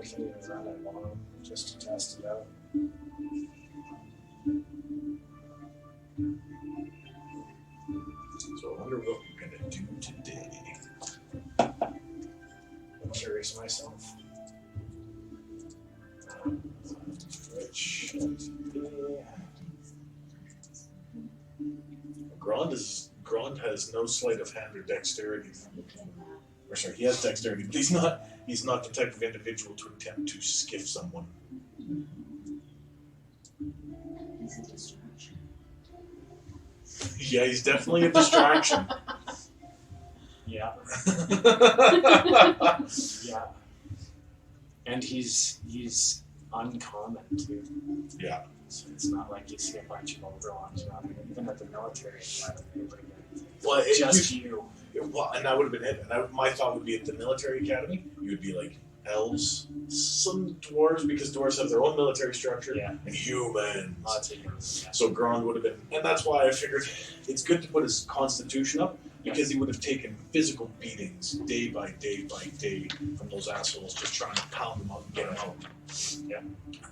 we can even run it on him just to test it out. So I wonder what we're gonna do today. I'm curious myself. Which Grond has no sleight of hand or dexterity. Or sorry, he has dexterity, but he's not the type of individual to attempt to skiff someone. He's a distraction. Yeah, he's definitely a distraction. yeah. Yeah. And he's uncommon too. Yeah. So it's not like you see a bunch of overlords around here. Even at the military academy, Well, just you. Well, and that would have been it. And my thought would be at the military academy, you would be like elves, some dwarves, because dwarves have their own military structure, Yeah. and humans. Lots of humans. Yeah. So Grond would have been, and that's why I figured it's good to put his constitution up, because he would have taken physical beatings day by day by day from those assholes just trying to pound them out and get them out. Yeah.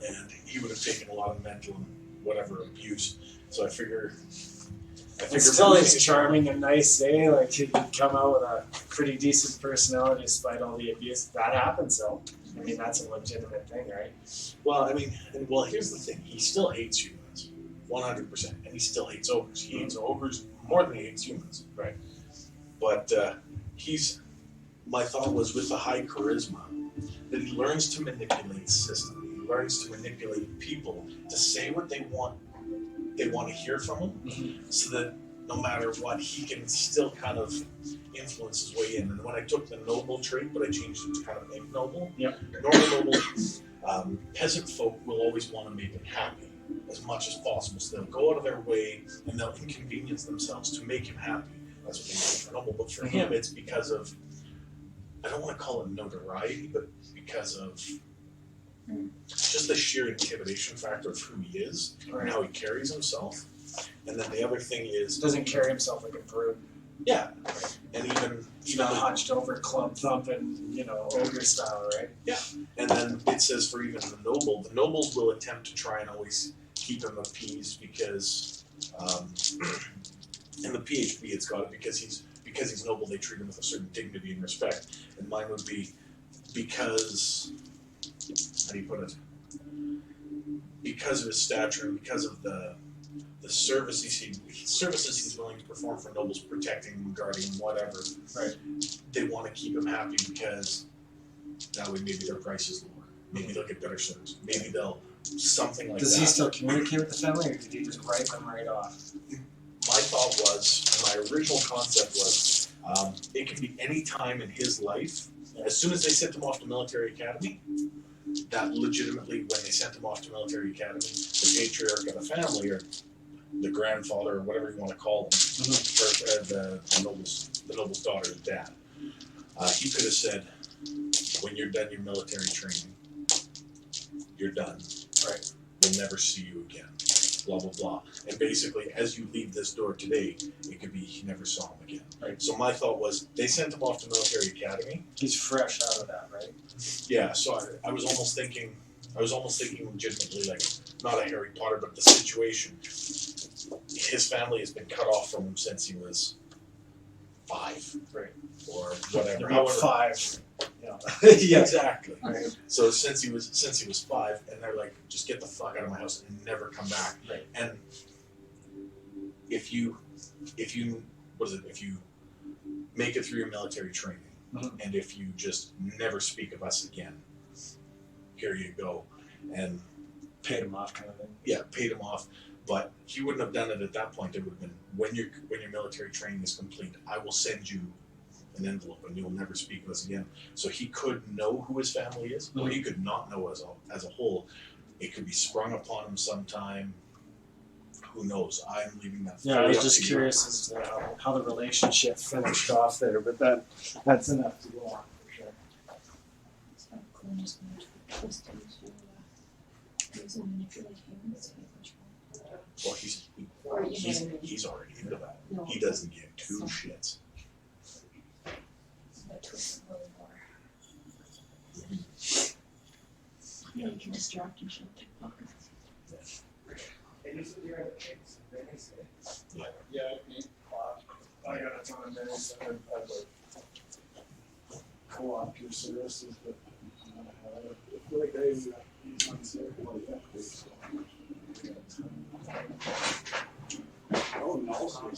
And he would have taken a lot of mental and whatever abuse. So I figure Still, he's charming and nice, eh? Like, he could come out with a pretty decent personality despite all the abuse. That happens, though. I mean, that's a legitimate thing, right? Well, I mean, here's the thing. He still hates humans, 100%. And he still hates ogres. He hates ogres more than he hates humans. Right. But my thought was with the high charisma, that he learns to manipulate the system. He learns to manipulate people to say what they want to hear from him, so that no matter what, he can still kind of influence his way in. And when I took the noble trait, but I changed it to kind of ignoble, normal noble, peasant folk will always want to make him happy as much as possible. So they'll go out of their way and they'll inconvenience themselves to make him happy. That's what they do for noble. But for him, it's because of, I don't want to call it notoriety, but because of just the sheer intimidation factor of who he is and how he carries himself. And then the other thing is, Doesn't carry himself like a brute. yeah, and He's not hunched over, club thumping, ogre style, right? Yeah, and then it says for even the nobles will attempt to try and always keep him appeased because, in the PHP it's got it because he's noble, they treat him with a certain dignity and respect. And mine would be because, how do you put it? Because of his stature and because of the services he's willing to perform for nobles, protecting, guarding, whatever. Right. They want to keep him happy because that way maybe their price is lower. Maybe they'll get better service. Maybe they'll something like Does that. he still communicate with the family, or did he just write them right off? My thought was, my original concept was, it could be any time in his life. As soon as they sent him off to military academy, that legitimately, when they sent him off to military academy, the patriarch of the family, or the grandfather, or whatever you want to call them, the noble's daughter's dad, he could have said, when you're done your military training, you're done. Right. We'll never see you again. Blah, blah, blah. And basically, as you leave this door today, it could be he never saw him again. Right. So my thought was, they sent him off to military academy. He's fresh out of that, right? Yeah, so I was almost thinking legitimately, like, not a Harry Potter, but the situation. His family has been cut off from him since he was 5. Right. Or whatever. They're about 5. Yeah. Yeah, exactly. Right. So since he was 5, and they're like, just get the fuck out of my house and never come back. Right. And if you make it through your military training, and if you just never speak of us again, here you go. And Paid him off, kind of thing. yeah, paid him off. But he wouldn't have done it at that point. It would have been, when your military training is complete, I will send you an envelope and you'll never speak of us again. So he could know who his family is, or he could not know as a whole. It could be sprung upon him sometime. Who knows? I'm leaving that. Yeah, I was just curious as to how the relationship finished off there, but that's enough to go on for sure. So Glenn is going to twist him to use and manipulate humans to get control. Well, he's already into that. No. He doesn't give two shits. So I twist him a little more. Yeah, you can distract and shit. Pickpockets. Yeah, I got a ton of minutes. I'd like co-op your services, but I feel like I use these ones here. oh, no.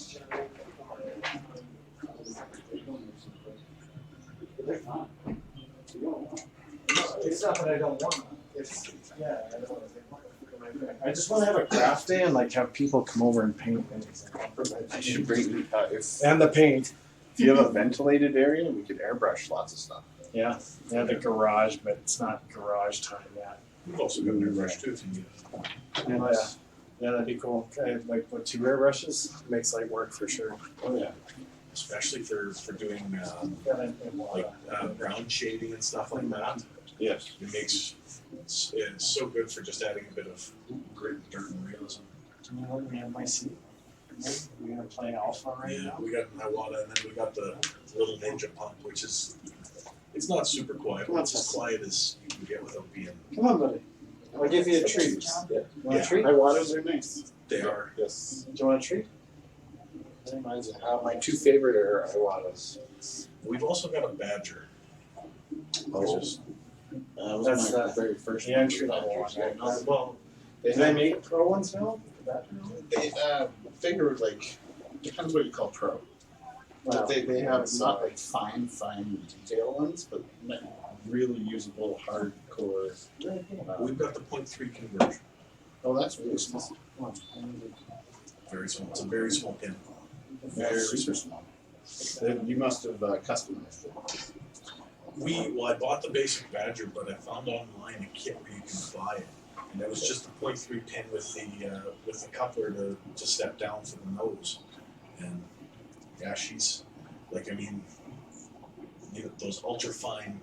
They're fine. It's not that I don't want. It's yeah, I don't want to. I just want to have a craft day and like have people come over and paint things. I should bring, if And the paint. you have a ventilated area, we could airbrush lots of stuff. Yeah, yeah, the garage, but it's not garage time yet. We've also got new brush too if you need it. Yeah, yeah, that'd be cool. I like what 2 air brushes makes light work for sure. Oh, yeah. Especially for doing Like, ground shading and stuff like that. Yes. It makes it's so good for just adding a bit of grit, dirt, and realism. do you want me on my seat? We're gonna play alpha right Yeah, now. we got Iwata, and then we got the little ninja pump, which is it's not super quiet, but it's as quiet as you can get without being. Come on, buddy. I'll give you a treat. Yeah. You want Yeah. a treat? Iwatas are nice. They are. Yes. Do you want a treat? My 2 favorite are Iwatas. We've also got a badger. Oh. Which is, That was That's my very first The entry level one. Yeah. Right? Well, They did I make pro ones now? They figure like depends what you call pro. Wow. They have not like fine detail ones, but like really usable hardcore. we've got the 0.3 conversion. Oh, that's really small. Very small. It's a very small pin. Very super small. You must have customized it. I bought the basic badger, but I found online a kit where you can buy it, and it was just a 0.3 pin with the coupler to step down for the nose, and yeah, she's like, I mean, you know, those ultra fine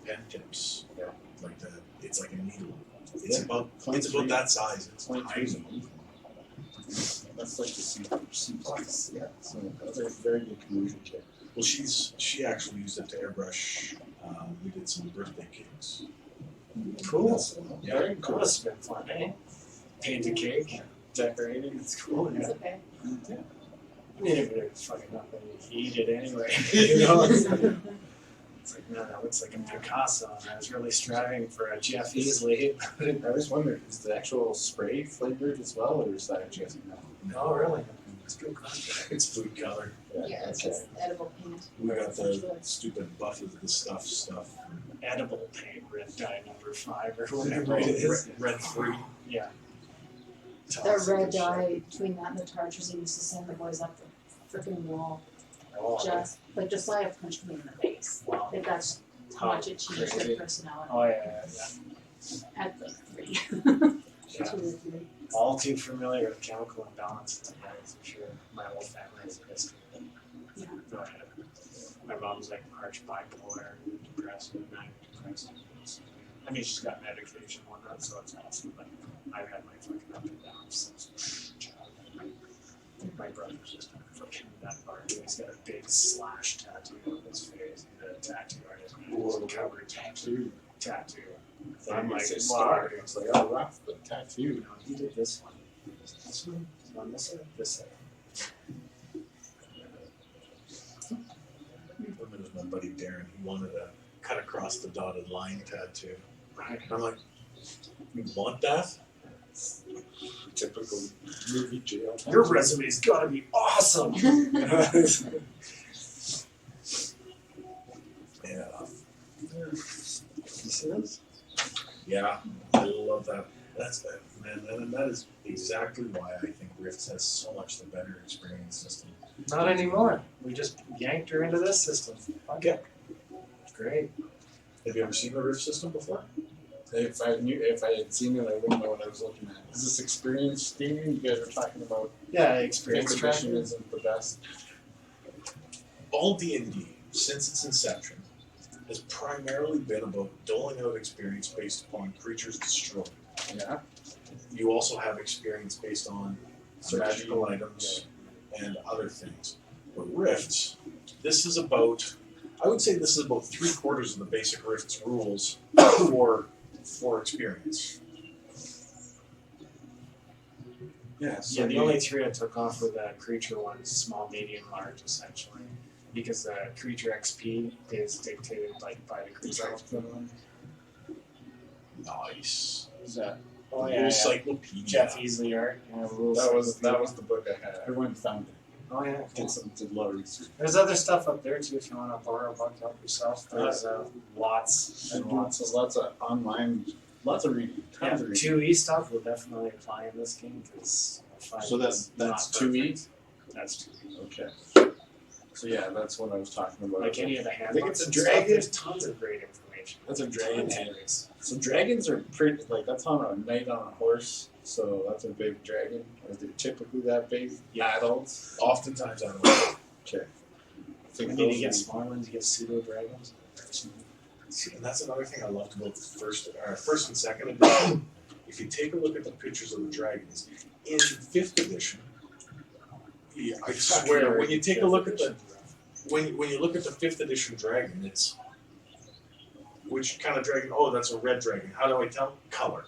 pen tips, Yeah. like it's like a needle. It's Yeah. about 0.3. that size. It's Point tiny. three. That's like the C plus. Yeah. So that's a very good conversion kit. Well, she actually used it to airbrush. We did some birthday cakes. Cool. Yeah. Very That cool. must have been fun, eh? Paint a cake, decorating, it's cool. It's Yeah. okay. I mean, if it's fucking not gonna eat it anyway. You know? It's like, no, that looks like a Picasso. And I was really striving for a Jeff Easley. I was wondering, is the actual spray flavored as well, or is that just No, really. It's good content. It's food color. Yeah, it's just edible paint. We got the stupid buff of the stuff. Edible paint, red dye number 5 or whatever it is. Red 3. Yeah. The red dye, between that and the tartars, they used to send the boys up the freaking wall. Oh, Just I have punched me in the face. wow. Like that's how much it changed Crazy. their personality. Oh, yeah. At like 3. Yeah. 2 or 3. All too familiar with chemical imbalance, guys, for sure. My whole family has a history of it. Yeah. Go ahead. My mom's like March bipolar, depressed, and I'm depressed. I mean, she's got medication and whatnot, so it's awesome, but I've had my fucking up and downs since childhood. My brother's just a fucking nut bar. He's got a big slash tattoo on his face. He's a tattoo artist. He's a cover tattoo. I'm like, wow. It's like, oh, rough, but tattoo. You know, he did this one. This one? On this side? This side. It was my buddy Darren. He wanted a cut across the dotted line tattoo. Right. And I'm like, you want that? Typical movie jail. Your resume's gotta be awesome. Yeah. You see this? Yeah, I love that. That's man, and that is exactly why I think Rifts has so much the better experience system. Not anymore. We just yanked her into this system. Okay. Great. Have you ever seen a Rift system before? If I had seen it, I wouldn't know what I was looking at. Is this experience theme? You guys were talking about Yeah, experience fifth edition isn't the best. All D&D, since its inception, has primarily been about doling out experience based upon creatures destroyed. Yeah. You also have experience based on magical items and other things. But Rifts, I would say this is about 3/4 of the basic Rifts rules for for experience. Yeah, so Yeah, the only three I took off were the creature ones, small, medium, large, essentially, because the creature XP is dictated like by the creature XP. Nice. Is that? Oh The yeah, yeah. encyclopedia. Jeff Easley art. Yeah, That was the book I had. I went and found it. Oh yeah. Did a lot of research. There's other stuff up there too if you want to borrow a buck to help yourself. There's lots and lots. Lots of online, lots of reading. Yeah, Tons of reading. 2E stuff will definitely apply in this game because So that's 2E? That's 2E. Okay. So yeah, that's what I was talking about. Like any of the I think handbooks it's a and stuff, dragon. there's tons of great information. That's a dragon. Tons. So dragons are pretty, like that's on a knight on a horse, so that's a big dragon. Are they typically that big? Yeah. Adults? Oftentimes, I don't know. Okay. I think And then you those get are- smaller ones, you get pseudo dragons. See, and that's another thing I loved about the first and second edition. If you take a look at the pictures of the dragons in 5th edition, yeah, I swear when you take a look at the when you look at the 5th edition dragon, it's which kind of dragon? Oh, that's a red dragon. How do I tell? Color,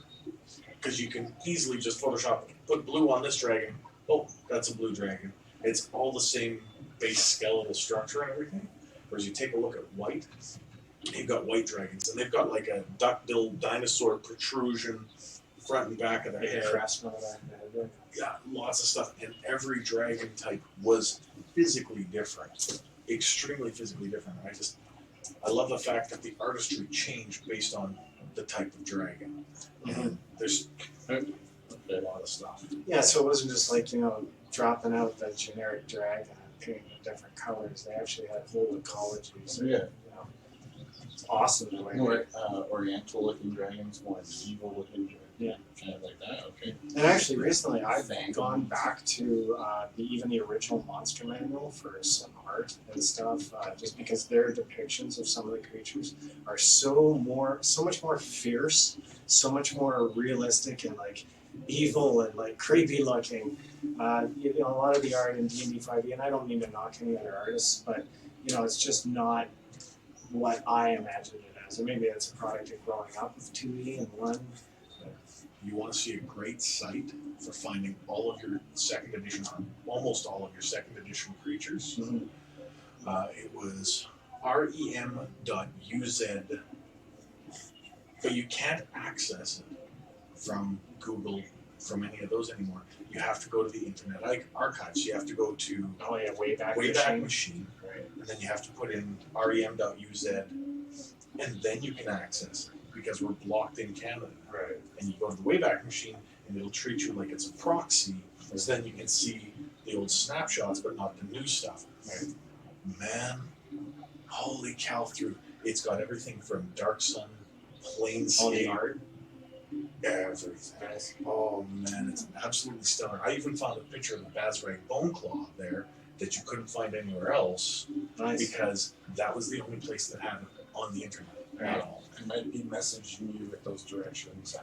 because you can easily just Photoshop put blue on this dragon. Oh, that's a blue dragon. It's all the same base skeletal structure and everything. Whereas you take a look at white. You've got white dragons, and they've got like a duck-bill dinosaur protrusion front and back of their Like a head. crest on the back of the head. Yeah, lots of stuff. And every dragon type was physically different, extremely physically different. I love the fact that the artistry changed based on the type of dragon. And there's a lot of stuff. Yeah, so it wasn't just like, dropping out the generic dragon and painting it different colors. They actually had whole ecologies. Yeah. It's awesome the way More oriental looking dragons, more evil looking dragons. Yeah. Kind of like that, okay. And actually, recently I've gone back to even the original monster manual for some art and stuff, just because their depictions of some of the creatures are so much more fierce, so much more realistic and like evil and like creepy looking. A lot of the art in D&D 5e, and I don't mean to knock any other artists, but it's just not what I imagined it as. And maybe it's a product of growing up with 2e and 1. You want to see a great site for finding all of your 2nd edition, almost all of your 2nd edition creatures. Mm-hmm. It was rem.uz, but you can't access it from Google, from any of those anymore. You have to go to the Internet Archives. You have to go to Oh yeah, Wayback Machine, Right. and then you have to put in rem.uz, and then you can access it because we're blocked in Canada. Right. And you go to the Wayback Machine, and it'll treat you like it's a proxy, so then you can see the old snapshots, but not the new stuff. Right. Man, holy cow! It's got everything from Dark Sun, All the Planescape, art. everything. Nice. Oh man, it's absolutely stellar. I even found a picture of the Bazrag Boneclaw there that you couldn't find anywhere else Nice. because that was the only place that had it on the internet at all. I might be messaging you with those directions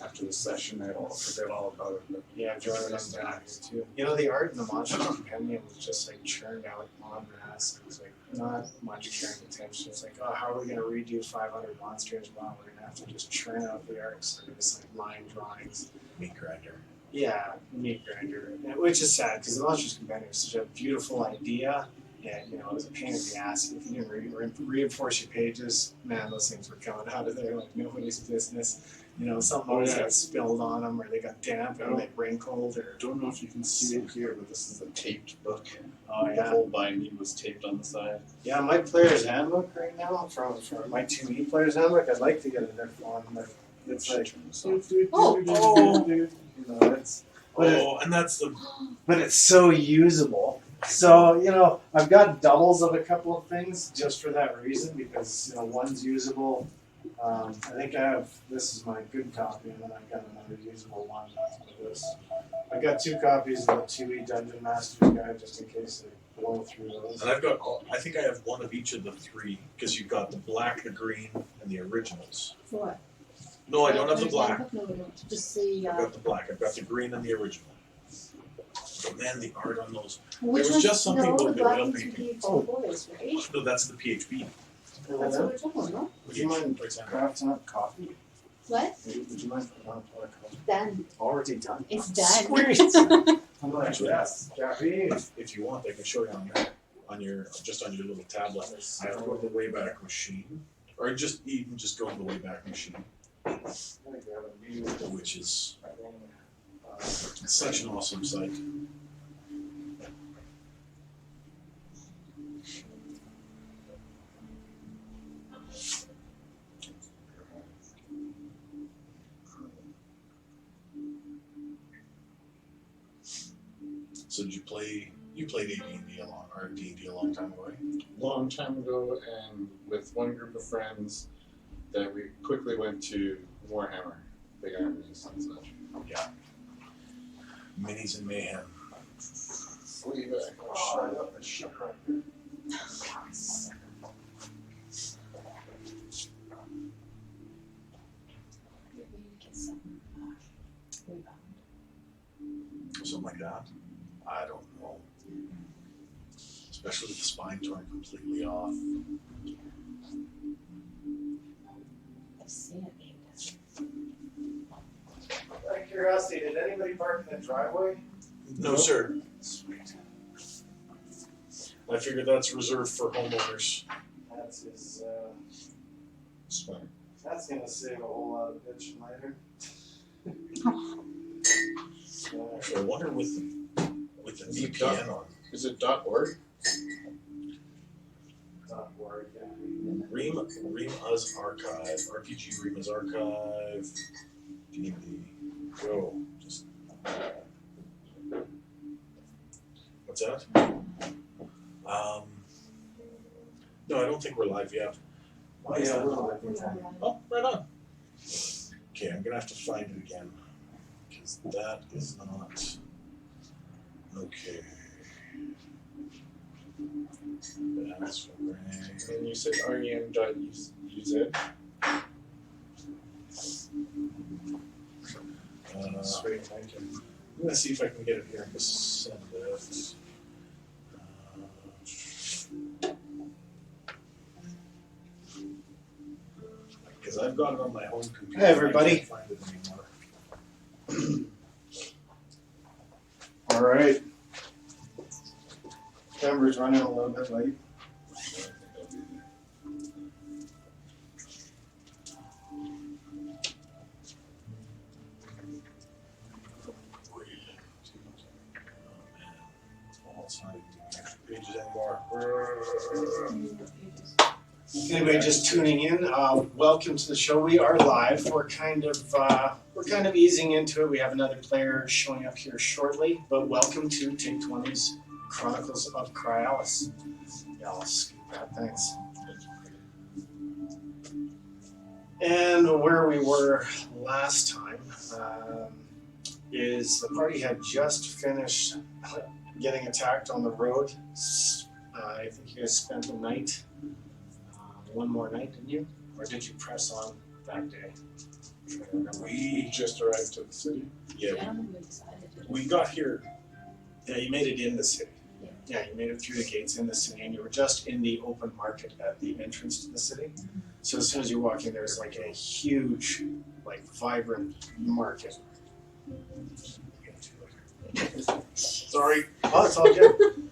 after the session. I'll forget all about it. But Yeah, drawing them back too. The art in the Monster Compendium was just like churned out en masse. It was like not much caring attention. It's like, oh, how are we going to redo 500 monsters? Well, we're going to have to just churn out the arts. They're just like line drawings. Meat grinder. Yeah, meat grinder. Which is sad because the Monsters Compendium is such a beautiful idea. And, it was a pain in the ass. If you didn't reinforce your pages, man, those things were coming out of there like nobody's business. Something always got spilled on them, or they got damp, or they wrinkled, or I don't know if you can see it here, but this is a taped book. oh The yeah, whole binding was taped on the side. yeah. My player's handbook right now, from my 2E player's handbook, I'd like to get a different one, but it's like, it's And that's the but it's so usable. So, I've got doubles of a couple of things just for that reason because, one's usable. I think this is my good copy, and then I've got another usable one for this. I've got 2 copies of the 2E Dungeon Master's Guide just in case I blow through those. And I think I have one of each of the 3 because you've got the black, the green, and the originals. For what? No, I don't have the black. No, we don't. Just the. I've got the black. I've got the green and the original. But man, the art on those. Which was one's- just something no, about the the black oil ones painting. would be two boys, right? No, that's the PHB. That's what we're talking about. Would you mind Right hand. crafting up coffee? What? Would you mind putting on a call? Done. Already done. It's done. Sweet. I'm like, yes, Jeffy. If you want, I can show you on your little tablet. I have to go to the Wayback Machine, or just go to the Wayback Machine, which is such an awesome site. So did you played D&D a long time ago, right? Long time ago, and with one group of friends, that we quickly went to Warhammer, big armies and such. Yeah. Minis and Mayhem. Fleabag. Shut up and shut right here. You're going to get some rebound. Something like that. I don't know. Especially with the spine torn completely off. I've seen it being done. Out of curiosity, did anybody park in the driveway? No, sir. Sweet. I figured that's reserved for homeowners. That's his, Spine. that's gonna save a whole lot of bitching later. Actually, I wonder with the Is it VPN on. Is it .org? Not worried, yeah. Rima's Archive. RPG Rima's Archive. D&D. Go. Just. What's that? No, I don't think we're live yet. Why is Yeah, that? we're live. Oh, right on. Okay, I'm gonna have to find it again. Because that is not. Okay. That's right. And you said rem.uz. Sweet, thank you. I'm gonna see if I can get it here and just send it. Because I've got it on my home computer. Hey, everybody. I can't find it anymore. All right. Camera's running a little bit late. Oh, it's not even extra pages anymore. Anybody just tuning in, welcome to the show. We are live. We're kind of easing into it. We have another player showing up here shortly, but welcome to Take20's Chronicles of Chryalis. Yeah, I'll scoop that. Thanks. And where we were last time is the party had just finished getting attacked on the road. I think you guys spent the night. One more night, didn't you? Or did you press on that day? I'm trying to remember. We just arrived to the city. Yeah, I don't know who decided to. we got here. Yeah, you made it in the city. Yeah. Yeah, you made it through the gates in the city, and you were just in the open market at the entrance to the city. So as soon as you walk in, there's like a huge, like vibrant market. Sorry. Oh, it's all good.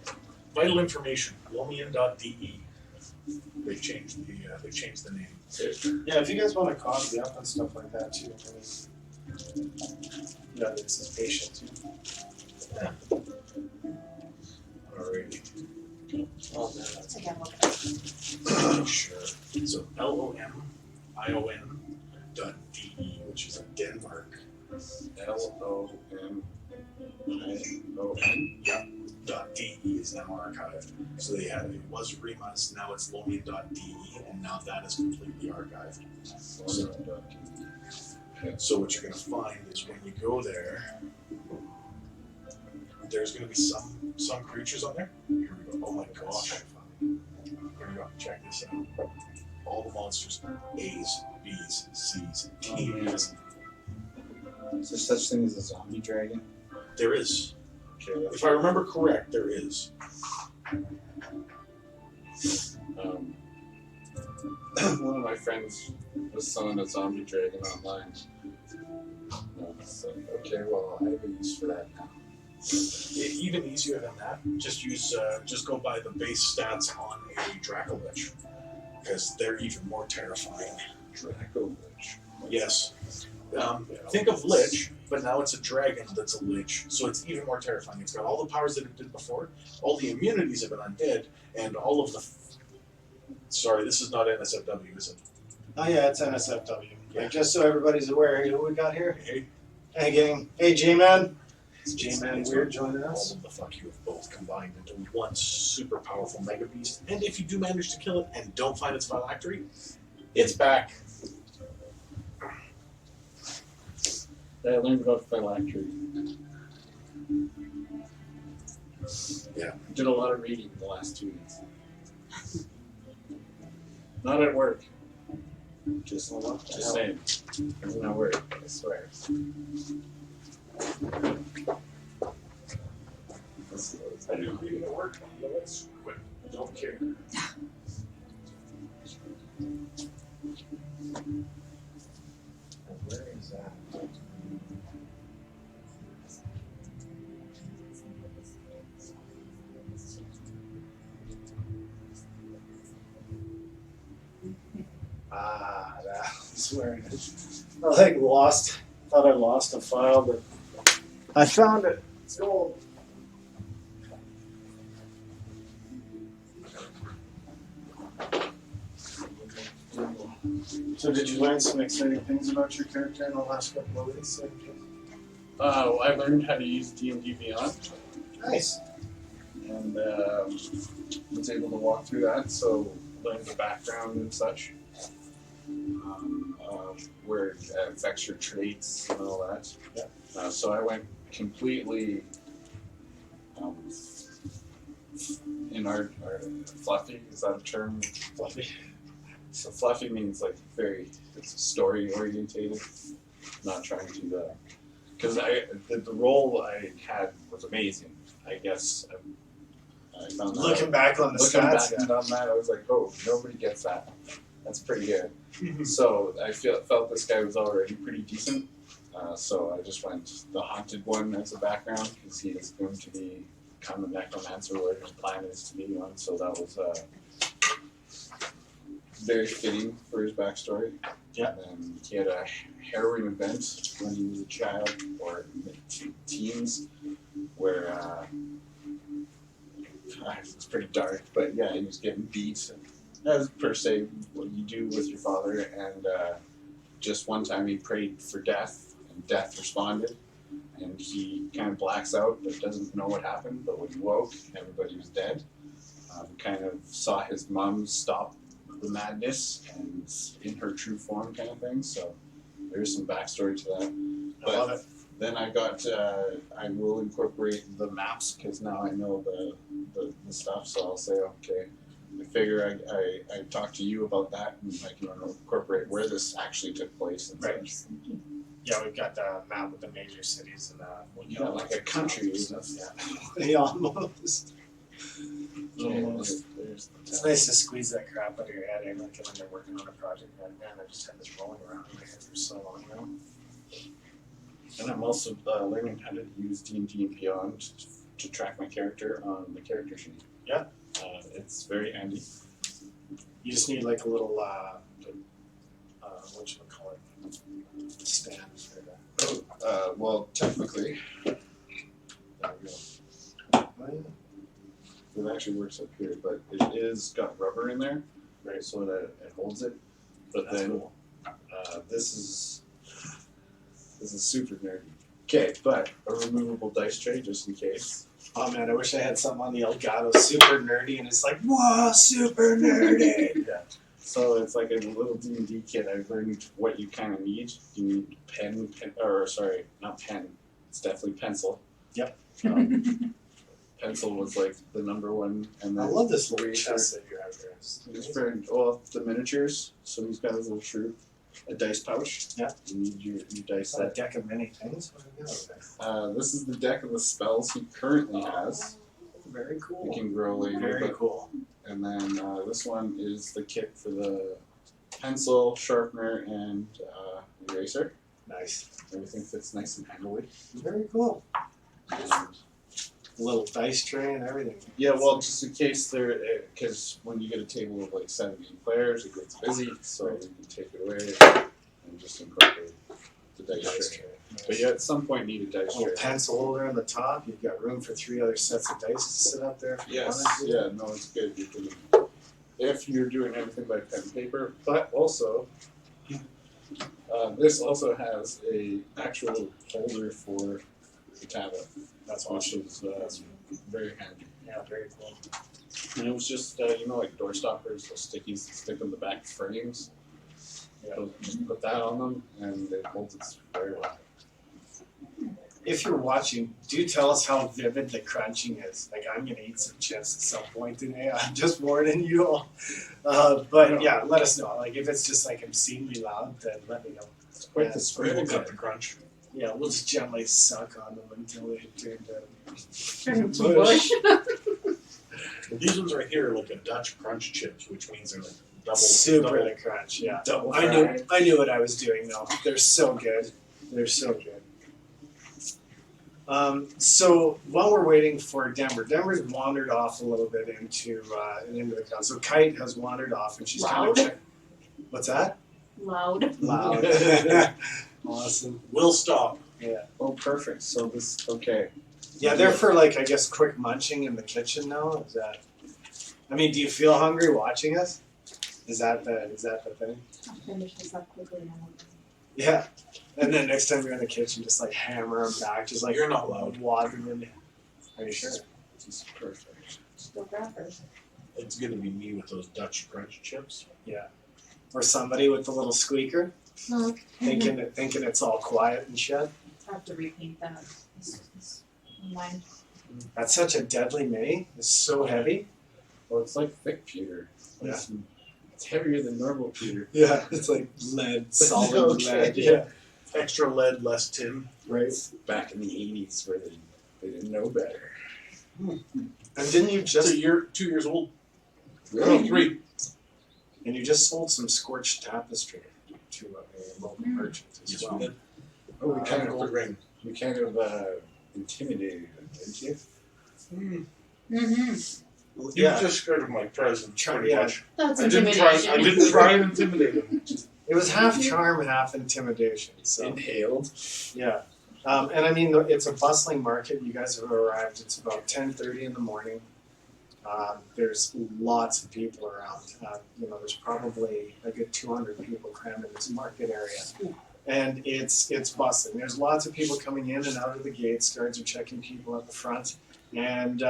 Vital information. Lomian.de. They've changed the name. Yeah, if you guys want to copy up and stuff like that too. I mean, yeah, this is patient too. Alrighty. Oh man, that's Again, look at it. Sure. So LOM.de, which is in Denmark. LOMION. .de is now archived. So they had it was Rima's, now it's Lomian.de, and now that is completely archived. So what you're going to find is when you go there, there's going to be some creatures on there. Here we go. Oh my gosh. Here we go. Check this out. All the monsters, A's, B's, C's, T's. Is there such thing as a zombie dragon? There is. Okay, that's If I remember correct, there is. one of my friends was selling a zombie dragon online. So, okay, well, I have a use for that now. Even easier than that, just go by the base stats on a Dracolich, because they're even more terrifying. Dracolich. Yes. Think of Lich, but now it's a dragon that's a Lich, so it's even more terrifying. It's got all the powers that it did before, all the immunities of an undead, and all of the... Sorry, this is not NSFW, is it? Oh yeah, it's NSFW. Yeah. Like, just so everybody's aware, who we got here? Hey, Hey gang. Hey J-Man. It's J-Man Weird joining all us. of the fuck you have both combined into one super powerful mega beast, and if you do manage to kill it and don't find its phylactery, it's back. I learned about phylactery. Yeah. Did a lot of reading the last 2 weeks. Not at work. Just saying. It's not work, I swear. I do reading at work, but it's quick. I don't care. Where is that? Ah, that's where it is. I like thought I lost a file, but I found it. It's gold. So did you learn some exciting things about your character in the last couple of weeks? I learned how to use D&D Beyond, Nice. and was able to walk through that, so learned the background and such. Where it affects your traits and all that. Yeah. So I went completely in our fluffy, is that a term? Fluffy. So fluffy means like it's story orientated, not trying to, because the role I had was amazing. I guess I found that Looking back on the looking stats, back on that, I was like, oh, nobody gets that. That's pretty good. So I felt this guy was already pretty decent. So I just went the haunted one as a background because he is going to become a necromancer, where his plan is to be one. So that was very fitting for his backstory. Yeah. And he had a harrowing event when he was a child or teens where it's pretty dark, but yeah, he was getting beat. As per se, what you do with your father, and just one time he prayed for death, and death responded, and he kind of blacks out, but doesn't know what happened. But when he woke, everybody was dead. Kind of saw his mom stop the madness and in her true form, kind of thing. So there's some backstory to that. I love it. Then I got, I will incorporate the maps because now I know the stuff. So I'll say, okay. I figure I talk to you about that, and I can incorporate where this actually took place. And Right. Yeah, we've got the map with the major cities and like a country. stuff. Yeah. Yeah, almost. There's It's nice to squeeze that crap out of your head. Like when they're working on a project, like, man, I just had this rolling around in my head for so long now. And I'm also learning how to use D&D and Beyond to track my character on the character sheet. Yeah. It's very handy. You just need like a little, whatchamacallit, stand for that. Well, technically, there we go. Oh, yeah. It actually works up here, but it is got rubber in there, right? So that it holds it. But That's then cool. this is super nerdy. Okay, but a removable dice tray just in case. Oh man, I wish I had something on the Elgato super nerdy, and it's like, whoa, super nerdy. Yeah. So it's like a little D&D kit. I've learned what you kind of need. You need pen, or sorry, not pen. It's definitely pencil. Yep. Pencil was like the number one, and I then love this little eraser. chest that you have here. It's for the miniatures. So he's got his little shrew, a dice pouch. Yeah. You need your dice It's a set. deck of many things. What do we got over there? This is the deck of the spells he currently has. Very He cool. can grow later. Very but cool. And then this one is the kit for the pencil, sharpener, and eraser. Nice. Everything fits nice and handily. Very cool. And, Little dice tray and everything. yeah, well, just in case because when you get a table of like 17 players, it gets busy, so you can take it away and just incorporate the dice tray. But yeah, at some point need a dice Little tray. pencil holder on the top. You've got room for 3 other sets of dice to sit up there. If you Yes, wanted to. yeah, no, it's good. You can, if you're doing everything by pen and paper, but also this also has a actual holder for the tablet. That's Which awesome. is very handy. Yeah, very cool. And it was just, like door stoppers, those stickies that stick on the back frames. Yeah. So just put that on them, and it holds it very well. If you're watching, do tell us how vivid the crunching is. Like, I'm going to eat some chips at some point today. I'm just warning you all. But yeah, let us know. Like, if it's just like obscenely loud, then let me know. It's quite Yeah, the Sprinkle sprinkle got the crunch. Yeah, we'll just gently suck on them until they turn Turn to into mush. These ones right here are like a Dutch crunch chips, which means they're like double. Super double, the crunch, yeah. double I fried. knew what I was doing though. They're so good. They're so good. So while we're waiting for Denver's wandered off a little bit into the crowd. So Kite has wandered off and she's kind of Loud. What's that? Loud. Loud. Awesome. Will stop. Yeah. Oh, perfect. So this, okay. Yeah, they're for like I guess quick munching in the kitchen now. Is that? I mean, do you feel hungry watching us? Is that the thing? I'll finish this up quickly now. Yeah. And then next time you're in the kitchen, just like hammer them back, just like You're not loud. watering them. Are you sure? This is perfect. Still grab her. It's gonna be me with those Dutch crunch chips. Yeah. Or somebody with the little squeaker, thinking it's all quiet and shit. I have to repaint that. It's mine. That's such a deadly mini. It's so heavy. Well, it's like thick pewter. Yeah. It's heavier than normal pewter. Yeah. It's like lead, solid Okay. lead. Yeah. Extra lead, less tin. Right. Back in the 80s where they didn't know better. And didn't you Just just 2 years old. really? No, 3. And you just sold some scorched tapestry to a local merchant as Yes, well. we did. Oh, we kind Gold of ring. intimidated them, didn't you? Mm-hmm. You Yeah. just scared of my presence, pretty Yeah. much. That's I didn't intimidation. try and intimidate him. It was half charm, half intimidation. So Inhaled. yeah. And I mean, it's a bustling market. You guys have arrived. It's about 10:30 in the morning. There's lots of people around. There's probably a good 200 people crammed in this market area. And it's bustling. There's lots of people coming in and out of the gates. Guards are checking people at the front. And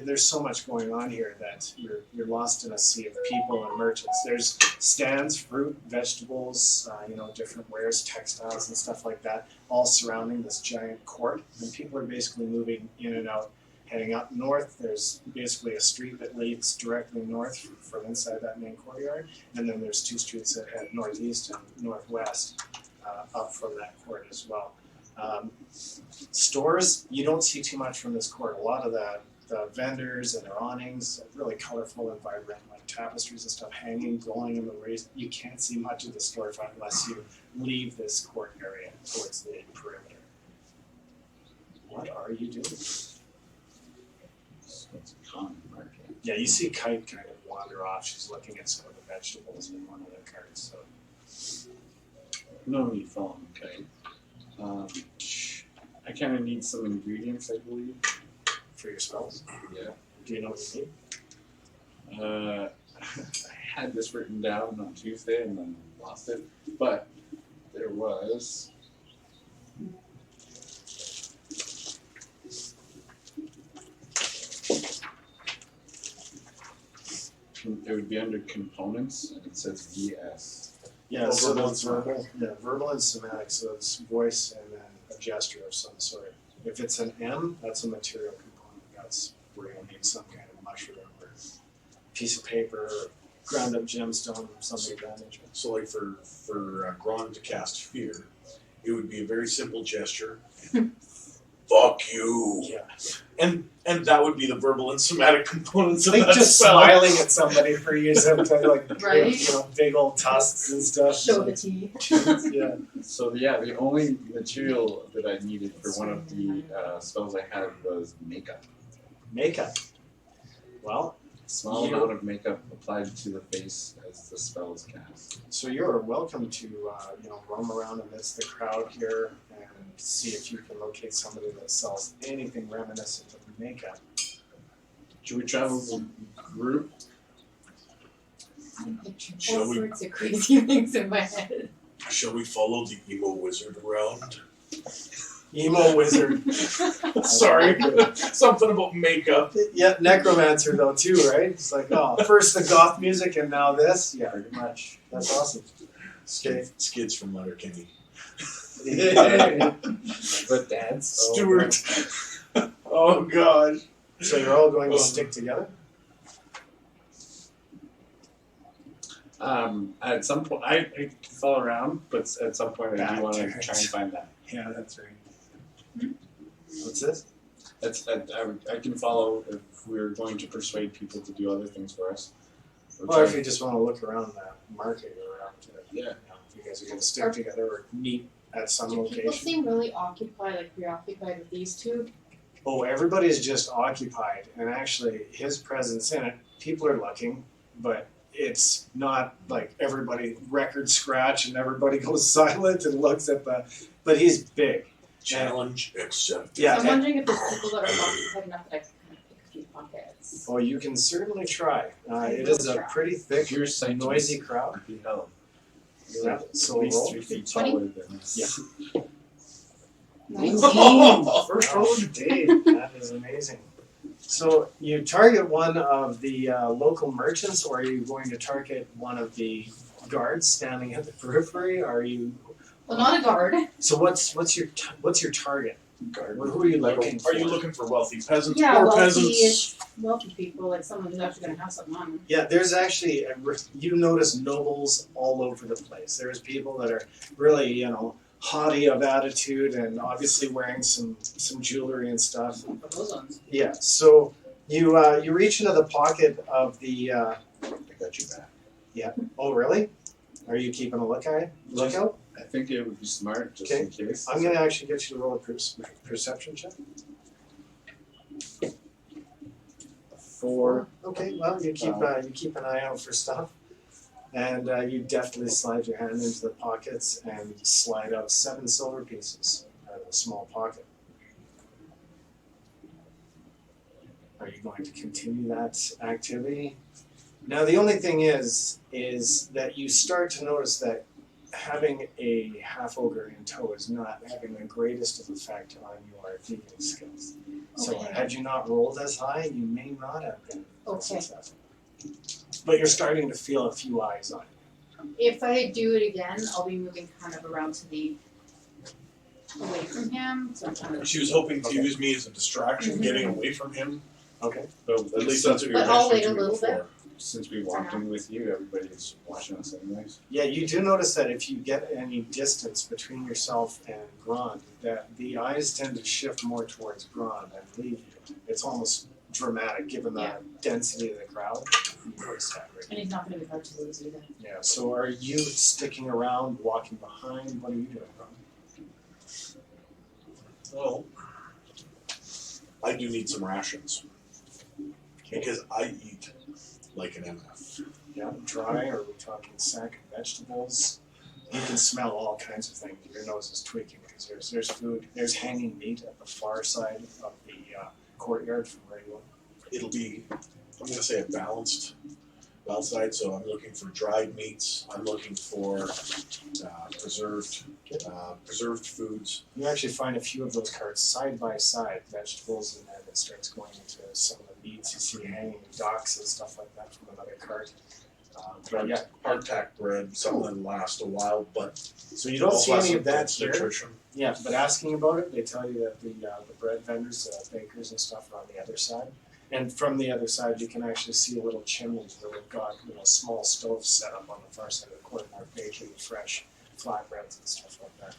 there's so much going on here that you're lost in a sea of people and merchants. There's stands, fruit, vegetables, different wares, textiles and stuff like that, all surrounding this giant court. And people are basically moving in and out, heading up north. There's basically a street that leads directly north from inside that main courtyard. And then there's 2 streets that head northeast and northwest up from that court as well. Stores, you don't see too much from this court. A lot of the vendors and their awnings, really colorful and vibrant, like tapestries and stuff hanging, glowing in the rays. You can't see much of the storefront unless you leave this court area towards the perimeter. What are you doing? So it's a common market. Yeah, you see Kite kind of wander off. She's looking at some of the vegetables in one of the carts. So No need for them, okay. I kind of need some ingredients, I believe. for your spells, Yeah. do you know what you need? I had this written down on Tuesday and then lost it, but there was. It would be under components, and it says VS. Yeah, Oh, so verbal that's and verbal. Yeah, verbal and somatic. So it's voice and then a gesture of some sort. If it's an M, that's a material component. That's where you'll need some kind of mushroom or piece of paper, or ground up gemstone, something of that nature. So like for Gron to cast fear, it would be a very simple gesture. fuck you. Yeah. And that would be the verbal and somatic components of Like that just spell. smiling at somebody for using like Right. big old tusks and stuff. Show the tea. Yeah. So yeah, the only material that I needed for one of the spells I had was makeup. Makeup. Well, Small You- amount of makeup applied to the face as the spell is cast. so you're welcome to roam around amidst the crowd here and see if you can locate somebody that sells anything reminiscent of makeup. Should we travel as a group? I'm picturing Shall all we- sorts of crazy things in my head. Shall we follow the emo wizard around? Emo wizard. Sorry, something about makeup. Yeah, necromancer though too, right? It's like, oh, first the goth music and now this. Yeah, pretty much. That's awesome. Okay. Skids from Letterkenny. But dance. Stuart. Oh gosh. So you're all going to stick together? At some point, I can follow around, but at some point I do want to try and find that. Yeah, that's right. What's this? I can follow if we're going to persuade people to do other things for us. Or if you just want to look around that market or around Yeah. if you guys are going to stick together or meet at some Do people location. seem really occupied, like preoccupied with these two? Oh, everybody's just occupied, and actually, his presence in it, people are looking, but it's not like everybody record scratch and everybody goes silent and looks at the. But he's big. Challenge accepted. Yeah. So I'm wondering if there's people that are occupied enough that I can kind of pick a few pockets. Oh, you can certainly try. It is a pretty thick, Your sight noisy crowd. would be held. Yeah. At So least roll. 3 feet 20? taller than us. Yeah. 19. First roll of the day. That is amazing. So you target one of the local merchants, or are you going to target one of the guards standing at the periphery? Are you? Well, not a guard. So what's your target? Guard. Who are you looking for? Are you looking for wealthy peasants? Yeah, Poor wealthy peasants. wealthy people, like someone who's actually going to have some money. Yeah, there's actually you notice nobles all over the place. There's people that are really haughty of attitude and obviously wearing some jewelry and stuff. For those ones. Yeah, so you reach into the pocket of the. I got you back. Oh, really? Are you keeping a lookout? I think it would be smart just Okay. in case. I'm gonna actually get you to roll a perception check. 4. Okay, well you keep an eye out for stuff, and you definitely slide your hand into the pockets and slide out 7 silver pieces out of a small pocket. Are you going to continue that activity? Now the only thing is that you start to notice that having a half ogre in tow is not having the greatest of effect on your thieving skills. So Okay. had you not rolled as high, you may not have been Okay. successful. But you're starting to feel a few eyes on you. If I do it again, I'll be moving kind of around to the away from him. So I'm kind of. She was hoping to Okay. use me as a distraction, Mhm. getting away from him. Okay. At least that's what you But were I'll wait mentioning to a me little before. Since we walked in with you, everybody's watching us anyways. Yeah, you do notice that if you get any distance between yourself and Grand, that the eyes tend to shift more towards Grand and leave you. It's almost dramatic given the Yeah. density of the crowd. You notice that, right? And he's not going to be hard to lose either. Yeah, so are you sticking around, walking behind? What are you doing, Grand? Well, I do need some rations. Because I eat like an MF. Yeah, dry, or are we talking sack of vegetables? You can smell all kinds of things. Your nose is tweaking because there's food. There's hanging meat at the far side of the courtyard from where you are. It'll be, I'm going to say a balanced diet. So I'm looking for dried meats. I'm looking for preserved foods. You actually find a few of those carts side by side, vegetables, and then it starts going into some of the meats you see hanging, docks and stuff like that from another cart. But yeah, Hardtack bread, something that'll last a while, but so you don't see also any has of that some here. nutrition. Yeah, but asking about it, they tell you that the bread vendors, bakers and stuff are on the other side. And from the other side, you can actually see a little chimney where we've got small stoves set up on the far side of the courtyard, baking fresh flatbreads and stuff like that.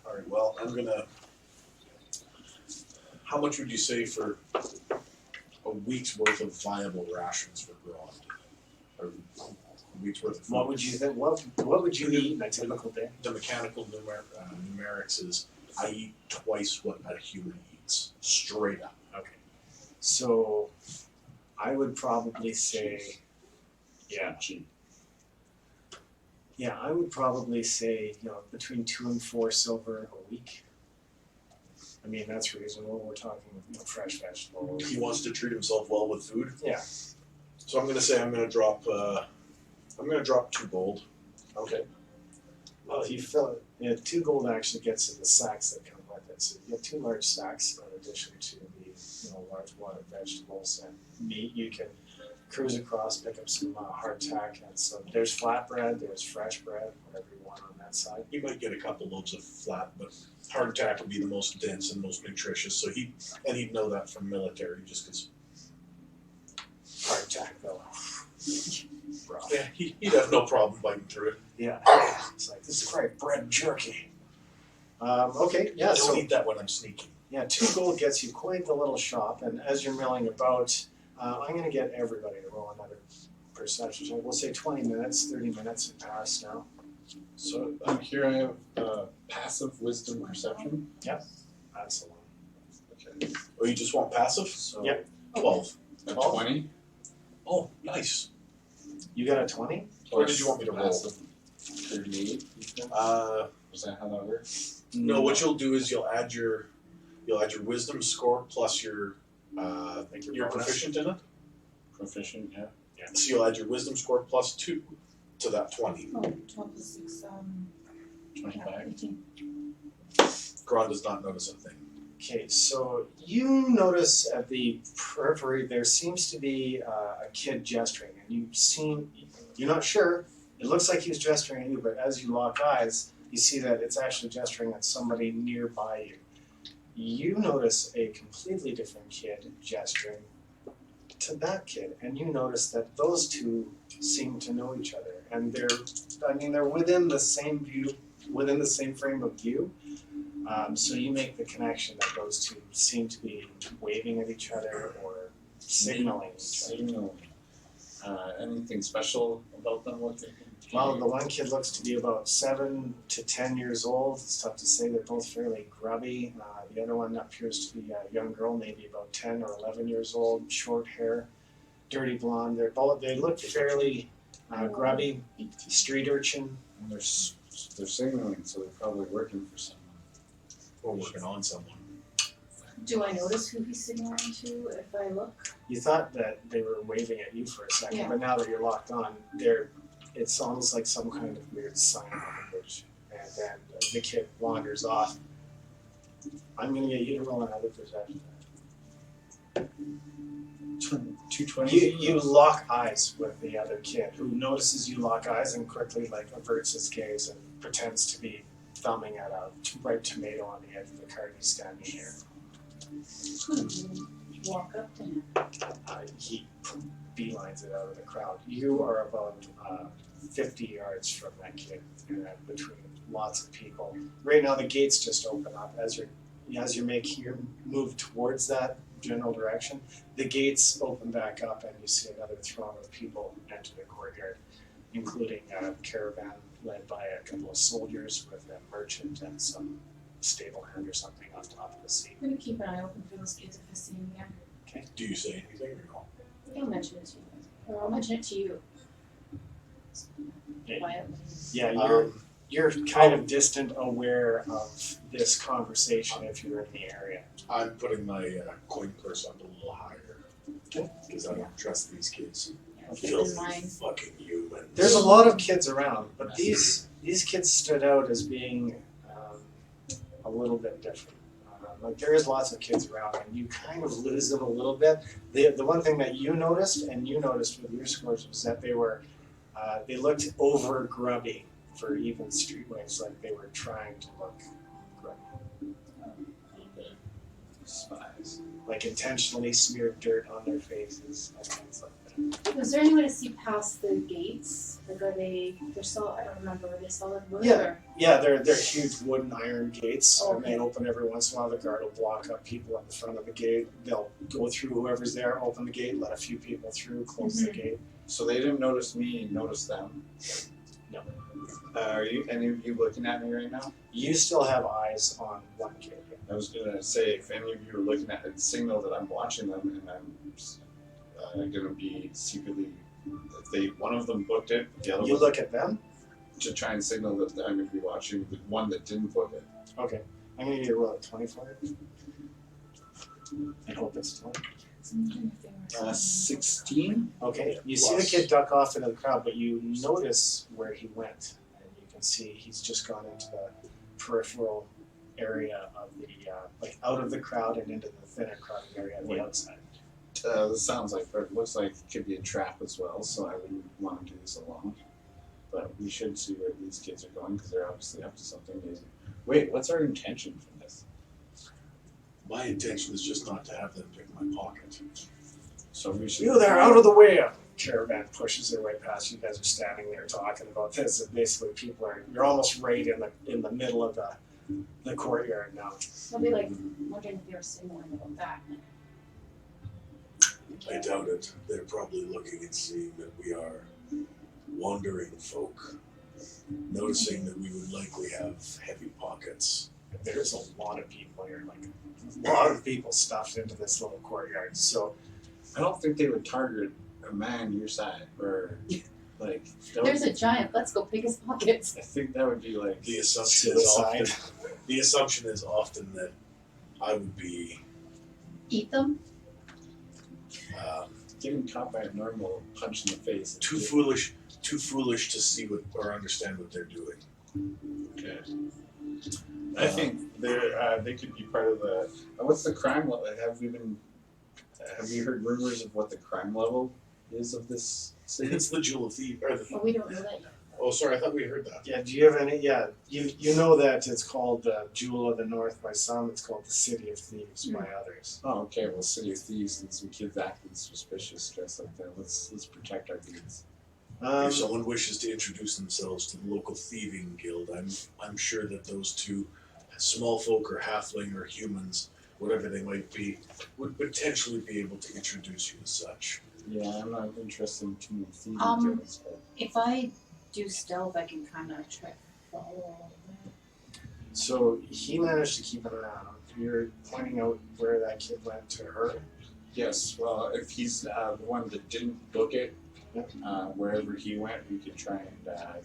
All right, well, I'm gonna How much would you say for a week's worth of viable rations for Grond? Or a week's worth of food? What would you think? What would you eat in a typical day? The mechanical numerics is I eat twice what a human eats, straight up. Okay. So I would probably say, yeah. Yeah, I would probably say, between 2 and 4 silver a week. I mean, that's reasonable. We're talking, fresh vegetables. He wants to treat himself well with food. Yeah. So I'm gonna say I'm gonna drop 2 gold. Okay. Well, if you fill it, 2 gold actually gets in the sacks that come with it. So you get 2 large sacks in addition to the large wad of vegetables and meat. You can cruise across, pick up some hardtack, and so there's flatbread, there's fresh bread, whatever you want on that side. He might get a couple loaves of flat, but hardtack would be the most dense and most nutritious. So he'd know that from military just because. Hardtack though. Rough. Yeah, he'd have no problem biting through it. Yeah. It's like, this is great bread jerky. Okay, yeah, Don't so eat that when I'm sneaking. yeah, 2 gold gets you quite the little shop, and as you're milling about, I'm going to get everybody to roll another perception check. We'll say 20 minutes, 30 minutes have passed now. So here I have passive wisdom perception. That's the one. Okay. Oh, you just want passive? So Yep. 12. a 12? 20. Oh, nice. You got a 20? Where did you want me to roll? Passive 38. You think? Is that how that works? No, what you'll do is you'll add your wisdom score plus your Like you're bonus? proficient in it. Proficient, yeah. So you'll add your wisdom score plus 2 to that 20. Oh, 12 plus 6, 25. 18. Grond does not notice a thing. Okay, so you notice at the periphery there seems to be a kid gesturing, and you're not sure. It looks like he's gesturing at you, but as you lock eyes, you see that it's actually gesturing at somebody nearby you. You notice a completely different kid gesturing to that kid, and you notice that those two seem to know each other, and they're within the same view, within the same frame of view. So you make the connection that those two seem to be waving at each other or signaling each other. Signal. Anything special about them? What they can do? Well, the one kid looks to be about 7 to 10 years old. It's tough to say. They're both fairly grubby. The other one appears to be a young girl, maybe about 10 or 11 years old, short hair, dirty blonde. They look fairly grubby, street urchin. And they're signaling, so they're probably working for someone. Or working on someone. Do I notice who he's signaling to if I look? You thought that they were waving at you for a second, Yeah. but now that you're locked on, it's almost like some kind of weird sign language. And then the kid wanders off. I'm going to get you to roll another perception. 220. You lock eyes with the other kid, who notices you lock eyes and quickly averts his gaze and pretends to be thumbing at a ripe tomato on the edge of the cart he's standing near. Walk up to him. He beelines it out of the crowd. You are about 50 yards from that kid, between lots of people. Right now, the gates just open up as you make your move towards that general direction. The gates open back up, and you see another throng of people enter the courtyard, including a caravan led by a couple of soldiers with a merchant and some stable hand or something on top of the seat. I'm gonna keep an eye open for those kids if I see them again. Do you say anything or no? I'll mention it to you. Or I'll mention it to you. Yeah. Quietly. Yeah, you're kind of distant, aware of this conversation if you're in the area. I'm putting my coin purse up a little higher. Because I don't trust these kids. Yeah, keep Filthy in mind. fucking humans. There's a lot of kids around, but these kids stood out as being a little bit different. There is lots of kids around, and you kind of lose them a little bit. The one thing that you noticed, and you noticed with your scores, was that they looked over grubby for even streetways, like they were trying to look grubby, Spies. like intentionally smeared dirt on their faces and things like that. Was there any way to see past the gates? Like they're solid, I don't remember, are they solid wood Yeah. or? Yeah, they're huge wooden iron gates, and they Okay. open every once in a while. The guard will block up people at the front of the gate. They'll go through whoever's there, open the gate, let a few people through, close the gate. So they didn't notice me, notice them. No. Are you any of you looking at me right now? You still have eyes on one gate. I was gonna say if any of you are looking at it, signal that I'm watching them and I'm gonna be secretly. If one of them booked it, the other You one look at them. to try and signal that I'm gonna be watching the one that didn't book it. Okay. I'm gonna get a roll at 20 for it. I hope it's 20. 16. Okay. You see the kid duck off into the crowd, but you notice where he went, and you can see he's just gone into the peripheral area of the like out of the crowd and into the thinner crowded area on the outside. This sounds like, or it looks like it could be a trap as well. So I wouldn't want to do this alone. But we should see where these kids are going because they're obviously up to something amazing. Wait, what's our intention from this? My intention is just not to have them pick my pocket. So we should. You there, out of the way! A caravan pushes their way past. You guys are standing there talking about this, and basically people are. You're almost right in the middle of the courtyard now. They'll be like wondering if you're signaling about that. I doubt it. They're probably looking and seeing that we are wandering folk, noticing that we would likely have heavy pockets. There's a lot of people here, like a lot of people stuffed into this little courtyard. So I don't think they would target a man your side or like. There's a giant, let's go pick his pockets. I think that would be like The assumption is often, suicide. the assumption is often that I would be Eat them? getting caught by a normal punch in the face. too foolish to see what or understand what they're doing. Okay. I think they could be part of the. What's the crime level? Have you heard rumors of what the crime level is of this city? It's the Jewel of Thieves. Or Well, we don't know that yet. oh, sorry, I thought we heard that. Yeah, do you have any? Yeah, you know that it's called Jewel of the North by some. It's called the City of Thieves by others. Oh, okay. Well, City of Thieves and some kids acting suspicious, dressed like that. Let's protect our kids. If someone wishes to introduce themselves to the local thieving guild, I'm sure that those two small folk or halfling or humans, whatever they might be, would potentially be able to introduce you as such. Yeah, I'm not interested in too many thieving guilds, but If I do stealth, I can kind of try to follow. So he managed to keep an eye on him. You're pointing out where that kid went to her. yes. Well, if he's the one that didn't book it, Yep. wherever he went, we could try and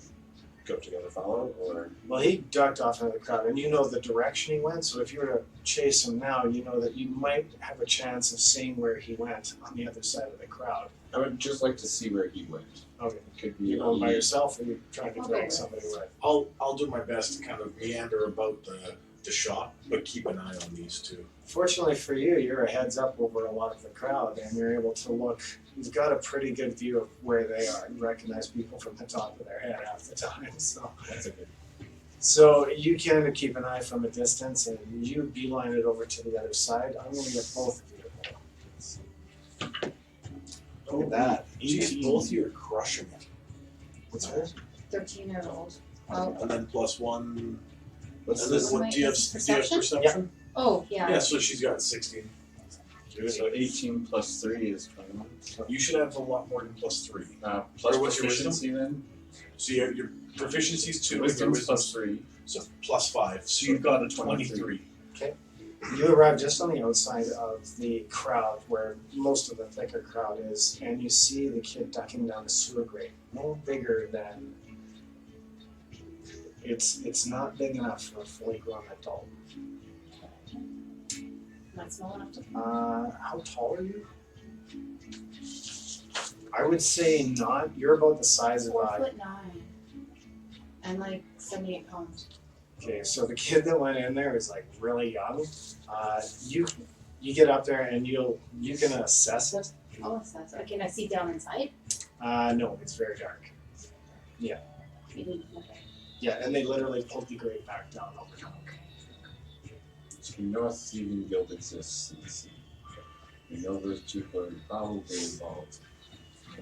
go together, follow, or Well, he ducked off into the crowd, and you know the direction he went. So if you were to chase him now, you know that you might have a chance of seeing where he went on the other side of the crowd. I would just like to see where he went. Okay, It could be you going by yourself, or you trying to I'll drag go somebody with? I'll do my best to kind of meander about the shop, but keep an eye on these two. Fortunately for you, you're a heads up over a lot of the crowd, and you're able to look. You've got a pretty good view of where they are. You recognize people from the top of their head half the time. That's a good. So you can keep an eye from a distance, and you beeline it over to the other side. I'm going to get both of you to roll. Look at that. Geez, 18. both of you are crushing it. What's hers? 13 years old. Oh, And then plus one. What's And then this? what do you have? Perception? Perception? oh yeah. Yeah, so she's got 16. So 18 plus 3 is 21. You should have a lot more than plus 3. Plus Or what's your proficiency then? So your proficiency is 2, and your Wisdom's wisdom's plus 3. so plus 5. So you've got a 23. 23. You arrive just on the outside of the crowd where most of the thicker crowd is, and you see the kid ducking down a sewer grate. No bigger than. It's not big enough for a fully grown adult. Not small enough to. How tall are you? I would say not. You're about the size of 4'9", and like 78 pounds. Okay, so the kid that went in there is like really young. You get up there and you can assess it. Oh, it's that. Can I see down inside? No, it's very dark. Okay. Yeah, and they literally pulled the grate back down over top. So we know a thieving guild exists in the city. We know those people are probably involved.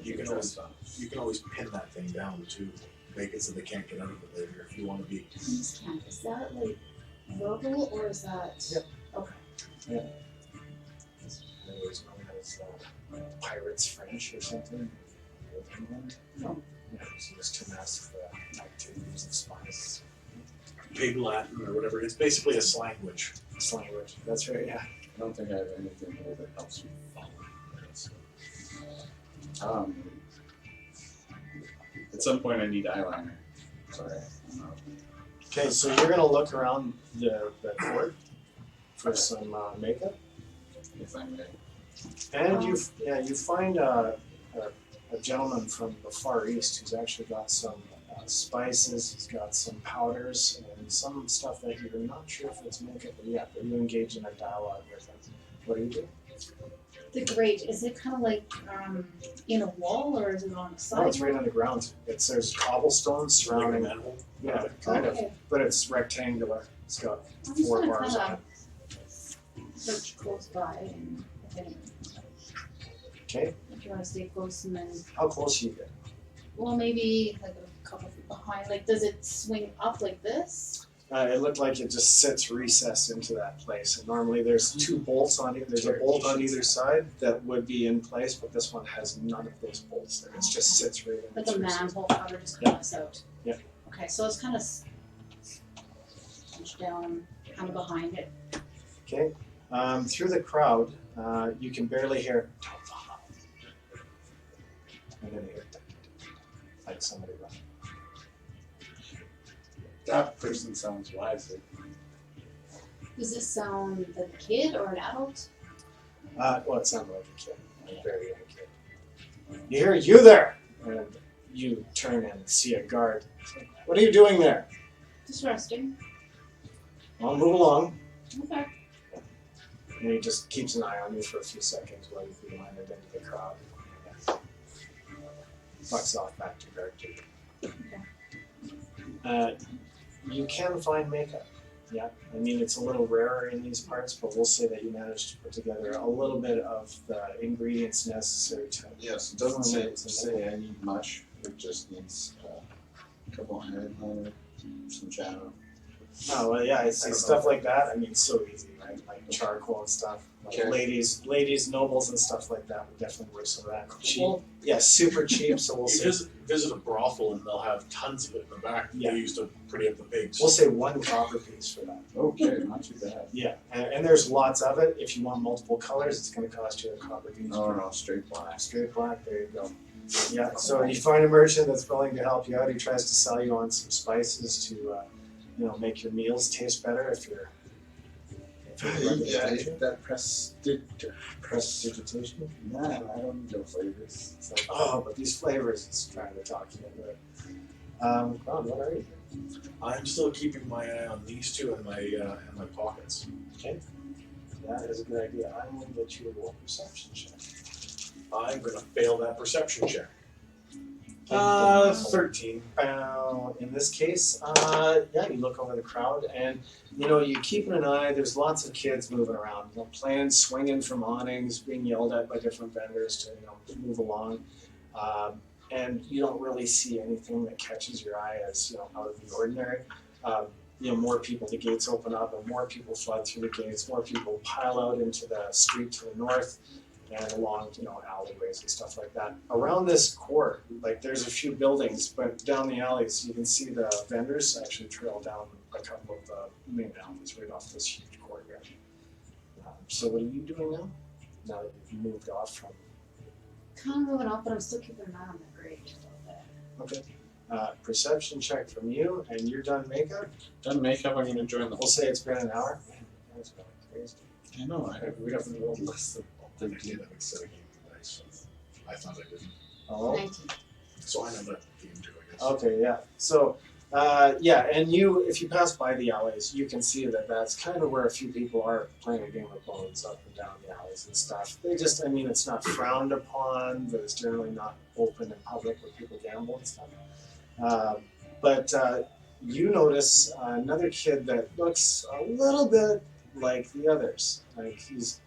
You can always pin that thing down too. Make it so they can't get out of it later if you want to be. Is that like verbal or is that? Yep. Okay. Anyways, known as Pirates French or something. No. Yeah, so there's two massive activities and spies. Pig Latin or whatever. It's basically a slanguage. It's language. That's right, yeah. I don't think I have anything here that helps me follow. At some point I need eyeliner. Sorry. Okay, so you're gonna look around the court for some makeup. If I may. And you find a gentleman from the Far East who's actually got some spices, he's got some powders, and some stuff that you're not sure if it's makeup or yet, but you engage in a dialogue with him. What do you do? The grate, is it kind of like in a wall or is it on the side? No, it's right on the ground. There's cobblestones surrounding. Like a manhole. Yeah, kind of, Okay. but it's rectangular. It's got I'm just 4 gonna bars on kind it. of search close by and Okay, if you want to stay close and then, how close you get? well, maybe like a couple feet behind. Like, does it swing up like this? It looked like it just sits recessed into that place. And normally there's 2 bolts on it. There's a bolt on either side that would be in place, but this one has none of those bolts there. It just sits right in. Like its a recess. manhole cover just kind of out. Yeah. Okay, so it's kind of punched down, kind of behind it. Okay. Through the crowd, you can barely hear. And then you hear like somebody running. That person sounds wiser. Does this sound like a kid or an adult? Well, it sounded like a kid, a very young kid. You hear, "You there!" And you turn and see a guard. It's like, "What are you doing there?" Just resting. "I'll move along." Okay. And he just keeps an eye on you for a few seconds while you be landed into the crowd. Bucks off back to guard duty. You can find makeup. Yeah, I mean it's a little rarer in these parts, but we'll say that you managed to put together a little bit of the ingredients necessary to. Yes, it doesn't say I need much. It just needs a couple eyeliner, some shadow. Oh well, yeah, it's I don't stuff know. like that. I mean, it's so easy, right? Like charcoal and stuff. Like Okay. ladies, nobles, and stuff like that would definitely work some of that. Cheap, Well, yeah, super cheap. So we'll You say visit a brothel and they'll have tons of it in the back. Yeah. They used to pretty up the pigs. we'll say 1 copper piece for that. Okay, not too bad. Yeah, and there's lots of it. If you want multiple colors, it's going to cost you a copper piece. No, no, straight black. Straight black, there you go. Yeah, so you find a merchant that's willing to help you out. He tries to sell you on some spices to, make your meals taste better if you're. Yeah, that Prestidigitation. Nah, I don't need no flavors. It's like, oh, but these flavors, it's trying to talk you into it. Ron, what are you doing? I'm still keeping my eye on these 2 in my pockets. Okay. That is a good idea. I'm going to get you a roll perception check. I'm gonna fail that perception check. 13. In this case, you look over the crowd and, you're keeping an eye. There's lots of kids moving around, playing, swinging from awnings, being yelled at by different vendors to move along. And you don't really see anything that catches your eye as, out of the ordinary. More people, the gates open up and more people flood through the gates, more people pile out into the street to the north and along, alleyways and stuff like that. Around this court, there's a few buildings, but down the alleys, you can see the vendors actually trail down a couple of the main alleys right off this huge courtyard. So what are you doing now that you've moved off from? kind of moving off, but I'm still keeping an eye on the grate a little bit. Okay. Perception check from you, and you're done makeup. Done makeup, I'm gonna join the We'll say it's been an hour. That's going crazy. I know, we haven't rolled less than 13 of it's a game dice, so I thought I didn't. Oh. 19. So I know that game too, I guess. Okay, yeah. So, and if you pass by the alleys, you can see that that's kind of where a few people are playing a game of bones up and down the alleys and stuff. It's not frowned upon, but it's generally not open in public where people gamble and stuff. But you notice another kid that looks a little bit like the others. Like he's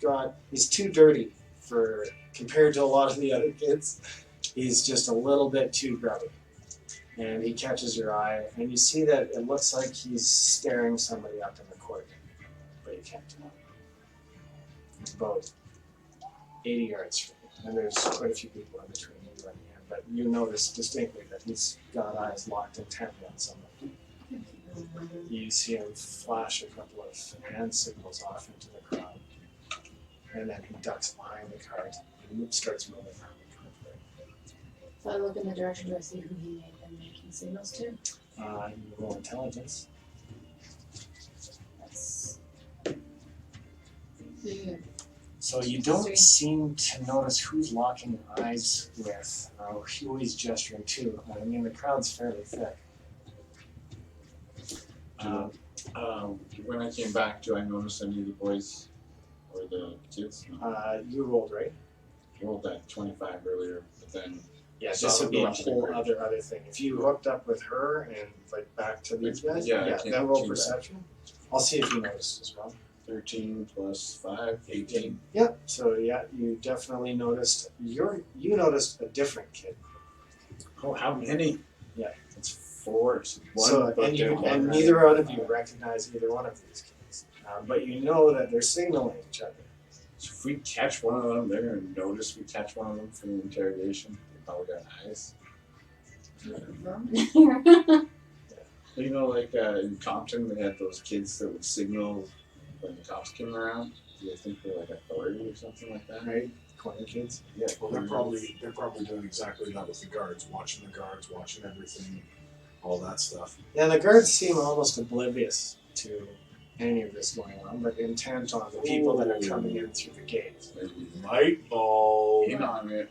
too dirty compared to a lot of the other kids. He's just a little bit too grubby. And he catches your eye, and you see that it looks like he's staring somebody up in the court, but you can't tell. It's about 80 yards from you, and there's quite a few people in between you and him, but you notice distinctly that he's got eyes locked intently on somebody. You see him flash a couple of hand signals off into the crowd, and then he ducks behind the cart and starts moving around the cart. If I look in the direction, do I see who he may have been making signals to? You roll intelligence. That's pretty good. So you don't seem to notice who's locking eyes with, who he's gesturing to. I mean, the crowd's fairly thick. When I came back, do I notice any of the boys or the kids? No. You rolled, right? I rolled that 25 earlier, but then Yeah, So this would be a I'll go up to the whole bridge. other thing. If you hooked up with her and like back to these guys, Yeah, I can't then roll do that. perception. I'll see if you noticed as well. 13 plus 5, 18. Yep. So yeah, you definitely noticed. You noticed a different kid. Oh, how many? Yeah. It's 4. One, So but and they're you one and right. neither one of you recognize either one of these kids, but you know that they're signaling each other. So if we catch one of them there and notice we catch one of them from the interrogation, they probably got eyes. You know, like in Compton, they had those kids that would signal when the cops came around. Do they think they're like authority or something like that? Right? Corner kids. Yeah. Well, they're probably doing exactly that with the guards, watching everything, all that stuff. Yeah, and the guards seem almost oblivious to any of this going on, but intent on the people that are coming in through the gate. Maybe Light bulb. in on it.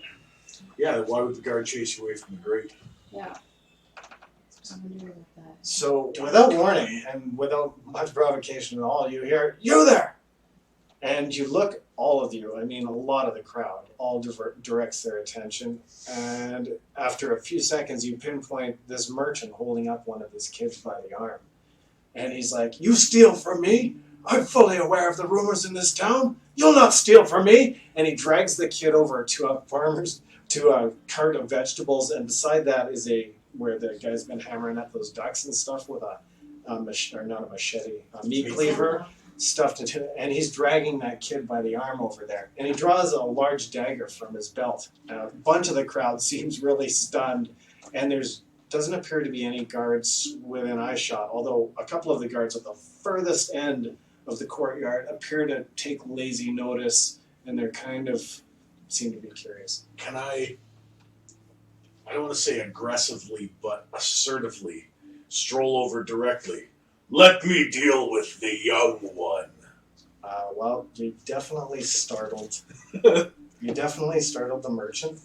Yeah, why would the guard chase you away from the grate? Yeah. I wonder about that. So, without warning and without much provocation at all, you hear, "You there!" And you look, all of you, I mean, a lot of the crowd, all directs their attention. And after a few seconds, you pinpoint this merchant holding up one of his kids by the arm. And he's like, "You steal from me? I'm fully aware of the rumors in this town. You'll not steal from me." And he drags the kid over to a cart of vegetables, and beside that is where the guy's been hammering at those ducks and stuff with a meat cleaver, stuffed into it, and he's dragging that kid by the arm over there. And he draws a large dagger from his belt. A bunch of the crowd seems really stunned, and doesn't appear to be any guards within eyeshot, although a couple of the guards at the furthest end of the courtyard appear to take lazy notice, and they're kind of seem to be curious. Can I don't want to say aggressively, but assertively, stroll over directly? Let me deal with the young one. Well, you definitely startled. You definitely startled the merchant.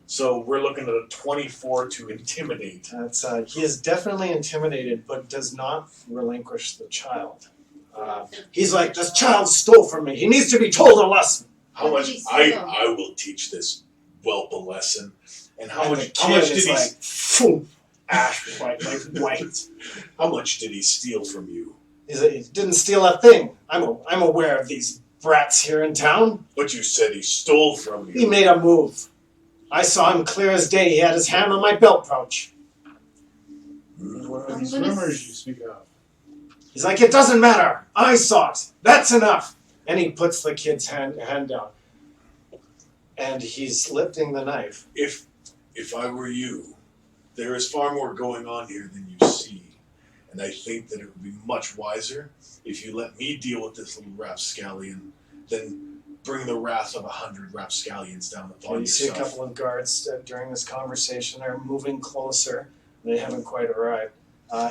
So we're looking at a 24 to intimidate. He is definitely intimidated, but does not relinquish the child. He's like, "This child stole from me. He needs to be told a lesson." How What much did he steal? I will teach this whelp a lesson. And how And much the kid did is he like, phew, ash white, like white. how much did he steal from you? He's like, "He didn't steal a thing. I'm aware of these brats here in town. But you said he stole from He you. made a move. I saw him clear as day. He had his hand on my belt pouch. What are I'm these gonna rumors you speak of? He's like, "It doesn't matter. I saw it. That's enough." And he puts the kid's hand down. And he's lifting the knife. If I were you, there is far more going on here than you see. And I think that it would be much wiser if you let me deal with this little rapscallion than bring the wrath of 100 rapscallions down upon You see a yourself. couple of guards during this conversation are moving closer. They haven't quite arrived.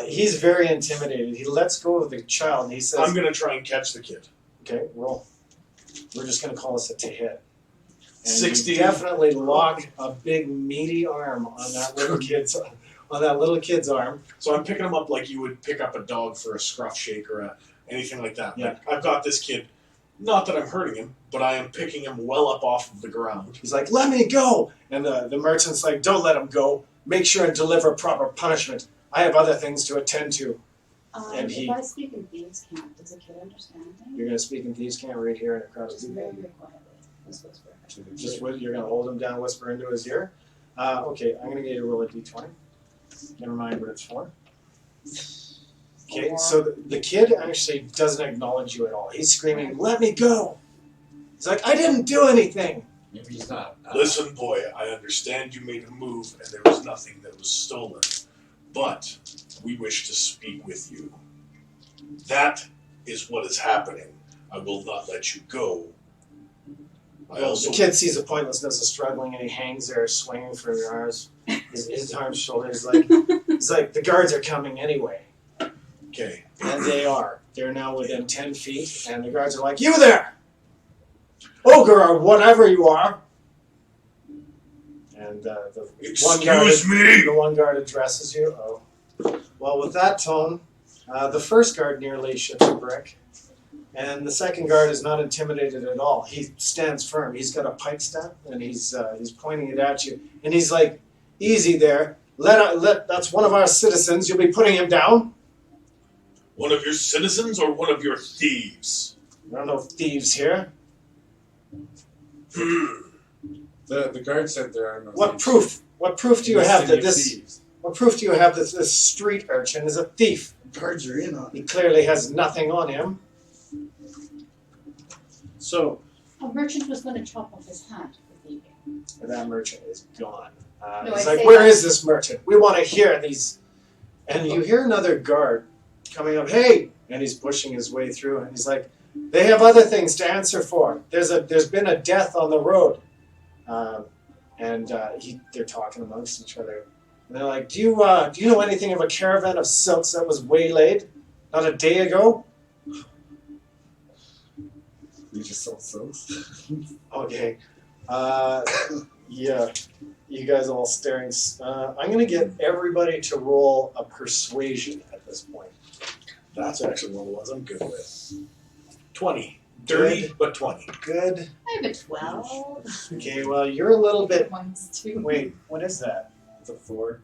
He's very intimidated. He lets go of the child and he says, I'm going to try and catch the kid. "Okay, roll. We're just going to call this to hit." And 60. you definitely lock a big meaty arm on that little kid's arm. So I'm picking him up like you would pick up a dog for a scruff shake or anything like that. Yeah. Like, I've got this kid. Not that I'm hurting him, but I am picking him well up off of the ground. He's like, "Let me go!" And the merchant's like, "Don't let him go. Make sure and deliver proper punishment. I have other things to attend to." And he- If I speak in Thieves' Camp, does a kid understand me? You're going to speak in Thieves' Camp right here in a crowd of Just very, people. very quietly. Just whisper. Just you're gonna hold him down, whisper into his ear. Okay, I'm gonna get you to roll a d20. Never mind what it's for. Okay, so the kid actually doesn't acknowledge you at all. He's screaming, "Let me go!" He's like, "I didn't do anything." Maybe he's not. Listen, boy, I understand you made a move and there was nothing that was stolen, but we wish to speak with you. That is what is happening. I will not let you go. The kid sees the pointlessness of struggling and he hangs there swinging for your arms. His arms, shoulders, he's like, the guards are coming anyway. Okay. And they are. They're now within 10 feet, and the guards are like, "You there! Ogre or whatever you are!" And the one guard addresses you. Oh. Well, with that tone, the first guard nearly shifts a brick, and the second guard is not intimidated at all. He stands firm. He's got a pike staff, and he's pointing it at you, and he's like, "Easy there. That's one of our citizens. You'll be putting him down." One of your citizens or one of your thieves? There are no thieves here. The guard said there are no What thieves. proof? What proof do you In the have city that of this? thieves. What proof do you have that this street urchin is a thief? Guards are in on He it. clearly has nothing on him. So, A merchant was going to chop off his hat for thieving. That merchant is gone. No, He's I like, say "Where that- is this merchant? We want to hear these." And you hear another guard coming up. "Hey!" And he's pushing his way through, and he's like, "They have other things to answer for. There's been a death on the road." They're talking amongst each other. And they're like, do you know anything of a caravan of silks that was waylaid not a day ago?" We just sold silks. Okay. Yeah. You guys all staring. I'm going to get everybody to roll a persuasion at this point. That's actually one of the ones I'm good with. 20. Dirty, but 20. Good. I have a 12. Okay, well, you're a little bit. Mine's 2. Wait, what is that? It's a 4.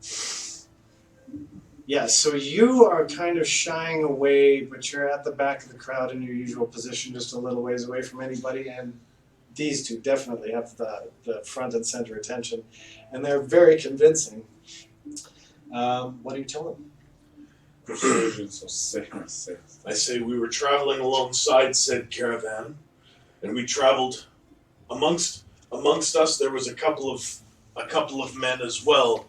Yeah, so you are kind of shying away, but you're at the back of the crowd in your usual position, just a little ways away from anybody, and these two definitely have the front and center attention, and they're very convincing. What do you tell them? Persuasion, so 6. I say we were traveling alongside said caravan, and we traveled amongst us. There was a couple of men as well.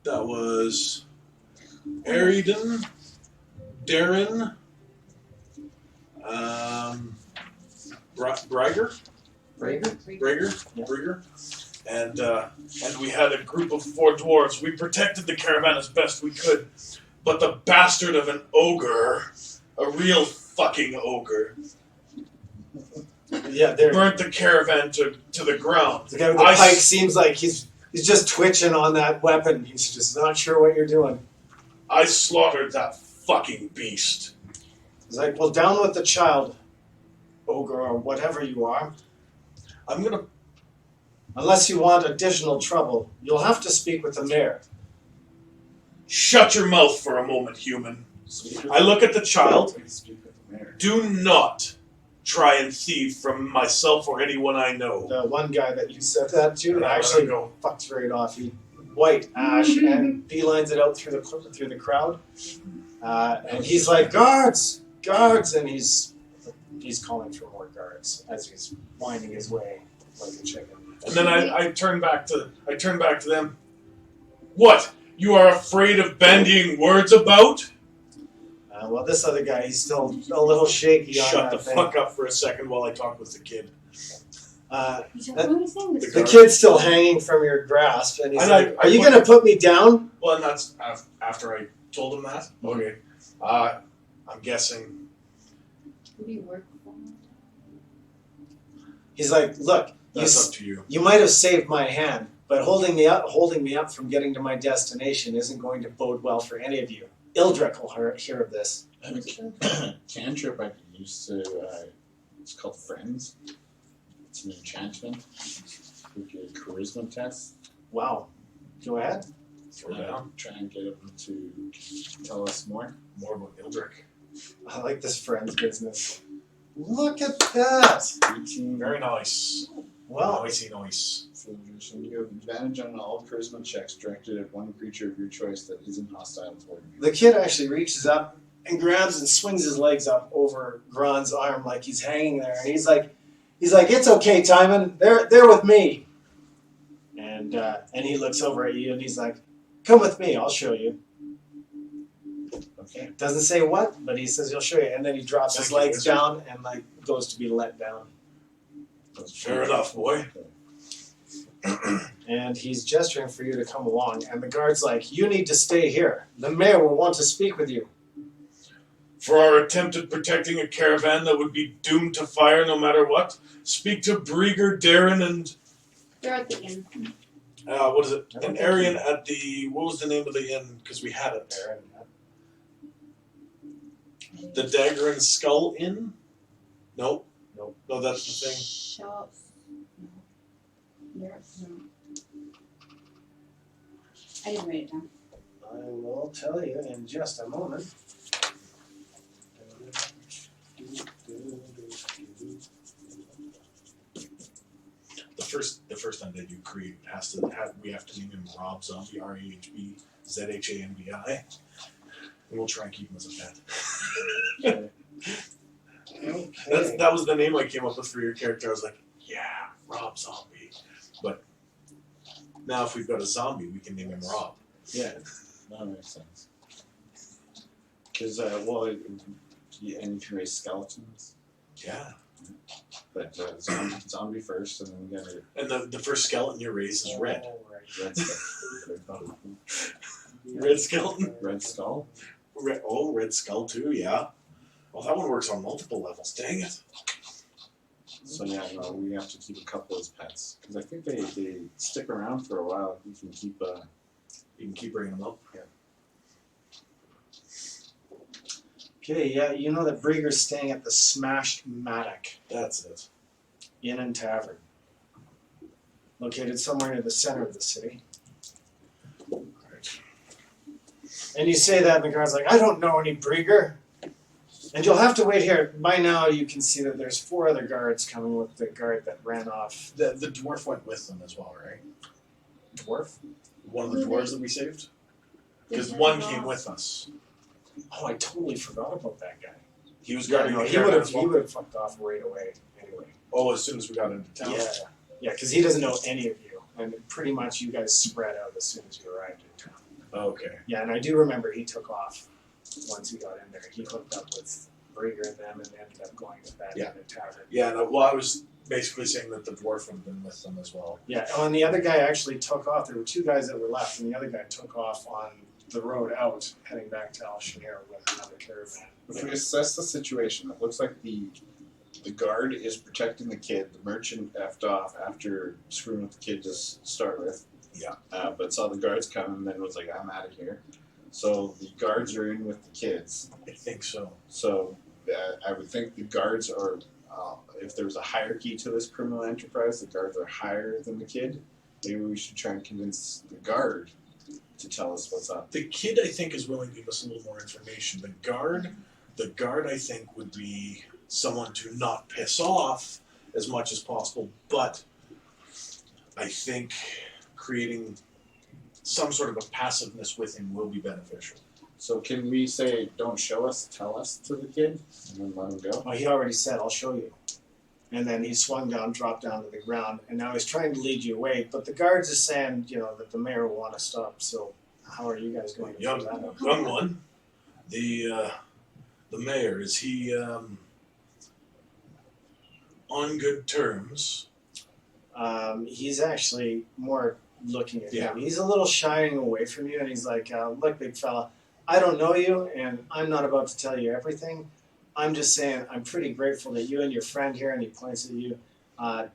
That was Aridon, Darren, Briger, and we had a group of 4 dwarves. We protected the caravan as best we could, but the bastard of an ogre, a real fucking ogre, Yeah, burnt the caravan to the ground. the guy with the pike seems like he's just twitching on that weapon. He's just not sure what you're doing. I slaughtered that fucking beast. He's like, "Well, down with the child, ogre or whatever you are. I'm gonna. Unless you want additional trouble, you'll have to speak with the mayor." Shut your mouth for a moment, human. I look at the child. Speak with the mayor. Do not try and thieve from myself or anyone I know. The one guy that you said that to And I actually let him go. fucks right off. He white ash and beelines it out through the crowd, and he's like, "Guards, guards!" And he's calling for more guards as he's winding his way like a chicken. And then I turn back to them. What? You are afraid of bandying words about? Well, this other guy, he's still a little shaky on Shut that the thing. fuck up for a second while I talk with the kid. You don't know anything? This The kid's still hanging from your grasp, and he's And like, I "Are you put- going to put me down?" Well, and that's after I told him that. Okay. I'm guessing. Who do you work for? He's like, "Look, That's up to you. you might have saved my hand, but holding me up from getting to my destination isn't going to bode well for any of you. Ildrick will hear of this." I have a cantrip I can use to, it's called Friends. It's an enchantment. We do a charisma test. Wow. Go ahead. Throw down. Try and get him to tell us more. More about Ildrick. I like this friend's business. Look at that. 18. Very nice. Well, Nice. Civilization. You have advantage on all charisma checks directed at one creature of your choice that isn't hostile toward you. the kid actually reaches up and grabs and swings his legs up over Gron's arm like he's hanging there, and he's like, "It's okay, Timon. They're with me." And he looks over at you and he's like, "Come with me. I'll show you." Okay. Doesn't say what, but he says he'll show you, and then he drops his legs down and like goes to be let down. Fair enough, boy. And he's gesturing for you to come along, and the guard's like, "You need to stay here. The mayor will want to speak with you." For our attempt at protecting a caravan that would be doomed to fire no matter what, speak to Brieger, Darren, and They're at the inn. what is it? I don't An think Aryan at the what was the name of the inn? Because we had it. The Dagger and Skull Inn? Nope. Nope. No, that's the thing. Shop. No. No. I didn't write it down. I will tell you in just a moment. The first undead you create we have to name him Rob Zombie, RAHBZHANBI. And we'll try and keep him as a pet. Okay. That was the name I came up with for your character. I was like, yeah, Rob Zombie. But now if we've got a zombie, we can name him Rob. Yeah, that makes sense. Because, and you can raise skeletons. Yeah. But zombie first, and then we got And the first skeleton you raise is red. red skull. Red skeleton? Red skull? Red skull too, yeah. Well, that one works on multiple levels. Dang it. So yeah, no, we have to keep a couple as pets. Because I think they stick around for a while. You can keep... You can keep bringing them up. Yeah. Okay, yeah, you know that Brieger's staying at the Smashed Mattock That's it. Inn and Tavern, located somewhere near the center of the city. Right. And you say that, and the guard's like, "I don't know any Brieger." And you'll have to wait here. By now, you can see that there's 4 other guards coming with the guard that ran off. The dwarf went with them as well, right? Dwarf? One of the Who dwarves that we saved? Because They one turned came off. with us. Oh, I totally forgot about that guy. He was Yeah, guarding no, the he caravan would as well. have fucked off right away anyway. Oh, as soon as we got into town. Yeah, because he doesn't know any of you, and pretty much you guys spread out as soon as you arrived in town. Okay. Yeah, and I do remember he took off once he got in there. He hooked up with Brieger and them, and ended up going to that Yeah. in the tavern. Yeah, no, well, I was basically saying that the dwarf would have been with them as well. Yeah, oh, and the other guy actually took off. There were 2 guys that were left, and the other guy took off on the road out, heading back to Al Shanir with another caravan. If we assess the situation, it looks like the guard is protecting the kid. The merchant effed off after screwing with the kid to start with. Yeah. But saw the guards come and then was like, "I'm out of here." So the guards are in with the kids. I think so. So I would think the guards are, if there's a hierarchy to this criminal enterprise, the guards are higher than the kid. Maybe we should try and convince the guard to tell us what's up. The kid, I think, is willing to give us a little more information. The guard, I think, would be someone to not piss off as much as possible, but I think creating some sort of a passiveness with him will be beneficial. So can we say, "Don't show us, tell us" to the kid, and then let him go? Oh, he already said, "I'll show you." And then he swung down, dropped down to the ground, and now he's trying to lead you away. But the guards are saying, that the mayor will want to stop. So how are you guys going to do that up? Young one, the mayor, is he on good terms? He's actually more looking at Yeah. him. He's a little shying away from you, and he's like, "Look, big fella, I don't know you, and I'm not about to tell you everything. I'm just saying I'm pretty grateful that you and your friend here," and he points at you,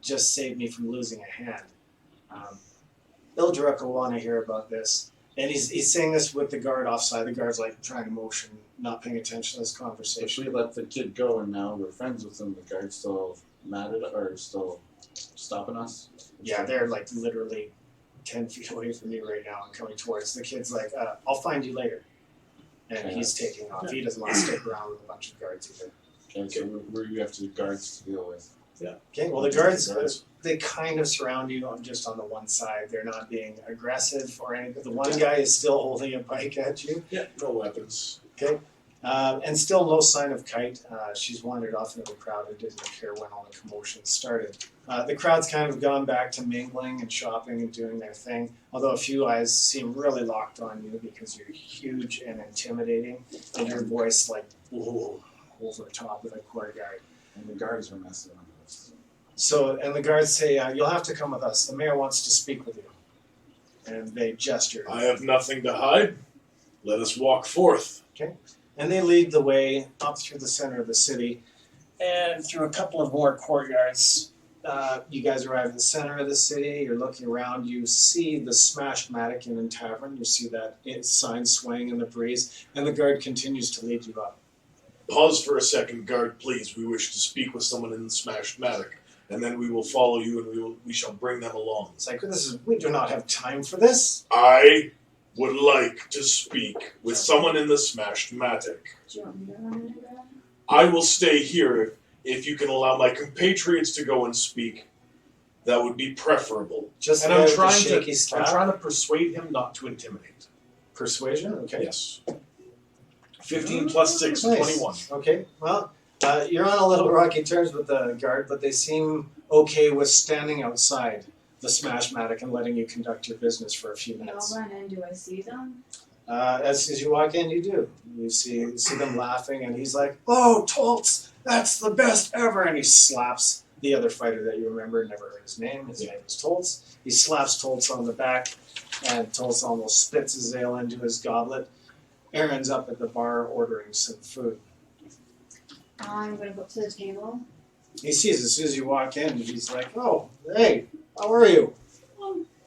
"just saved me from losing a hand. Ildruk will want to hear about this." And he's saying this with the guard offside. The guard's like trying to motion, not paying attention to this If conversation. we let the kid go and now we're friends with him, the guard's still mad at or still stopping us? Yeah, they're like literally 10 feet away from you right now and coming towards. The kid's like, "I'll find you later." And he's taking off. He doesn't want to stick around with a bunch of guards either. Okay, so where you have to guards to deal with. Okay, well the guards, they kind of surround you on just on the one side. They're not being aggressive or anything. The one guy is still holding a pike at you. Yeah, no weapons. Okay, and still no sign of Kite. She's wandered off into the crowd and didn't appear when all the commotion started. The crowd's kind of gone back to mingling and shopping and doing their thing, although a few eyes seem really locked on you because you're huge and intimidating, and your voice like, whoa, over the top of the courtyard. And the guards are messing with us. So, and the guards say, you'll have to come with us. The mayor wants to speak with you. And they gesture. I have nothing to hide. Let us walk forth. And they lead the way up through the center of the city and through a couple of more courtyards. You guys arrive in the center of the city. You're looking around. You see the smashed Mannequin and Tavern. You see that sign swaying in the breeze. And the guard continues to lead you up. Pause for a second, guard, please. We wish to speak with someone in the smashed mattock, and then we will follow you, and we shall bring them along. It's like, we do not have time for this. I would like to speak with someone in the smashed mattock. Do you want me to run into that? I will stay here if you can allow my compatriots to go and speak. That would be preferable. Just And the I'm shaky trying staff. to persuade him not to intimidate. Persuasion? Okay. Yes. 15 plus 6, Nice. 21. Okay, well, you're on a little rocky terms with the guard, but they seem okay with standing outside the smash mattock and letting you conduct your business for a few We all minutes. run in. Do I see them? As you walk in, you do. You see them laughing, and he's like, "Oh, Toltz, that's the best ever!" And he slaps the other fighter that you remember. Never heard his name. His name is Toltz. He slaps Toltz on the back, and Toltz almost spits his ale into his goblet. Aaron's up at the bar ordering some food. I'm gonna go up to the table. He sees as soon as you walk in, he's like, "Oh, hey, how are you?"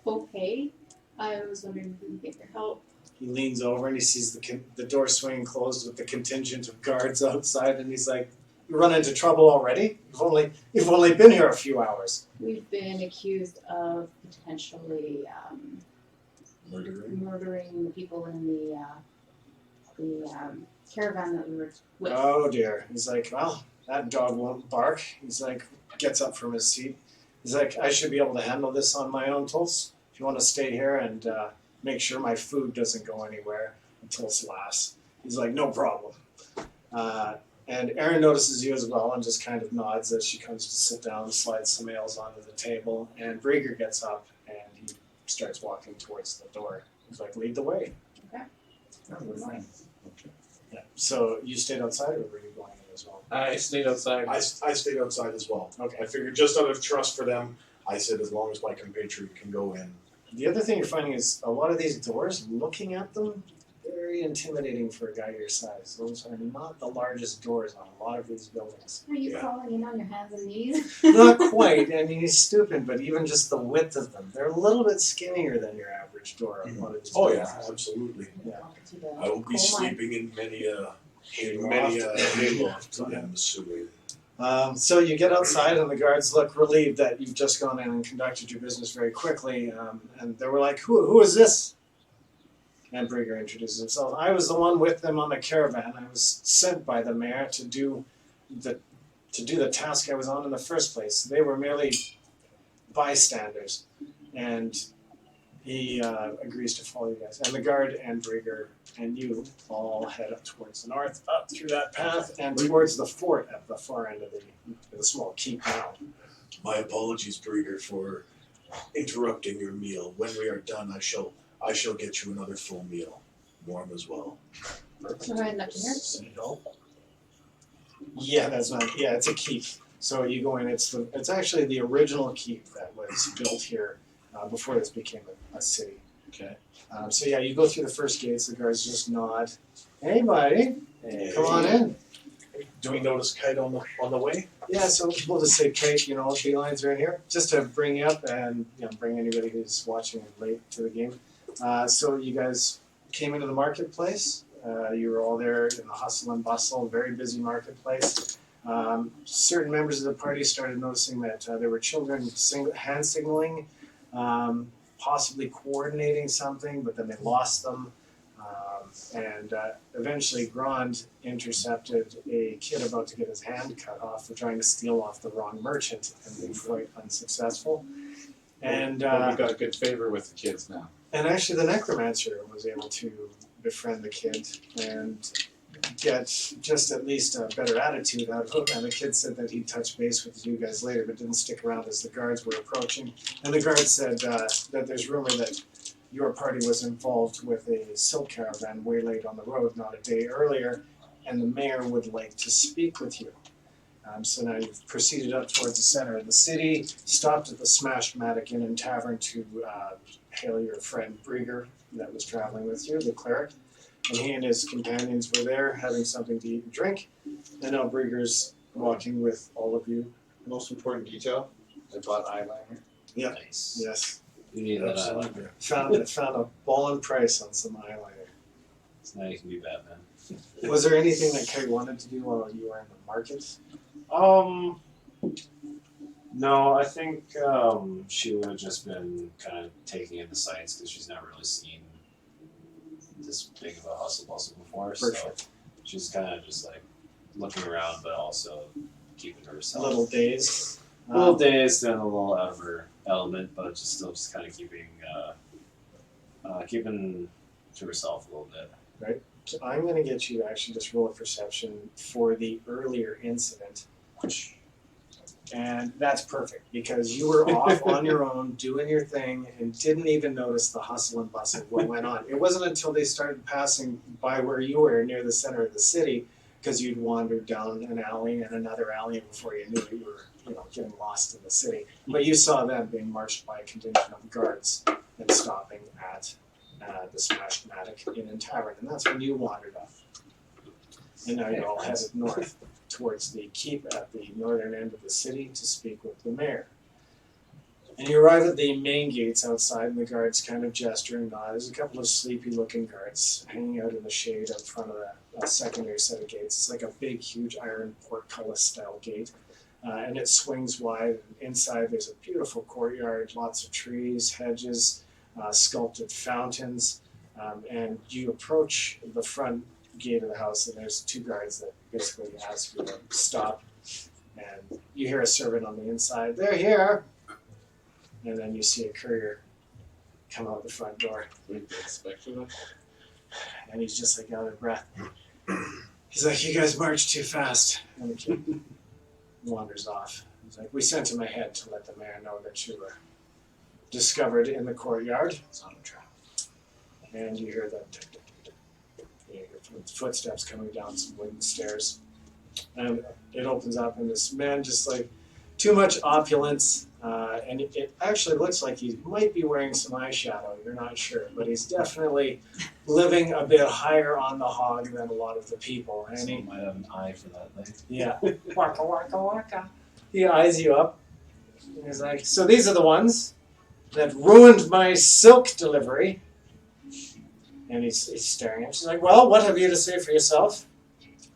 Okay. I was wondering if we could get your help. He leans over and he sees the door swinging closed with the contingent of guards outside, and he's like, "You run into trouble already? You've only been here a few hours." We've been accused of potentially murdering the people in the caravan that we were with. Oh dear. He's like, "Well, that dog won't bark." He's like, gets up from his seat. He's like, "I should be able to handle this on my own, Tulsa. If you want to stay here and make sure my food doesn't go anywhere." And Tulsa laughs. He's like, "No problem." And Erin notices you as well and just kind of nods as she comes to sit down, slides some ales onto the table, and Brieger gets up and he starts walking towards the door. He's like, "Lead the way." Oh, we're fine. Okay. Yeah. So you stayed outside, or were you going in as well? I stayed outside. I stayed outside as well. Okay. I figured just out of trust for them, I said as long as my compatriot can go in. The other thing you're finding is a lot of these doors, looking at them, very intimidating for a guy your size. Those are not the largest doors on a lot of these buildings. Are you Yeah. crawling in on your hands and knees? Not quite. I mean, he's stupid, but even just the width of them, they're a little bit skinnier than your average door on one of these Oh buildings. yeah, absolutely. Yeah. To the I will be coal mine. sleeping in many a Hayloft. hayloft, I'm assuming. So you get outside, and the guards look relieved that you've just gone in and conducted your business very quickly. And they were like, "Who is this?" And Brieger introduces himself. "I was the one with them on the caravan. I was sent by the mayor to do the task I was on in the first place. They were merely bystanders." And he agrees to follow you guys. And the guard and Brieger and you all head up towards the north, up through that path, and towards the fort at the far end of the small keep now. My apologies, Brieger, for interrupting your meal. When we are done, I shall get you another full meal, warm as well. We're heading up to here. Yeah, that's not. Yeah, it's a keep. So you go in. It's actually the original keep that was built here before this became a city. Okay. So yeah, you go through the first gates. The guards just nod. "Hey, buddy, come on in." Do we notice Kite on the way? Yeah, so we'll just say, "Kate, beelines are in here," just to bring you up and bring anybody who's watching late to the game. So you guys came into the marketplace. You were all there in the hustle and bustle, very busy marketplace. Certain members of the party started noticing that there were children hand signaling, possibly coordinating something, but then they lost them. And eventually Grand intercepted a kid about to get his hand cut off for trying to steal off the wrong merchant and being quite unsuccessful. And Well, we got good favor with the kids now. and actually the necromancer was able to befriend the kid and get just at least a better attitude out of him. And the kid said that he'd touch base with you guys later, but didn't stick around as the guards were approaching. And the guards said that there's rumor that your party was involved with a silk caravan waylaid on the road not a day earlier, and the mayor would like to speak with you. So now you've proceeded up towards the center of the city, stopped at the Smashed Matic Inn and Tavern to hail your friend Brieger that was traveling with you, the cleric. And he and his companions were there having something to eat and drink. And now Brieger's walking with all of you. Most important detail, I bought eyeliner. Yeah. Nice. Yes. You need that eyeliner. Found a ballin' price on some eyeliner. So now you can be Batman. Was there anything that Kate wanted to do while you were in the market? No, I think she would have just been kind of taking in the sights because she's never really seen this big of a hustle bustle before. Perfect. So she's kind of just like looking around, but also keeping to herself. A little dazed. A little dazed and a little out of her element, but just still just kind of keeping to herself a little bit. So I'm going to get you to actually just roll a perception for the earlier incident. And that's perfect because you were off on your own doing your thing and didn't even notice the hustle and bustle of what went on. It wasn't until they started passing by where you were near the center of the city because you'd wandered down an alley and another alley before you knew it, you were getting lost in the city. But you saw them being marched by a contingent of guards and stopping at the Smashed Matic Inn and Tavern, and that's when you wandered up. And now you're all headed north towards the keep at the northern end of the city to speak with the mayor. And you arrive at the main gates outside, and the guards kind of gesture and nod. There's a couple of sleepy-looking guards hanging out in the shade in front of a secondary set of gates. It's like a big, huge iron portcullis-style gate, and it swings wide. Inside, there's a beautiful courtyard, lots of trees, hedges, sculpted fountains, and you approach the front gate of the house, and there's two guards that basically ask you to stop, and you hear a servant on the inside, "They're here!" And then you see a courier come out the front door, and he's just like out of breath. He's like, "You guys marched too fast," and the kid wanders off. He's like, "We sent him ahead to let the mayor know that you were discovered in the courtyard." It's on a trap. And you hear the footsteps coming down some wooden stairs. And it opens up, and this man just like too much opulence. And it actually looks like he might be wearing some eyeshadow. You're not sure, but he's definitely living a bit higher on the hog than a lot of the people. And he might have an eye for that thing. Yeah. Waka waka waka. He eyes you up. And he's like, "So these are the ones that ruined my silk delivery." And he's staring at him. She's like, "Well, what have you to say for yourself?"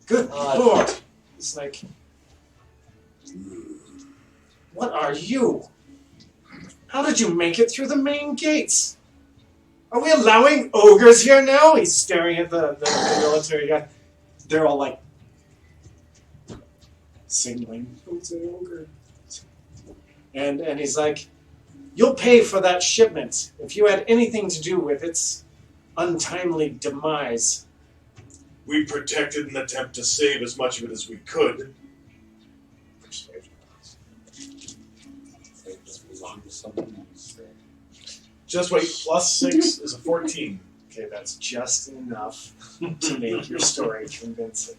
"Good Lord." He's like, "What are you? How did you make it through the main gates? Are we allowing ogres here now?" He's staring at the military guy. They're all like signaling, "Who's an ogre?" And he's like, "You'll pay for that shipment if you had anything to do with its untimely demise." We protected an attempt to save as much of it as we could. Just wait, +6 is a 14. Okay, that's just enough to make your story convincing.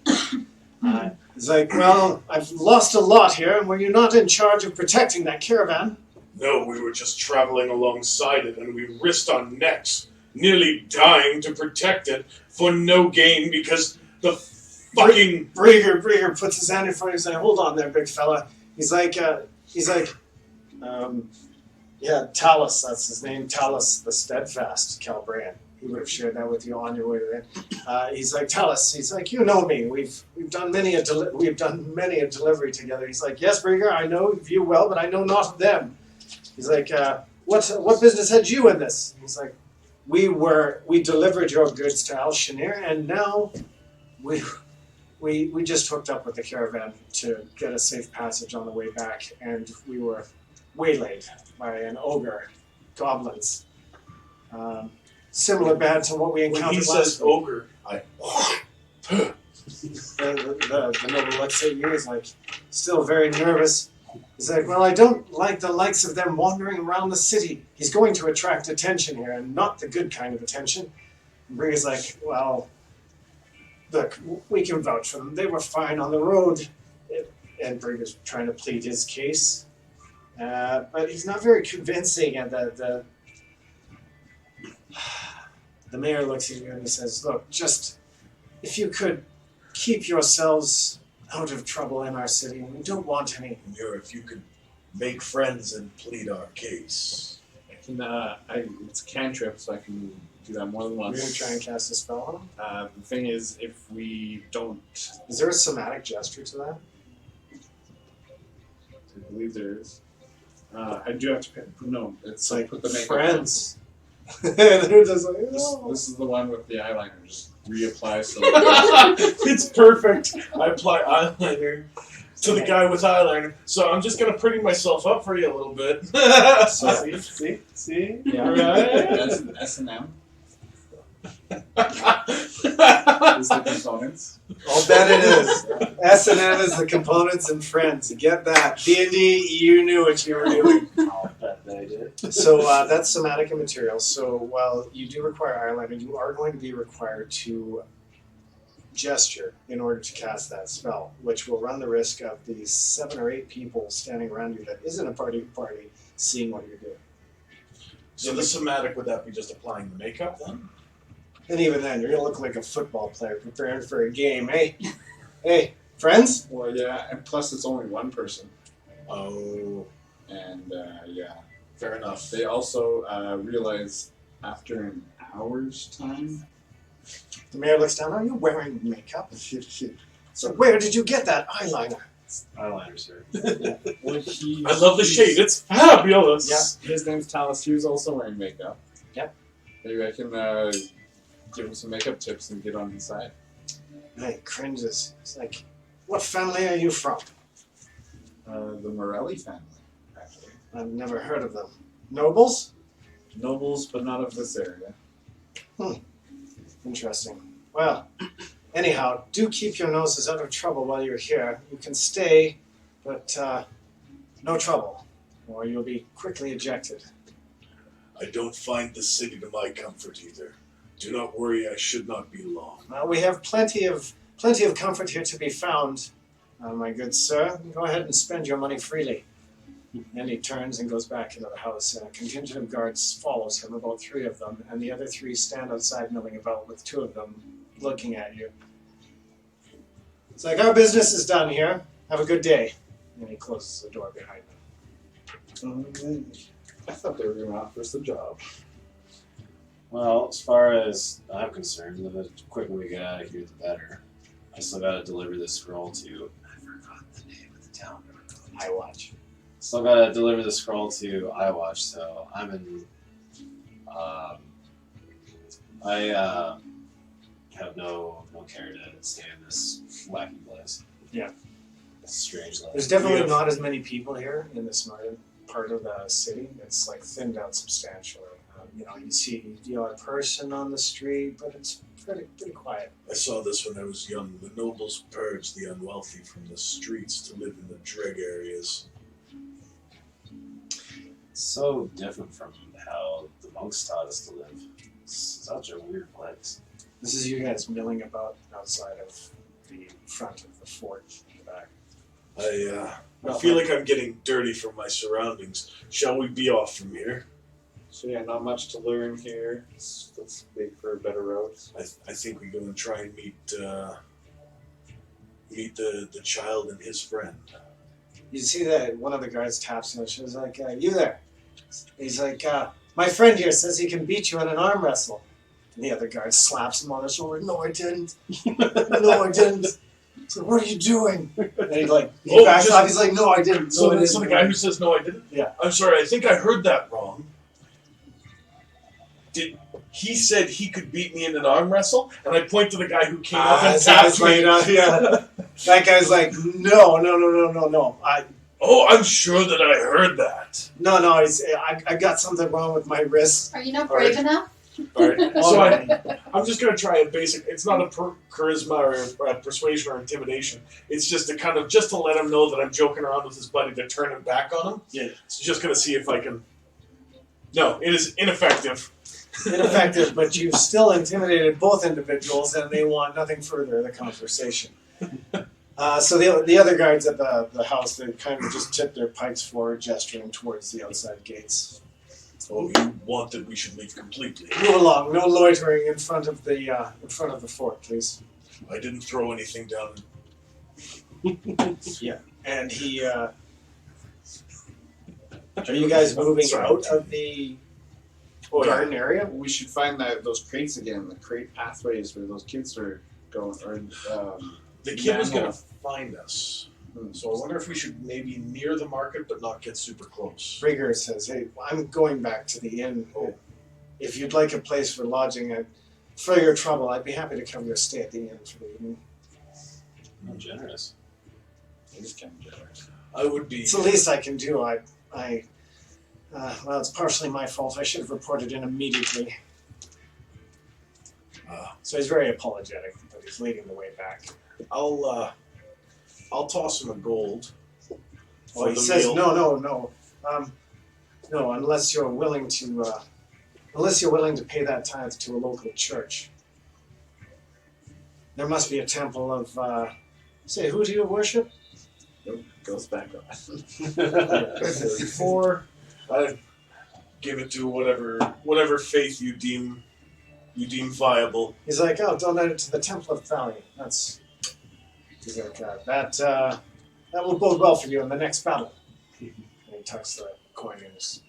He's like, "Well, I've lost a lot here, and were you not in charge of protecting that caravan?" No, we were just traveling alongside it, and we risked our necks, nearly dying to protect it for no gain because the fucking... Brieger puts his hand in front of him and says, "Hold on there, big fella." He's like, yeah, Talus, that's his name, Talus the Steadfast, Calbraean. He would have shared that with you on your way to there. He's like, "Talus," he's like, "You know me. We've done many a delivery together." He's like, "Yes, Brieger, I know of you well, but I know not of them." He's like, what business had you in this?" He's like, we delivered your goods to Al Shanir, and now we just hooked up with the caravan to get a safe passage on the way back, and we were waylaid by an ogre, goblins. Similar bad to what we When encountered he last says week. ogre, I. The noble looks at you, is like, still very nervous. He's like, well, I don't like the likes of them wandering around the city. He's going to attract attention here, and not the good kind of attention. And Brig's like, well, look, we can vouch for them. They were fine on the road. And Brig is trying to plead his case. But he's not very convincing, and the mayor looks at you and he says, look, just if you could keep yourselves out of trouble in our city, we don't want any. If you could make friends and plead our case. I can, it's a cantrip, so I can do that more than We're once. going to try and cast a spell on him. The thing is, if we don't, Is there a somatic gesture to that? I believe there is. I do have to pick. No, it's like put the makeup friends. They're just like, on. oh. This is the one with the eyeliner. Just reapply so. It's perfect. I apply eyeliner to the guy with eyeliner, so I'm just gonna pretty myself up for you a little bit. See? Yeah. Right? That's an S&M. Is the components. I'll bet it is. S&M is the components and friends. You get that. D&D, you knew what you were doing. I'll bet they did. So that's somatic and material. So while you do require eyeliner, you are going to be required to gesture in order to cast that spell, which will run the risk of the 7 or 8 people standing around you that isn't a party seeing what you're doing. So the somatic, would that be just applying the makeup then? And even then, you're going to look like a football player preparing for a game. Hey, hey, friends? Well, yeah, and plus it's only one person. Oh, And yeah, fair enough. they also realize after an hour's time. The mayor looks down. Are you wearing makeup? So where did you get that eyeliner? Eyeliner, sir. Well, he, I love the shade. It's fabulous. Yeah, his name's Talus. He was also wearing makeup. Yep. Maybe I can give him some makeup tips and get on his side. And he cringes. It's like, what family are you from? The Morelli family, actually. I've never heard of them. Nobles? Nobles, but not of this area. Interesting. Well, anyhow, do keep your noses out of trouble while you're here. You can stay, but no trouble, or you'll be quickly ejected. I don't find the city to my comfort either. Do not worry, I should not be long. Well, we have plenty of comfort here to be found, my good sir. Go ahead and spend your money freely. And he turns and goes back into the house, and a contingent of guards follows him, about 3 of them, and the other 3 stand outside milling about, with 2 of them looking at you. It's like, our business is done here. Have a good day. And he closes the door behind him. I thought they were going to offer us the job. Well, as far as I'm concerned, the quicker we get out of here, the better. I still gotta deliver this scroll to. I forgot the name of the town. I watch. Still gotta deliver the scroll to iWatch, so I'm in. I have no care to stay in this wacky place. Yeah. It's strange life. There's definitely Yeah. not as many people here in this northern part of the city. It's like thinned out substantially. You see the odd person on the street, but it's pretty quiet. I saw this when I was young. The nobles purged the unwealthy from the streets to live in the dreg areas. It's so different from how the monks taught us to live. It's such a weird place. This is you guys milling about outside of the front of the fort in the back. I feel like I'm getting dirty from my surroundings. Shall we be off from here? So yeah, not much to learn here. Let's wait for better roads. I think we go and try and meet the child and his friend. You see that one of the guards taps him and she's like, you there. He's like, my friend here says he can beat you in an arm wrestle. And the other guard slaps him on the shoulder. No, I didn't. No, I didn't. So what are you doing? And he backs off. He's like, no, I didn't. So No, I that's didn't. the guy who says no, I didn't? Yeah. I'm sorry, I think I heard that wrong. he said he could beat me in an arm wrestle, and I point to the guy who came up and That tapped guy's me. like, yeah. That guy's like, no. Oh, I'm sure that I heard that. No. I got something wrong with my wrist. Are you not brave enough? All right. Oh, So I'm just going to try a basic. It's not a charisma or a persuasion or intimidation. It's just to kind of just to let him know that I'm joking around with his buddy to turn him back on him. Yeah. So just going to see if I can. No, it is ineffective. Ineffective, but you've still intimidated both individuals, and they want nothing further in the conversation. So the other guards at the house, they kind of just tip their pikes forward, gesturing towards the outside gates. Oh, you want that we should leave completely? Move along. No loitering in front of the fort, please. I didn't throw anything down. And he. Are you guys moving out of the garden area? We should find those crates again, the crate pathways where those kids are going. Or The kid was Manual. going to find us. So I wonder if we should maybe near the market but not get super close. Rigger says, "Hey, I'm going back to the inn. If you'd like a place for lodging, for your trouble, I'd be happy to come your stay at the inn for the evening." I'm generous. He's kind of generous. I would be. It's the least I can do. Well, it's partially my fault. I should have reported in immediately. So he's very apologetic, but he's leading the way back. I'll toss him a gold. Well, for he the says, meal. no, unless you're willing to pay that tithe to a local church. There must be a temple of, who do you worship? Nope, goes back on. 34. I give it to whatever faith you deem viable. He's like, oh, donate it to the Temple of Valley. He's like, that will bode well for you in the next battle. And he tucks the coin in his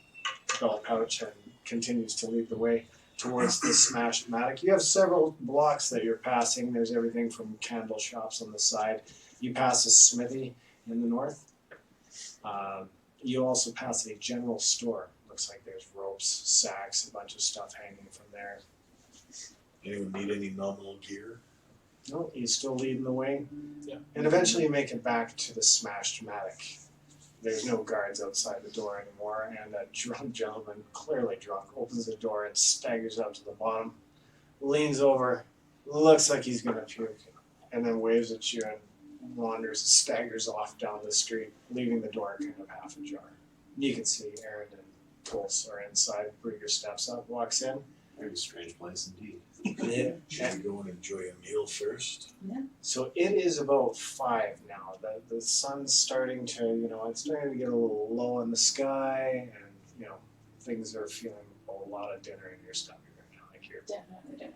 belt pouch and continues to lead the way towards the smashed mattock. You have several blocks that you're passing. There's everything from candle shops on the side. You pass a smithy in the north. You also pass a general store. Looks like there's ropes, sacks, a bunch of stuff hanging from there. Anyone need any nominal gear? No, he's still leading the way. Yeah. And eventually you make it back to the smashed mattock. There's no guards outside the door anymore, and a drunk gentleman, clearly drunk, opens the door and staggers out to the bottom, leans over, looks like he's going to puke, and then waves at you and staggers off down the street, leaving the door kind of half ajar. You can see Aaron and Tulse are inside. Brieger steps up, walks in. Very strange place indeed. Yeah. Should we go and enjoy a meal first? So it is about 5 now. The sun's starting to, it's starting to get a little low in the sky, and, things are feeling a lot of dinner in your stomach right now. Like you're. Dinner.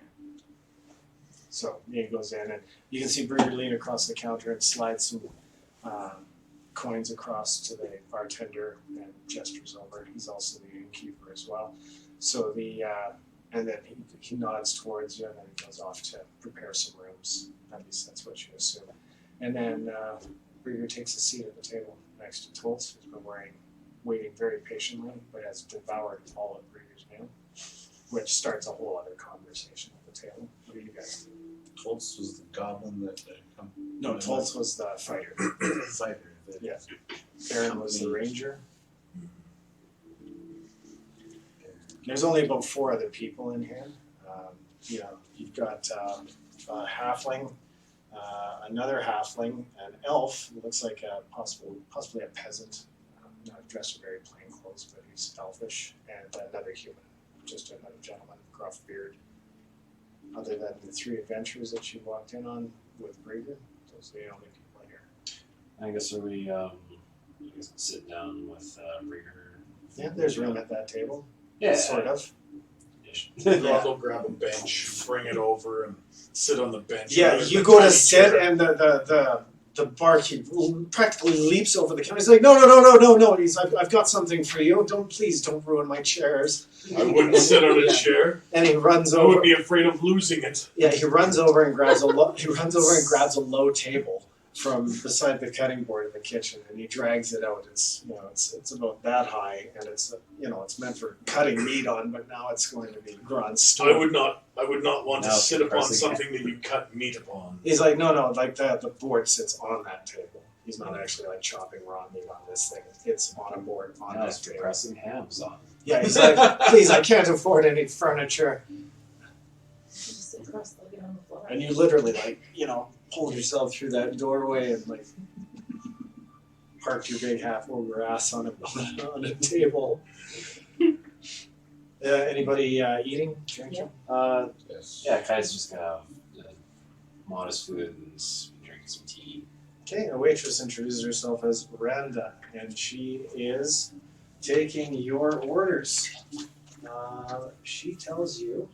So he goes in, and you can see Brieger lean across the counter and slide some coins across to the bartender and gestures over. He's also the innkeeper as well. So and then he nods towards you, and then he goes off to prepare some rooms. At least that's what you assume. And then Brieger takes a seat at the table next to Tulse, who's been waiting very patiently, but has devoured all of Brieger's meal, which starts a whole other conversation at the table. What do you guys do? Tulse was the goblin that No, Tulse was the fighter. fighter. Yeah. Aaron was the ranger. There's only about 4 other people in here. You've got a halfling, another halfling, an elf, who looks like possibly a peasant, not dressed in very plain clothes, but he's elfish, and another human, just another gentleman, gruff beard. Other than the 3 adventures that you walked in on with Brieger, those are the only people in here. I guess are we sitting down with Brieger? Yeah, there's room at that table. Yeah. Sort of. I'll go grab a bench, bring it over, and sit on the bench. Yeah, you go to sit, and the barkeep practically leaps over the counter. He's like, no. He's like, I've got something for you. Please don't ruin my chairs. I wouldn't sit on a chair. And he runs I over. would be afraid of losing it. Yeah, he runs over and grabs a low table from beside the cutting board in the kitchen, and he drags it out. It's it's about that high, and it's it's meant for cutting meat on, but now it's going to be on stone. I would not want to No, sit upon pressing something that you cut meat upon. He's like, no, like the board sits on that table. He's not actually like chopping raw meat on this thing. It's on a board on Now this it's table. pressing hams on. Yeah, he's like, please, I can't afford any furniture. Just sit cross-legged on the floor. And you literally pulled yourself through that doorway and like parked your big half over ass on a table. Anybody eating, drinking? Yes. Yeah, Kai's just gonna have modest food and drinking some tea. Okay, a waitress introduces herself as Randa, and she is taking your orders. She tells you.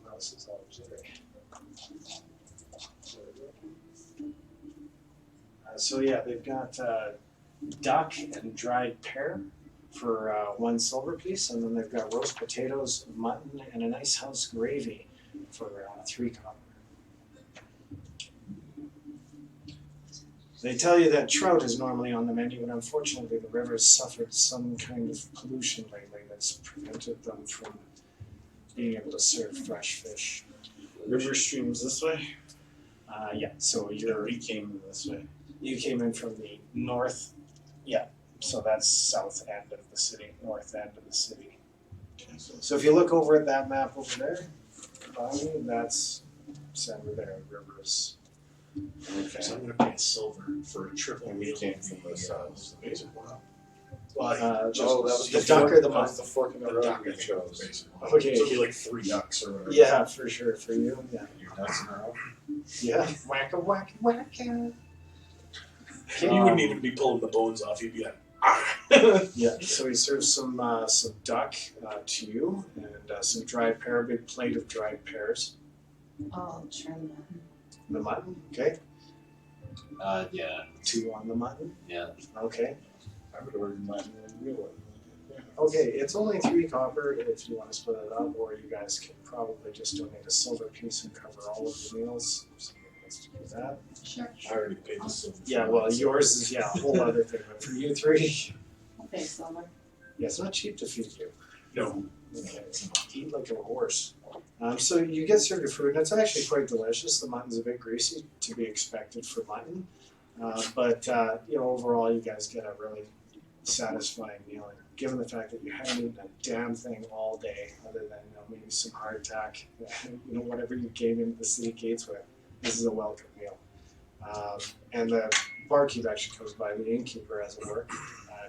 Mouse is all jittery. So yeah, they've got duck and dried pear for 1 silver piece, and then they've got roast potatoes, mutton, and a nice house gravy for 3 copper. They tell you that trout is normally on the menu, but unfortunately the river's suffered some kind of pollution lately that's prevented them from being able to serve fresh fish. River streams this way. Yeah, so We came this way. you came in from the north, yeah, so that's south end of the city, north end of the city. Okay, So if you look over at that map over there, by me, that's center there, rivers. Okay. So I'm going to pay silver for a triple And we meal. came from the south. The basic one. The duck or the mutton? the fork in the The road duck, we I think, was chose. the basic one. Okay. So it'll be like 3 ducks or whatever. Yeah, for sure, for you, yeah. Your ducks in a row. Yeah, whack a whack whack. You wouldn't even be pulling the bones off. You'd be like, Yeah, so he serves some duck to you, and some dried pear, a big plate of dried pears. I'll try that. The mutton, okay? Yeah, 2 on the mutton, yeah. okay. I would order mutton and real one. Okay, it's only 3 copper if you want to split it up, or you guys can probably just donate a silver piece and cover all of the meals. Somebody wants to do that. Sure. I already paid the silver. Yeah, well, yours is, a whole other thing, but for you 3, Okay, silver. yeah, it's not cheap to feed you. No. Okay, eat like a horse. So you get served your food, and it's actually quite delicious. The mutton's a bit greasy, to be expected for mutton, but overall, you guys get a really satisfying meal. And given the fact that you haven't eaten a damn thing all day, other than maybe some hardtack, whatever you came into the city gates with, this is a welcome meal. And the barkeep actually comes by, the innkeeper, as it were.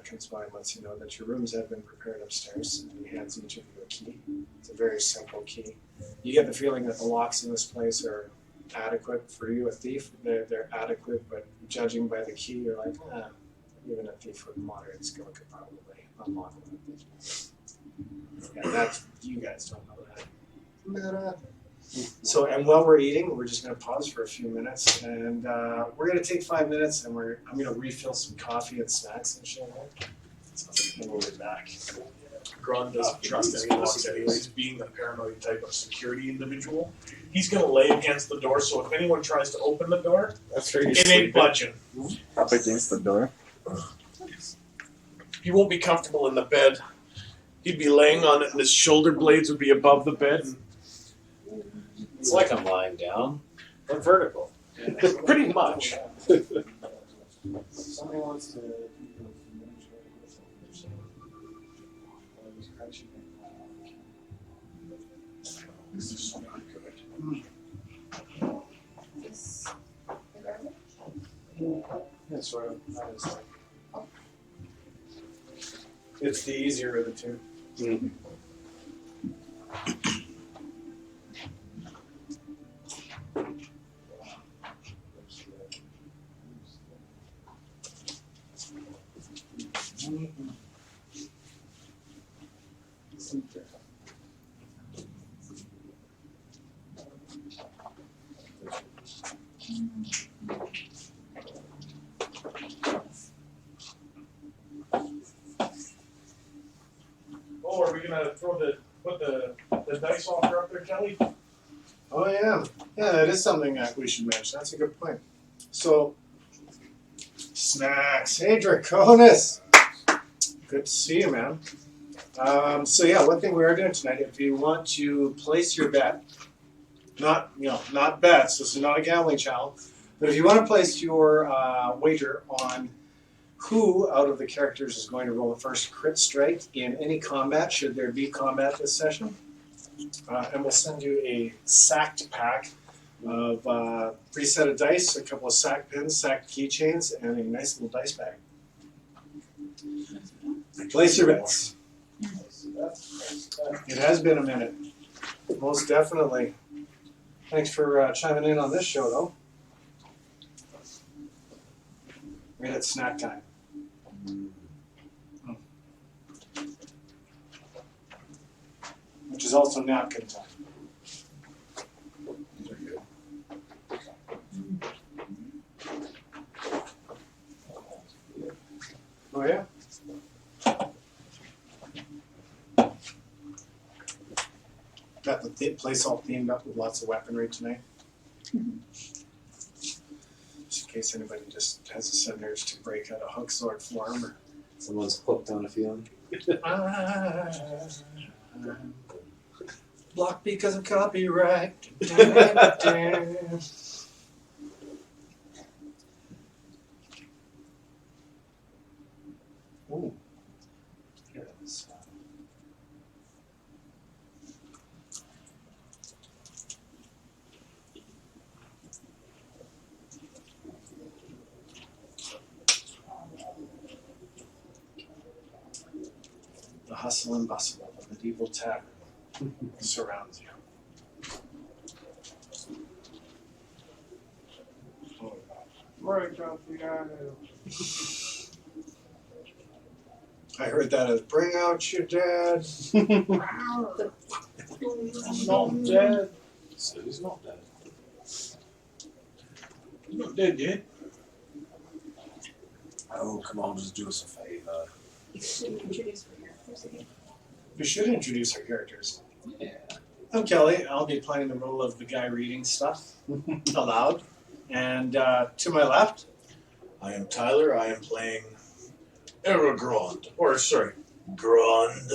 Comes by and lets you know that your rooms have been prepared upstairs, and he hands each of you a key. It's a very simple key. You get the feeling that the locks in this place are adequate for you, a thief. They're adequate, but judging by the key, you're like, even a thief with moderate skill could probably unlock it. Yeah, that's, you guys don't know that. So, and while we're eating, we're just going to pause for a few minutes, and we're going to take 5 minutes, and I'm going to refill some coffee and snacks and shit. And we'll be back. Gron doesn't trust any of us anyways, being the paranoid type of security individual. He's going to lay against the door, so if anyone tries to open the door, That's where he's it ain't sleeping. budging. Up against the door. He won't be comfortable in the bed. He'd be laying on it, and his shoulder blades would be above the bed. It's like I'm lying down. But vertical. Pretty much. Somebody wants to. This the garbage? Yeah, sort of. That is like, it's the easier of the two. Oh, are we gonna throw the put the dice offer up there, Kelly? Oh yeah, yeah, that is something that we should mention. That's a good point. So, snacks. Hey, Draconis. Good to see you, man. So yeah, one thing we are doing tonight, if you want to place your bet, not bets. This is not a gambling channel, but if you want to place your wager on who out of the characters is going to roll the first crit strike in any combat, should there be combat this session, and we'll send you a sacked pack of 3 set of dice, a couple of sack pins, sack keychains, and a nice little dice bag. Place your bets. It has been a minute. Most definitely. Thanks for chiming in on this show, though. Right at snack time. Which is also napkin time. These are good. Oh, yeah? Got the place all themed up with lots of weaponry tonight. Just in case anybody just has a sudden urge to break out a hook sword form. Or Someone's hooked on a feeling. Blocked because of copyright. Ooh. Here it is. The hustle and bustle of a medieval tavern surrounds you. Right off the island. I heard that as bring out your dad. Not dead. So he's not dead. He's not dead yet. Oh, come on, just do us a favor. You should introduce your characters again. We should introduce our characters. Yeah. I'm Kelly. I'll be playing the role of the guy reading stuff aloud. And to my left, I am Tyler. I am playing Aragorn, Grond,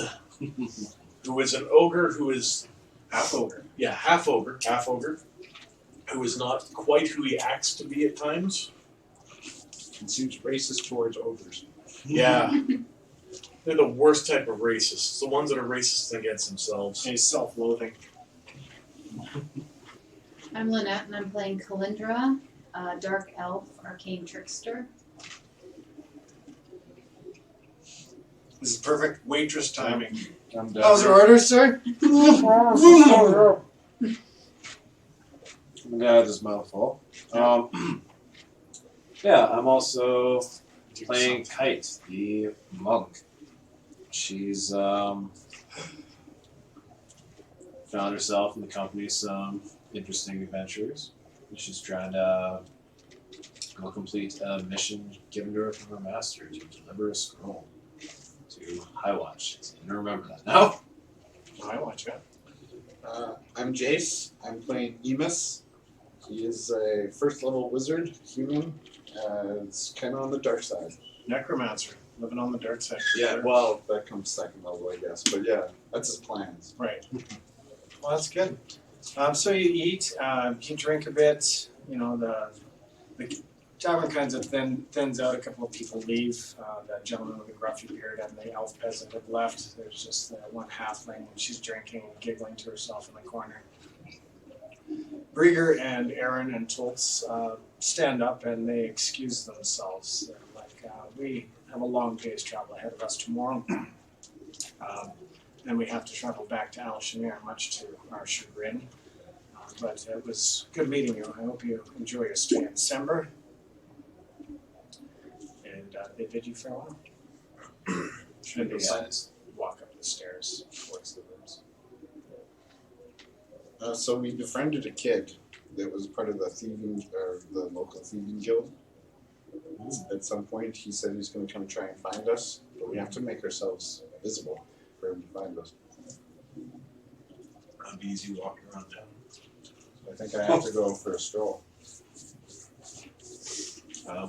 who is an ogre who is half ogre. half ogre, who is not quite who he acts to be at times. And seems racist towards ogres. Yeah. They're the worst type of racists. The ones that are racist against themselves. He's self-loathing. I'm Lynette, and I'm playing Kalindra, Dark Elf, Arcane Trickster. This is perfect waitress timing. I'm done. How's your order, sir? Oh my god, this mouthful. Yeah, I'm also playing Kite, the monk. She's found herself in the company of some interesting adventures. She's trying to go complete a mission given to her from her master to deliver a scroll to Highwatch. You remember that now? I watch that. I'm Jace. I'm playing Emus. He is a first level wizard, human. It's kind of on the dark side. Necromancer, living on the dark side. Yeah, well, that comes second level, I guess. But yeah, that's his plans. Right. Well, that's good. So you eat, you drink a bit. You know, the tavern kind of thins out. A couple of people leave. That gentleman with the gruffy beard and the elf peasant have left. There's just one halfling, and she's drinking and giggling to herself in the corner. Brieger and Aaron and Toltz stand up and they excuse themselves. They're like, we have a long day's travel ahead of us tomorrow. Then we have to travel back to Al-Shamir, much to our chagrin. But it was good meeting you. I hope you enjoy your stay in December. And they bid you farewell. And they walk up the stairs towards the rooms. So we befriended a kid that was part of the thieving, or the local thieving guild. At some point, he said he's going to come try and find us, but we have to make ourselves visible for him to find us. it easy walking around town. I think I have to go for a stroll.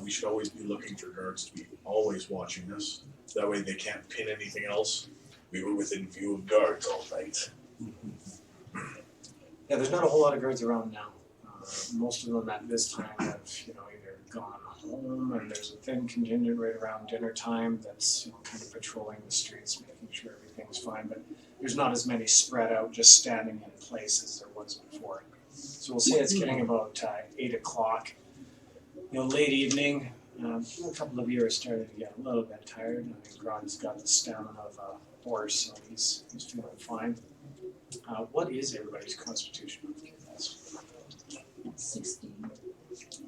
We should always be looking for guards to be always watching us. That way they can't pin anything else. We were within view of guards all night. Yeah, there's not a whole lot of guards around now. Most of them at this time have, either gone home, and there's a thin contingent right around dinner time that's kind of patrolling the streets, making sure everything's fine. But there's not as many spread out, just standing in place as there was before. So we'll say it's getting about 8 o'clock. Late evening. A couple of you are starting to get a little bit tired. I mean, Gron's got the stamina of a horse, so he's feeling fine. What is everybody's constitution? 16.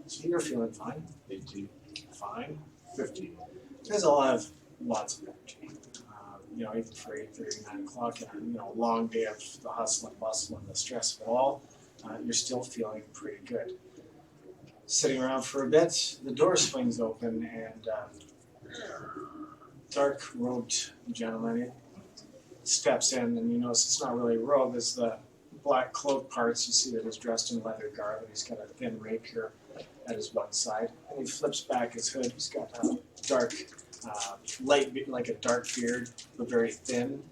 So you're feeling fine? 18. Fine. 15. You guys all have lots of energy. Even for 8:30, 9 o'clock, and a long day of the hustle and bustle and the stress of it all, you're still feeling pretty good. Sitting around for a bit, the door swings open, and dark-robed gentleman steps in, and you notice it's not really a robe, it's the black cloak parts. You see that he's dressed in leather garb, and he's got a thin rapier at his one side. And he flips back his hood. He's got a dark, like a dark beard, but very thin,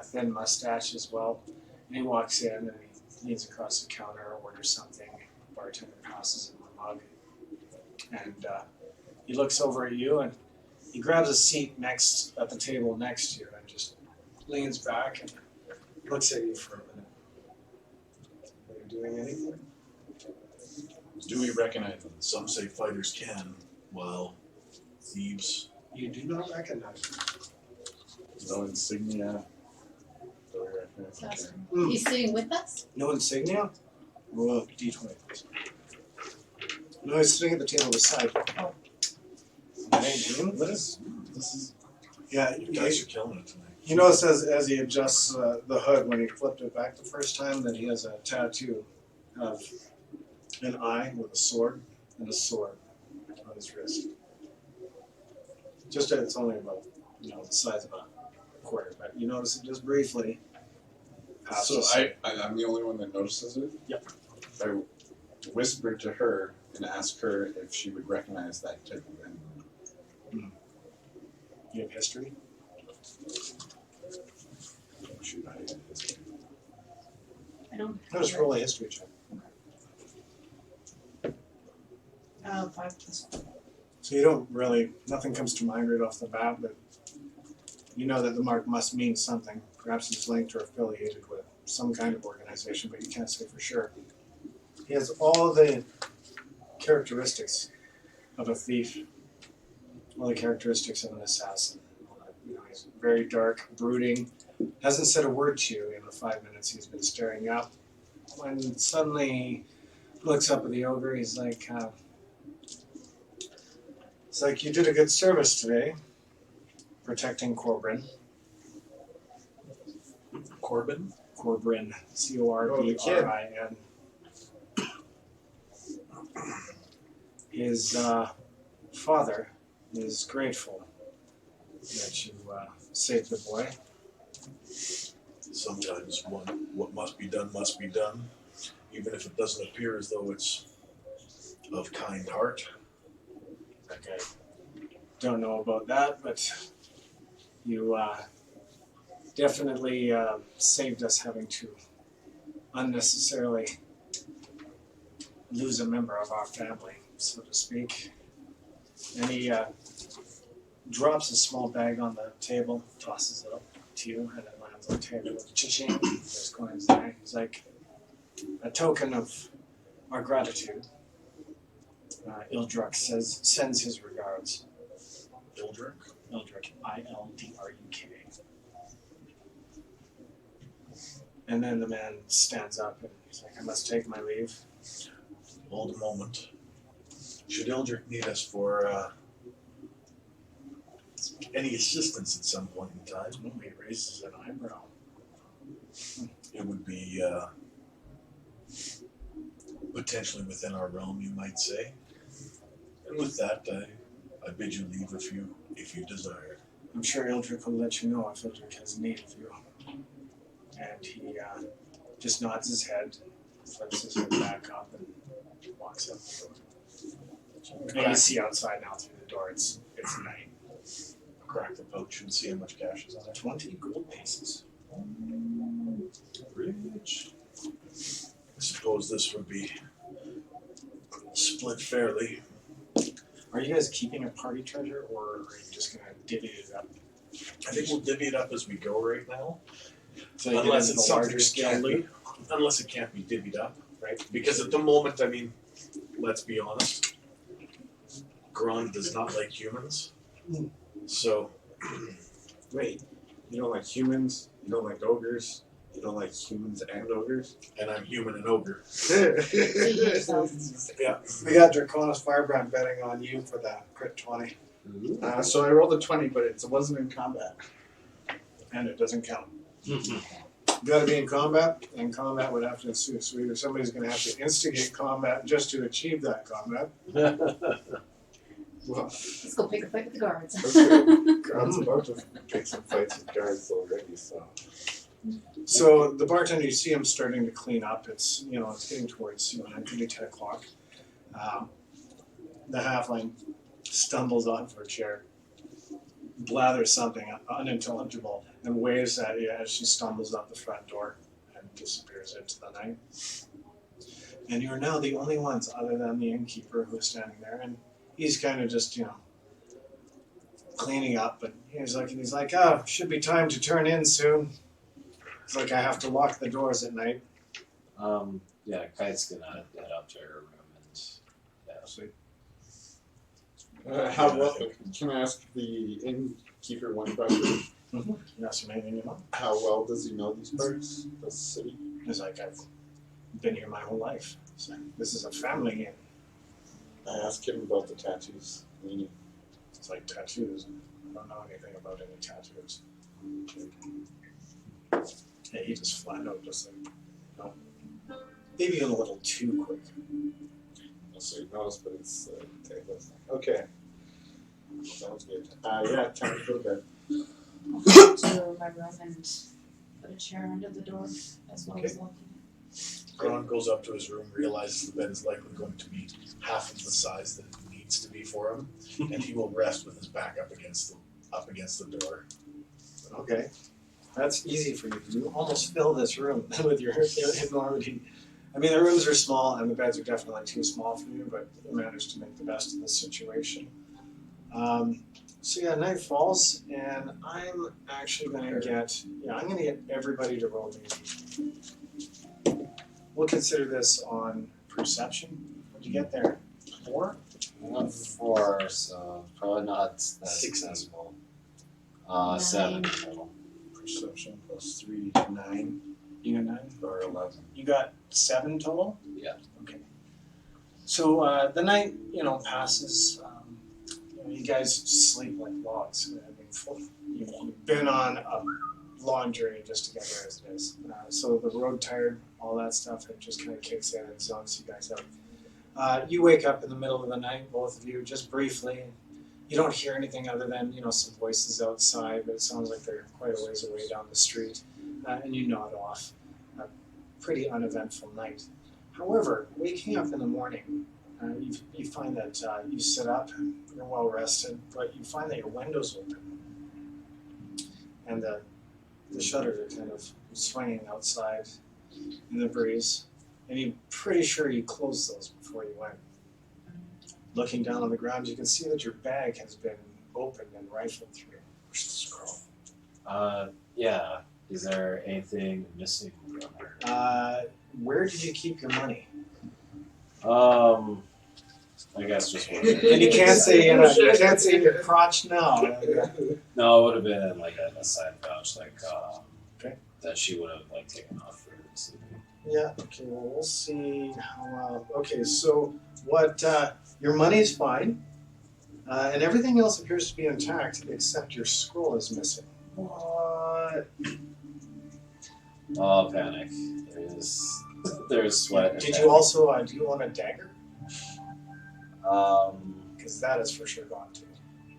thin mustache as well. And he walks in, and he leans across the counter, orders something. The bartender passes him a mug. And he looks over at you, and he grabs a seat at the table next to you, and just leans back and looks at you for a minute. Are you doing anything? Do we recognize them? Some say fighters can, while thieves. You do not recognize him. No insignia. Do we recognize That's him? Mm. He's sitting with us? No insignia? Roll up D20, please. No, he's sitting at the table beside you. Oh. That ain't him? This is Yeah, You guys are killing it tonight. you notice as he adjusts the hood when he flipped it back the first time that he has a tattoo of an eye with a sword and a sword on his wrist. Just it's only about the size of a quarter, but you notice it just briefly. So I'm the only one that notices it? Yep. I whispered to her and asked her if she would recognize that type of emblem. You have history. Oh, shoot, I had history. I don't I'll just roll a history check. 5 plus 1. So you don't really, nothing comes to mind right off the bat, but you know that the mark must mean something. Perhaps it's linked or affiliated with some kind of organization, but you can't say for sure. He has all the characteristics of a thief, all the characteristics of an assassin. He's very dark, brooding, hasn't said a word to you in the 5 minutes he's been staring up. When suddenly he looks up at the ogre, he's like, you did a good service today, protecting Corbin. Corbin? Corbin, Corbrin. His father is grateful that you saved the boy. Sometimes what must be done, even if it doesn't appear as though it's of kind heart. Okay. Don't know about that, but you definitely saved us having to unnecessarily lose a member of our family, so to speak. And he drops a small bag on the table, tosses it up to you, and it lands on the table with a cha-ching. There's coins there. He's like, a token of our gratitude. Ildruk sends his regards. Ildruk? Ildruk, Ildruk. And then the man stands up and he's like, I must take my leave. Hold a moment. Should Ildruk need us for any assistance at some point in time, He raises an eyebrow. it would be potentially within our realm, you might say. And with that, I bid you leave if you desire. I'm sure Ildruk will let you know if Ildruk has need of you. And he just nods his head, flips his head back up, and walks out the door. And you see outside now through the door, it's night. Crack the pouch and see how much cash is on it. 20 gold pieces. Rich. I suppose this would be split fairly. Are you guys keeping a party treasure, or are you just gonna divvy it up? I think we'll divvy it up as we go right now. So you Unless get it's into the something larger scale can't loot? be, unless it can't be divvied up, right? Because at the moment, I mean, let's be honest, Gron does not like humans. So, Wait, you don't like humans? You don't like ogres? You don't like humans and ogres? and I'm human and ogre. So you get yourself. Yeah. We got Draconis Firebrand betting on you for that crit 20, So I rolled a 20, but it wasn't in combat. and it doesn't count. You gotta be in combat, and combat would have to ensue. So either somebody's gonna have to instigate combat just to achieve that combat. Well, Let's go pick a fight with the guards. God's about to pick some fights with guards already, so. So the bartender, you see him starting to clean up. It's it's getting towards 10 o'clock. The halfling stumbles onto a chair, blathers something unintelligible, and waves at you as she stumbles out the front door and disappears into the night. And you are now the only ones other than the innkeeper who is standing there, and he's kind of just cleaning up, and he's like, oh, should be time to turn in soon. It's like I have to lock the doors at night. Yeah, Kite's gonna head up to her room and Sleep. How well, can I ask the innkeeper one question? That's amazing, you know. How well does he know these parts, this city? He's like, I've been here my whole life. It's like, this is a family inn. I asked him about the tattoos. Meaning, It's like tattoos. I don't know anything about any tattoos. Yeah, he just flat out just like, no. Maybe a little too quick. so he knows, but it's okay. Sounds good. Yeah, time to go to bed. I'll go to my room and put a chair under the door as well as locking it. Gron goes up to his room, realizes the bed is likely going to be half of the size that it needs to be for him, and he will rest with his back up against the door. Okay. That's easy for you. You almost fill this room with your enormity. I mean, the rooms are small and the beds are definitely too small for you, but you managed to make the best of the situation. So yeah, night falls, and I'm actually going to get everybody to roll me. We'll consider this on perception. What'd you get there? 4? not 4, so probably not that successful. 7 total. Perception plus 3, 9, You got 9? or 11. You got 7 total? Yeah. Okay. So the night, passes. You guys sleep like logs. I mean, you've been on a long journey just to get here as it is. So the road tired, all that stuff, it just kind of kicks in and zonks you guys out. You wake up in the middle of the night, both of you, just briefly. You don't hear anything other than, some voices outside, but it sounds like they're quite a ways away down the street. And you nod off. A pretty uneventful night. However, waking up in the morning, you find that you sit up, you're well rested, but you find that your window's open. And the shutters are kind of swinging outside in the breeze. And you're pretty sure you closed those before you went. Looking down on the ground, you can see that your bag has been opened and rifled through. Where's the scroll? Yeah. Is there anything missing from her? Where did you keep your money? I guess just one. And you can't say you can't say in your crotch now. No, it would have been like a side pouch, Okay. that she would have taken off for sleeping. Yeah. Okay. Well, we'll see how. Okay. So what? Your money's fine, and everything else appears to be intact except your scroll is missing. What? Oh, panic! There's sweat. and Did panic. you also? Do you want a dagger? Um, Because that is for sure gone too.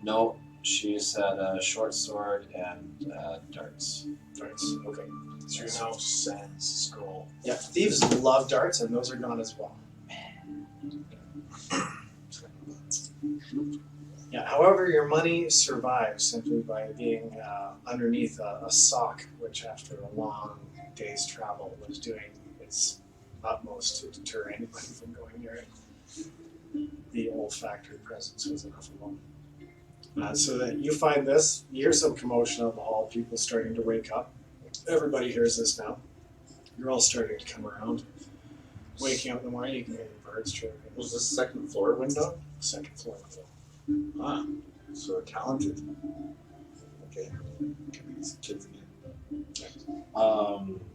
no. She's had a short sword and darts. Darts. Okay. So you're now sans scroll. Yeah, thieves love darts, and those are gone as well. Yeah. However, your money survives simply by being underneath a sock, which, after a long day's travel, was doing its utmost to deter anybody from going near it. The olfactory presence was enough alone. So that you find this, you hear some commotion in the hall, people starting to wake up. Everybody hears this now. You're all starting to come around. Waking up in the morning, you can hear the birds chirping. Was this second floor window? Second floor window. Ah, so talented. Okay. Can be these kids again.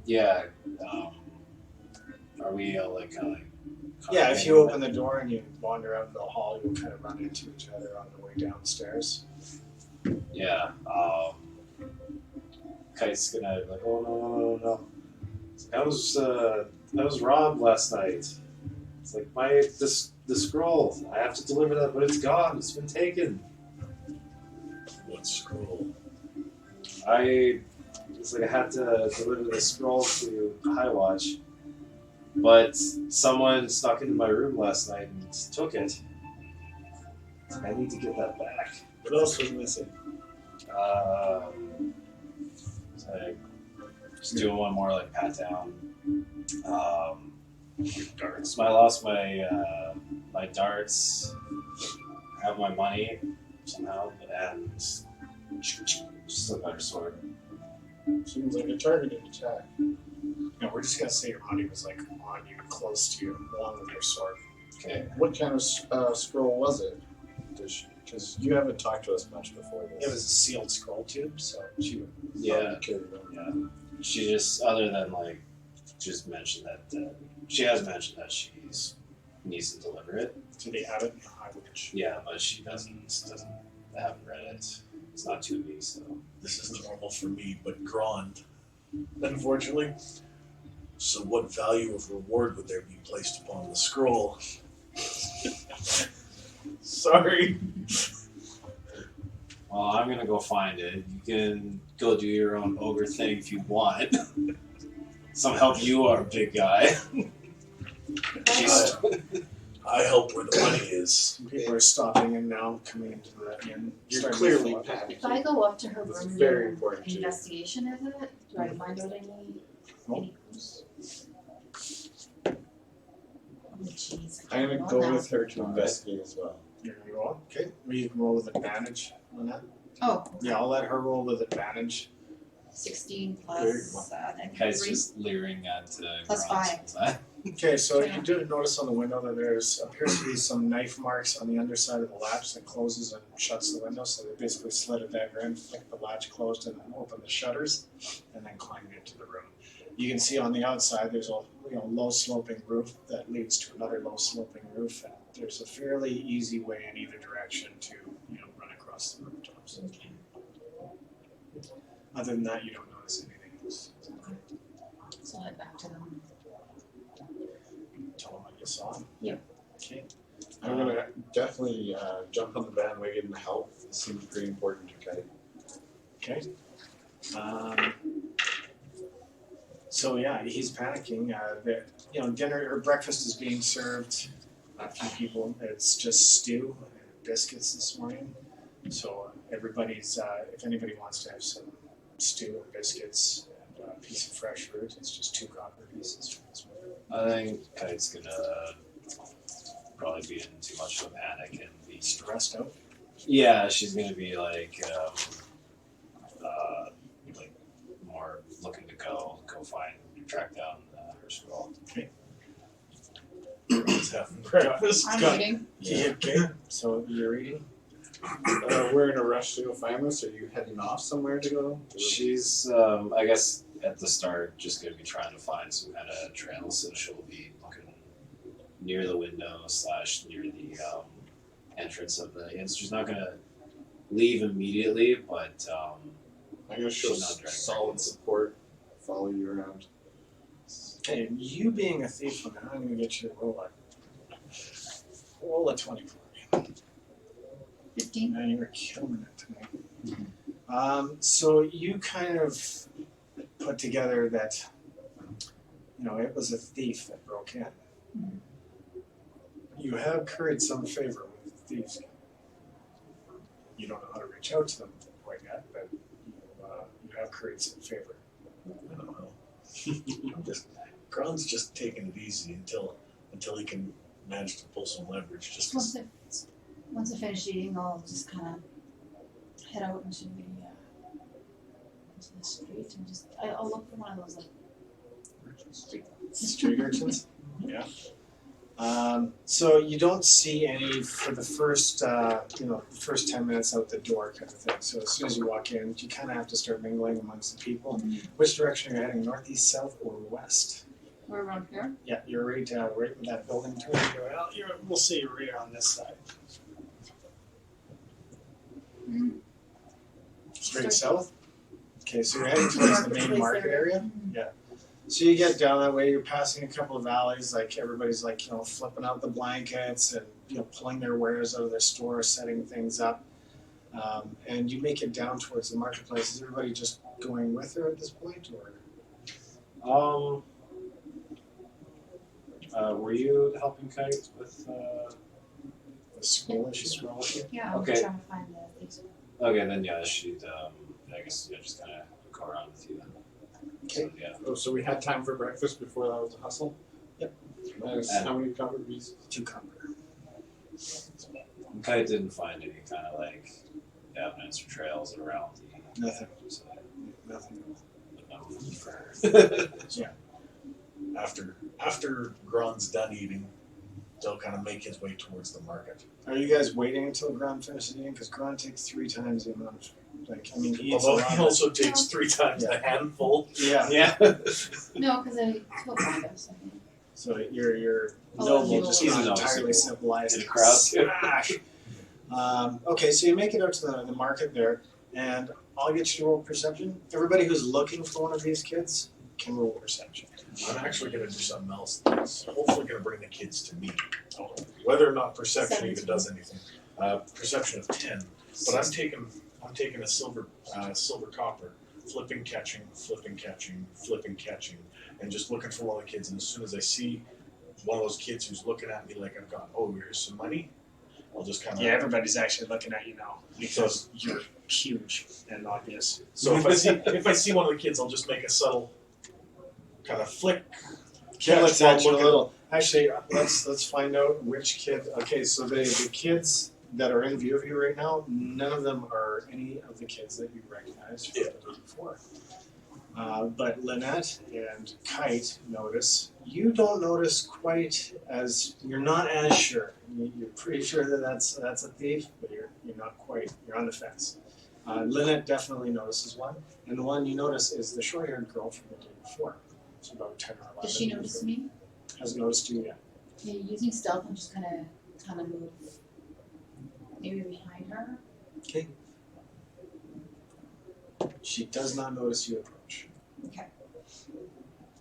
Yeah. Are we like kind of Yeah, if you open the door and you wander out into the hall, you'll kind of run into each other on the way downstairs. Yeah. Kite's gonna be like, oh no. I was robbed last night. It's like the scroll. I have to deliver that, but it's gone. It's been taken. What scroll? It's like I had to deliver the scroll to Highwatch, but someone snuck into my room last night and took it. It's like, I need to get that back. What else was missing? So just doing one more like pat down. Darts. I lost my darts. I have my money somehow, and just a better sword. Seems like a targeted attack. No, we're just gonna say your money was like on you, close to you, along with your sword. Okay. What kind of scroll was it? Because you haven't talked to us much before this. It was a sealed scroll tube, so she would. Yeah. Carried on. Yeah. She just, other than like, just mentioned that she has mentioned that she needs to deliver it. So they have it in the Highwatch. Yeah, but she doesn't. I haven't read it. It's not to me, so. This is normal for me, but Grand, unfortunately. So what value of reward would there be placed upon the scroll? Sorry. Well, I'm gonna go find it. You can go do your own ogre thing if you want. Some help you are, big guy. I help where the money is. Some people are stopping in now, coming into the inn. You're starting to clearly fill up. panicking. If I go up to her This room is and very do an important to you. investigation of it, do I find out any clues? Oh jeez, I I'm can't gonna roll go now. with her to investigate as well. You're gonna go on? Okay. Or you can roll with advantage on that. Oh, Yeah, I'll let her roll with advantage. 16 Very plus Guy's 3. just leering at Plus Grant. Okay, so you do notice on the window that there's appears to be some knife marks on the underside of the latch that closes and shuts the window. So they basically slid a dagger in, flicked the latch closed, and then opened the shutters, and then climbed into the room. You can see on the outside there's a low sloping roof that leads to another low sloping roof, and there's a fairly easy way in either direction to run across the rooftops. Other than that, you don't notice anything else. So head back to them. Tell them what you saw. Yep. Okay. I'm gonna definitely jump on the bandwagon and help. It seems pretty important to Kite. Okay. So yeah, he's panicking. Dinner or breakfast is being served. A few people. It's just stew and biscuits this morning. So everybody's. If anybody wants to have some stew and biscuits and a piece of fresh fruit, it's just 2 copper pieces for this morning. I think Kite's gonna probably be in too much of a panic and be Stressed out. Yeah, she's gonna be like more looking to go find, track down her scroll. Everyone's having breakfast. I'm Got it. reading. Yeah. Okay. So you're eating. We're in a rush to go find this. Are you heading off somewhere to go? She's, I guess, at the start, just gonna be trying to find some kind of trail, so she'll be looking near the window / near the entrance of the inn. So she's not gonna leave immediately, but I'm gonna show She's not dragging solid her. support. Follow you around. Okay, you being a thief, I'm gonna get you to roll a 20 for me. 15. Man, you were killing it tonight. So you kind of put together that, it was a thief that broke in. Mhm. You have curried some favor with thieves. You don't know how to reach out to them quite yet, but you have curried some favor. I don't know. Gron's just taking it easy until he can manage to pull some leverage. Just Once I finish eating, I'll just kind of head out into the street and I'll look for one of those like Street urchins? Yeah. So you don't see any for the first, the first 10 minutes out the door kind of thing. So as soon as you walk in, you kind of have to start mingling amongst the people. Which direction are you heading? Northeast, south, or west? We're around here. Yeah, you're right with that building to it. We'll see you right on this side. Mm-hmm. Straight south? Okay, so you're heading towards the main market area? Yeah. So you get down that way, you're passing a couple of alleys, like everybody's like, flipping out the blankets and, pulling their wares out of their store, setting things up. And you make it down towards the marketplace. Is everybody just going with her at this point, or? Were you helping Kite with The scroll issue? Yeah, I'm Okay. trying to find the things. Okay, then yeah, she'd I guess just kind of go around with you then. Okay. So, yeah. Oh, so we had time for breakfast before that was a hustle? Yep. Nice. And- How many covered bees? 2 cumber. And Kite didn't find any kind of like evidence or trails around the Nothing. So, Nothing. no food for her. after Gron's done eating, they'll kind of make his way towards the market. Are you guys waiting until Gron finishes eating? Because Gron takes 3 times the amount of, he eats a Although lot he of- also takes 3 times the handful. Yeah. Yeah. No, because I killed one of those. I think. So you're Oh, noble, you just will. not He's entirely noticeable. civilized. In a crowd, too. Smash. Okay, so you make it out to the market there, and I'll get you to roll perception. Everybody who's looking for one of these kids can roll perception. I'm actually going to do something else that's hopefully going to bring the kids to me. Whether or not perception even does anything. Perception of 10. But I'm taking a silver copper, flipping, catching, and just looking for one of the kids. And as soon as I see one of those kids who's looking at me like I've got, here's some money, I'll just kind of. Yeah, everybody's actually looking at you now because you're huge and obvious. So if I see one of the kids, I'll just make a subtle kind of flick. Kid looks while at you a looking. little. Actually, let's find out which kid. Okay, so the kids that are in view of you right now, none of them are any of the kids that you recognize from the day before. But Lynette and Kite notice. You don't notice quite as you're not as sure. You're pretty sure that that's a thief, but you're not quite. You're on the fence. Lynette definitely notices one, and the one you notice is the short-haired girl from the day before. It's about 10 or 11. Does she notice me? Hasn't noticed you yet. Okay, using stealth, I'm just kind of move, maybe behind her. Okay. She does not notice you approach. Okay.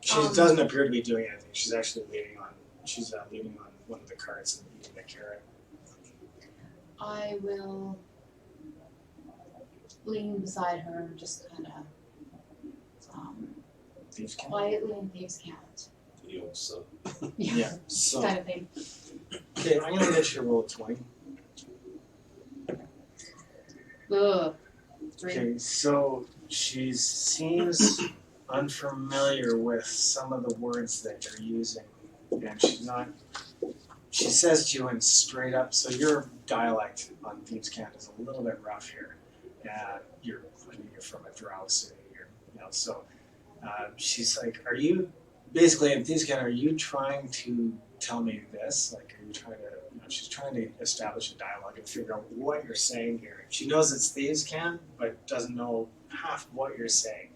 She doesn't appear to be doing anything. She's actually leaning on one of the carts and eating the carrot. I will lean beside her and just kind of Thieves can. quietly in thieves' count. So Yeah. So Kind of thing. okay, I'm gonna get you to roll a 20. Ugh. 3. Okay, so she seems unfamiliar with some of the words that you're using, and she's not. She says to you in straight up. So your dialect on Thieves' Cant is a little bit rough here. You're from a drow city, so she's like, "Are you basically in Thieves' Cant? Are you trying to tell me this? Like, are you trying to?" She's trying to establish a dialogue and figure out what you're saying here. She knows it's Thieves' Cant, but doesn't know half of what you're saying.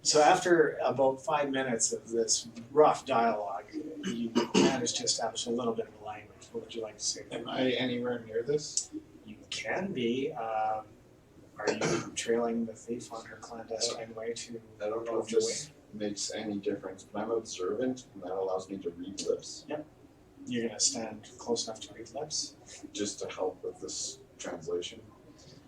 So after about 5 minutes of this rough dialogue, you manage to establish a little bit of a language. What would you like to say? Am I anywhere near this? You can be. Are you trailing the thief on her clandestine way to? I don't know if this makes any difference, but I'm observant, and that allows me to read lips. Yep. You're gonna stand close enough to read lips. Just to help with this translation.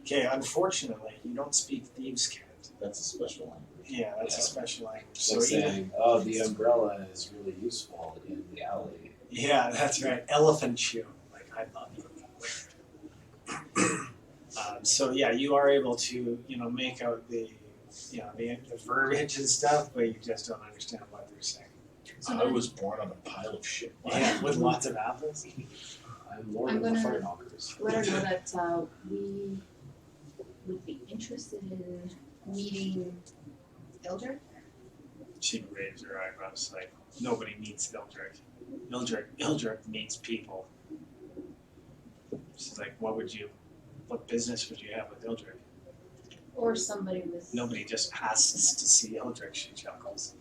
Okay, unfortunately, you don't speak thieves' cant. That's a special language. Yeah, that's a Yeah. special language. It's So like even, saying, oh, the umbrella is really useful in the alley. yeah, that's right. Elephant shoe. Like I thought you would. So yeah, you are able to make out the the verbiage and stuff, but you just don't understand what they're saying. So I then- was born on a pile of shit. Yeah, with lots of apples. I'm Lord I'm of the gonna- Fire Knockers. let her know that we would be interested in meeting Eldrick. She raised her eyebrows like nobody meets Eldrick. Eldrick meets people. She's like, what business would you have with Eldrick? Or somebody with Nobody just asks to see Eldrick, she chuckles.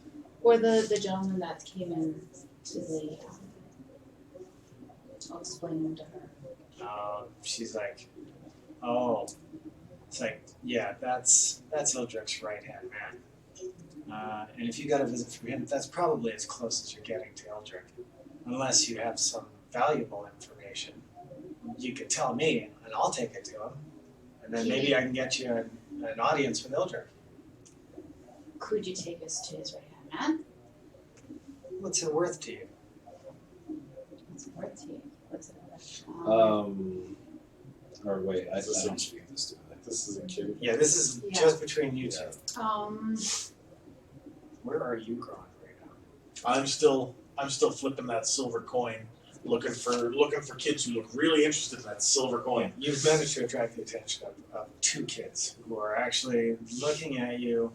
or the gentleman that came in to the I'll explain him to her. She's like, oh, it's like, yeah, that's Eldrick's right hand man. And if you got a visit from him, that's probably as close as you're getting to Eldrick, unless you have some valuable information. You could tell me, and I'll take it to him, and then maybe I can get you an audience with Eldrick. Could you take us to his right hand man? What's it worth to you? What's it worth to you? What's it worth? Or wait, I Is this don't speak this to it. This is a kid. Yeah, this is Yeah. just between you two. Yeah. Where are you growing right now? I'm still flipping that silver coin, looking for kids who look really interested in that silver coin. You've managed to attract the attention of two kids who are actually looking at you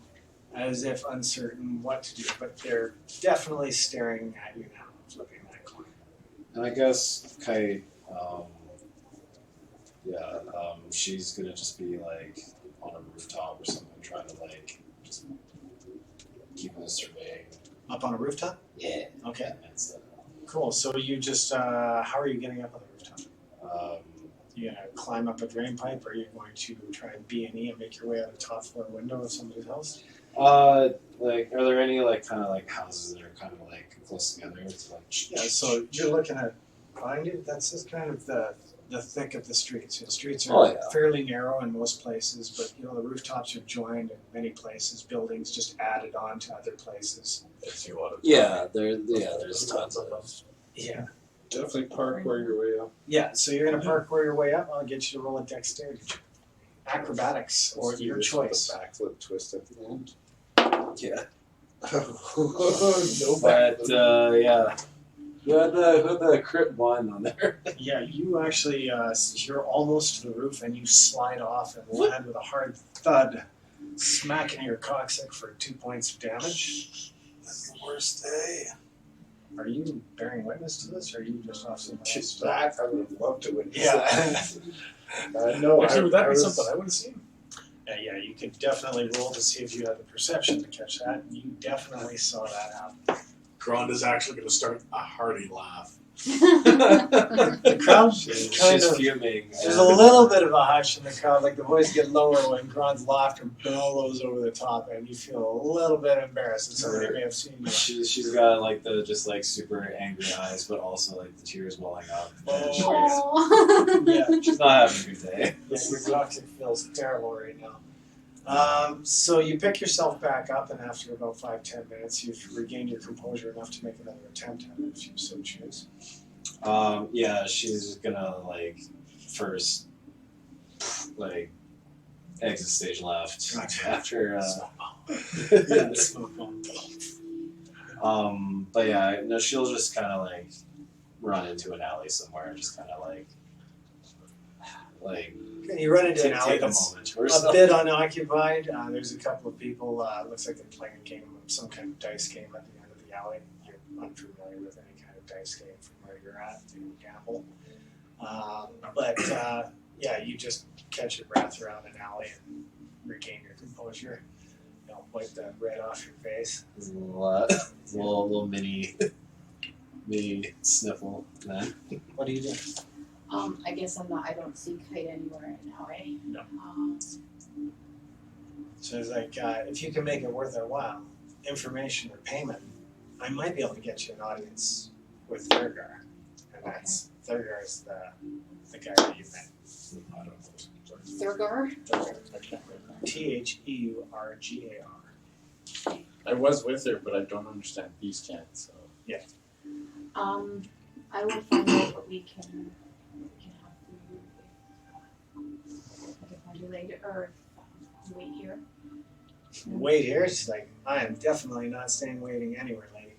as if uncertain what to do, but they're definitely staring at you now, flipping that coin. And I guess Kite, she's gonna just be like on a rooftop or something, trying to like just keep us surveying. Up on a rooftop? Yeah. Okay, And stuff. cool. So you just how are you getting up on the rooftop? You gonna climb up a drain pipe, or are you going to try and B&E and make your way out a top floor window of somebody's house? Like, are there any like kind of like houses that are kind of like close together? It's like Yeah, so you're looking at behind you. That's just kind of the thick of the streets. The streets are fairly narrow in most places, but the rooftops are joined in many places. Buildings just added on to other places. It's a lot of there's tons of them. Yeah. Definitely park where your way up. Yeah, so you're gonna park where your way up. I'll get you to roll a dexterity check. Acrobatics, or Let's do your this with choice. a backflip twist at the end. Yeah. No But backflip. yeah. Who had the crit one on there? Yeah, you actually you're almost to the roof, and you slide off and land with a hard thud, smacking your coccyx for 2 points of damage. That's the worst day. Are you bearing witness to this, or are you just off somewhere Just else? that, I would have loved to witness Yeah. that. No, Actually, would that be was- something I would have seen? Yeah, you could definitely roll to see if you had the perception to catch that. You definitely saw that happen. Gronda's actually going to start a hearty laugh. The crowd She's kind of. fuming. There's a little bit of a hush in the crowd, like the voice get lower when Gron's laughter billows over the top, and you feel a little bit embarrassed that somebody may have seen you. She's got like the just like super angry eyes, but also like the tears welling up. And Aw. Yeah, she's not having a good day. yeah, your toxic feels terrible right now. So you pick yourself back up, and after about 5-10 minutes, you've regained your composure enough to make another attempt at it if you so choose. Yeah, she's gonna like first like exit stage left Gotcha. after Yeah, but yeah, no, she'll just kind of like run into an alley somewhere and just kind of like you run into an alley take a that's moment or a something. bit unoccupied. There's a couple of people. Looks like they're playing a game, some kind of dice game at the end of the alley. You're unfamiliar with any kind of dice game from where you're at. You gamble, yeah, you just catch your breath around an alley and regain your composure. Wipe that red off your face. Little mini sniffle. Then. What do you do? I guess I don't see Kite anywhere now, right? No. So it's like, if you can make it worth their while, information or payment, I might be able to get you an audience with Thurgar. and that's Thurgar is the guy that you met. I don't know. Thurgar? Teurgar. I was with her, but I don't understand these cats. So I will find out what we can have for you if I can find you later, or if you wait here. Wait here. She's like, I am definitely not staying waiting anywhere, lady.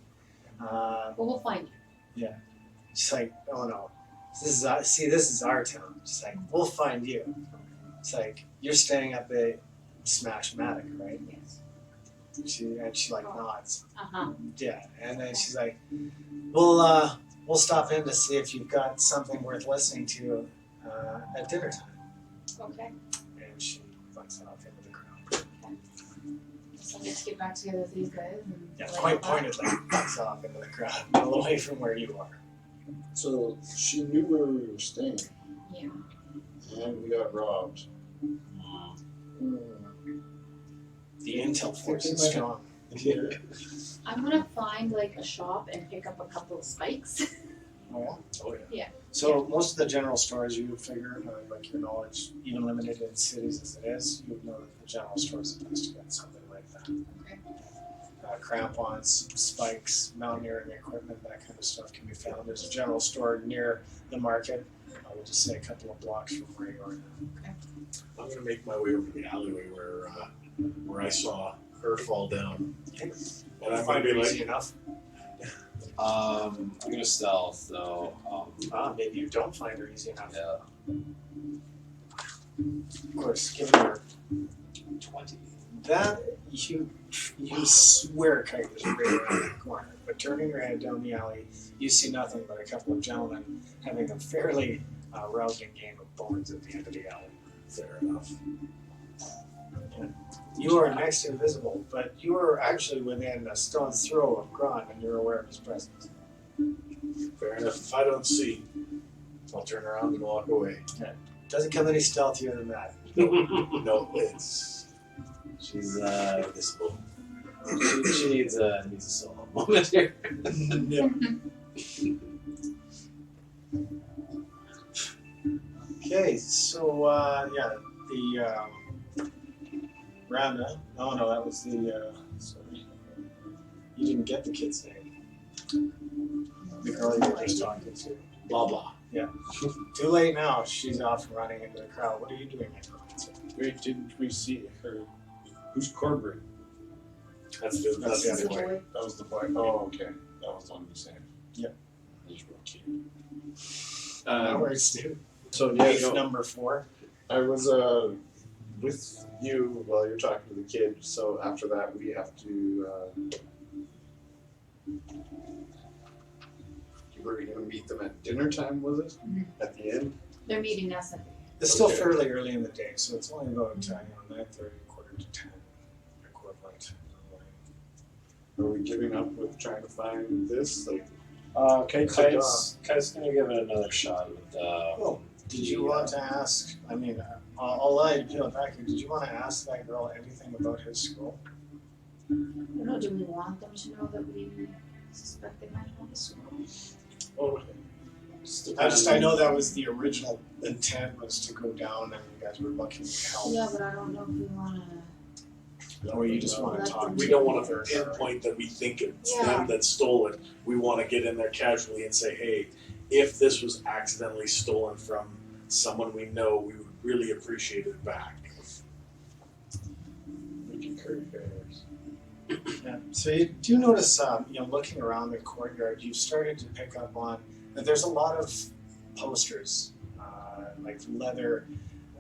Well, we'll find you. She's like, oh no, this is our town. She's like, we'll find you. It's like, you're staying at the Smashmatic, right? Yes. She like nods. Uh-huh. Yeah, and then she's like, we'll stop in to see if you've got something worth listening to at dinner time. Okay. And she fucks off into the crowd. So let's get back together with these guys and Yeah, lay quite it out. pointedly fucks off into the crowd, a little away from where you are. So she knew where we were staying, Yeah. and we got robbed. The intel force is strong. I'm gonna find like a shop and pick up a couple of spikes. Oh yeah. Oh yeah. So most of the general stores, you would figure, like your knowledge, even limited in cities as it is, you would know that the general store is the place to get something like that. Okay. Crampons, spikes, mountaineering equipment, that kind of stuff can be found. There's a general store near the market. I would just say a couple of blocks from where you are now. I'm gonna make my way over the alleyway where I saw her fall down, and I'm gonna Find be it like, easy enough. I'm gonna stealth though. Maybe you don't find her easy enough. Yeah, Of course, given your 20. that you swear kite is right around the corner, but turning your head down the alley, you see nothing but a couple of gentlemen having a fairly rousing game of bones at the end of the alley. fair enough. You are next to invisible, but you are actually within a stone's throw of Gron, and you're aware of his presence. Fair enough. If I don't see, I'll turn around and walk away. Doesn't come any stealthier than that. No, it's She's invisible. she needs a solo moment here. Okay, so the Randa. Oh no, that was the. Sorry, you didn't get the kid's name. The girl you were just talking to. Blah blah. Too late now. She's off and running into the crowd. What are you doing there? Wait, didn't we see her? Who's Corbin? That's the That's the other other way. Boy. That was the boy. Oh, okay. That was the one you said. Yep. He's real cute. Where's Stu? So yeah, Wave no, number 4. I was with you while you're talking to the kid. So after that, we have to. You were going to meet them at dinner time, was it? Mhm. At the end. They're meeting us at the It's still Okay. fairly early in the day, so it's only about 9:30, quarter to 10 equivalent. Are we giving up with trying to find this? Like, Okay, Kite's gonna give it another shot with Did you want to ask? I mean, I'll let you peel it back here. Did you want to ask that girl anything about his school? I don't know, do we want them to know that we suspect they might have a sword? Oh, I know that was the original intent, was to go down and you guys were looking to help. Yeah, but I don't know if we wanna. Or you just want Let to talk them to We don't want her. to pinpoint that we think it's Yeah. them that stole it. We want to get in there casually and say, hey, if this was accidentally stolen from someone we know, we would really appreciate it back. we can curry favors. Yeah. So you do notice, looking around the courtyard, you've started to pick up on that there's a lot of posters, like leather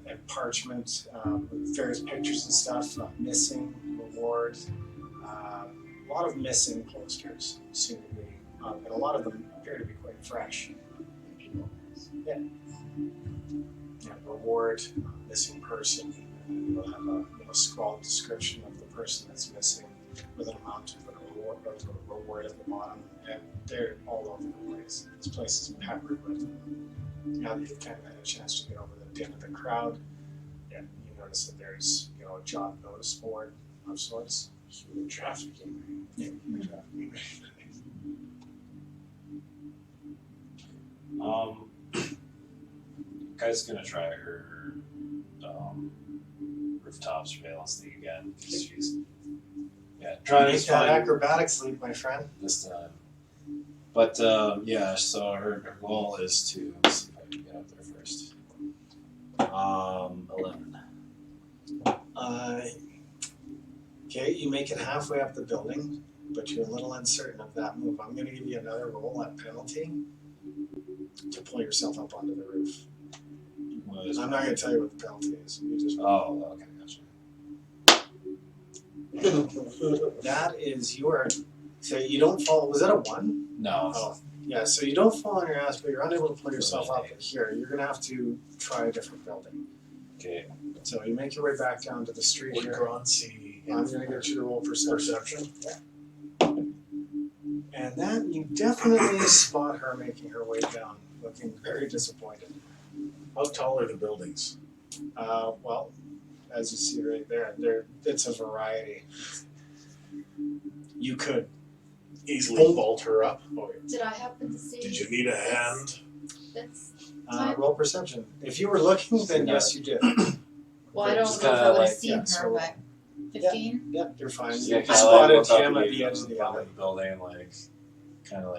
and parchment, with various pictures and stuff, missing, reward, a lot of missing posters seem to be, and a lot of them appear to be quite fresh. People. Yeah, reward, missing person, and you'll have a scrawled description of the person that's missing with an amount of a reward at the bottom, and they're all over the place. This place is peppered with them. Now that you've kind of had a chance to get over the din of the crowd, yeah, you notice that there's a job notice board of sorts. Human trafficking. Yeah, trafficking. Kai's gonna try her rooftop surveillance thing again. She's trying Make to that find acrobatics leap, my friend. this time. But so her goal is to let's see if I can get up there first. 11. Okay, you make it halfway up the building, but you're a little uncertain of that move. I'm going to give you another roll at penalty to pull yourself up onto the roof. What is I'm not going to tell you what the penalty is. You just Oh, okay, gotcha. that is your. So you don't fall. Was that a 1? No. Oh, yeah. So you don't fall on your ass, but you're unable to pull yourself up here. You're going to have to try a different building. Okay. So you make your way back down to the street Would here. Gron see I'm going to get you to roll perception. perception? And that you definitely spot her making her way down, looking very disappointed. How tall are the buildings? Well, as you see right there, it's a variety. You could Easily vault her up. Did I happen to see? Did you need a hand? That's roll perception. If you were looking, then yes, you did. well, I don't Just know if I kinda would have like- seen yeah, her, so- but 15. Yep, you're fine. Yeah, You kinda spotted look up him at you the edge of the front alley. of the building, kind of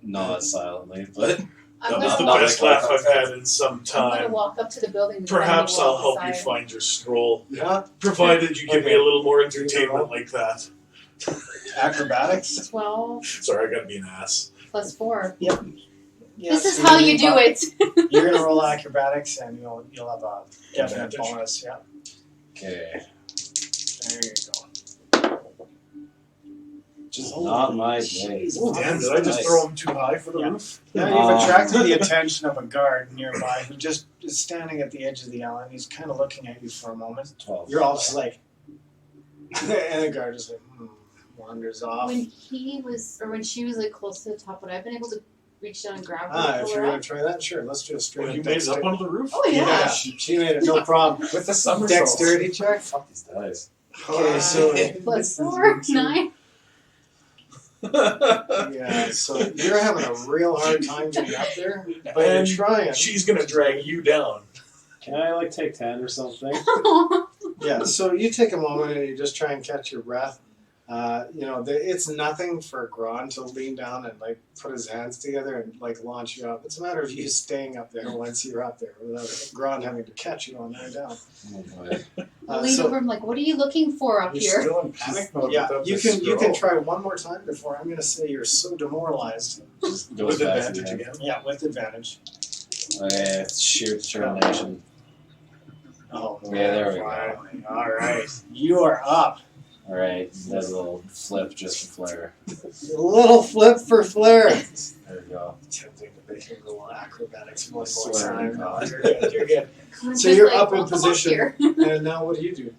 nod silently, but I'm That was the gonna Not walk. best laugh I've had in some I'm gonna time. walk up to the building. and Perhaps finally I'll walk help you beside. find your scroll, Yeah, provided you give me Okay. a little more entertainment like that. acrobatics. 12 Sorry, I gotta be an ass. plus 4. Yeah, This is so how you do it. You're gonna roll acrobatics, and you'll have a definite Advantage. bonus. Yeah, okay. there you go. Just Holy not my jeez. day. Oh, damn, did I just Nice. throw him too high for the Yeah. roof? Yeah, you've attracted the attention of a guard nearby who just is standing at the edge of the alley. And he's kind of looking at you for a moment. 12. You're all just like, and the guard just like wanders off. When he was, or when she was like close to the top, would I have been able to reach down and grab her? Ah, and if pull you're her gonna up? try that, sure. Let's do a straight. Well, you made it up onto the roof? Oh yeah. Yeah, she made it, no problem. With the summer Dexterity check. Fuck these dice. Okay, so Plus 4, 9. yeah, so you're having a real hard time getting up there, but And you're trying. She's gonna drag you down. Can I take 10 or something? Yeah, so you take a moment and you just try and catch your breath. It's nothing for Gron to lean down and put his hands together and launch you up. It's a matter of you staying up there once you're up there without Gron having to catch you on the way down. Oh boy. I lean so- over. I'm like, what are you looking for up You're here? still in panic mode Yeah, without you the can scroll. try one more time before I'm going to say you're so demoralized. Just goes With back advantage to again. Yeah, with advantage. Okay, it's sheer determination. Oh, Yeah, there we go. finally. All right, you are up. Alright, that little flip just for flair. A little flip for flair. There we go. Tempting to make a little acrobatics one more Swear to time. God. You're good. You're good. I'm So just you're like, up in "Well, come up position. here." And now what do?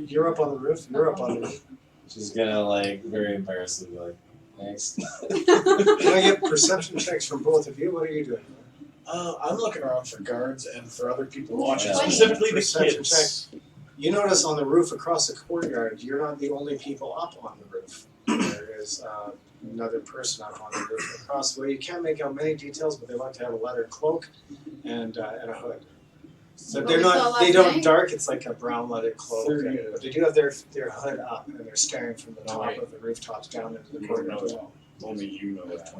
You're up on the roof. You're up on the roof. She's gonna very embarrassingly be like, thanks. Can I get perception checks from both of you? What are you doing? I'm looking around for guards and for other people watching, Yeah. specifically the Perception kids. You notice on the roof across the courtyard, you're not the only people up on the roof. There is another person up on the roof across the way. You can't make out many details, but they like to have a leather cloak and a hood. So What they're we saw not. last They don't night? dark. It's like a brown leather cloak, Yeah. but they do have their hood up, and they're staring from the top Right. of the rooftops down into the You don't courtyard. know that. Only you know that.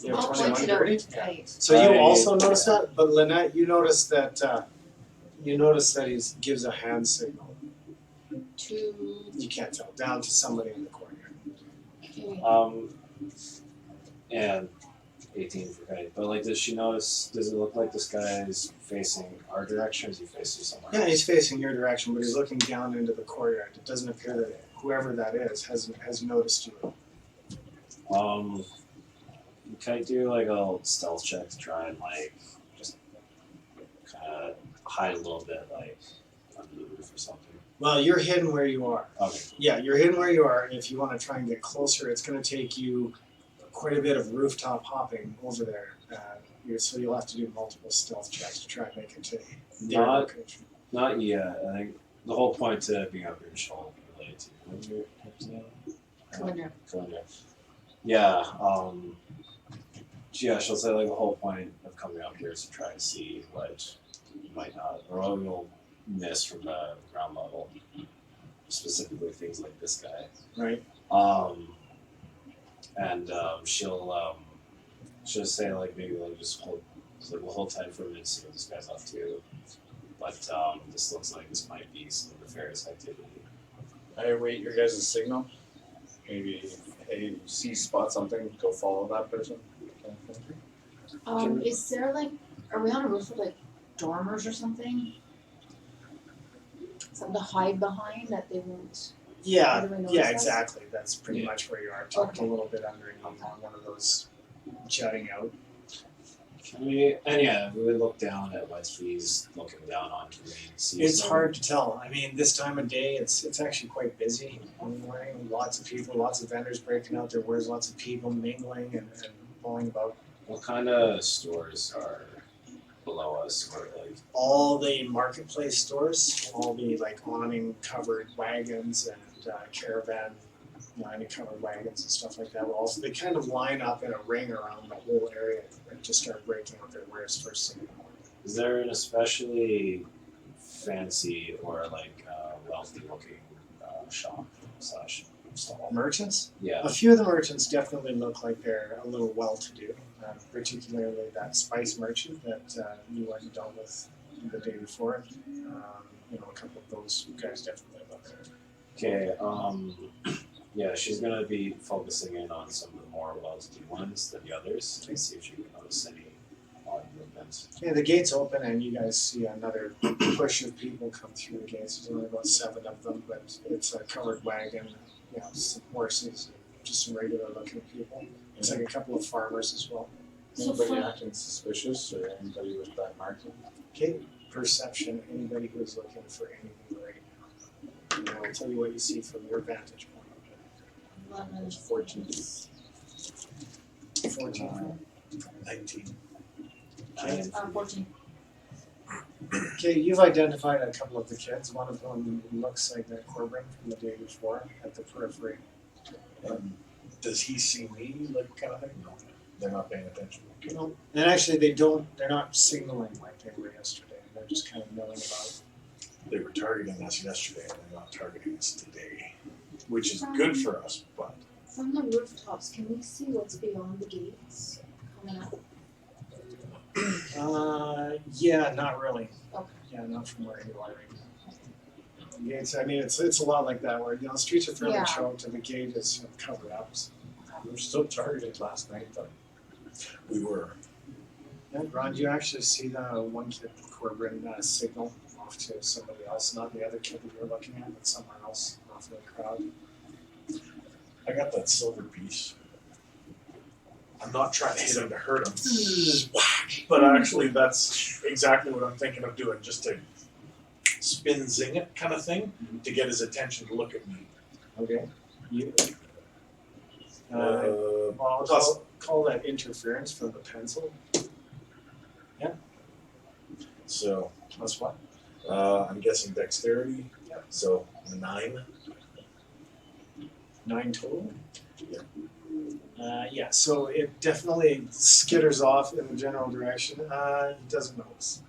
You have I'll 21 point it out dirty? with tight. So you Right. also notice that, but Lynette, you notice that he gives a hand signal. To You can't tell down to somebody in the courtyard. okay. And 18 for Kite. But does she notice, does it look like this guy is facing our direction or is he facing somewhere Yeah, else? he's facing your direction, but he's looking down into the courtyard. It doesn't appear that whoever that is has noticed you. Can I do a stealth check to try and just kind of hide a little bit under the roof or something? Well, you're hidden where you are. Okay. Yeah, you're hidden where you are. If you want to try and get closer, it's going to take you quite a bit of rooftop hopping over there. So you'll have to do multiple stealth checks to try and make it to their Not- location. Not yet. I think the whole point to being up here is all related to what was your name? Calendar. Calendar. Yeah. she'll say like the whole point of coming up here is to try and see what you might not, or what you'll miss from the ground level. Specifically things like this guy. Right. And she'll say like maybe like just hold, so like we'll hold tight for a minute, see what this guy's up to. But this looks like this might be some nefarious activity. I wait your guys' signal. Maybe, hey, you see, spot something, go follow that person. Is there like, are we on a roof with like dormers or something? Something to hide behind that they won't. Yeah, How do we notice yeah, that? exactly. That's pretty Yeah. much where you are. Tucked Okay. a little bit underneath on one of those jutting out. We would look down at what he's looking down on. Can we see It's some- hard to tell. I mean, this time of day, it's actually quite busy in the morning. Lots of people, lots of vendors breaking out their wares, lots of people mingling and mulling about. What kind of stores are below us, or like? All the marketplace stores, all the like awning covered wagons and caravan line covered wagons and stuff like that. Will also, they kind of line up in a ring around the whole area and just start breaking out their wares first thing in the morning. Is there an especially fancy or like wealthy looking shop slash stall? Merchants? Yeah. A few of the merchants definitely look like they're a little well-to-do, particularly that spice merchant that you went and dealt with the day before. A couple of those guys definitely look. Okay. Yeah, she's gonna be focusing in on some of the more well-to-do ones than the others to see if she can notice any odd movements. Yeah, the gates open and you guys see another push of people come through the gates. There's only about 7 of them, but it's a covered wagon, some horses, and just some regular-looking people. It's like a couple of farmers as well. So Anybody from- acting suspicious or anybody with that marking? Okay, perception. Anybody who's looking for anything right now. And I will tell you what you see from your vantage point. 11, 14. 14. 19. 14. Okay, you've identified a couple of the kids. One of them looks like that Corbin from the day before at the periphery. Does he see me, like, kind of thing? No, they're not paying attention. And actually, they're not signaling like they were yesterday. They're just kind of milling about. They were targeting us yesterday, and they're not targeting us today, which is good for us, but From the rooftops, can we see what's beyond the gates coming up? Yeah, not really. Okay. Yeah, not from where you are right now. The gates, I mean, it's a lot like that where, the streets are fairly Yeah. choked and the gate is covered up. So. We were still targeted last night, though. we were. Yeah, Ron, do you actually see the one kid, Corbin, signal off to somebody else, not the other kid that you were looking at, but someone else off in the crowd? I got that silver piece. I'm not trying to hit him to hurt him, whack. But actually, that's exactly what I'm thinking of doing, just to spin zing it kind of thing, to get his attention to look at me. Okay. You, Uh, well, plus- call that interference from the pencil. so Plus what? I'm guessing dexterity. Yeah. So 9. 9 total? Yeah. Yeah, so it definitely skitters off in the general direction. It doesn't notice.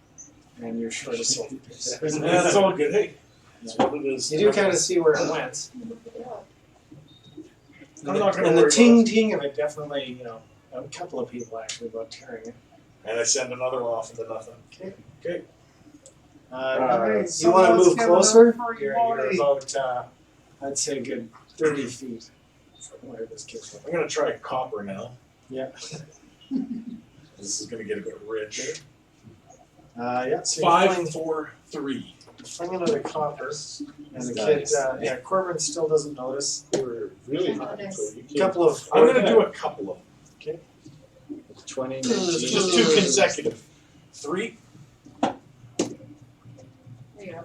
And you're short of silver piece. That's all good. Hey, that's what it is. You do kind of see where it went. I'm not gonna And worry the ting of it definitely, a couple of people actually about tearing it. And I send another one off into nothing. You Someone's want to move giving closer? up for You're money. about, I'd say, a good 30 feet from where this kid's I'm gonna try copper now. Yeah. This is gonna get a bit rich. Yeah, so 5, 4, 3. you fling another copper, and the Nice. kid, Corbin still doesn't notice. They were really Oh, high, nice. so you A can't. couple of. I'm gonna do a couple of them. 20, Just 2 consecutive. 3, There you go.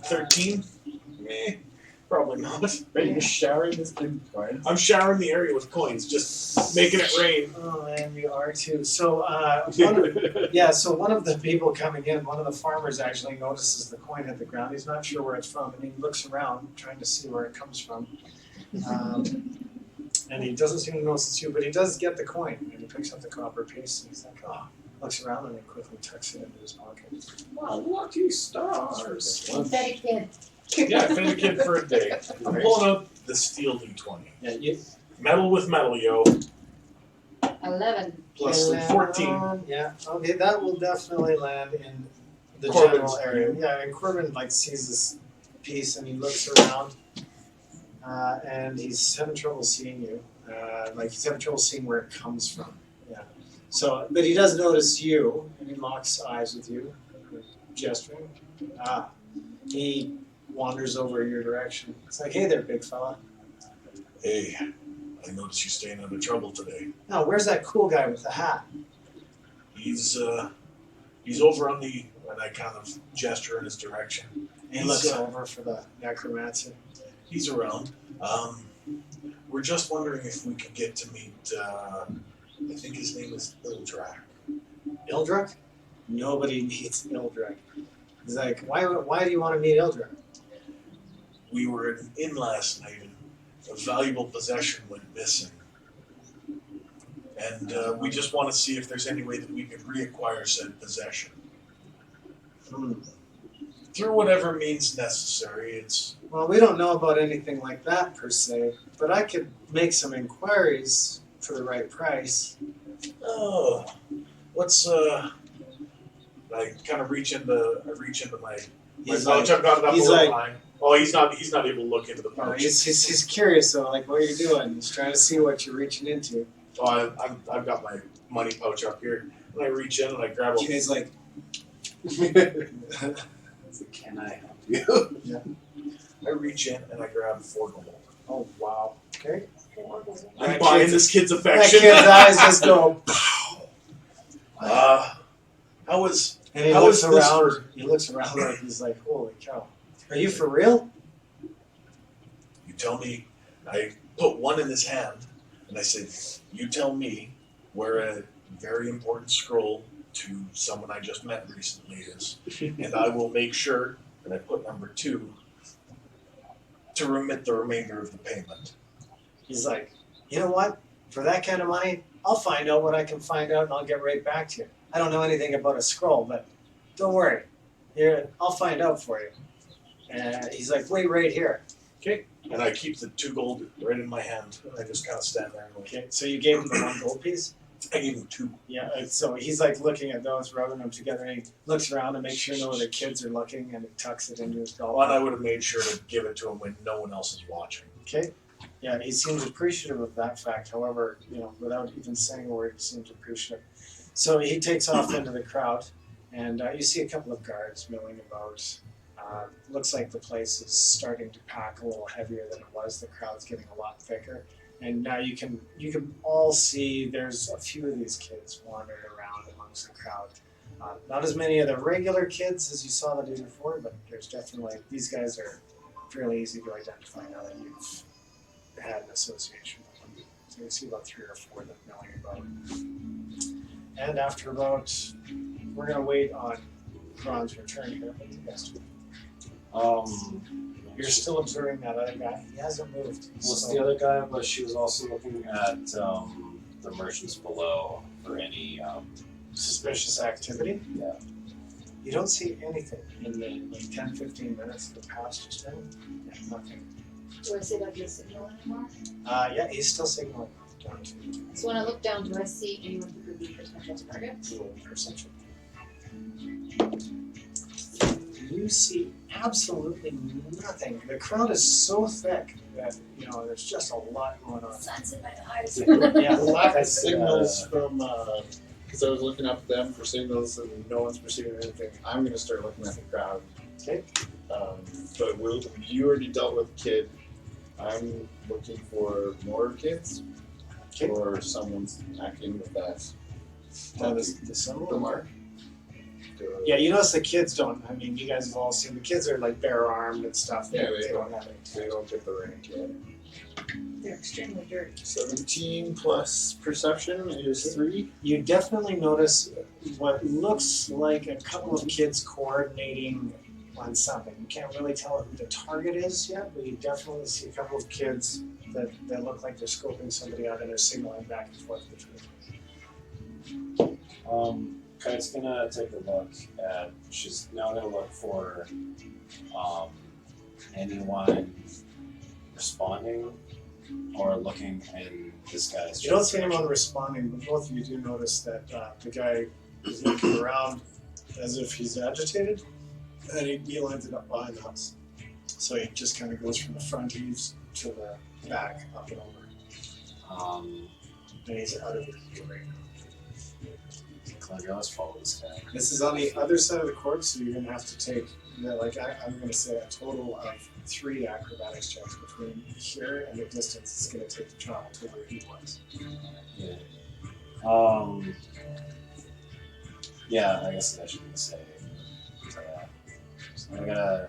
13. Meh, probably not. Are you showering this in coins? I'm showering the area with coins, just making it rain. Oh man, you are too. So, one of the people coming in, one of the farmers actually notices the coin hit the ground. He's not sure where it's from, and he looks around, trying to see where it comes from. And he doesn't seem to notice it's you, but he does get the coin, and he picks up the copper piece, and he's like, oh, looks around, and then quickly tucks it into his pocket. Wow, lucky stars. Pathetic kid. Yeah, fed a kid for a day. I'm pulling out the steel D20. Yeah, you, Metal with metal, yo. 11. Plus 14. Yeah, okay, that will definitely land in the Corbin's general area. Yeah, and Corbin like sees this piece and he looks around, and he's having trouble seeing you. Like he's having trouble seeing where it comes from. Yeah. So, but he does notice you, and he locks eyes with you, gesturing. He wanders over your direction. It's like, hey there, big fella. Hey, I noticed you staying out of trouble today. Now, where's that cool guy with the hat? He's over on the, and I kind of gesture in his direction. He looks over for the necromancer. He's around. We're just wondering if we could get to meet, I think his name is Ildrak. Ildrak? Nobody meets Ildrak. He's like, why do you want to meet Ildrak? We were in last night and a valuable possession went missing. And we just want to see if there's any way that we could reacquire said possession. Through whatever means necessary. It's Well, we don't know about anything like that per se, but I could make some inquiries for the right price. what's I kind of reach into my He's pouch. like, I've got it up he's over like- mine. Oh, he's not able to look into the pouch. he's curious though, like what are you doing? He's trying to see what you're reaching into. Oh, I've got my money pouch up here, and I reach in and I grab a. He's like, Can I help you? I reach in and I grab 4 gold. oh wow, okay. I'm That buying kid's- this kid's That affection. kid's eyes just go, How was? and he How looks is this around. for- He looks around like he's like, holy cow, are you for real? You tell me. I put one in his hand, and I said, "You tell me where a very important scroll to someone I just met recently is, and I will make sure." And I put number 2 to remit the remainder of the payment. He's like, you know what? For that kind of money, I'll find out what I can find out, and I'll get right back to you. I don't know anything about a scroll, but don't worry. Here, I'll find out for you. And he's like, wait right here. Okay. And I keep the 2 gold right in my hand, and I just kind of stand there and go, Okay, so you gave him the 1 gold piece? I gave him 2. Yeah, so he's like looking at those, rubbing them together, and he looks around to make sure no other kids are looking, and he tucks it into his belt. One I would have made sure to give it to him when no one else is watching. Okay. Yeah, he seems appreciative of that fact. However, without even saying a word, he seems appreciative. So he takes off into the crowd, and you see a couple of guards milling about. Looks like the place is starting to pack a little heavier than it was. The crowd's getting a lot thicker, and now you can all see there's a few of these kids wandering around amongst the crowd. Not as many of the regular kids as you saw the day before, but there's definitely these guys are fairly easy to identify now that you've had an association with them. So you see about 3 or 4 of them milling about. And after we're gonna wait on Ron's return here. What do you guys do? You're still observing that other guy. He hasn't moved. What's the other guy? But she was also looking at the merchants below for any Suspicious activity? Yeah. You don't see anything in the 10-15 minutes that passed just now. Yeah, nothing. Do I see like the signal anymore? Yeah, he's still signaling down to So when I look down, do I see anyone who could be potential targets? perception. You see absolutely nothing. The crowd is so thick that there's just a lot going on. Sun's in my eyes. Yeah, The lack of signals from, because I was looking up them for signals and no one's perceiving anything. I'm going to start looking at the crowd. Okay. But you already dealt with kid. I'm looking for more kids. Okay. Or someone's acting with that. The symbol. The mark. Yeah, you notice the kids don't. I mean, you guys have all seen the kids are like bare armed and stuff. Yeah, they don't have any. They don't get the rank yet. They're extremely dirty. 17 plus perception is 3. You definitely notice what looks like a couple of kids coordinating on something. You can't really tell who the target is yet, but you definitely see a couple of kids that look like they're scoping somebody out and they're signaling back and forth between them. Kite's gonna take a look at. She's now gonna look for anyone responding or looking in this guy's. You don't see anyone responding, but both of you do notice that the guy is looking around as if he's agitated, and he lines it up behind the house. So he just kind of goes from the front eaves to the back, up and over. Um, And he's out of your view right now. Calandria, let's follow this guy. This is on the other side of the court, so you're going to have to take, I'm going to say a total of 3 acrobatics checks between here and the distance it's going to take to travel to where he was. Yeah. Yeah, I guess I shouldn't say. So, yeah. So I'm gonna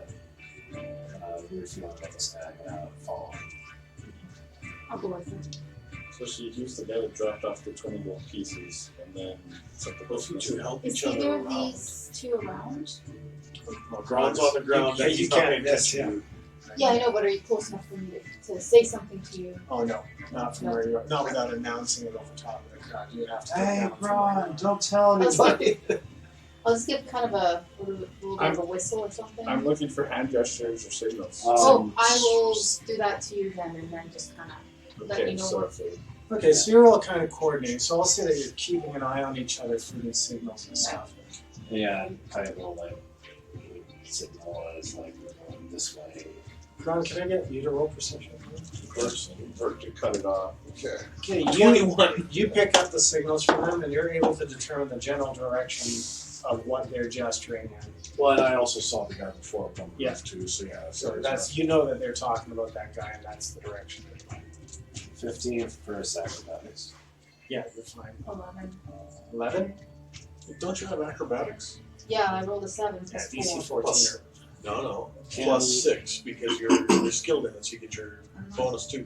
weird feeling about this guy. I'm gonna follow him. I'll go with it. So she used the guy that dropped off the 20 gold pieces, and then set the Both you two help Is each other either of around. these two around? Well, Gron's on the ground. You He's not can't paying miss attention to him. you. Yeah, I know, but are you close enough for me to say something to you? Oh no, not from where you are. Not without announcing it over top of the crowd. You would have to get Hey, down from where you don't tell I'll just give kind of a little bit of a whistle or something. I'm looking for hand gestures or signals. Oh, I will do that to you then, and then just kind of let Okay, you know so what. if they- Okay, so you're all kind of coordinating. So I'll say that you're keeping an eye on each other for these signals and stuff. Yeah, Kite will like signal as like we're going this way. Gron, can I get you to roll perception? of course, or to cut it off. Okay. Okay, 21. you pick up the signals from them, and you're able to determine the general direction of what they're gesturing in. Well, and I also saw the guy before up on the Yeah. roof too, so yeah. So that's you know that they're talking about that guy, and that's the direction they're going. 15 for acrobatics. Yeah, you're fine. 11. 11? Don't you have acrobatics? Yeah, I rolled a 7 Yeah, plus DC 4. 14. No. Can- Plus 6 because you're skilled in it, so you get your bonus too.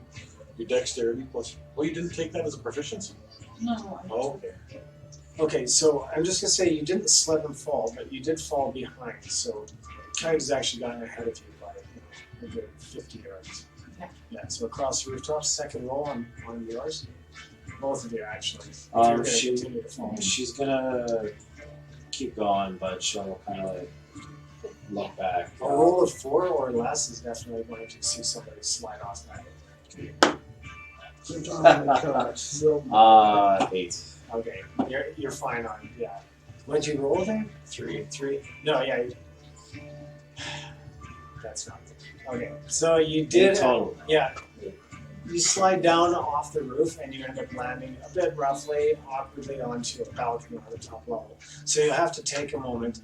Your dexterity plus. Well, you didn't take that as a proficiency. No, Oh, okay. Okay, so I'm just gonna say you didn't slip and fall, but you did fall behind. So Kite has actually gotten ahead of you by a good 50 yards. Okay. Yeah, so across the rooftop, second roll on yours. Both of you actually. If Um, you're gonna she- continue to fall. She's gonna keep going, but she'll kind of like look back. A roll of 4 or less is definitely going to see somebody slide off that. 8. Okay, you're fine on What'd you roll then? 3. No, yeah. That's not good. Okay, so you did. Total. Yeah. You slide down off the roof and you end up landing a bit roughly, awkwardly onto a balcony on the top level. So you'll have to take a moment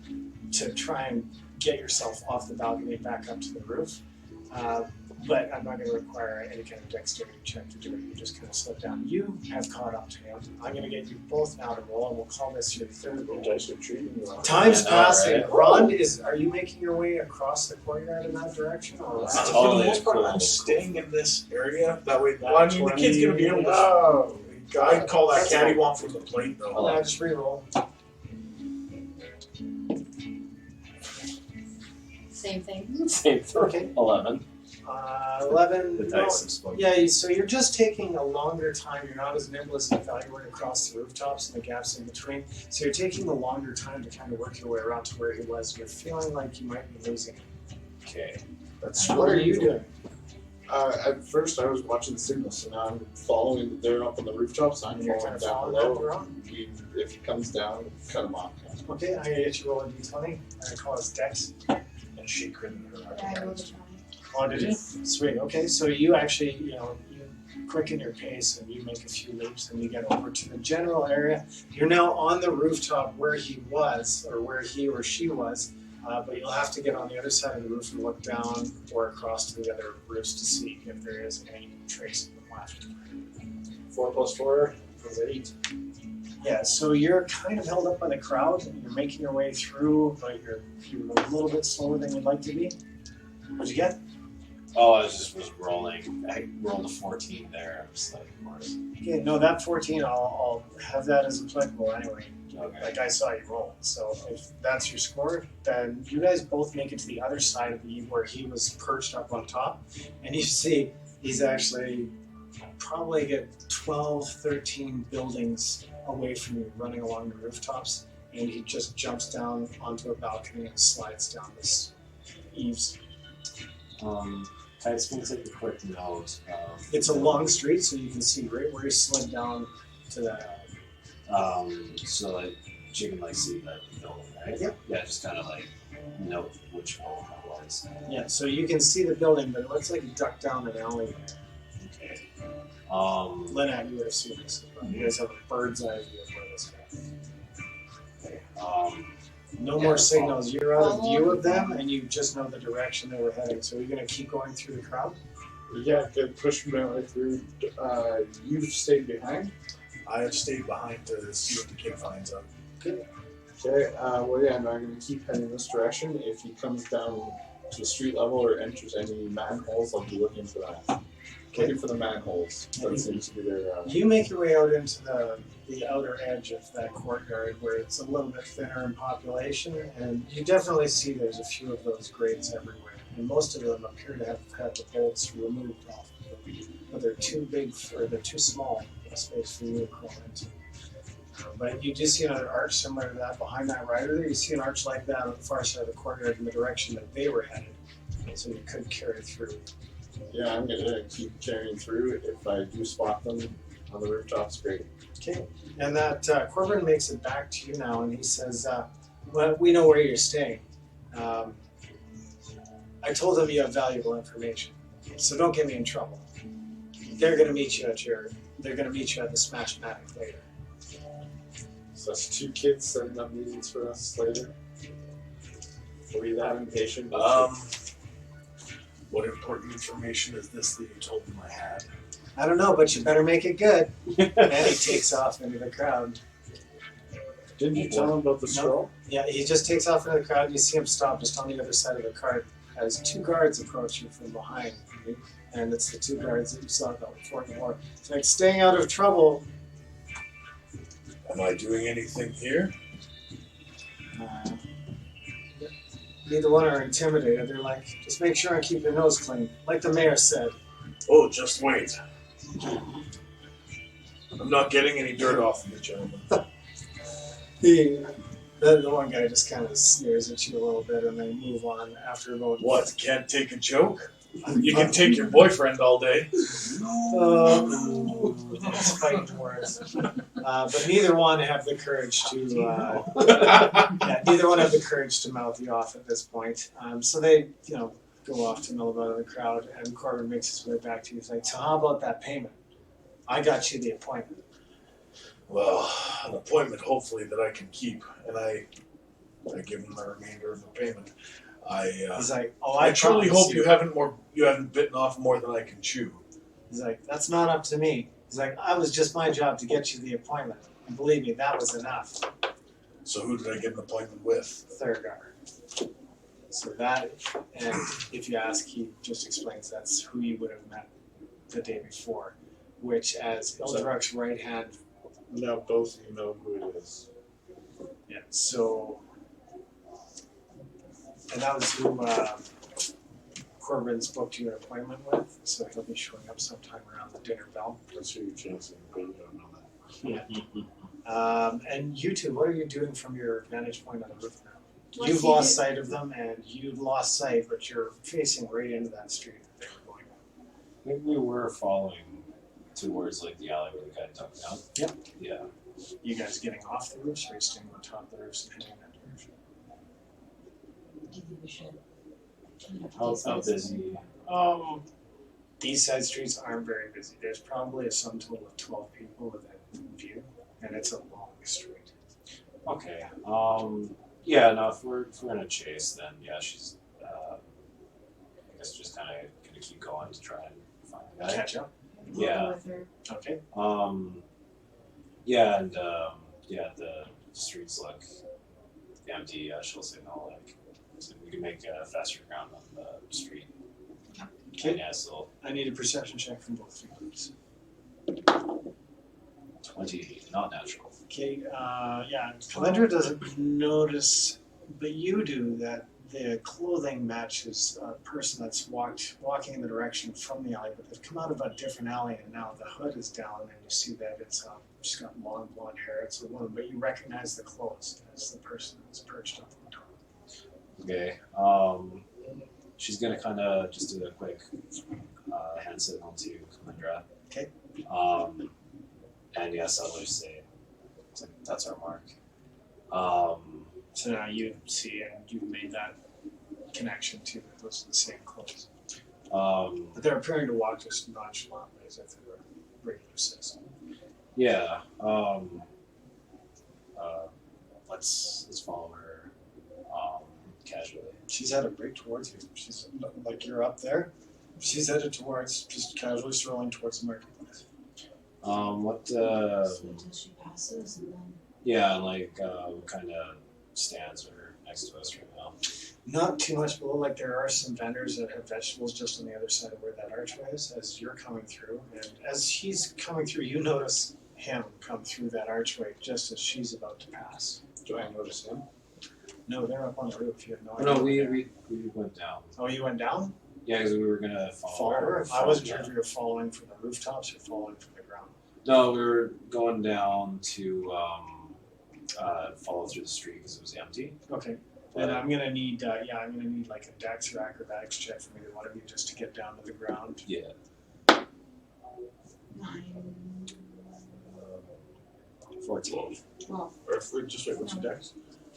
to try and get yourself off the balcony and back up to the roof. But I'm not going to require any kind of dexterity check to do it. You just kind of slip down. You have caught up to him. I'm going to get you both now to roll, and we'll call this your third roll. Dice are treating you well. Time's I know, passing. right? Ron, are you making your way across the courtyard in that direction? Or That's For the totally most part, cool. I'm staying in this area. That way, That well, I mean, the kid's gonna be able to. Oh, I'd call that That's cattywomp from the plate, though. Yeah, just re-roll. Same thing. Same for Okay. 11. 11. The no, dice have spoken. yeah, so you're just taking a longer time. You're not as nimble as you thought you were to cross the rooftops and the gaps in between. So you're taking a longer time to kind of work your way around to where he was. You're feeling like you might be losing him. Okay. that's What are you doing? At first, I was watching the signals, so now I'm following. They're up on the rooftops. I'm You're following kind of down following that below. around? If he comes down, cut him off. Okay, I'm going to get you roll a d20. I'm going to call this Dex. And she couldn't. Yeah, I rolled a 20. Oh, did you? Sweet. Okay, so you actually, you quicken your pace and you make a few leaps and you get over to the general area. You're now on the rooftop where he was, or where he or she was, but you'll have to get on the other side of the roof and look down or across to the other roofs to see if there is any trace of them left. 4 plus 4 is 8. Yeah, so you're kind of held up by the crowd. You're making your way through, but you're a little bit slower than you'd like to be. What'd you get? Oh, I was rolling. I rolled a 14 there. I'm just like, of course. Okay, no, that 14, I'll have that as applicable anyway. Okay. Like I saw you roll. So if that's your score, then you guys both make it to the other side of the where he was perched up on top, and you see he's actually probably get 12, 13 buildings away from you, running along the rooftops, and he just jumps down onto a balcony and slides down this eaves. Type's gonna take a quick note. It's a long street, so you can see right where he slid down to that. So like you can like see the building, right? Yep. Yeah, just kind of like note which building that was. Yeah, so you can see the building, but it looks like he ducked down an alley. Okay. Lynette, you would have seen this. You guys have a bird's eye view of where this is. Okay. No Yeah, more signals. You're out of view of them, Follow. and you just know the direction they were heading. So you're going to keep going through the crowd? Yeah, good. Push my way through. You've stayed behind. I have stayed behind to see what the kid finds out. Okay. Well, yeah, no, I'm going to keep heading this direction. If he comes down to the street level or enters any manholes, I'll be looking for that. Looking for the manholes. That seems to be their. You make your way out into the outer edge of that courtyard where it's a little bit thinner in population, and you definitely see there's a few of those grates everywhere. And most of them appear to have had the bolts removed off of them. But they're too big or they're too small for a space for you to crawl into. But you do see another arch similar to that behind that rider there. You see an arch like that on the far side of the courtyard in the direction that they were headed. So you could carry through. Yeah, I'm going to keep carrying through. If I do spot them on the rooftops, great. Okay. And that Corbin makes it back to you now, and he says, well, we know where you're staying. I told them you have valuable information, so don't get me in trouble. They're going to meet you at the Smashmatic later. So that's 2 kids setting up meetings for us later. Were you that impatient? What important information is this that you told them I had? I don't know, but you better make it good. And he takes off into the crowd. Didn't you tell them about the scroll? Yeah, he just takes off into the crowd. You see him stop just on the other side of the cart as 2 guards approach you from behind. And it's the 2 guards that you saw before the war. It's like, staying out of trouble. Am I doing anything here? Neither one are intimidated. They're like, just make sure and keep your nose clean. Like the mayor said. Oh, just wait. I'm not getting any dirt off of you, gentlemen. The one guy just kind of sneers at you a little bit and they move on after about... What, can't take a joke? You can take your boyfriend all day. It's fighting words. But neither one have the courage to... neither one have the courage to mouth you off at this point. So they, go off to mill about in the crowd, and Corbin makes his way back to you. He's like, so how about that payment? I got you the appointment. Well, an appointment hopefully that I can keep, and I give him the remainder of the payment. He's like, oh, I truly promise hope you haven't bitten off more than I can chew. He's like, that's not up to me. He's like, I was just my job to get you the appointment. And believe me, that was enough. So who did I get an appointment with? Thurgar. So that, and if you ask, he just explains that's who you would have met the day before, which as Ildrak's right hand. Now both of you know who it is. Yeah, so, and that was who Corbin's booked you an appointment with, so he'll be showing up sometime around the dinner bell. That's who you're chasing, but you don't know that. And you two, what are you doing from your vantage point on the roof now? Well, You've see, lost sight of them, and you've lost sight, but you're facing right into that street that they were going on. I think we were following towards like the alley where the guy ducked down. Yep. Yeah. You guys getting off the roofs, or are you staying on top of the roofs and heading in that direction? Do you think we should? How busy? These side streets aren't very busy. There's probably a sum total of 12 people within view, and it's a long street. Okay. Yeah. No. If we're in a chase, then yeah, she's. I guess just kind of gonna keep going to try and find the guy. Catch up. We'll Yeah. go with her. Okay. Yeah, and the streets look empty. She'll signal so we can make a faster ground on the street. Okay. Yeah, so I need a perception check from both of you, please. 12. 20, not natural. Okay, yeah, Kalendra doesn't notice, but you do, that the clothing matches a person that's walking in the direction from the alley, but they've come out of a different alley, and now the hood is down, and you see that it's she's got long blonde hair. It's a woman, but you recognize the clothes as the person that's perched up on top. Okay. She's gonna kind of just do a quick hand signal to Kalindra. Okay. And yes, I'll just say, it's like, that's our mark. So now you see, and you've made that connection to those are the same clothes. But they're appearing to walk just nonchalantly as if they were regular citizens. Yeah. Let's follow her casually. She's headed right towards you. She's like, you're up there. She's headed towards, just casually strolling towards the marketplace. What? So until she passes, and then Yeah, like kind of stands or next to us right now. Not too much below. Like there are some vendors that have vegetables just on the other side of where that archway is. As you're coming through, and as he's coming through, you notice him come through that archway just as she's about to pass. Do I notice him? No, they're up on the roof. You have no Oh, idea. no, where we went down. Oh, you went down? Yeah, because we were gonna Follow her? I wasn't sure yeah. if you were falling from the rooftops or falling from the ground. No, we were going down to follow through the street because it was empty. Okay. Then I'm gonna need, I'm gonna need like a dex or acrobatics check from either one of you just to get down to the ground. Yeah. 9. 14. Well, Or if we just wait, what's your dex?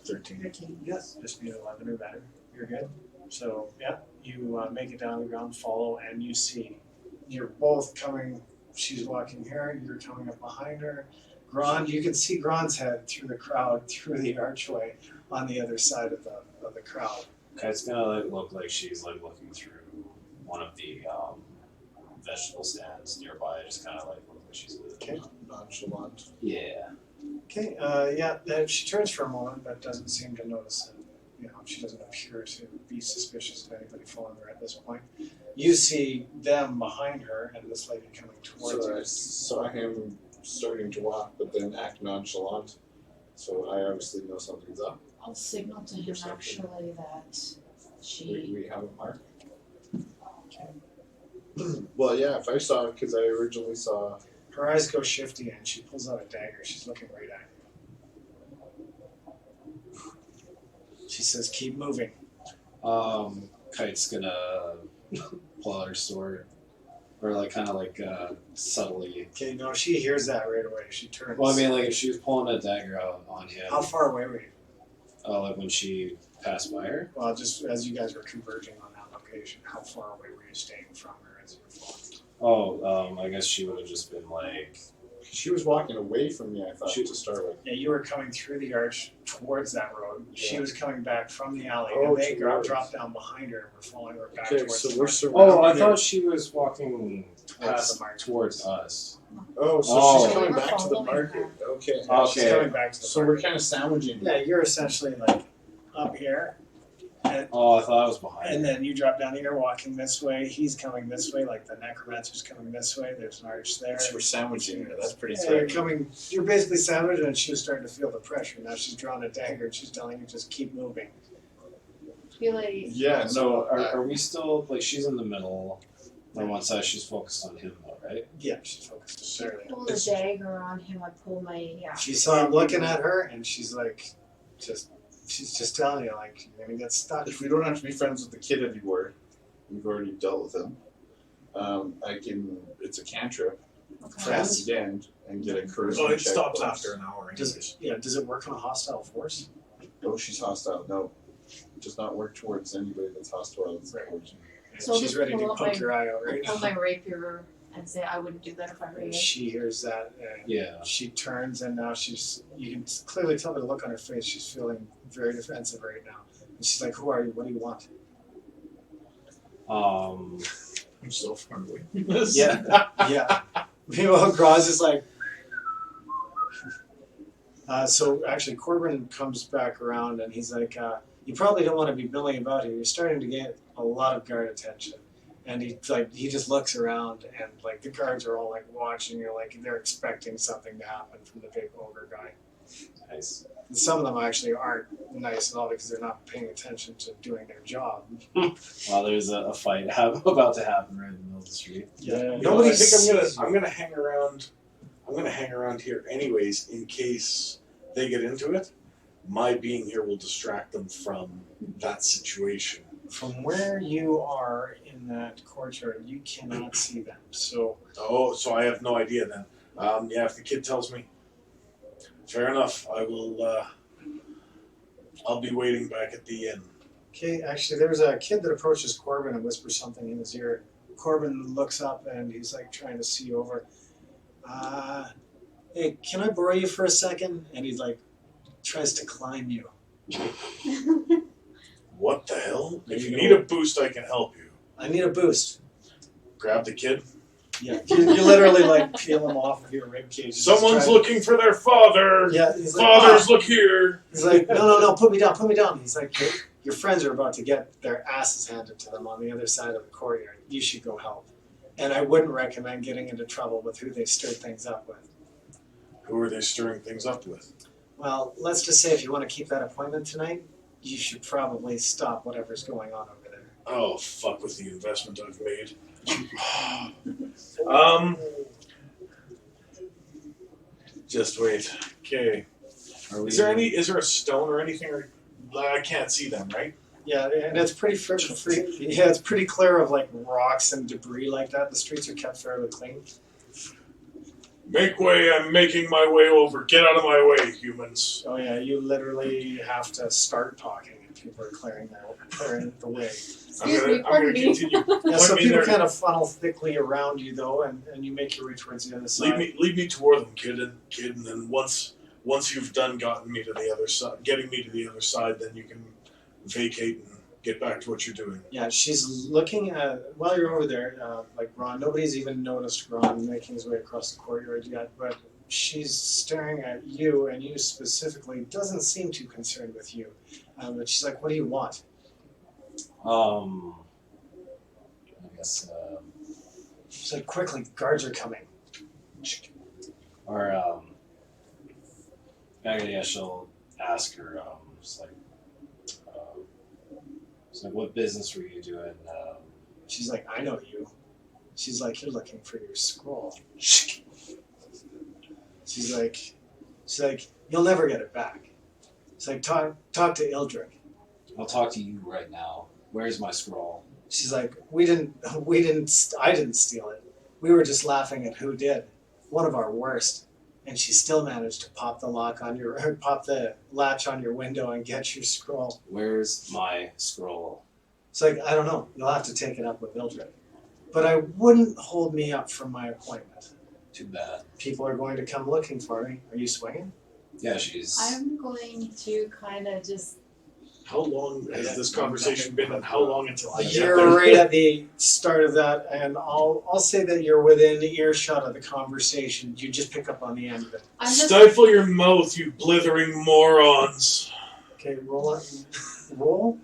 13. 13. Yes. Just need 11 or better. You're good. So yeah, you make it down to the ground, follow, and you see you're both coming. She's walking here. You're coming up behind her. Grand, you can see Grand's head through the crowd, through the archway on the other side of the crowd. Okay, it's gonna like, look like she's like looking through one of the vegetable stands nearby. Just kind of like look like she's Okay. Nonchalant. Yeah. Okay. She turns for a moment, but doesn't seem to notice it. She doesn't appear to be suspicious of anybody following her at this point. You see them behind her and this lady coming towards So I her. saw him starting to walk, but then act nonchalant. So I obviously know something's up. I'll signal to him Perception. actually that We have a mark. Okay. Well, yeah, if I saw, because I originally saw. Her eyes go shifty and she pulls out a dagger. She's looking right at you. She says, "Keep moving." Kite's gonna pull out her sword, or like kind of like subtly. Okay, no, she hears that right away. She turns. Well, I mean, like if she was pulling a dagger out on him, How far away were you? like when she passed by her. Well, just as you guys were converging on that location, how far away were you staying from her as you were falling? Oh, I guess she would have just been like. She was walking away from me, I thought, She- to start with. Yeah, you were coming through the arch towards that road. She Yeah. was coming back from the alley, Oh, and they towards. dropped down behind her and were following her back Okay, towards so the we're market. surrounded. Oh, I thought she was walking Towards past the market. towards us. Oh, so Oh. she's coming We were back to the following market. her. Okay. Yeah, she's Okay. coming back to the So we're market. kind of sandwiching. Yeah, you're essentially like up here, Oh, I thought I was behind. and then you drop down here, walking this way. He's coming this way, like the necromancer's coming this way. There's an arch there. So we're sandwiching her. That's pretty Yeah, you're threatening. coming. You're basically sandwiched, and she was starting to feel the pressure. Now she's drawn a dagger, and she's telling you just keep moving. Feel like Yeah, So no. are we still like she's in the middle? On one side, she's focused on him though, right? Yeah, she's focused entirely. pull the dagger on him. I pull my She saw him looking at her, and she's like, she's just telling you, like, you're gonna get stuck. If we don't have to be friends with the kid anymore, we've already dealt with him. It's a cantrip, Okay. cast again, and get a charisma Well, it check stops bonus. after an hour. Does it work on a hostile force? Oh, she's hostile. No. It does not work towards anybody that's hostile. It's Right. towards you. And So I'll she's just ready to pull out poke my- your eye out I right pull now. my rapier and say I wouldn't do that if I were you. She hears that, and Yeah. she turns, and now you can clearly tell by the look on her face, she's feeling very defensive right now. And she's like, "Who are you? What do you want?" I'm so far away from this. Yeah. Yeah. Meanwhile, Graz is like. So actually, Corbin comes back around and he's like, "You probably don't want to be milling about here. You're starting to get a lot of guard attention, And he just looks around, and like the guards are all like watching you, like they're expecting something to happen from the big ogre guy. Nice. And some of them actually aren't nice at all because they're not paying attention to doing their job. Well, there's a fight about to happen right in the middle of the street. Yeah, Nobody I think sees I'm gonna hang around. I'm gonna hang around here anyways in case they get into it. My being here will distract them from that situation. From where you are in that courtyard, you cannot see them. So Oh, so I have no idea then. Yeah, if the kid tells me, fair enough. I will. I'll be waiting back at the inn. okay, actually, there's a kid that approaches Corbin and whispers something in his ear. Corbin looks up and he's like trying to see over. Hey, can I borrow you for a second? And he like tries to climb you. What the hell? If you You need know- a boost, I can help you. I need a boost. Grab the kid. Yeah, you literally like peel him off of your ribcage. He's just Someone's trying- looking for their father. Yeah, he's like, Fathers, look here. He's like, no, put me down. He's like, your friends are about to get their asses handed to them on the other side of the courtyard. You should go help. And I wouldn't recommend getting into trouble with who they stirred things up with. Who are they stirring things up with? Well, let's just say if you want to keep that appointment tonight, you should probably stop whatever's going on over there. Oh, fuck with the investment I've made. Just wait. Okay. Is there a stone or anything? Or I can't see them, right? Yeah, and it's pretty it's pretty clear of like rocks and debris like that. The streets are kept fairly clean. Make way! I'm making my way over. Get out of my way, humans. Oh yeah, you literally have to start talking, and people are clearing the way. Excuse me, I'm pardon gonna me. continue. Yeah, so Point me people there. kind of funnel thickly around you though, and you make your way towards the other side. Lead me toward them, kid, and then once you've done getting me to the other side, then you can vacate and get back to what you're doing. Yeah, she's looking at, while you're over there, like Ron, nobody's even noticed Ron making his way across the courtyard yet, but she's staring at you, and you specifically, doesn't seem too concerned with you. But she's like, what do you want? I guess, She's like, quickly, guards are coming. or, I guess she'll ask her, just like, what business were you doing? She's like, I know you. She's like, you're looking for your scroll. She's like, you'll never get it back. She's like, talk to Ildrick. I'll talk to you right now. Where's my scroll? She's like, I didn't steal it. We were just laughing at who did. One of our worst. And she still managed to pop the latch on your window and get your scroll. Where's my scroll? It's like, I don't know. You'll have to take it up with Ildrick. But I wouldn't hold me up from my appointment. Too bad. People are going to come looking for me. Are you swinging? Yeah, she's. I'm going to kind of just. How long has this conversation been, and how long until I get You're there? right at the start of that, and I'll say that you're within earshot of the conversation. You just pick up on the end of it. I'm just. Stifle your mouth, you blithering morons. Okay, roll it. Roll?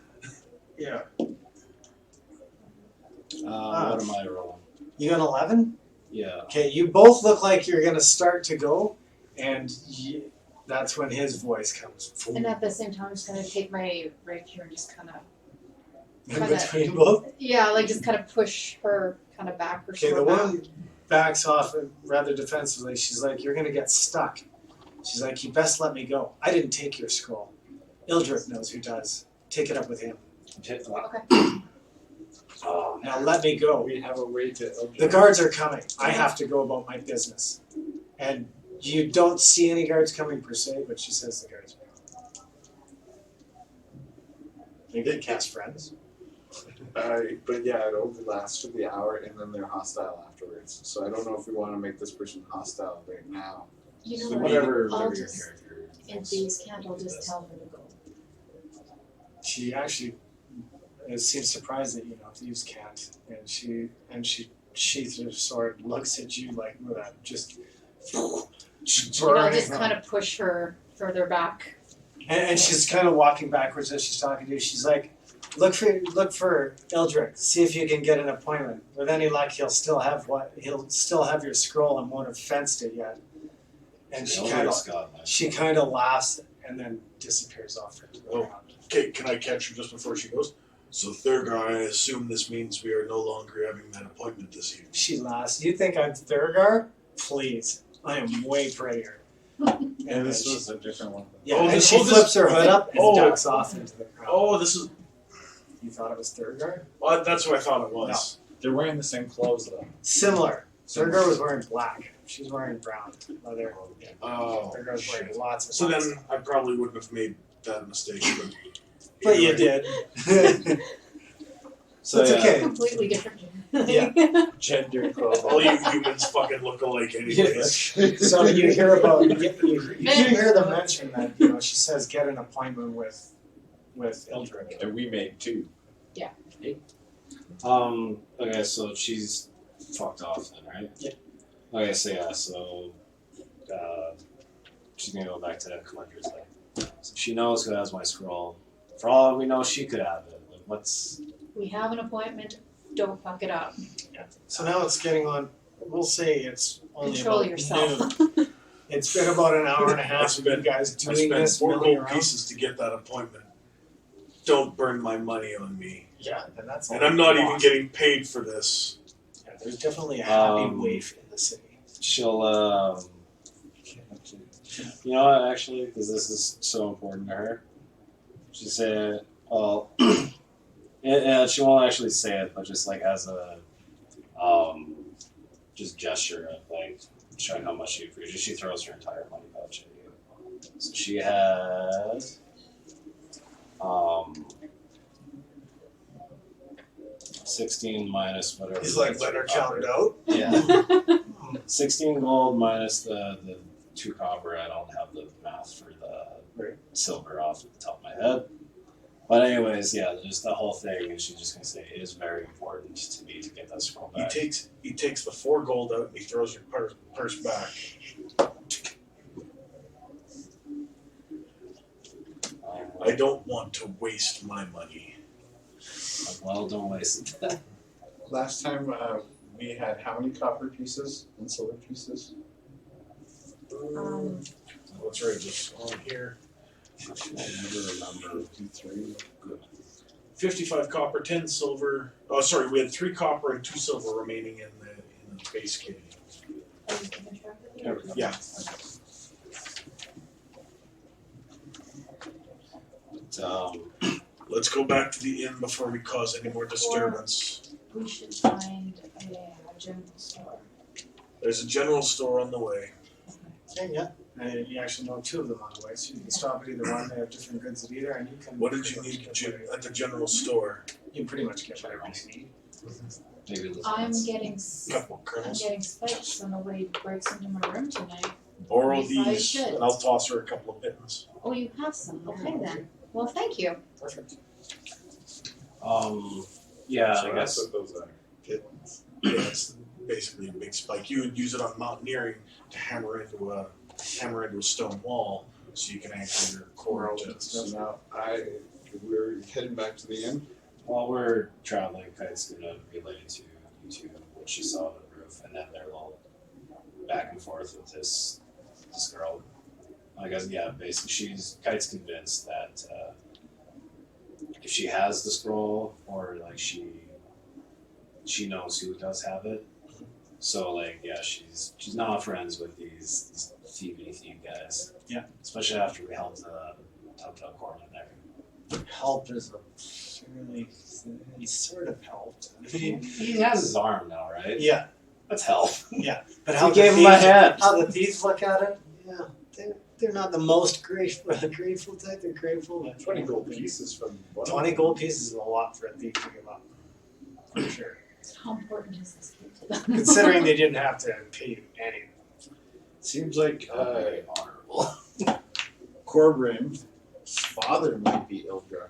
Yeah. What am I rolling? You got 11? Yeah. Okay, you both look like you're going to start to go, and that's when his voice comes. And at the same time, I'm just going to take my rapier and just kind of. In between both? Yeah, like just kind of push her kind of back or Okay, the short back. one backs off rather defensively. She's like, you're going to get stuck. She's like, you best let me go. I didn't take your scroll. Ildrick knows who does. Take it up with him. Okay. Now let me go. We have a way to. The guards are coming. I have to go about my business. And you don't see any guards coming per se, but she says the guards are coming. You can cast friends. But yeah, it only lasts for the hour, and then they're hostile afterwards. So I don't know if we want to make this person hostile right now. You know So what? whatever I'll your just, character. in these can't, I'll just tell her to go. She actually seems surprised that you know thieves can't, and she sheaths her sword, looks at you like with a just And I'll burning. just kind of push her further back. And she's kind of walking backwards as she's talking to you. She's like, Look for Eldrick. See if you can get an appointment. With any luck, he'll still have your scroll and won't have fenced it yet. And she kind of laughs and then disappears off into the ground. Okay, can I catch her just before she goes? So Thurgar, I assume this means we are no longer having that appointment this evening. She laughs. You think I'm Thurgar? Please, I am way prettier. And this was a different one. Yeah, Oh, and this- she oh, this- flips her hood up and oh. ducks off into the crowd. Oh, this is. You thought it was Thurgar? Well, that's what I thought it was. They're wearing the same clothes though. Similar. Thurgar was wearing black. She's wearing brown. Leather. Yeah. Oh. Thurgar was wearing lots of. So lots then I probably wouldn't have made that mistake. But you did. So It's yeah, okay. Completely different. Yeah. Gender clothes. All you humans fucking look alike, anyways. So you hear about you hear them mention that she says get an appointment with Eldrick. And we made two. Okay, so she's fucked off then, right? Yeah. Okay, so yeah, so she's gonna go back to Commander's Day. So she knows who has my scroll. For all we know, she could have it. Like, what's We have an appointment. Don't fuck it up. So now it's getting on. We'll say it's only Control about yourself. noon. It's been about an hour and a half of you guys I doing spent this 4 milling gold around. pieces to get that appointment. Don't burn my money on me. Yeah, and that's And I'm not even getting paid for this. Yeah, there's definitely a happy Um, waif in the city. she'll you know what, actually, because this is so important to her. She said, well, and she won't actually say it, but just like as a just gesture of like showing how much she appreciates. She throws her entire money pouch at you. So she has 16 minus whatever. He's like, let her count it out. Yeah. 16 gold minus the 2 copper. I don't have the math for the silver off at the top of my head. But anyways, yeah, just the whole thing, and she's just gonna say it is very important to me to get that scroll He back. takes the 4 gold out and he throws your purse back. I don't want to waste my money. Well, don't waste it. Last time we had how many copper pieces and silver pieces? That's right, just on here. I never remember. 3. 55 copper, 10 silver. Oh, sorry, we had 3 copper and 2 silver remaining in the base kitty. Yeah. But, Let's go back to the inn before we cause any more disturbance. We should find a general store. There's a general store on the way. Okay, yeah. And you actually know 2 of them on the way, so you can stop at either one. They have different goods at either, and you can. What did you pretty need much get whatever- at the general store? You can pretty much get whatever you need. maybe this I'm one's- getting Couple I'm kernels. getting spikes, so nobody breaks into my room tonight. Borrow Maybe I these, should. and I'll toss her a couple of mittens. Oh, you have some. Okay then. Well, thank you. Perfect. yeah, So I that's guess. what those are. Yeah, it's basically a big spike. You would use it on mountaineering to hammer into a stone wall, so you can anchor your core to it. So now we're heading back to the inn. While we're traveling, Kite's gonna relay to you two what she saw on the roof, and then they're all back and forth with this girl. I guess yeah, basically Kite's convinced that if she has the scroll, or like she knows who does have it. So like yeah, she's not friends with these thief guys. Yeah. Especially after we helped Tabletop Corn in there. Help is a fairly. He sort of helped. He has his arm now, right? Yeah, That's help. yeah. But He how gave the him my thieves- head. How the thieves look at it? Yeah, they're not the most grateful type. They're grateful. But 20 gold pieces from one. 20 gold pieces is a lot for a thief to give up. For sure. How important is this kid to them? Considering they didn't have to pay you anything. Seems like Very honorable. Corbrin's father might be Ildra.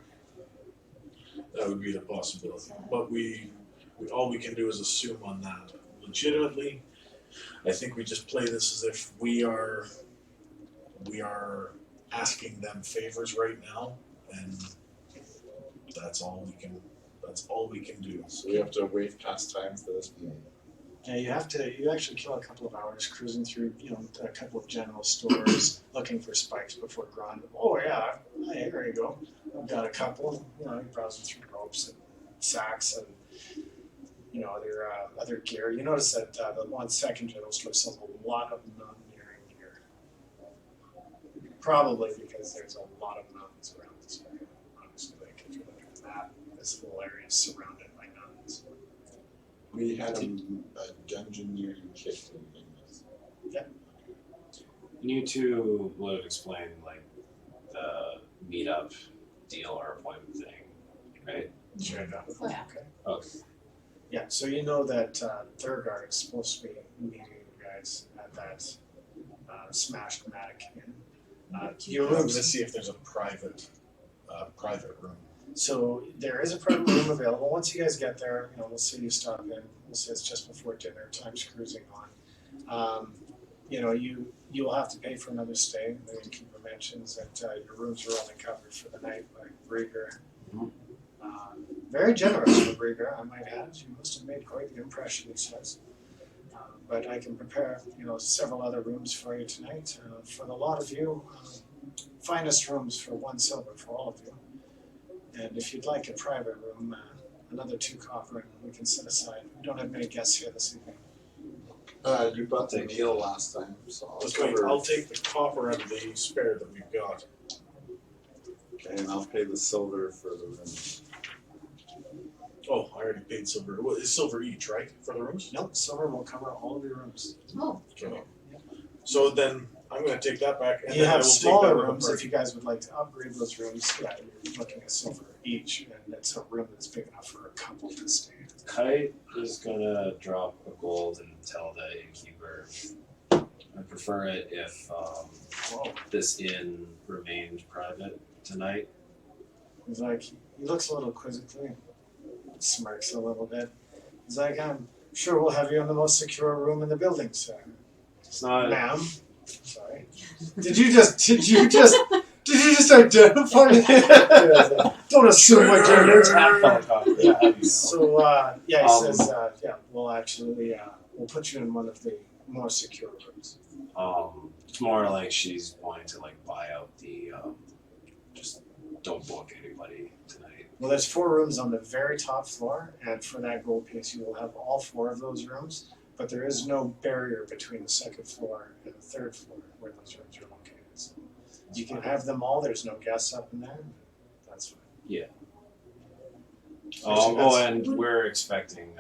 That would be the possibility. But we all we can do is assume on that. Legitimately, I think we just play this as if we are asking them favors right now, and that's all we can. That's all we can do. So we have to wait past time for this meeting. Yeah, you actually kill a couple of hours cruising through, a couple of general stores looking for spikes before Gron. Oh yeah, hey, there you go. I've got a couple. You're browsing through ropes and sacks and other gear. You notice that the 1 second general store sells a lot of non-nearing gear. Probably because there's a lot of mountains around this area. Honestly, like if you look at the map, this whole area is surrounded by mountains. We had a dungeoneering kit in this. You two would have explained like the meetup deal or appointment thing, right? Sure. Oh, yeah. Okay. Okay. Yeah, so you know that Thurgard is supposed to be meeting you guys at that smashed Matic Inn. Your I'm gonna rooms. see if there's a private room. So there is a private room available. Once you guys get there, we'll see you stop in. We'll say it's just before dinner. Time's cruising on. You'll have to pay for another stay. The innkeeper mentions that your rooms are only covered for the night by Brieger. Mhm. Very generous for Brieger, I might add. You must have made quite the impression, he says. But I can prepare, several other rooms for you tonight. For the lot of you, finest rooms for 1 silver for all of you. And if you'd like a private room, another 2 copper, and we can set aside. We don't have many guests here this evening. You bought the meal last time, so I'll take the copper out of the spare that we've got. Okay, and I'll pay the silver for the room. Oh, I already paid silver. Well, it's silver each, right, for the rooms? Nope, silver will cover all of your rooms. Oh, Okay. So then I'm going to take that back. And You then I have will take smaller that with the rooms party. if you guys would like to upgrade those rooms. Yeah, you're looking at silver each, and it's a room that's big enough for a couple to stay in. Kite is gonna drop a gold and tell the innkeeper. I prefer it if Whoa. this inn remained private tonight. He's like, he looks a little quizzically, smirks a little bit. He's like, I'm sure we'll have you in the most secure room in the building, sir. It's not. Ma'am. Sorry. Did you just identify me? Don't assume what gender it's So, he says, we'll actually, we'll put you in one of the more secure rooms. It's more like she's wanting to like buy out the. Just don't book anybody tonight. Well, there's 4 rooms on the very top floor, and for that gold piece, you will have all 4 of those rooms. But there is no barrier between the 2nd floor and the 3rd floor where those rooms are located. So you can have them all. There's no guests up in there. That's fine. Yeah. That's- And we're expecting.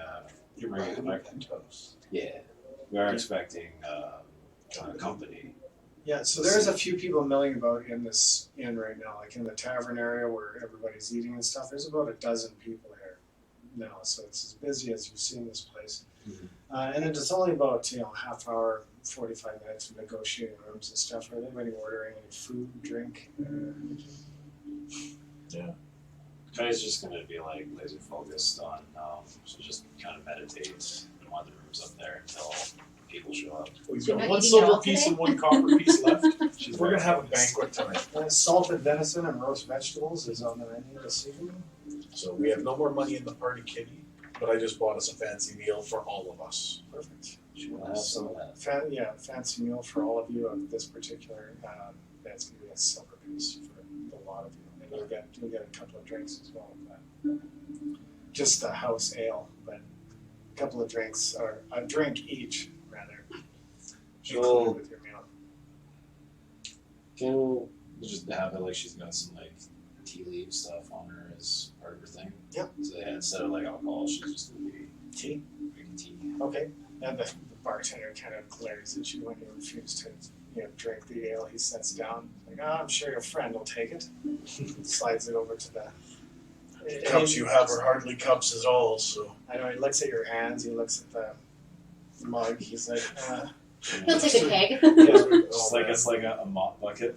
You're Right, buying like- Mentos. Yeah, we are expecting company. Yeah, so there's a few people milling about in this inn right now, like in the tavern area where everybody's eating and stuff. There's about a dozen people here now, so it's as busy as you've seen this place. Mhm. And it's only about half hour, 45 minutes of negotiating rooms and stuff. Are anybody ordering any food, drink? Kai's just gonna be like laser focused on, so just kind of meditate in one of the rooms up there until people show up. We've You're got not 1 eating silver all piece today? and 1 copper piece left. She's We're very going to have a focused. banquet tonight. Salted venison and roast vegetables is on the menu this evening. So we have no more money in the party kitty, but I just bought us a fancy meal for all of us. Perfect. We'll have some of that. Fancy meal for all of you of this particular. That's going to be a silver piece for the lot of you, and you'll get a couple of drinks as well with that. Just the house ale, but a couple of drinks or a drink each rather. She'll- included with your meal. Can we'll just have it like she's got some like tea leaf stuff on her as part of her thing. Yep. So yeah, instead of like alcohol, she's just gonna be Tea. drinking tea. Okay. And the bartender kind of glares at you when you refuse to drink the ale. He sets down. Like, I'm sure your friend will take it. Slides it over to the. Cups you have are hardly cups at all, so. I know he looks at your hands. He looks at the mug. He's like, he'll take a peg. It's like a mop bucket.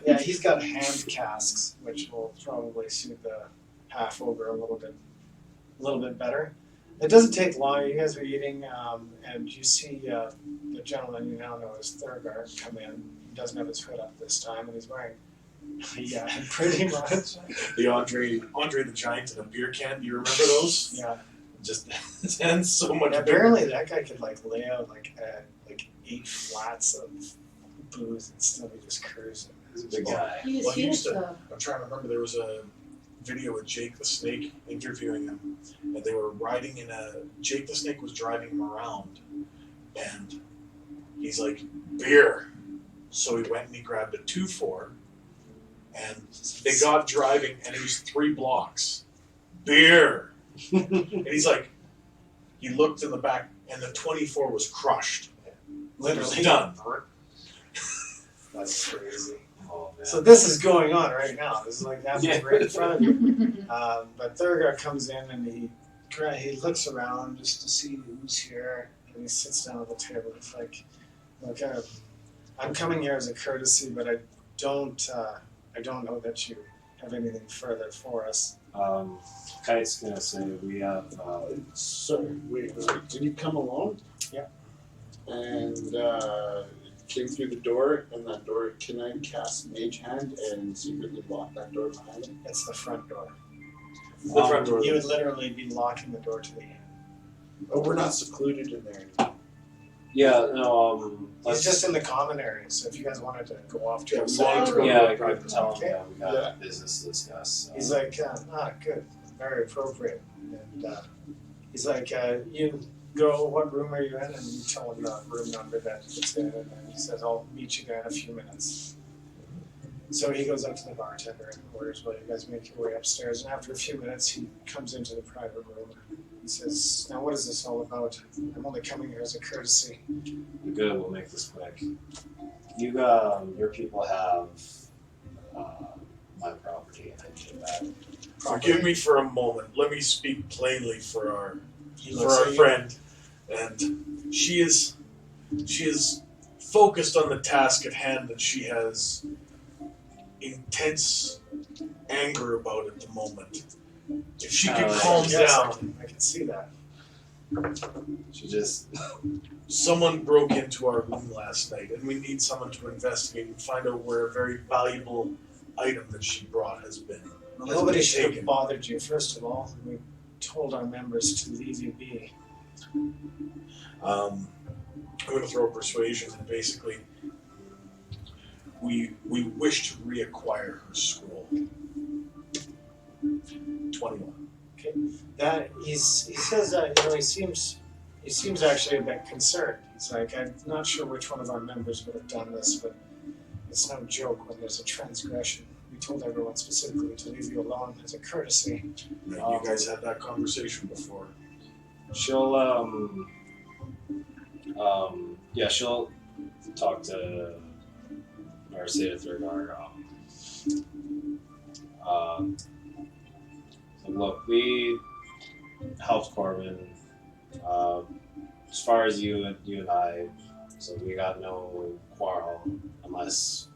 yeah. He's got hand casks, which will probably suit the half ogre a little bit better. It doesn't take long. You guys are eating, and you see the gentleman you now know as Thurgard come in. He doesn't have his hood up this time, and he's wearing Yeah, pretty much. The Andre the Giant in a beer can. Do you remember those? Yeah. Just his hands so much Yeah, bigger. apparently that guy could like lay out like 8 flats of booze and still be just cruising. He's a big guy. He was Well, he here, used to- so I'm trying to remember. There was a video with Jake the Snake interviewing him, and they were riding in a. Jake the Snake was driving him around, and he's like, beer. So he went and he grabbed a 2-4, and they got driving, and it was 3 blocks. Beer. And he's like, he looked in the back, and the 24 was crushed. It was Literally. done. That's crazy. Oh man. So this is going on right now. This is like happening Yeah. right in front of you. But Thurgar comes in and he looks around just to see who's here, and he sits down at the table. It's like, look, I'm coming here as a courtesy, but I don't know that you have anything further for us. Kite's gonna say we have. So, wait, did you come alone? Yeah. And came through the door, and that door, can I cast Mage Hand and secretly lock that door behind him? It's the front door. The front door. You would literally be locking the door to the inn. Oh, we're not secluded in there anymore. Yeah, no. He's Let's just in the common area, so if you guys wanted to go off to Yeah, a we side wanted to room, Yeah, I private could tell him. Okay. Yeah, we got Yeah. business to discuss. he's like, good, very appropriate. And he's like, you go, what room are you in? And you tell him the room number that it's in, and he says, I'll meet you there in a few minutes. So he goes up to the bartender and orders while you guys make your way upstairs, and after a few minutes he comes into the private room. He says, now what is this all about? I'm only coming here as a courtesy. Good. We'll make this quick. You, your people have my property, and I need it back. Forgive me for a moment. Let me speak plainly for He our looks at you. friend, and she is focused on the task at hand, and she has intense anger about at the moment. If she could calm Yes, down. I can see that. She just. Someone broke into our room last night, and we need someone to investigate and find out where a very valuable item that she brought has been. Well, has nobody been should have taken. bothered you, first of all. We told our members to leave you be. I'm going to throw persuasion, and basically, we wish to reacquire her scroll. 21. That he says that he seems actually a bit concerned. He's like, I'm not sure which one of our members would have done this, but it's no joke when there's a transgression. We told everyone specifically to leave you alone as a courtesy. You guys had that conversation before. She'll yeah, she'll talk to or say to Thurgar, so look, we helped Corbin. As far as you and I, so we got no quarrel unless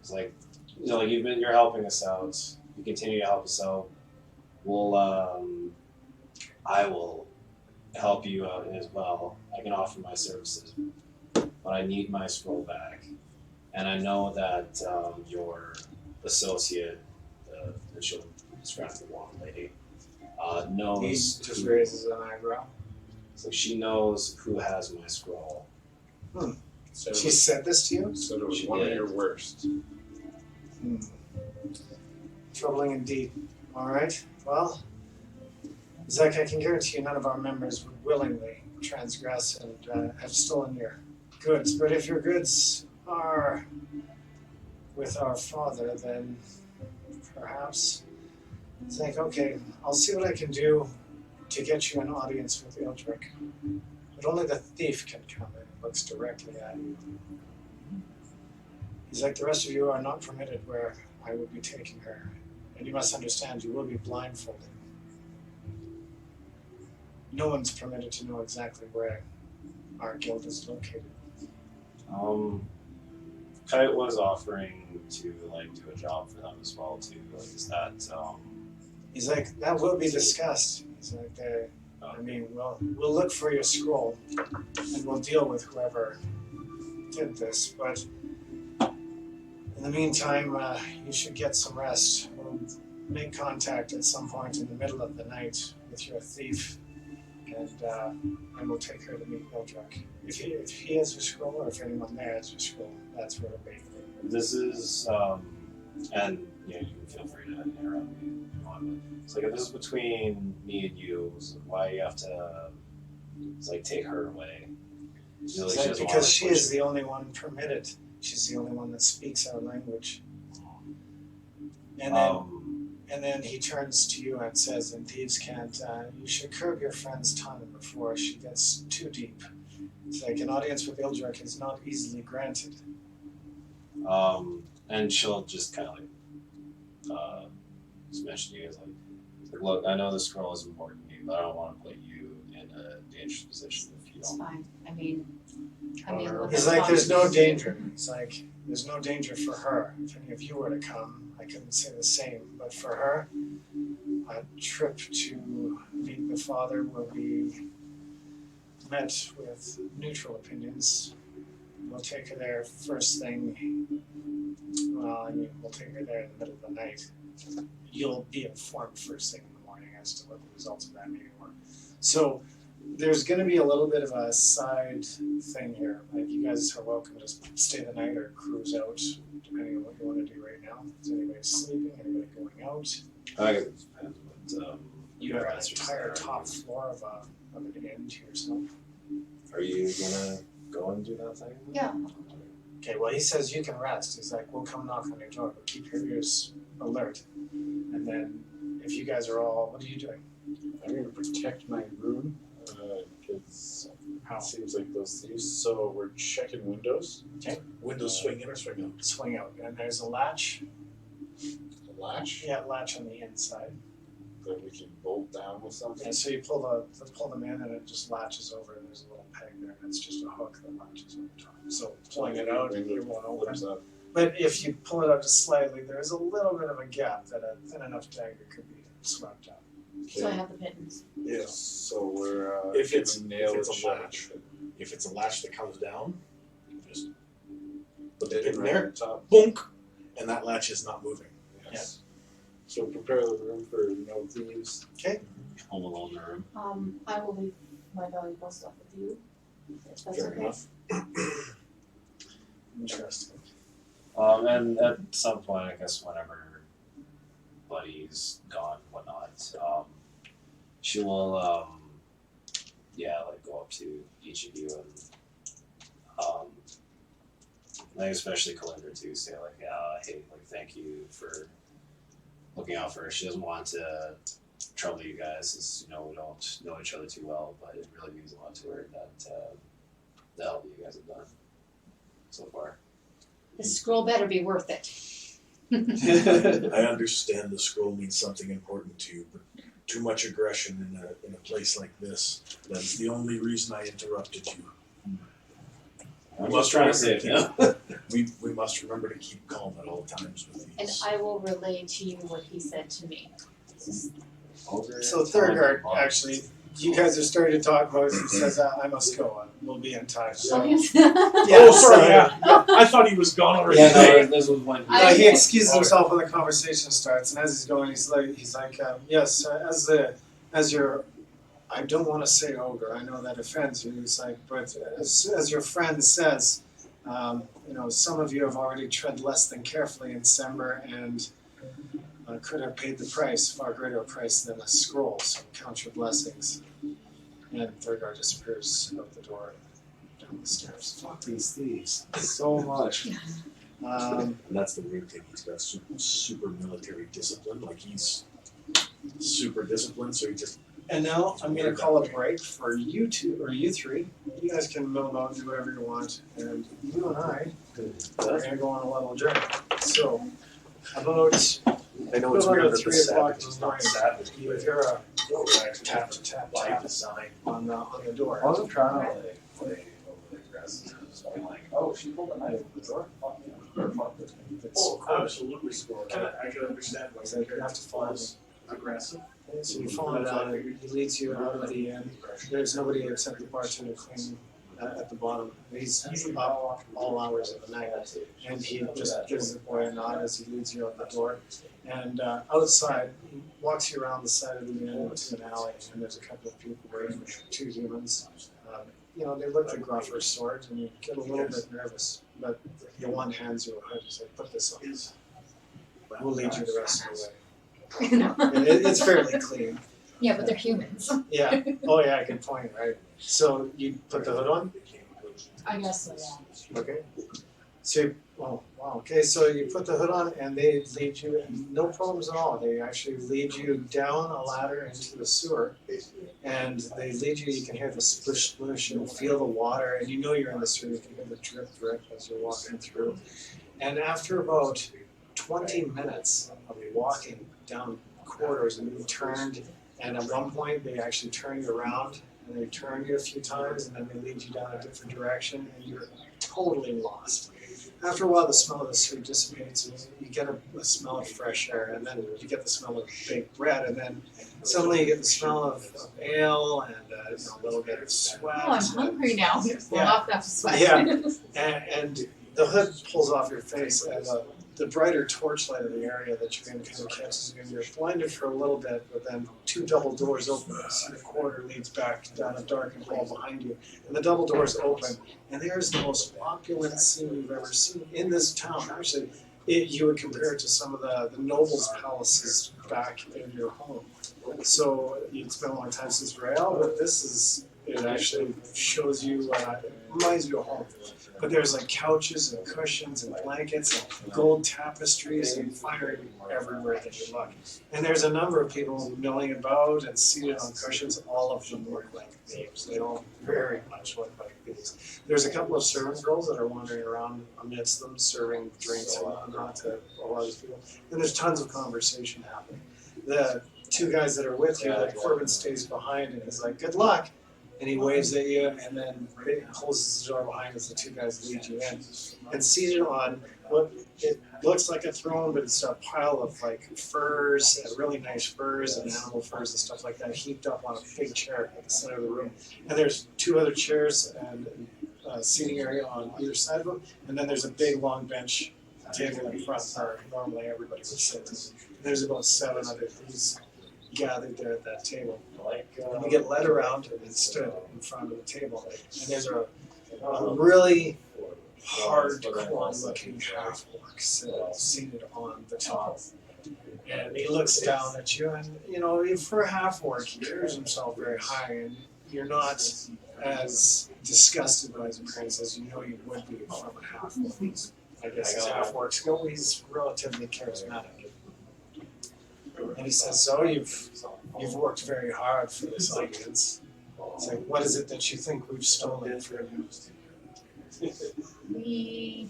it's like like you're helping us out. You continue to help us out. We'll I will help you out as well. I can offer my services, but I need my scroll back. And I know that your associate, the she'll describe the blonde lady, He knows. just raises an eyebrow. So she knows who has my scroll. So, She said this to you? so it was She one of did. your worst. Troubling indeed. Alright, well, Zach, I can guarantee you none of our members would willingly transgress and have stolen your goods, but if your goods are with our father, then perhaps it's like, okay, I'll see what I can do to get you an audience with Ildrick. But only the thief can come in and looks directly at you. He's like, the rest of you are not permitted where I would be taking her. And you must understand, you will be blindfolded. No one's permitted to know exactly where our guild is located. Kite was offering to do a job for them as well too. Is that He's like, that will be discussed. He's like, I mean, we'll look for your scroll and we'll deal with whoever did this, but the meantime, you should get some rest. We'll make contact at some point in the middle of the night with your thief, and we'll take her to meet Mildred. If he has your scroll, or if anyone there has your scroll, that's where it'll be. This is, and you can feel free to interrupt me if you want. It's like if this is between me and you, so why you have to take her away? Because she is the only one permitted. She's the only one that speaks our language. And then he turns to you and says, "And thieves can't. You should curb your friend's tongue before she gets too deep. It's like an audience with Ildrick is not easily granted." And she'll just kind of just mention to you as look, I know this scroll is important to you, but I don't want to put you in a dangerous position if you It's don't. fine. I mean, what He's they're like, "There's no talking- danger." It's like, "There's no danger for her. If any of you were to come, I couldn't say the same. But for her, a trip to meet the father will be met with neutral opinions. We'll take her there first thing. Well, I mean, we'll take her there in the middle of the night. You'll be informed first thing in the morning as to what the results of that meeting were." So there's going to be a little bit of a side thing here. Like, you guys are welcome to stay the night or cruise out, depending on what you want to do right now. Is anybody sleeping? Anybody going out? I guess it depends what You have an answers entire are. top floor of an inn to yourself. Are you gonna go and do that thing? Yeah. Okay, well, he says you can rest. He's like, "We'll come knock on your door, but keep your ears alert." And then, if you guys are all, what are you doing? I'm going to protect my room because How? it seems like those thieves. So we're checking windows. Windows swing in or swing out? Swing out. And there's a latch. The latch Yeah, latch on the inside. that we can bolt down with something. And so you pull them in, and it just latches over, and there's a little peg there, and it's just a hook that latches over top. So pulling it out, it won't open. Opens up. But if you pull it out just slightly, there's a little bit of a gap that a thin enough dagger could be swept out. So I have the pittance. Yeah. So we're If it's- gonna nail if it's it a shut. latch. If it's a latch that comes down, you just put the Hit pin it right there, on top. boonk, and that latch is not moving. Yes. So prepare the room for no thieves. Home alone in the room. I will leave my valuable stuff with you. If that's Fair okay. enough. Interesting. And at some point, I guess whenever Buddy's gone and whatnot, she will, go up to each of you and, especially Kalinda too, say hey, thank you for looking out for her. She doesn't want to trouble you guys, as we don't know each other too well, but it really means a lot to her that the help you guys have done so far. The scroll better be worth it. I understand the scroll means something important to you, but too much aggression in a place like this, that's the only reason I interrupted you. I'm just trying to save you. We must remember to keep calm at all times with And these. I will relay to you what he said to me. So Thurgard, actually, you guys are starting to talk about it. He says, "I must go. We'll be in touch." So, Okay. Oh, sorry, yeah. I thought he was gone already. Yeah, no, this was when he excuses himself when the conversation starts, and as he's going, he's like, "Yes, as your, I don't want to say ogre. I know that offends you." He's like, "But as your friend says, some of you have already tread less than carefully in December and could have paid the price, far greater price than a scroll. So count your blessings." And Thurgar disappears out the door and down the stairs. fuck these thieves so much. And that's the weird thing. He's got super military discipline. Like, he's super disciplined, so he just. And now I'm going to call a break for you two, or you three. You guys can mill about and do whatever you want. And you and I are going to go on a little journey. So, about I know it's About weird that the 3 o'clock savage is in the not morning. savage. you hear a tap, tap, tap, By tap design. on the door. I wasn't trying to play overly aggressive. Just being like, oh, she pulled a knife over the door. Fuck yeah. Or fuck this. Oh, absolutely. I can understand why So you have to follow me. aggressive. So you follow down, he leads you out of the inn. There's nobody except the bartender cleaning at the bottom. He's up all hours of the night, and he just gives the boy a nod as he leads you out the door. And outside, he walks you around the side of the inn to an alley, and there's a couple of people waiting, 2 humans. You know, they look like rougher swords, and you get a little bit nervous, but the one hands you a hood and says, "Put this on. We'll lead you the rest of the way." You know? It's fairly clean. Yeah, but they're humans. Yeah. Oh yeah, good point, right? So you put the hood on? I guess so, yeah. Okay. So oh wow, okay, so you put the hood on and they lead you, and no problems at all. They actually lead you down a ladder into the sewer, and they lead you, you can hear the splish splish and feel the water, and you know you're in the sewer, you can hear the drip drip as you're walking through. And after about 20 minutes of walking down corridors, and you turned, and at one point they actually turn you around, and they turn you a few times, and then they lead you down a different direction, and you're totally lost. After a while, the smell of the sewer dissipates, and you get a smell of fresh air, and then you get the smell of baked bread, and then suddenly you get the smell of ale and you know, a little bit of sweat. Oh, I'm hungry now. Pull Yeah. off that sweat. Yeah. And the hood pulls off your face, and the brighter torchlight of the area that you're in kind of catches you, and you're blinded for a little bit, but then 2 double doors open, so the corridor leads back down a darkened hall behind you, and the double doors open, and there's the most opulent scene you've ever seen in this town. Actually, you would compare it to some of the nobles' palaces back in your home. So it's been a long time since Rael, but it actually shows you, it reminds you of home. But there's like couches and cushions and blankets and gold tapestries and finery everywhere that you look. And there's a number of people milling about and seated on cushions. All of them look like babes. They all very much look like babes. There's a couple of servant girls that are wandering around amidst them, serving drinks and whatnot to a lot of people. And there's tons of conversation happening. The 2 guys that are with you, like Corbin stays behind and he's like, "Good luck." And he waves at you, and then closes the door behind as the 2 guys lead you in. And seated on what it looks like a throne, but it's a pile of like furs, and really nice furs and animal furs and stuff like that, heaped up on a big chair at the center of the room. And there's 2 other chairs and a seating area on either side of them, and then there's a big long bench table in front where normally everybody would sit. And there's about 7 other thieves gathered there at that table. And we get led around and stood in front of the table. And there's a really hardcore looking half-orc seated on the top. And he looks down at you, and you know, for a half-orc, he carries himself very high, and you're not as disgusted by his appearance as you know you would be from a half-orc. I guess as half-orcs go, he's relatively charismatic. And he says, "So you've worked very hard for this audience. It's like, what is it that you think we've stolen from you?"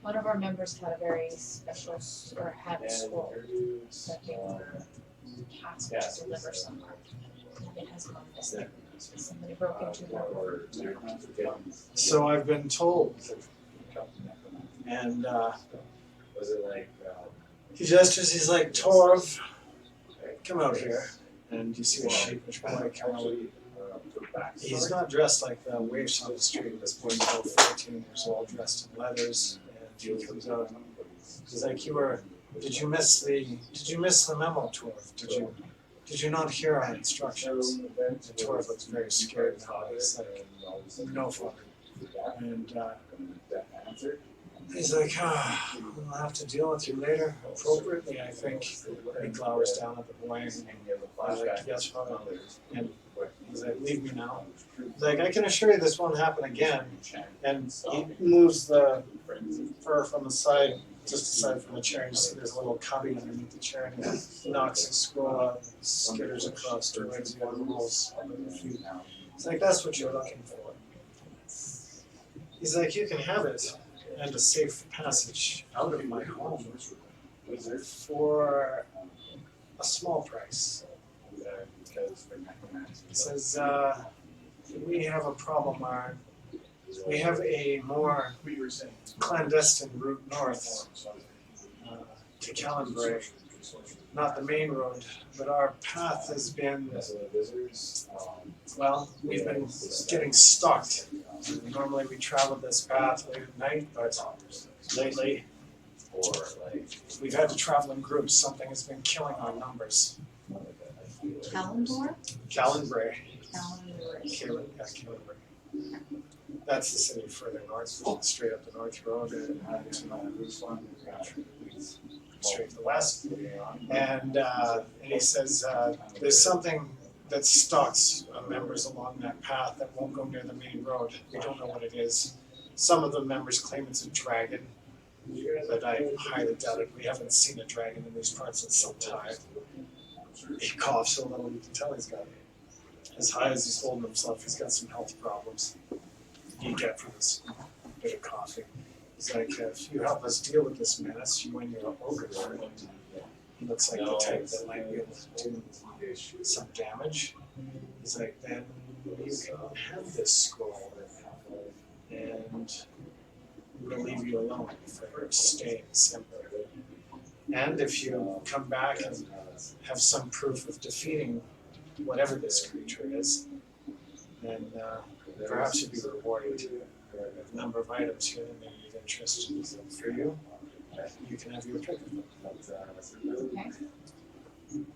One of our members had a very special, or had a scroll that they were tasked to deliver somewhere. And it has gone missing. Somebody broke into the So I've been told. And he gestures, he's like, "Torv, come out here." And you see a sheepish boy come out. He's not dressed like the waifs on the street. This boy's about 14 years old, dressed in leathers. And he comes out. He's like, did you miss the memo, Torv? Did you not hear our instructions?" And Torv looks very scared now. He's like, "No, father." And he's like, "We'll have to deal with you later, appropriately, I think." He glowers down at the boy, and he's like, "Yes, father." And he's like, "Leave me now." He's like, "I can assure you this won't happen again." And he moves the fur from the side, just aside from the chair, and you see there's a little cubby underneath the chair, and he knocks his scroll out, skitters across towards you, and rolls under the feet. He's like, "That's what you're looking for." He's like, "You can have it, and a safe passage out of my home for a small price." He says, "We have a problem, we have a more clandestine route north to Callenbray, not the main road, but our path has been, well, we've been getting stalked. Normally we travel this path late at night, but lately we've had to travel in groups. Something has been killing our numbers. Kalendor? Callenbray. Kalendor. Callenbray. That's the city further north, straight up the north road and straight to the west. And he says there's something that stalks members along that path that won't go near the main road. We don't know what it is. Some of the members claim it's a dragon, but I highly doubt it. We haven't seen a dragon in these parts in some time. He coughs so little you can tell he's got, as high as he's holding himself, he's got some health problems. You get from this bit of coughing. He's like, if you help us deal with this menace, you win your ogre friend. He looks like the type that might be able to do some damage. He's like, then you can have this scroll, and we'll leave you alone for staying simple. And if you come back and have some proof of defeating whatever this creature is, then perhaps you'll be rewarded. A number of items here that may be of interest for you. You can have your pick of them. Okay.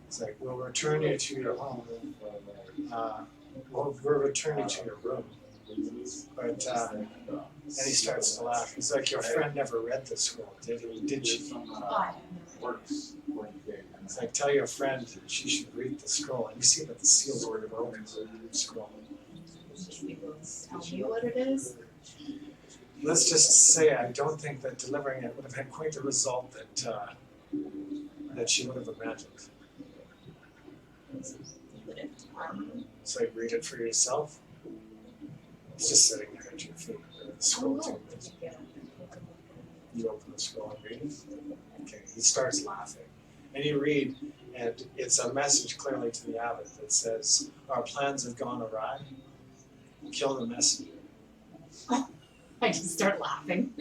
It's like, we'll return you to your home. We'll return you to your room. But, and he starts to laugh. He's like, your friend never read the scroll, did he? Did she? I It's like, tell your friend she should read the scroll. And you see that the seals were broken in the scroll. tell me what it is. Let's just say I don't think that delivering it would have had quite the result that she would have imagined. So like, read it for yourself. It's just sitting there at your feet. The scroll too. You open the scroll and read it. Okay, he starts laughing. And you read, and it's a message clearly to the abbot that says, our plans have gone awry. Kill the messenger. I just start laughing.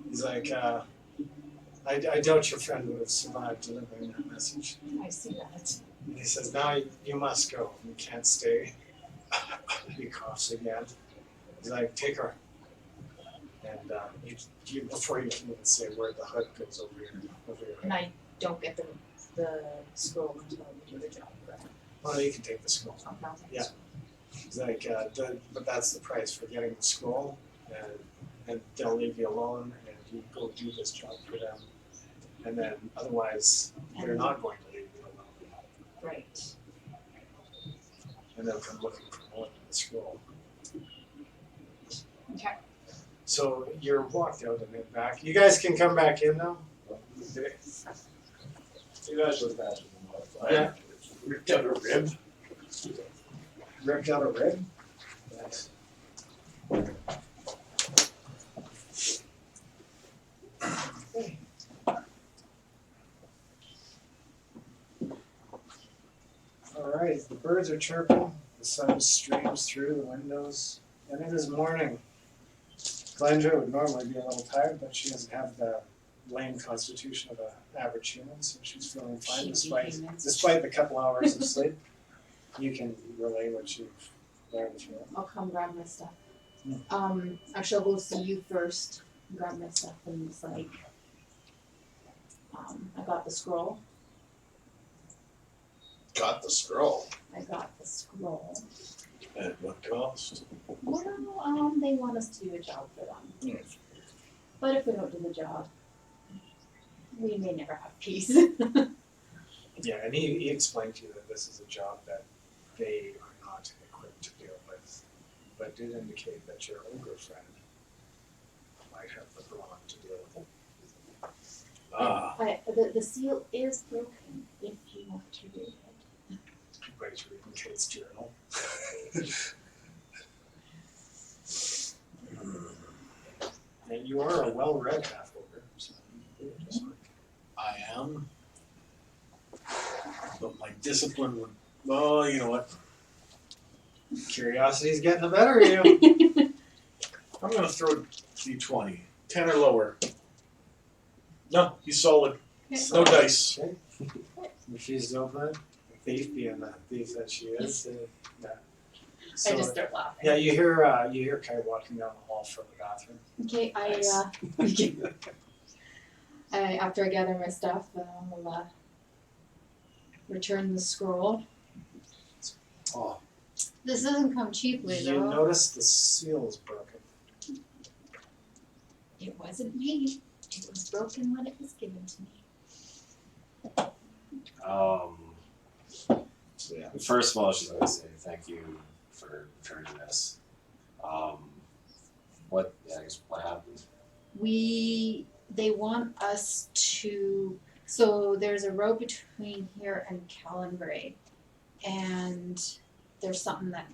He's like, I doubt your friend would have survived delivering that message. I see that. And he says, now you must go. You can't stay. He coughs again. He's like, take her. And you, before you can even say a word, the hood goes over your And head. I don't get the scroll until we do the job, correct? Well, you can take the scroll. Okay. Yeah. He's like, but that's the price for getting the scroll, and they'll leave you alone, and you go do this job for them, and then otherwise they're not going to leave you alone, Right. and they'll come looking for more than the scroll. Okay. So you're walked out and then back. You guys can come back in now. You guys look bad. Yeah. Ripped out a rib. Ripped out a rib. Nice. All right, the birds are chirping, the sun streams through the windows, and it is morning. Glendra would normally be a little tired, but she doesn't have the lame constitution of an average human, so she's feeling fine despite the couple hours of sleep. You can relay what you've learned if you want. I'll come grab my stuff. Actually, I'll go see you first, grab my stuff, and it's like, I got the scroll. Got the scroll. I got the scroll. At what cost? Well, they want us to do a job for them. But if we don't do the job, we may never have peace. Yeah, and he explained to you that this is a job that they are not equipped to deal with, but did indicate that your ogre friend might have the brawn to deal with it. Ah, The seal is broken if you want to read it. Everybody's reading Kate's journal. And you are a well-read half-ogre, so you're just like, I am. But my discipline would. Well, you know what? curiosity's getting the better of you. I'm gonna throw D20 10 or lower. No, he's solid. Okay. No dice. Refused to open it. Thief being the thief that she is. Yeah. I So, just start laughing. yeah, you hear Kai walking down the hall from the bathroom. Okay, after I gather my stuff, I'll return the scroll. Oh, This doesn't come cheaply, you though. notice the seal is broken. It wasn't me. It was broken when it was given to me. So yeah. First of all, she's gonna say thank you for returning this. What happened? They want us to. So there's a road between here and Calengray, and there's something that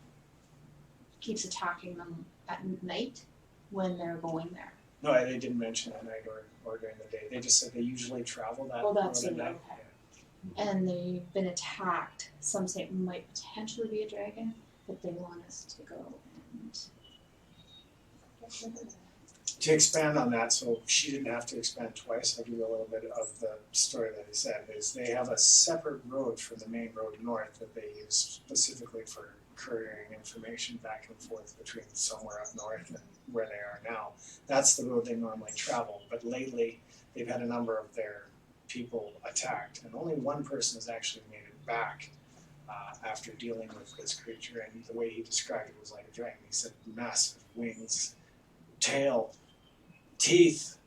keeps attacking them at night when they're going there. No, they didn't mention at night or during the day. They just said they usually travel that Well, that's road at it, night. okay. And they've been attacked. Some say it might potentially be a dragon, but they want us to go and get rid of it. To expand on that, so she didn't have to expand twice. I'll give you a little bit of the story that he said. Is they have a separate road from the main road north that they use specifically for couriering information back and forth between somewhere up north and where they are now. That's the road they normally travel. But lately, they've had a number of their people attacked, and only one person has actually made it back after dealing with this creature. And the way he described it was like a dragon. He said massive wings, tail, teeth,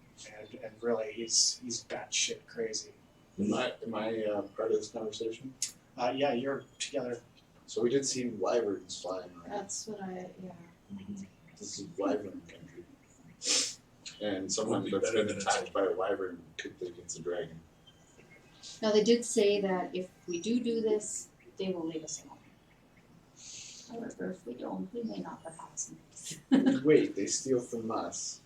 and really he's batshit crazy. Am I part of this conversation? Yeah, you're together. So we did see wyverns flying around. That's what This is wyvern country. And someone Would be that's better been than attacked by a wyvern could think it's a dragon. Now they did say that if we do this, they will leave us alone. However, if we don't, we may not perhaps. Wait, they steal from us.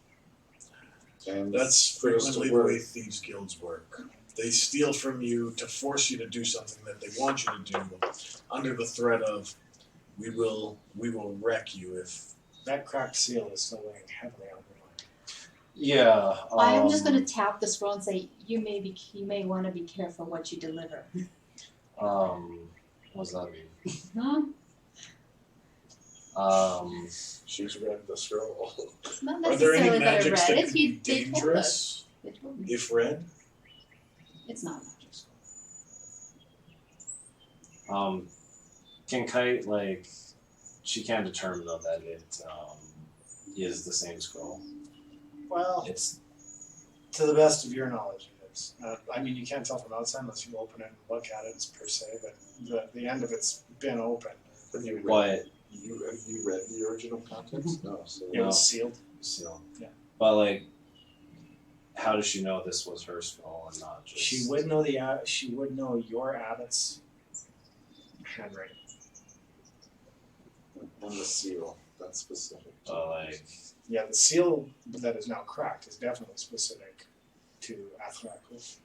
And That's for us to frequently the work. way thieves guilds work. They steal from you to force you to do something that they want you to do, under the threat of, we will wreck you if. That cracked seal is still weighing heavily on her mind. Yeah. I am just going to tap the scroll and say, you may want to be careful what you deliver. What does that mean? Huh? She's read the scroll. It's not Are there any necessarily that I magics read that it. could be They told us. dangerous They told me. if read? It's not magic. Can Kite she can't determine though that it is the same scroll. Well, It's to the best of your knowledge, it is. I mean, you can't tell from outside unless you open it and look at it per se, but the end of it's been opened. Have you read, what have you read the original context? No. So It was sealed. seal. Yeah. But how does she know this was her scroll and not just? She would know your abbot's handwriting. and the seal. That's specific. Yeah, the seal that is now cracked is definitely specific to Athrakul.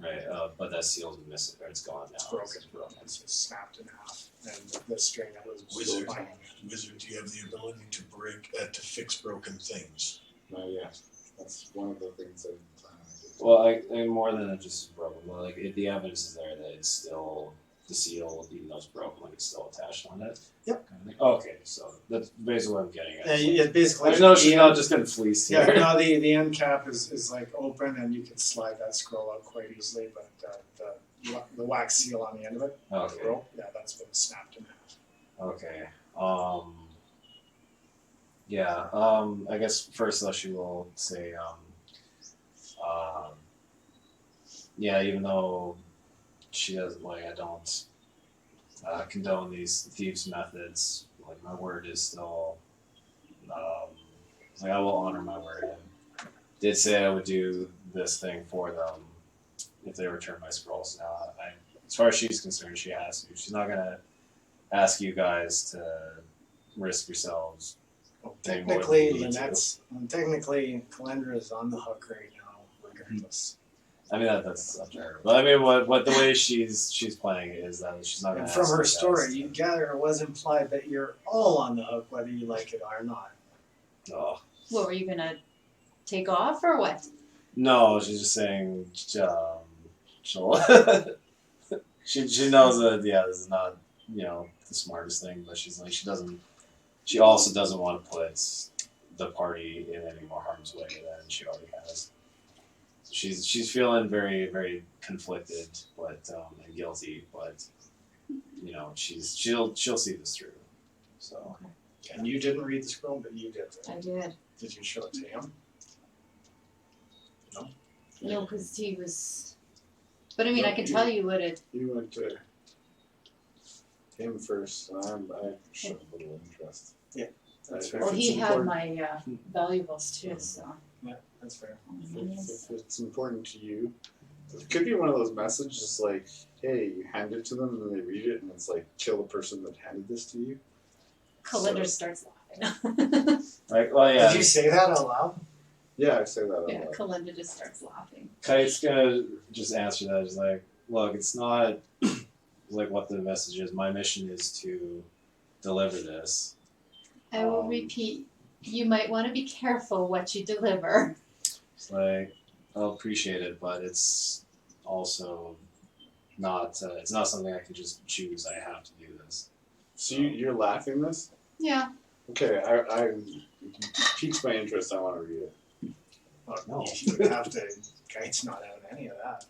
right. But that seal's missing. Or it's gone now. It's broken. It's snapped in half, and the string that was Wizard. binding it. Wizard, do you have the ability to fix broken things? Yeah, that's one of the things I'm planning to do. Well, I more than just broken. Well, the evidence is there that it's still the seal, even though it's broken, it's still attached on it. Yep. Kind of thing. Okay, so that's basically what I'm getting at. Yeah, basically. I know she's the not end- just getting fleeced Yeah, here. no, the end cap is open, and you can slide that scroll out quite easily. But the wax seal on the end of it, Okay. scroll, yeah, that's been snapped in half. Okay. Yeah. I guess first though she will say, yeah, even though she doesn't I don't condone these thieves' methods. My word is still, I will honor my word. And did say I would do this thing for them if they return my scrolls. Now, as far as she's concerned, she has to. She's not gonna ask you guys to risk yourselves. Well, They more technically, than need to. technically, Calendra is on the hook right now, regardless. I mean that's up to her. But I mean what the way she's playing it is that she's not gonna And ask from her you guys story, to- you gather it was implied that you're all on the hook, whether you like it or not. Oh, What were you gonna take off or what? No, she's just saying she'll she knows that this is not the smartest thing, but she's like she also doesn't want to put the party in any more harm's way than she already has. So she's feeling very, very conflicted, but and guilty, but she'll see this through. So And you didn't read the scroll, but you did. I did. Did you show it to him? No, because he was. But I mean, I can tell you what it. You went to him first, and I showed a little interest. That's If fair. Well, it's he had important- my valuables too, so. That's fair. If it's important to you, it could be one of those messages like, hey, you hand it to them and then they read it and it's like, kill the person that handed this to you. Kalinda starts laughing. like, well, yeah, Did you say that out loud? Yeah, I say that out Yeah, loud. Kalinda just starts laughing. Kite's gonna just answer that. Just like, look, it's not like what the message is. My mission is to deliver this. I will repeat, you might want to be careful what you deliver. It's like, I'll appreciate it, but it's also not. It's not something I can just choose. I have to do this. So you're laughing this? Yeah. Okay, I piques my interest. I want to read it. No. You would have to. Kite's not having any of that.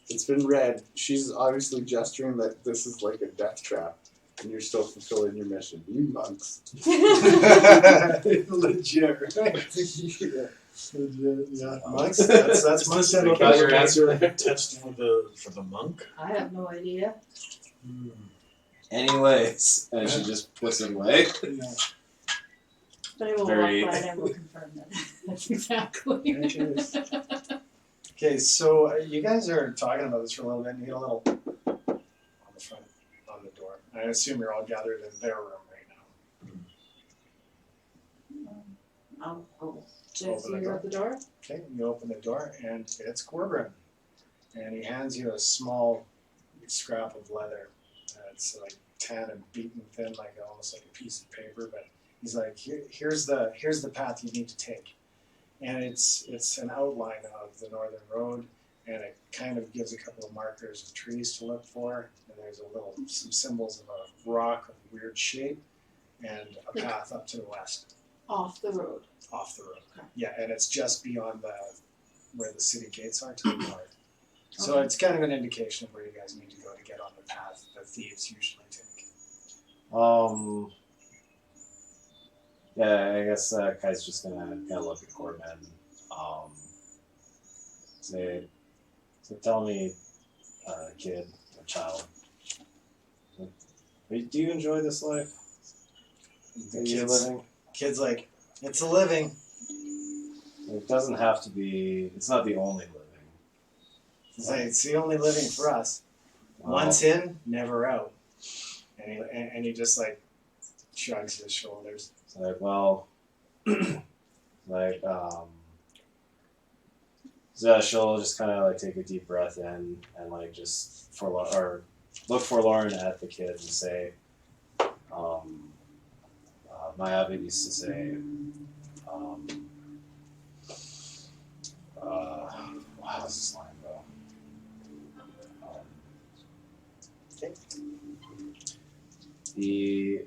It's been read. She's obviously gesturing that this is like a death trap, and you're still fulfilling your mission. You monks. Legit, right? Yeah. Monks. That's monks. You got your answer. Test for the monk. I have no idea. Anyways, and she just puts it away. But I will Very- walk by and I will confirm that. That's exactly. Okay, so you guys are talking about this for a little bit, and you get a little on the front, on the door. I assume you're all gathered in their room right now. I'll just figure out the door. Okay, you open the door, and it's Corbin. And he hands you a small scrap of leather. It's like tan and beaten thin, almost like a piece of paper. But he's like, here's the path you need to take. And it's an outline of the northern road, and it kind of gives a couple of markers of trees to look for. And there's some symbols of a rock of weird shape, and a path up to the west. Off the road. Off the road. Okay. Yeah, and it's just beyond where the city gates are to the north. So Okay. it's kind of an indication of where you guys need to go to get on the path that thieves usually take. Yeah, I guess Kai's just gonna look at Corbin. Say, tell me, kid or child, do you enjoy this life? The Are you living? kid's like, it's a living. It doesn't have to be. It's not the only living. He's like, it's the only living for us. Well, Once in, never out. And he just shrugs his shoulders. It's like, well, so she'll just kind of take a deep breath in and just look forlorn at the kid and say, my abbot used to say, how's this line go? The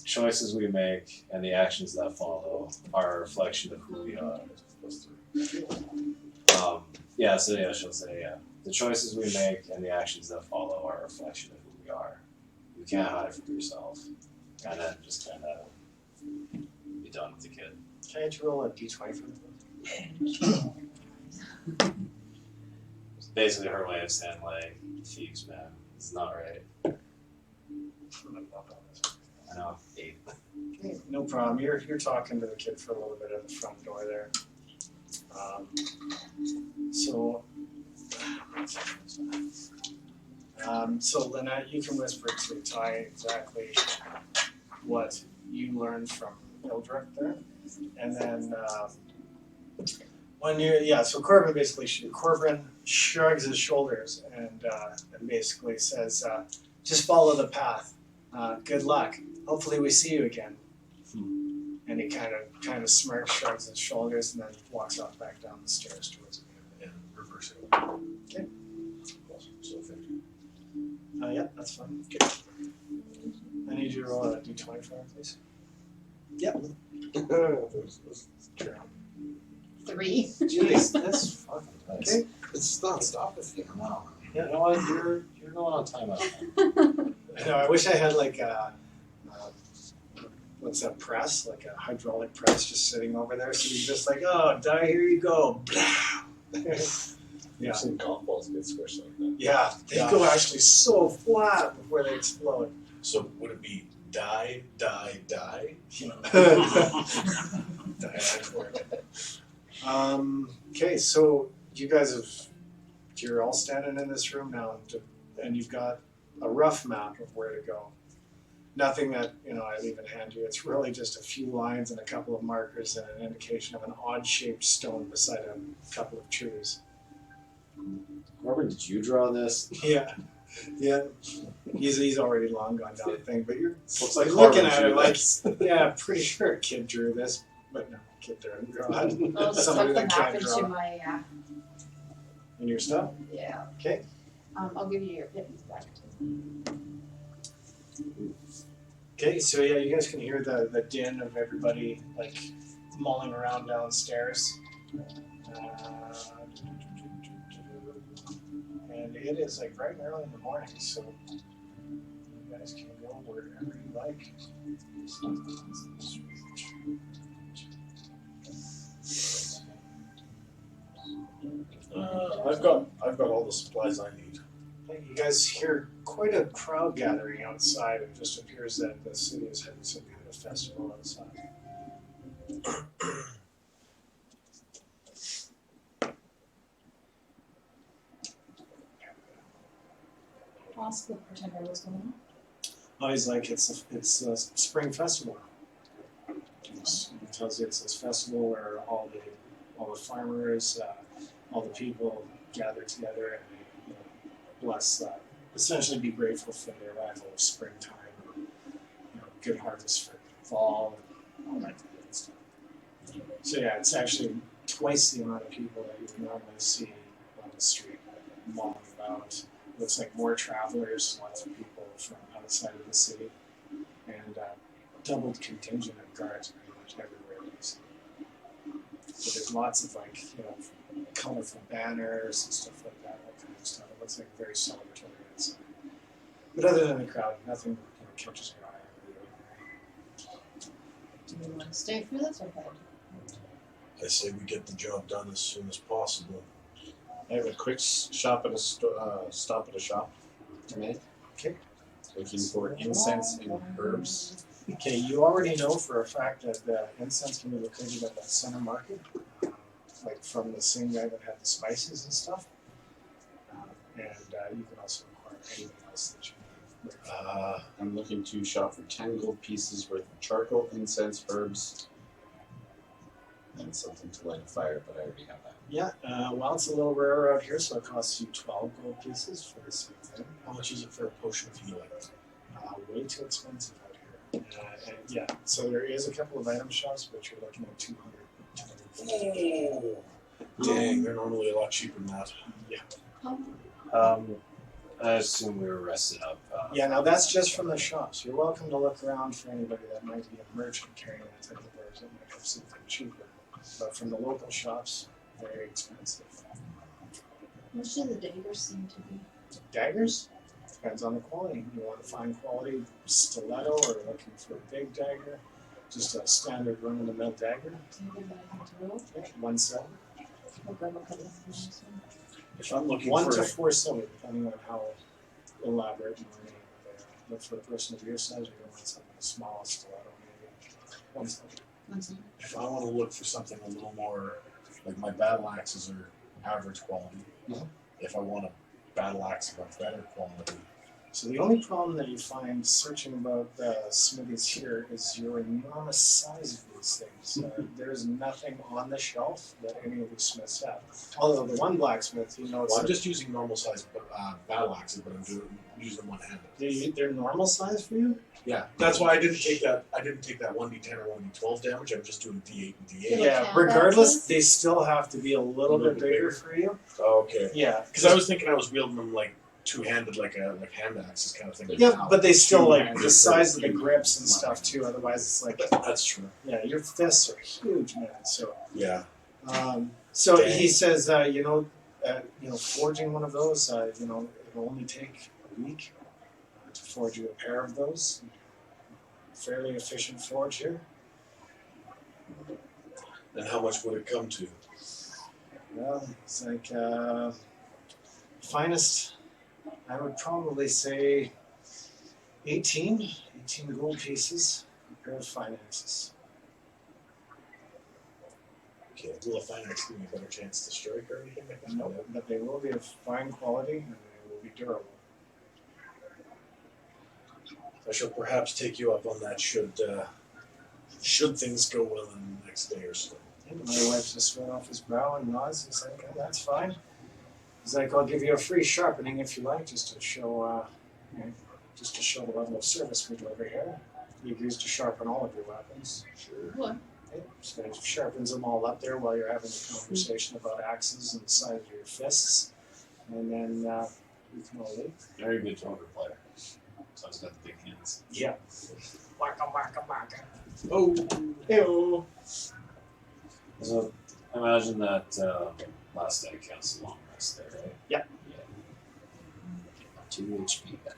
choices we make and the actions that follow are a reflection of who we are. She'll say, the choices we make and the actions that follow are a reflection of who we are. You can't hide from yourself. And then just kind of be done with the kid. Can I get you roll a d20 for this? It's basically her way of saying, thieves, man, it's not right. I know, 8. Okay, no problem. You're talking to the kid for a little bit at the front door there. So Lynette, you can whisper to Ty exactly what you learned from Hildreth there, and then so Corbin shrugs his shoulders and basically says, just follow the path. Good luck. Hopefully we see you again. And he kind of smirks, shrugs his shoulders, and then walks off back down the stairs towards me. And reverse it. Okay. So 50. Yeah, that's fine. Okay. I need you to roll a d20 for me, please. Three. Jeez, that's fucking Nice. okay. It's not stop with you. No. Yeah, you know what? You're going on timeout. I know. I wish I had like a what's that press? Like a hydraulic press, just sitting over there. So you're just like, oh, die, here you go. Yeah. I've seen golf balls get squished like that. Yeah, they go actually so flat before they explode. So would it be die, die, die? Okay, so you guys you're all standing in this room now, and you've got a rough map of where to go. Nothing that, I even hand you. It's really just a few lines and a couple of markers and an indication of an odd-shaped stone beside a couple of trees. Robert, did you draw this? Yeah. He's already long gone down the thing, but you're Looks like looking Corbin at it drew like, this. yeah, pretty sure a kid drew this, but no, kid didn't draw it. I'll just Somebody tuck the that map can't into draw. my, In your stuff? yeah. Okay. I'll give you your pittance back too. Okay, so yeah, you guys can hear the din of everybody like mulling around downstairs. And it is like bright and early in the morning, so you guys can go wherever you like. I've got all the supplies I need. You guys hear quite a crowd gathering outside. It just appears that the city is having some kind of festival outside. Ask the pretender what's going on. Oh, he's like, it's a spring festival. He tells you it's this festival where all the farmers, all the people gather together and they, bless, essentially be grateful for the arrival of springtime, good harvest for fall, and all that kind of stuff. So yeah, it's actually twice the amount of people that you would normally see on the street mulling about. Looks like more travelers, lots of people from outside of the city, and doubled contingent of guards pretty much everywhere you see. So there's lots of colorful banners and stuff like that, all kind of stuff. It looks like very celebratory inside. But other than the crowd, nothing catches your eye. Do we want to stay for this or head? I say we get the job done as soon as possible. I have a quick stop at a shop to make. Okay. Looking for incense and herbs. Okay, you already know for a fact that the incense can be located at that center market, like from the same guy that had the spices and stuff. And you can also acquire anything else that you need. I'm looking to shop for 10 gold pieces worth of charcoal, incense, herbs, and something to light a fire, but I already have that. Yeah, well, it's a little rarer out here, so it costs you 12 gold pieces for the same thing. How much is it for a potion of healing? Way too expensive out here. And yeah, so there is a couple of item shops, but you're looking at 200. Oh, dang, they're normally a lot cheaper than that. Yeah. I assume we were rested up. Yeah, now that's just from the shops. You're welcome to look around for anybody that might be a merchant carrying that type of wares that might have something cheaper. But from the local shops, very expensive. How much do the daggers seem to be? Daggers? Depends on the quality. You want to find quality stiletto or looking for a big dagger? Just a standard run-of-the-mill dagger? Do you have anything to roll? Yeah, 1 silver. I'll grab a couple of things. If I'm looking 1 for to 4 silver, depending on how elaborate you want to look for a person of your size, you're going to want something small, stiletto maybe. 1 silver. 1 silver. if I want to look for something a little more, like my battle axes are average quality. Mhm. If I want a battle axe of a better quality, So the only problem that you find searching about the smithies here is your enormous size of these things. There's nothing on the shelf that any of these smiths have. Although the one blacksmith, you know, Well, I'm just using normal size battle axes, but I'm using them one-handed. they're normal size for you? Yeah, that's why I didn't take that 1d10 or 1d12 damage. I'm just doing d8 and d8. Little Yeah, hand regardless, axes? they still have to be a little bit bigger for you. Okay. Yeah, Because I was thinking I was wielding them like two-handed, like hand axes kind of thing. yeah, but they still like Two-handed the size of the for grips and one. stuff too. Otherwise, it's like That's true. yeah, your fists are huge, man. So Yeah. so Dang. he says, forging one of those, it'll only take a week to forge you a pair of those. Fairly efficient forge here. And how much would it come to? Well, it's like finest. I would probably say 18 gold pieces, a pair of fine axes. Okay, will a fine axe give me a better chance to strike or anything like that? No, but they will be of fine quality and they will be durable. I shall perhaps take you up on that should things go well in the next day or so. And my wipes the sweat off his brow and nods. He's like, oh, that's fine. He's like, I'll give you a free sharpening if you like, just to show the level of service we deliver here. He agrees to sharpen all of your weapons. Sure. What? So he sharpens them all up there while you're having a conversation about axes and the size of your fists. And then we can all leave. Very good poker player. So he's got the big hands. Yeah. Waka waka waka. Oh. Ew. So I imagine that last day counts a long rest there, right? Yeah. Yeah. Get 2 HP back.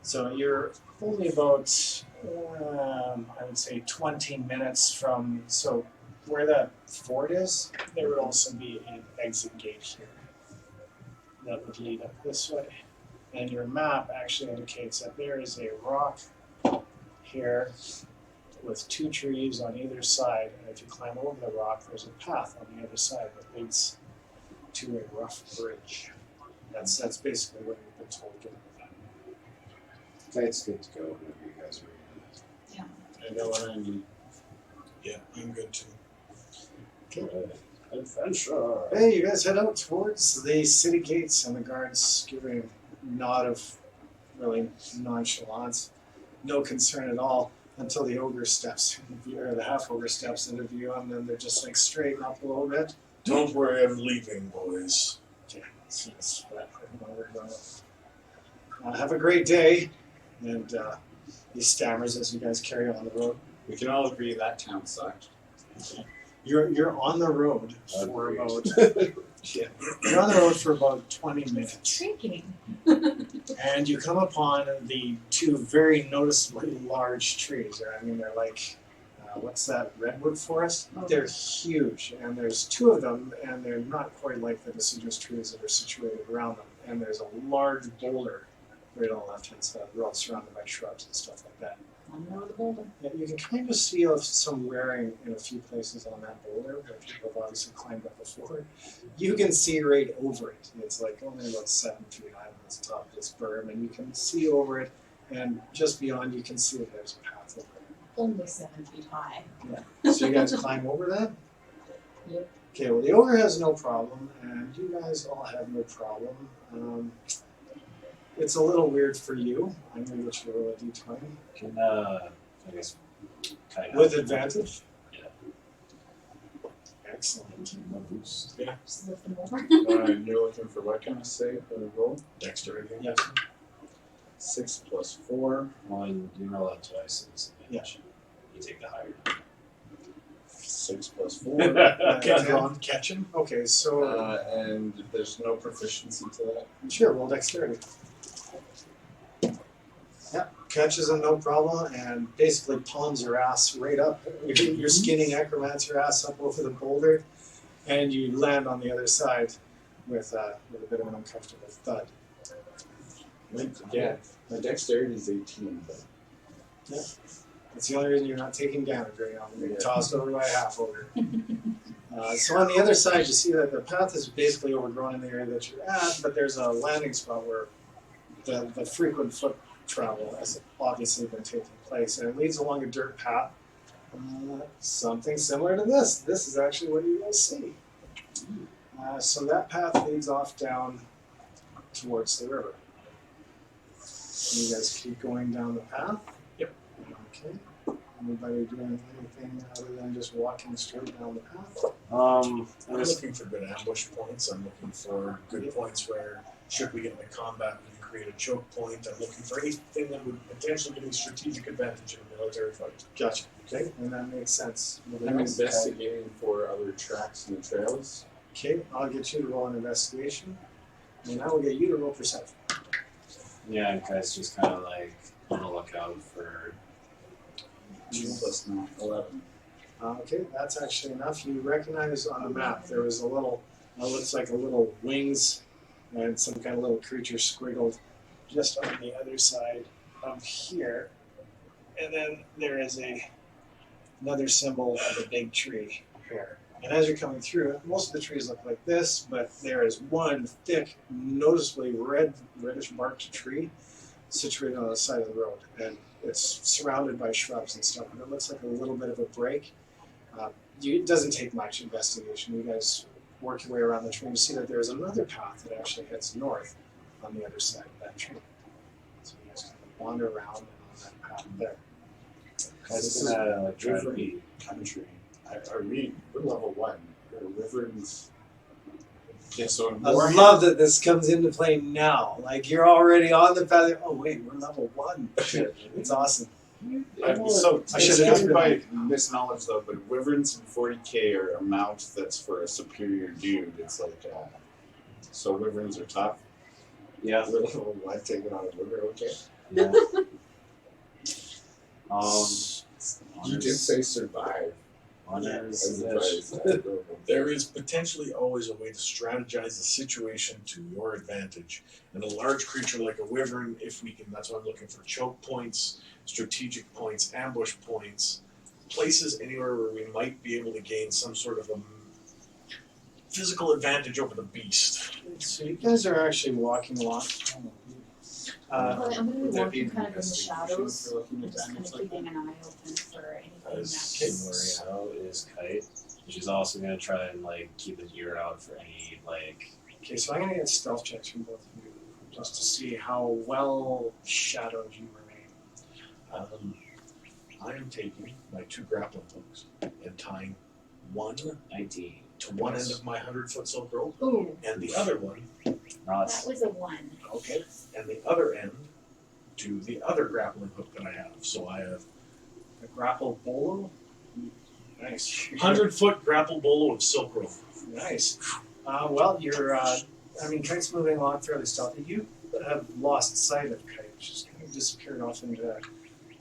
So you're only about, I would say, 20 minutes from. So where that fort is, there would also be an exit gate here that would lead up this way. And your map actually indicates that there is a rock here with 2 trees on either side. And if you climb over the rock, there's a path on the other side that leads to a rough bridge. That's basically what you've been told. Given that. Okay, it's good to go whenever you guys are ready. I know what I need. Yeah, I'm good too. Adventure! Hey, you guys head out towards the city gates, and the guards give a nod of really nonchalance, no concern at all, until the ogre steps in view, or the half ogre steps into view, and then they're just like straighten up a little bit. Don't worry, I'm leaving, boys. Okay, so have a great day, and he stammers as you guys carry on the road. We can all agree that town sucked. You're on the road for Agreed. about you're on the road for about 20 minutes. Drinking. And you come upon the 2 very noticeably large trees. I mean, they're like, what's that, redwood forest? Oh. They're huge, and there's 2 of them, and they're not quite like the deciduous trees that are situated around them. And there's a large boulder right on the left-hand side of the road, surrounded by shrubs and stuff like that. On the boulder. And you can kind of see some wearing in a few places on that boulder, where people have obviously climbed up before. You can see right over it. It's like only about 7 feet high on the top of this berm, and you can see over it, and just beyond you can see that there's a path over it. Only 7 feet high. So you guys climb over that? Yep. Okay, well the ogre has no problem, and you guys all have no problem. It's a little weird for you. I'm going to get you to roll a d20. Can, I guess, kind of. With advantage? Yeah. Excellent. No boost. Just lift them over. You're looking for what kind of save for the roll? Dexterity. Yeah. 6 plus 4. Well, and you roll out twice, and it's advantage. You take the higher. 6 plus 4. Catch him. Okay, so And there's no proficiency to that. sure, roll dexterity. Yeah, catches him no problem, and basically palms your ass right up. You're skinning necromancer ass up over the boulder, and you land on the other side with a bit of an uncomfortable thud. Yeah, my dexterity is 18, but That's the only reason you're not taking damage right now. You're tossed over by a half ogre. So on the other side, you see that the path is basically overgrown in the area that you're at, but there's a landing spot where the frequent foot travel has obviously been taking place, and it leads along a dirt path. Something similar to this. This is actually what you guys see. So that path leads off down towards the river. You guys keep going down the path? Yep. Okay. Anybody doing anything other than just walking straight down the path? I'm looking for good ambush points. I'm looking for good points where, should we get into combat, we can create a choke point. I'm looking for anything that would potentially give me strategic advantage in a military fight. Gotcha. Okay, and that makes sense. I'm investigating for other tracks in the trails. Okay, I'll get you to roll an investigation, and I will get you to roll perception. Yeah, and guys just kind of like on the lookout for. 2 plus 9, 11. Okay, that's actually enough. You recognize on the map there was a little, looks like a little wings and some kind of little creature squiggled just on the other side of here. And then there is another symbol of a big tree here. And as you're coming through, most of the trees look like this, but there is one thick, noticeably reddish barked tree situated on the side of the road. And it's surrounded by shrubs and stuff, and it looks like a little bit of a break. It doesn't take much investigation. You guys work your way around the tree and you see that there's another path that actually heads north on the other side of that tree. So you guys kind of wander around on that path there. Guys, This just gonna like try to river be. country. We're level 1. Wyverns. Yeah, so in I Warhammer- love that this comes into play now. Like you're already on the path. Oh wait, we're level 1. It's awesome. So I should excuse have me by misknowledge though, but wyverns in 40k are a mount that's for a superior dude. It's like, so wyverns are tough. Yeah. Level 1 taking on a wyvern, okay. Yeah. You did say survive. Honors As and advice. There is potentially always a way to strategize the situation to your advantage. And a large creature like a wyvern, if we can, that's why I'm looking for choke points, strategic points, ambush points, places anywhere where we might be able to gain some sort of a physical advantage over the beast. So you guys are actually walking along. Well, I'm gonna be Would that walking an kind of in the investigation shadows, for looking and at just kind of damage like keeping that? an eye open for anything Guys, that's. Mario is Kite. She's also gonna try and like keep an ear out for any like. Okay, so I'm gonna get stealth checks from both of you just to see how well shadowed you remain. I am taking my 2 grappling hooks and tying one 19. to one end of my 100-foot silk rope, Ooh, and the other one, Not. that was a 1. okay, and the other end to the other grappling hook that I have. So I have A grapple bolo. Nice. 100-foot grapple bolo of silk rope. Nice. Well, you're. Kite's moving along fairly stealthy. You have lost sight of Kite. She's kind of disappeared off into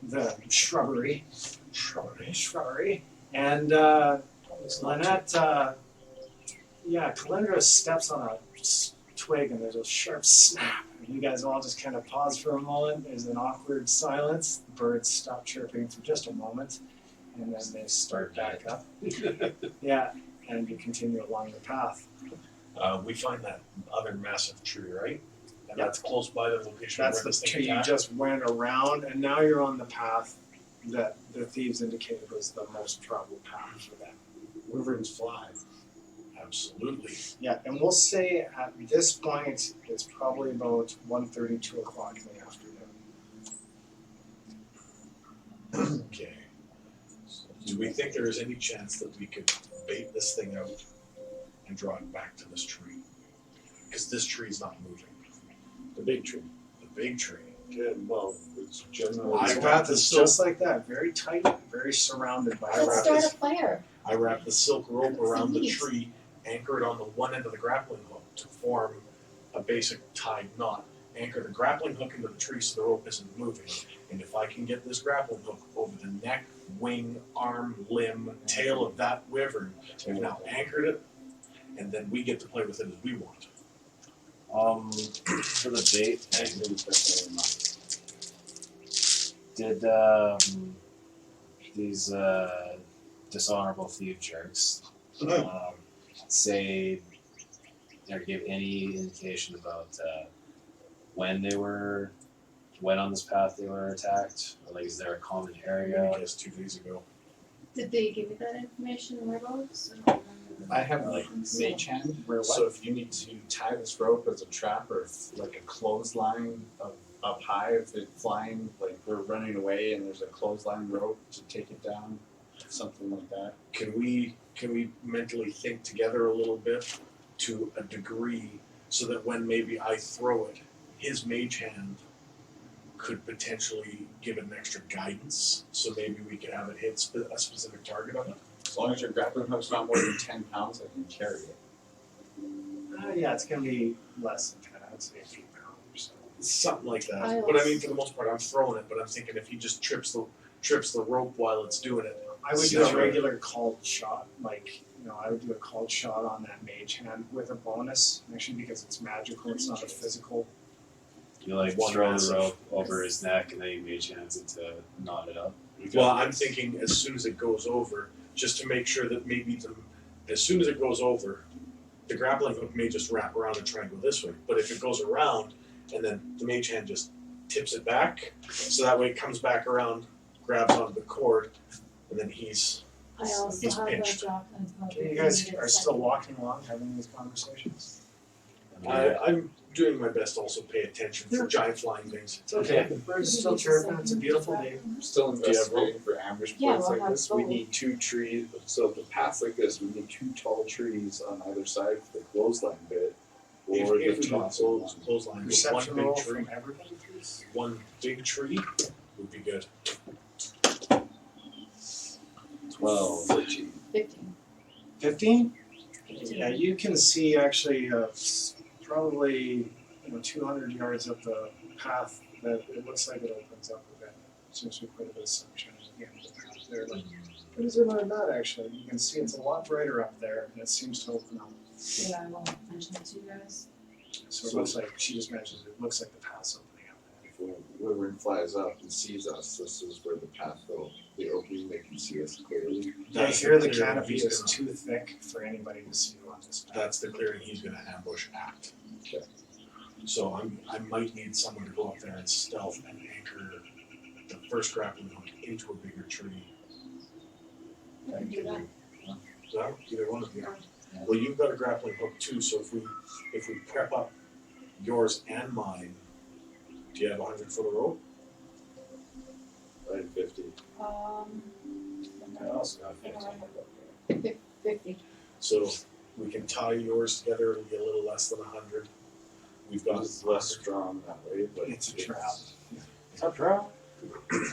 the shrubbery. Shrubbery. And Lynette, Kalendra steps on a twig and there's a sharp snap. And you guys all just kind of pause for a moment. There's an awkward silence. The birds stop chirping for just a moment. And then they start back up. Yeah, and you continue along the path. We find that other massive tree, right? And that's close by the location That's where the this thing tree you attacked. just went around, and now you're on the path that the thieves indicated was the most traveled path for them. Wyverns fly. Absolutely. Yeah, and we'll say at this point it's probably about 1:30, 2 o'clock in the afternoon. Okay. Do we think there is any chance that we could bait this thing out and draw it back to this tree? Because this tree is not moving. The big tree. The big tree. Good. Well, it's generally. I The got path the is silk. just like that, very tight, very surrounded by Let's rocks. start a fire. I wrap the silk rope around the Neat. tree, anchor it on the one end of the grappling hook to form a basic tied knot. Anchor the grappling hook into the tree so the rope isn't moving. And if I can get this grappling hook over the neck, wing, arm, limb, tail of that wyvern, we've now anchored it, and then we get to play with it as we want. For the bait thing, did these dishonorable thief jerks say or give any indication about when on this path they were attacked? Or like, is there a common area? I guess 2 days ago. Did they give you that information in whereabouts? I have Like, mage hand, Where what? so if you need to tie this rope as a trap or if, like a clothesline up high, if it's flying, like we're running away and there's a clothesline rope to take it down, something like that. Can we mentally think together a little bit to a degree so that when maybe I throw it, his mage hand could potentially give it an extra guidance, so maybe we could have it hit a specific target on it? As long as your grappling hook's not more than 10 pounds, I can carry it. Yeah, it's gonna be less than 10. I'd say 8 pounds or so. Something like that. I But I also- mean, for the most part, I'm throwing it, but I'm thinking if he just trips the rope while it's doing it. I would do a Sure. regular called shot, like, I would do a called shot on that mage hand with a bonus, actually because it's magical, it's not a physical. You like One throw the massive- rope over his neck and then you mage hands it to knot it up. Well, I'm thinking as soon as it goes over, just to make sure that maybe as soon as it goes over, the grappling hook may just wrap around and try and go this way. But if it goes around and then the mage hand just tips it back, so that way it comes back around, grabs onto the cord, and then he's I also He's have pinched. a drop and Okay, you guys are still walking along, having these conversations? I'm doing my best to also pay attention for giant flying things. It's okay, the birds are still chirping, it's a beautiful day. I'm still Do you have investigating for ambush Yeah, points we'll like have this. We both. need 2 trees. So the paths like this, we need 2 tall trees on either side for the clothesline bit. If Or we the can top one. clothesline, with Perception one roll big tree, from everybody, please. one big tree would be good. 12. 15. 15? Yeah, you can see actually probably 200 yards up the path that it looks like it opens up a bit. Seems to be quite a bit of sunshine at the end of the path there. But it is really not actually. You can see it's a lot brighter up there and it seems to open up. Yeah, I won't mention it to you guys. So it looks like, she just mentions it looks like the path's opening up. If Wyvern flies up and sees us, this is where the path will, the opening, they can see us clearly. I That's hear the clearing canopy he's is gonna- too thick for anybody to see on this path. That's the clearing he's gonna ambush at. Okay. So I might need someone to go up there and stealth and anchor the first grappling hook into a bigger tree. You can do that. So either one of you. Well, you've got a grappling hook too, so if we prep up yours and mine, do you have 100 foot of rope? Right, 50. I also got 15. 50. So we can tie yours together, it'll be a little less than 100. We've got It's less strong that way, but It's a trap. Is that trap?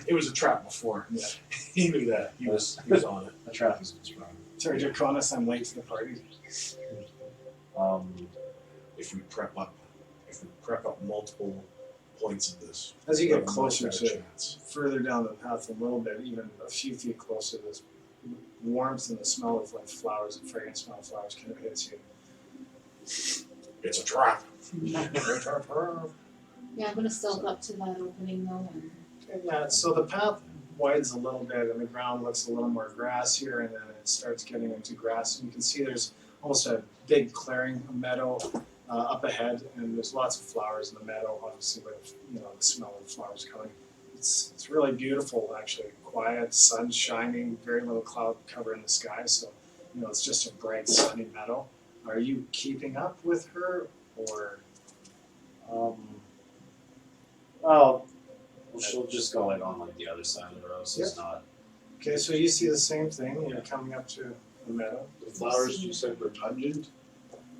It was a trap before. Yeah. He knew that. He was on it. The trap is what's wrong. Sorry, Draconis, I'm late to the party. If we prep up multiple points of this. As you get we've got a closer much better to chance. further down the path a little bit, even a few feet closer, this warmth and the smell of like flowers, the fragrant smell of flowers kind of hits you. It's a trap. Yeah, I'm gonna stealth up to that opening though and Yeah, so the path widens a little bit and the ground looks a little more grassier and then it starts getting into grass and you can see there's almost a big clearing, a meadow up ahead and there's lots of flowers in the meadow, obviously with the smell of the flowers coming. It's really beautiful actually, quiet, sun shining, very little cloud cover in the sky, so it's just a bright sunny meadow. Are you keeping up with her or Well, she'll just go like on like the other side of the road, so it's not. okay, so you see the same thing, you're coming up to the meadow. the flowers you said were pungent.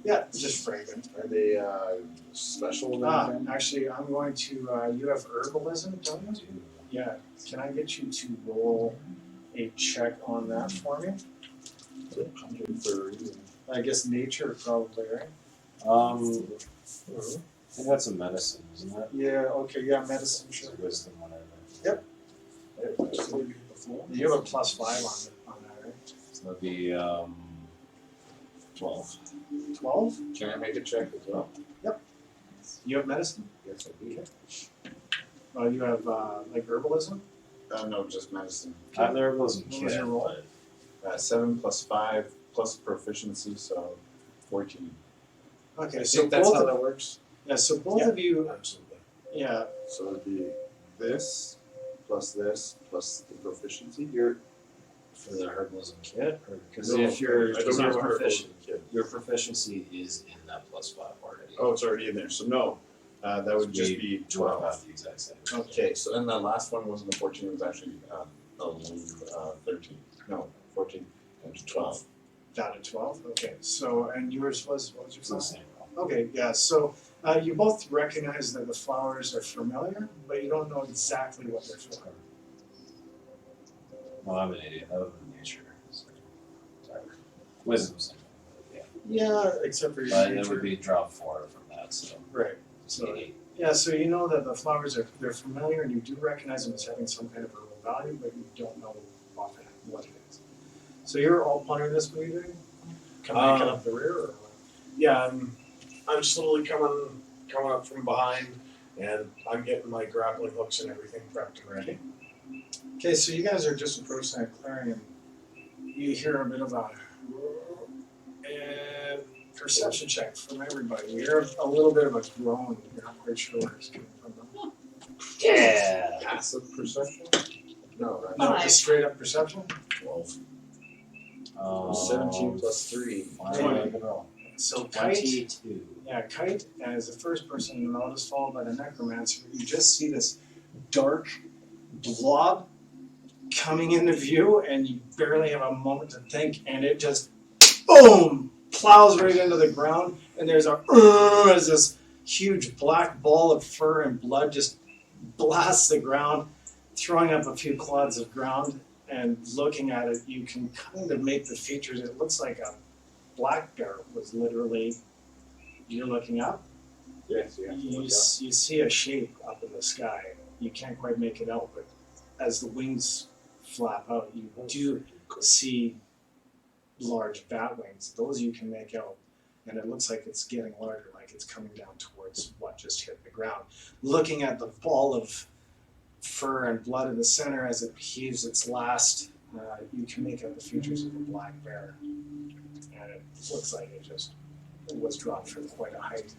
Yeah, just fragrant. Are they special or anything? Actually, I'm going to, you have herbalism, don't you? Yeah, can I get you to roll a check on that for me? Pungent for a reason. I guess nature probably, right? I think that's a medicine, isn't it? Yeah, okay, yeah, medicine, sure. Or wisdom, whatever. You have a +5 on that, right? So that'd be 12. 12? Can I make a check as well? You have medicine? Yes, I do. You have, like herbalism? No, just medicine. I have the herbalism What was your roll? 7 + 5 plus proficiency, so 14. Okay, I so think that's both how of, that works. yeah, so both Yeah. of you, Absolutely. yeah, So it'd be this plus the proficiency. You're for the herbalism kit, or because No, if you're I don't because have your a herbalism proficient kit. your proficiency is in that +5 already. Oh, it's already in there. So no, that would just We be do not 12. have the exact same. Okay, so then the last one wasn't a 14, it was actually 13. No, 14 and 12. down to 12. Okay, so, and yours was, what was It's the yours? same. Okay, yeah, so you both recognize that the flowers are familiar, but you don't know exactly what they're for. Well, I'm an idiot. I live in nature. So. Sorry. Wisdom's yeah. Yeah, except for your But it nature. would be drop 4 from that, so Right. so So yeah, so you know that the flowers are they're familiar and you do recognize them as having some kind of herbal value, but you don't know offhand what it is. So you're all pondering this, what are you doing? Coming up the rear or what? Yeah, I'm slowly coming up from behind, and I'm getting my grappling hooks and everything prepped and ready. Okay, so you guys are just approaching that clearing and you hear a bit of a and perception check from everybody. You hear a little bit of a groan. You're not quite sure where it's coming from. Though. yeah. Passive perception? No, right? No, Five. just straight up perception. 12. Um, 17 plus 3. Fine, good roll. So Kite, 22. yeah, Kite as the first person to notice, followed by the necromancer. You just see this dark blob coming into view, and you barely have a moment to think, and it just boom plows right into the ground, and there's as this huge black ball of fur and blood just blasts the ground, throwing up a few clods of ground. And looking at it, you can kind of make the features. It looks like a black bear was literally. You're looking up. Yes, yeah. You see a shape up in the sky. You can't quite make it out, but as the wings flap out, you do see large bat wings. Those you can make out, and it looks like it's getting larger, like it's coming down towards what just hit the ground. Looking at the ball of fur and blood in the center as it heaves its last, you can make out the features of a black bear, and it looks like it just was dropped from quite a height.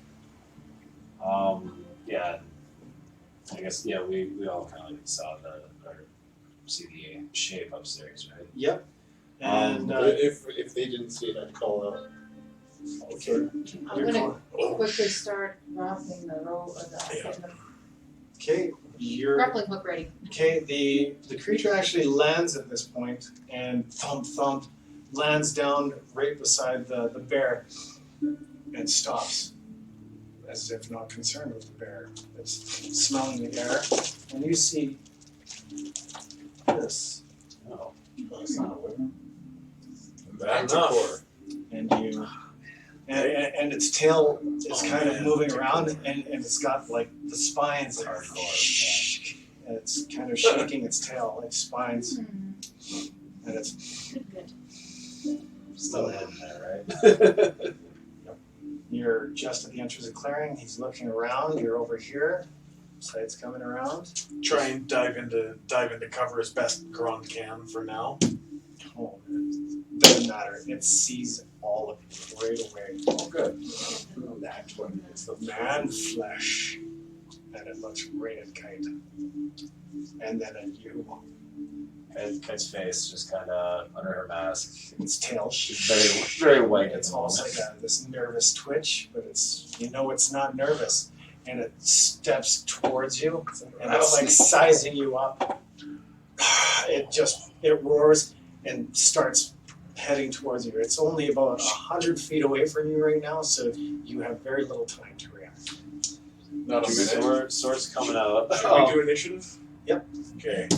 Yeah. I guess yeah. We all kind of like saw or see the shape upstairs, right? Yep. And if they didn't see it, I'd call out. okay, I'm gonna quickly start wrapping the roll or getting the okay, you're grappling hook ready. okay. The creature actually lands at this point and thump lands down right beside the bear and stops, as if not concerned with the bear. It's smelling the air, and you see this. No. That's not a weapon. Bad enough. And you and its tail is kind of moving around, and it's got like the spines are Hardcore, and it's kind of shaking its tail, its spines, Hmm. and it's Good. Still hidden there, right? you're just at the entrance of the clearing. He's looking around. You're over here. Side's coming around. Try and dive into cover as best Grond can for now. Oh, it doesn't matter. It sees all of you right away. Oh, good. That 20 is the Man flesh, and it looks right at Kite, and then at you. Kite's face just kind of under her mask. Its tail. It's very white. It's almost like this nervous twitch, but it's not nervous, and it steps towards you, and it's like sizing you up. It roars and starts heading towards you. It's only about 100 feet away from you right now, so you have very little time to react. Not a minute. Sword's coming out. Should we do initiative? Yep. Okay.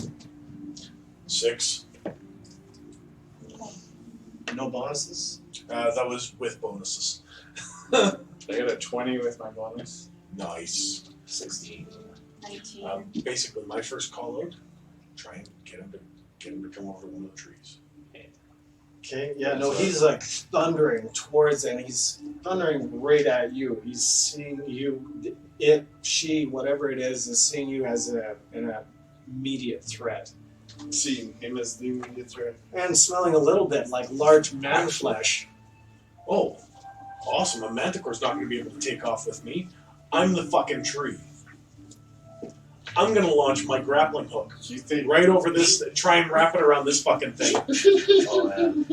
6. No bonuses. That was with bonuses. I got a 20 with my bonus. Nice. 16. 19. Basically, my first call out. Try and get him to come over to one of the trees. Okay, yeah, no, he's like thundering towards it, and he's thundering right at you. He's seeing you, she, whatever it is seeing you as an immediate threat. seeing him as the immediate threat. And smelling a little bit like large man flesh. Oh, awesome. A manticore's not going to be able to take off with me. I'm the fucking tree. I'm going to launch my grappling hook right over this, try and wrap it around this fucking thing. Oh man.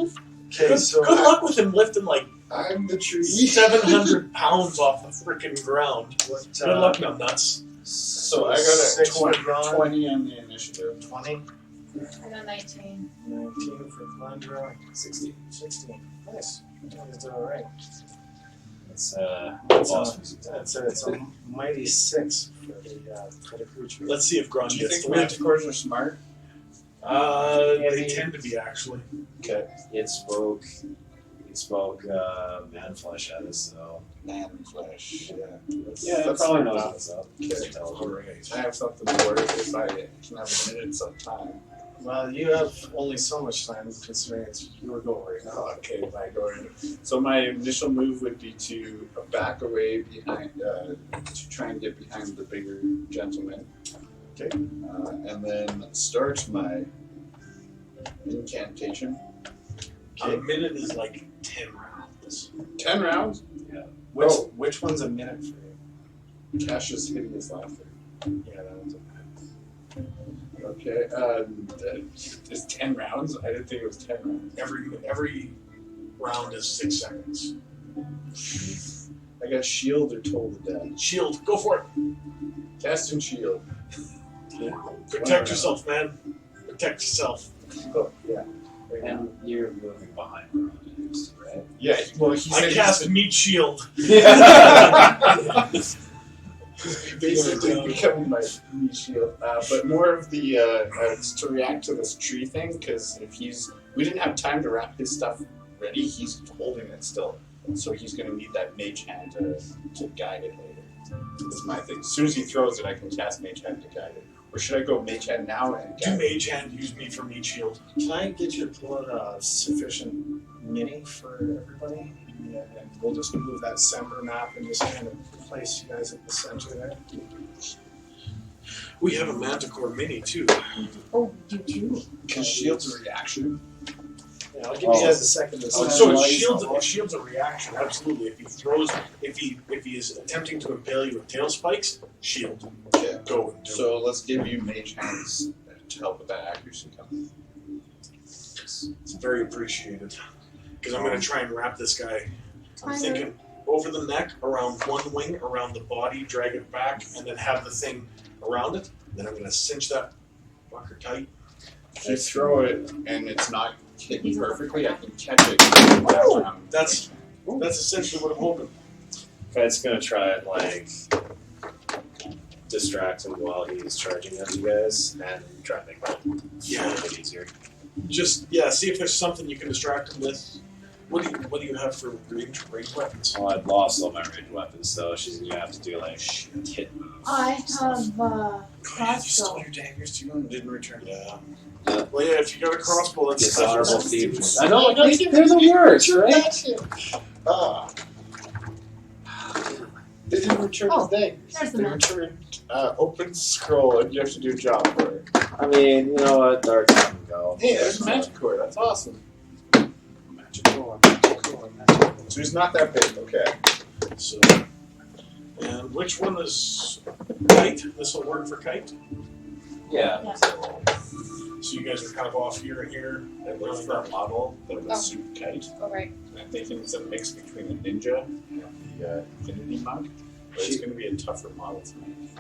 Okay, Good, so good luck with him lifting like I'm the tree. 700 pounds off the freaking ground. what, Good luck, no nuts. So I got a 6 for Ron. 20 on the initiative. 20, I got 19. 19 for Glendra, 16. 16. Nice. You guys did alright. It's That's awesome. it's a mighty 6 for the creature. Let's see if Gron Do you gets think the win. manticores are smart? They tend to be, actually. Okay. It spoke man flesh at us, so Man flesh. Yeah. yeah, it That's probably smart knows enough. what's up. Okay. Alright. I have something to worry if I can have minutes of time. Well, you have only so much time considering it's your goal right now. Oh, okay, my going. So my initial move would be to back away behind, to try and get behind the bigger gentleman. Okay. And then start my incantation. A minute is like 10 rounds. 10 rounds. Which one's a minute for you? Cash's hideous laughter. Yeah, that one's a minute. Okay. Is 10 rounds? I didn't think it was 10 rounds. Every round is 6 seconds. I got shield or toll the dead. Shield, go for it. Cast and shield. Protect yourself, man. Protect yourself. Oh, yeah. Right now. And you're moving behind Ron, right? Yeah. Well, he I said cast meat shield. basically becoming my knee shield, but more of the it's to react to this tree thing because we didn't have time to wrap his stuff ready. He's holding it still, so he's going to need that mage hand to guide it later. That's my thing. As soon as he throws it, I can cast mage hand to guide it. Or should I go mage hand now and Do guide it? mage hand, use me for meat shield. Can I get you to pull out a sufficient mini for everybody? Yeah, and we'll just move that Sember map and just kind of place you guys at the center there. We have a manticore mini too. Oh, you do? Because shield's a reaction. Yeah, I'll give you guys a second to So stand. it shields a reaction, absolutely. If he is attempting to impale you with tail spikes, shield. Okay. Go and do it. So let's give you mage hands to help with that accuracy count. It's very appreciated. Because I'm going to try and wrap this guy. I'm thinking over the neck, around one wing, around the body, drag it back, and then have the thing around it. Then I'm going to cinch that fucker tight. If you throw it and it's not hitting perfectly, I can catch it. And wrap around. That's essentially what I'm hoping. Fed's gonna try and like distract him while he's charging at you guys and try and make that a little bit easier. Just see if there's something you can distract him with. What do you have for range weapons? Well, I've lost all my ranged weapons, so she's gonna have to do like hit moves. I have You stole crossbow. your daggers too and didn't return. Yeah. Yeah. Well, yeah. If you got a crossbow, that's Dishonorable that's- thieves. I know, like, they're the worst, right? Ah. They didn't return Oh, the thing. there's the They map. returned open scroll, and you have to do a job for it. I mean, you know what? Dark time can go. Hey, there's a magic core. That's awesome. Magical. So he's not that big. Okay. So, and which one is kite? This will work for kite. Yeah. So you guys are kind of off here and here. I looked for a model that would suit kite. Oh, right. And I'm thinking it's a mix between a ninja and the Infinity Monk. But it's going to be a tougher model to make.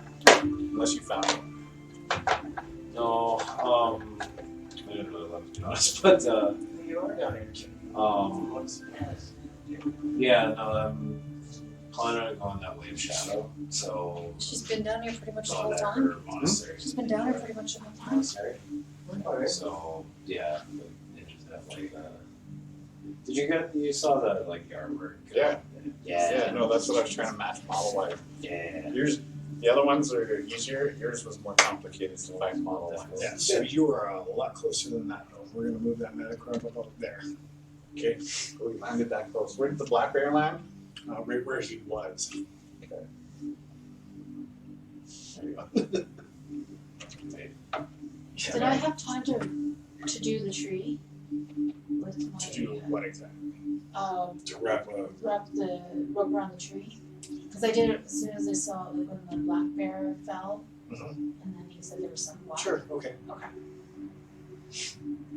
Unless you found one. No, I didn't really look, to be honest, but You are down here. yeah, no, I'm planning on going that way of shadow. So She's been down here pretty much the going whole that time. her monastery. She's been down here pretty much the whole time. Monastery. Alright. So yeah, the ninjas have like. Did you saw the like artwork? Yeah. Yeah. No, that's what I was trying to match model-wise. Yeah. Yours, the other ones are easier. Yours was more complicated to find model-wise. Yeah, so you are a lot closer than that, though. We're going to move that metachrome about there. Okay. Oh, we landed that close. Where did the black bear land? Right where he was. Okay. There you go. Did I have time to do the tree? With my, To do what exactly? To wrap up. wrap the rope around the tree? Because I did it as soon as I saw like when the black bear fell, Mhm. and then he said there was some water. Sure, okay. Okay.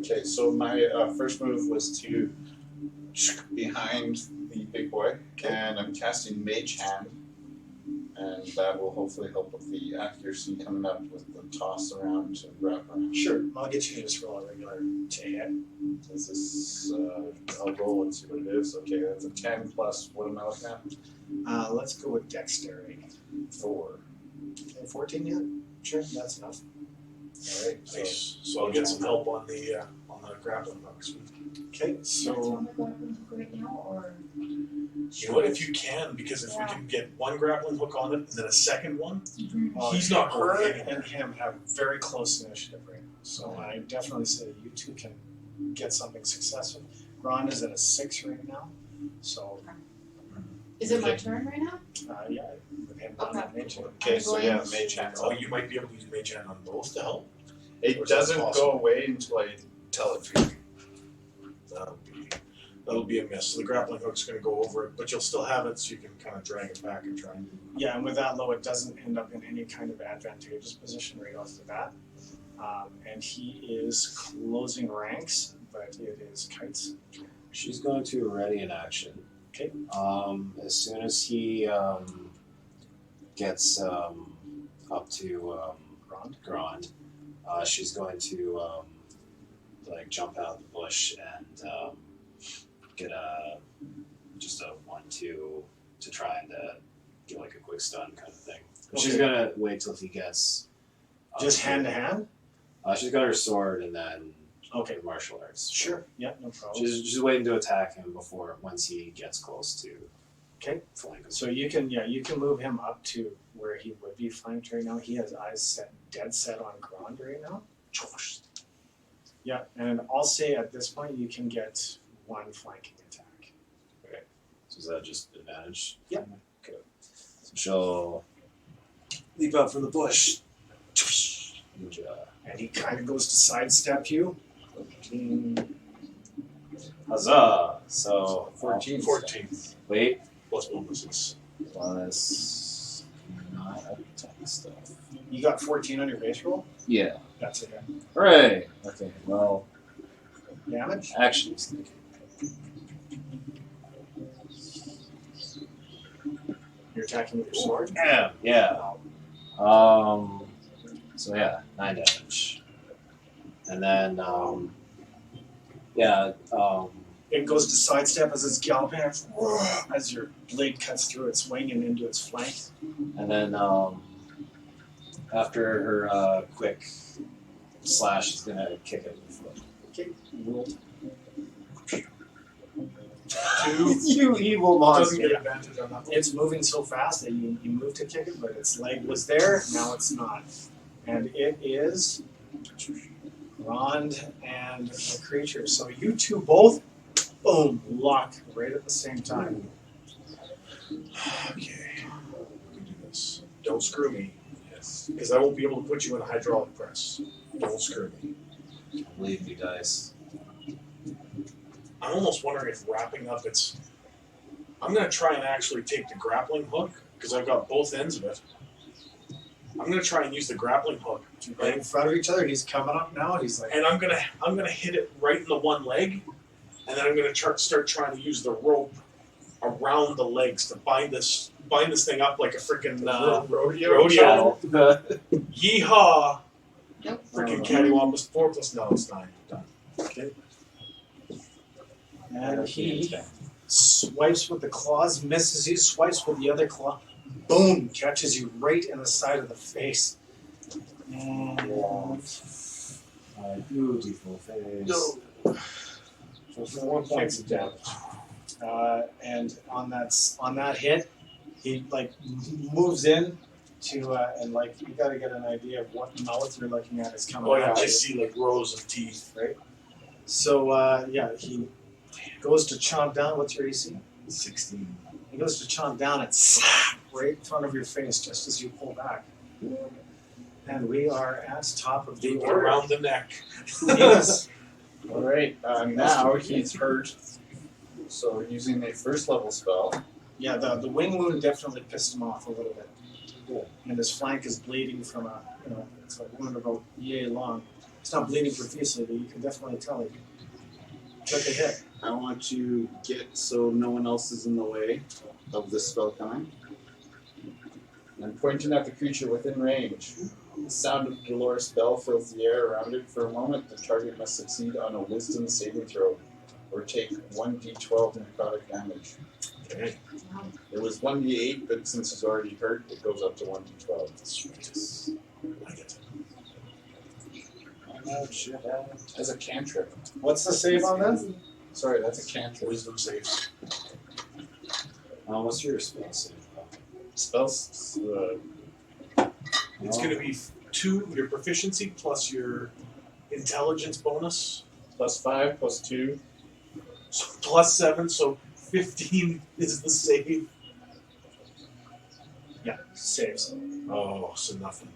Okay, so my first move was to behind the big boy, and I'm casting Mage Hand, and that will hopefully help with the accuracy coming up with the toss around and wrap around. Sure, I'll get you to just roll a regular to hit. This is, I'll roll and see what it is. Okay, that's a 10 plus, what am I looking at? Let's go with dexterity. 4. Okay, 14 yet? Sure, that's enough. Alright, so Nice. So I'll get some help on the grappling hooks. Okay, So so my grappling hook right now, or You know what? If you can, because if we can get one grappling hook on it and then a second one, he's not her going anywhere. and him have very close initiative right now. So I definitely say you two can get something successful. Ron is at a 6 right now. So Is it my turn right now? yeah, with him on that nature. okay, so yeah, going- Mage Hand. Oh, you might be able to use Mage Hand on both to help. Or It is that doesn't possible? go away until I tell it to. That'll be a miss. So the grappling hook's going to go over it, but you'll still have it, so you can kind of drag it back and try and. Yeah, and with that low, it doesn't end up in any kind of advantageous position right off the bat. And he is closing ranks, but it is Kite's. She's going to ready in action. Okay. As soon as he gets up to Grand, she's going to jump out of the bush and get just a 1-2 to try and get like a quick stun kind of thing. But she's Okay. gonna wait till he gets Just hand to hand? she's got her sword and then Okay. her martial arts. Sure. Yeah, no problem. She's waiting to attack him once he gets close to Okay. flank. So you can move him up to where he would be flanked right now. He has eyes dead set on Grand right now. Yeah, and I'll say at this point you can get one flanking attack. So is that just advantage? Yep. Okay. So she'll leap out from the bush. Ninja. And he kind of goes to sidestep you. Huzzah! So 14. 14 wait, plus bonuses. plus not attack stuff. You got 14 on your base roll? Yeah. That's it. Hooray! Okay, well, Damage? action is thinking. You're attacking with your sword? Yeah. So yeah, 9 damage. And then It goes to sidestep as it's galloping, as your blade cuts through its wing and into its flank. and then after her quick slash, she's gonna kick it with the foot. Okay, roll. 2 You evil doesn't get advantage on that one. It's moving so fast that you move to kick it, but its leg was there, now it's not. And it is Rond and the creature. So you two both, boom, lock right at the same time. Okay, we can do this. Don't screw me. Yes. Because I won't be able to put you in a hydraulic press. Don't screw me. Leave me dice. I'm almost wondering if wrapping up its. I'm going to try and actually take the grappling hook because I've got both ends of it. I'm going to try and use the grappling hook, Right in front of each other, he's coming up now, and he's like, and I'm gonna hit it right in the one leg, and then I'm going to start trying to use the rope around the legs to bind this thing up like a freaking rodeo. Yeehaw! Nope. Freaking cattywampus. 4 plus no, it's 9. Done. okay. And he swipes with the claws, misses you, swipes with the other claw, boom, catches you right in the side of the face. And My beautiful face. no. For 4 points of damage. And on that hit, he like moves in to and like you got to get an idea of what mouth you're looking at is coming Oh yeah, at I you. see like rows of teeth. Right. So yeah, he goes to chomp down. What's your AC? 16. He goes to chomp down and slap right in front of your face just as you pull back. And we are at top of the Deep order. around the neck. Yes. All right. Now he's hurt. So using a first level spell. Yeah, the wing wound definitely pissed him off a little bit. Cool. And his flank is bleeding from it's a wound about yay long. It's not bleeding profusely, but you can definitely tell he took a hit. I want to get so no one else is in the way of this spell coming. I'm pointing at the creature within range. The sound of Dolores' bell fills the air around it. For a moment, the target must succeed on a wisdom saving throw or take 1d12 necrotic damage. Okay. It was 1d8, but since he's already hurt, it goes up to 1d12. Sweet. I get it. As a cantrip. What's the save on that? Sorry, that's a cantrip. Wisdom saves. What's your spell save? Spells. It's going to be 2, your proficiency plus your intelligence bonus. +5, +2. So +7, so 15 is the save. Yeah, saves. Oh, so nothing.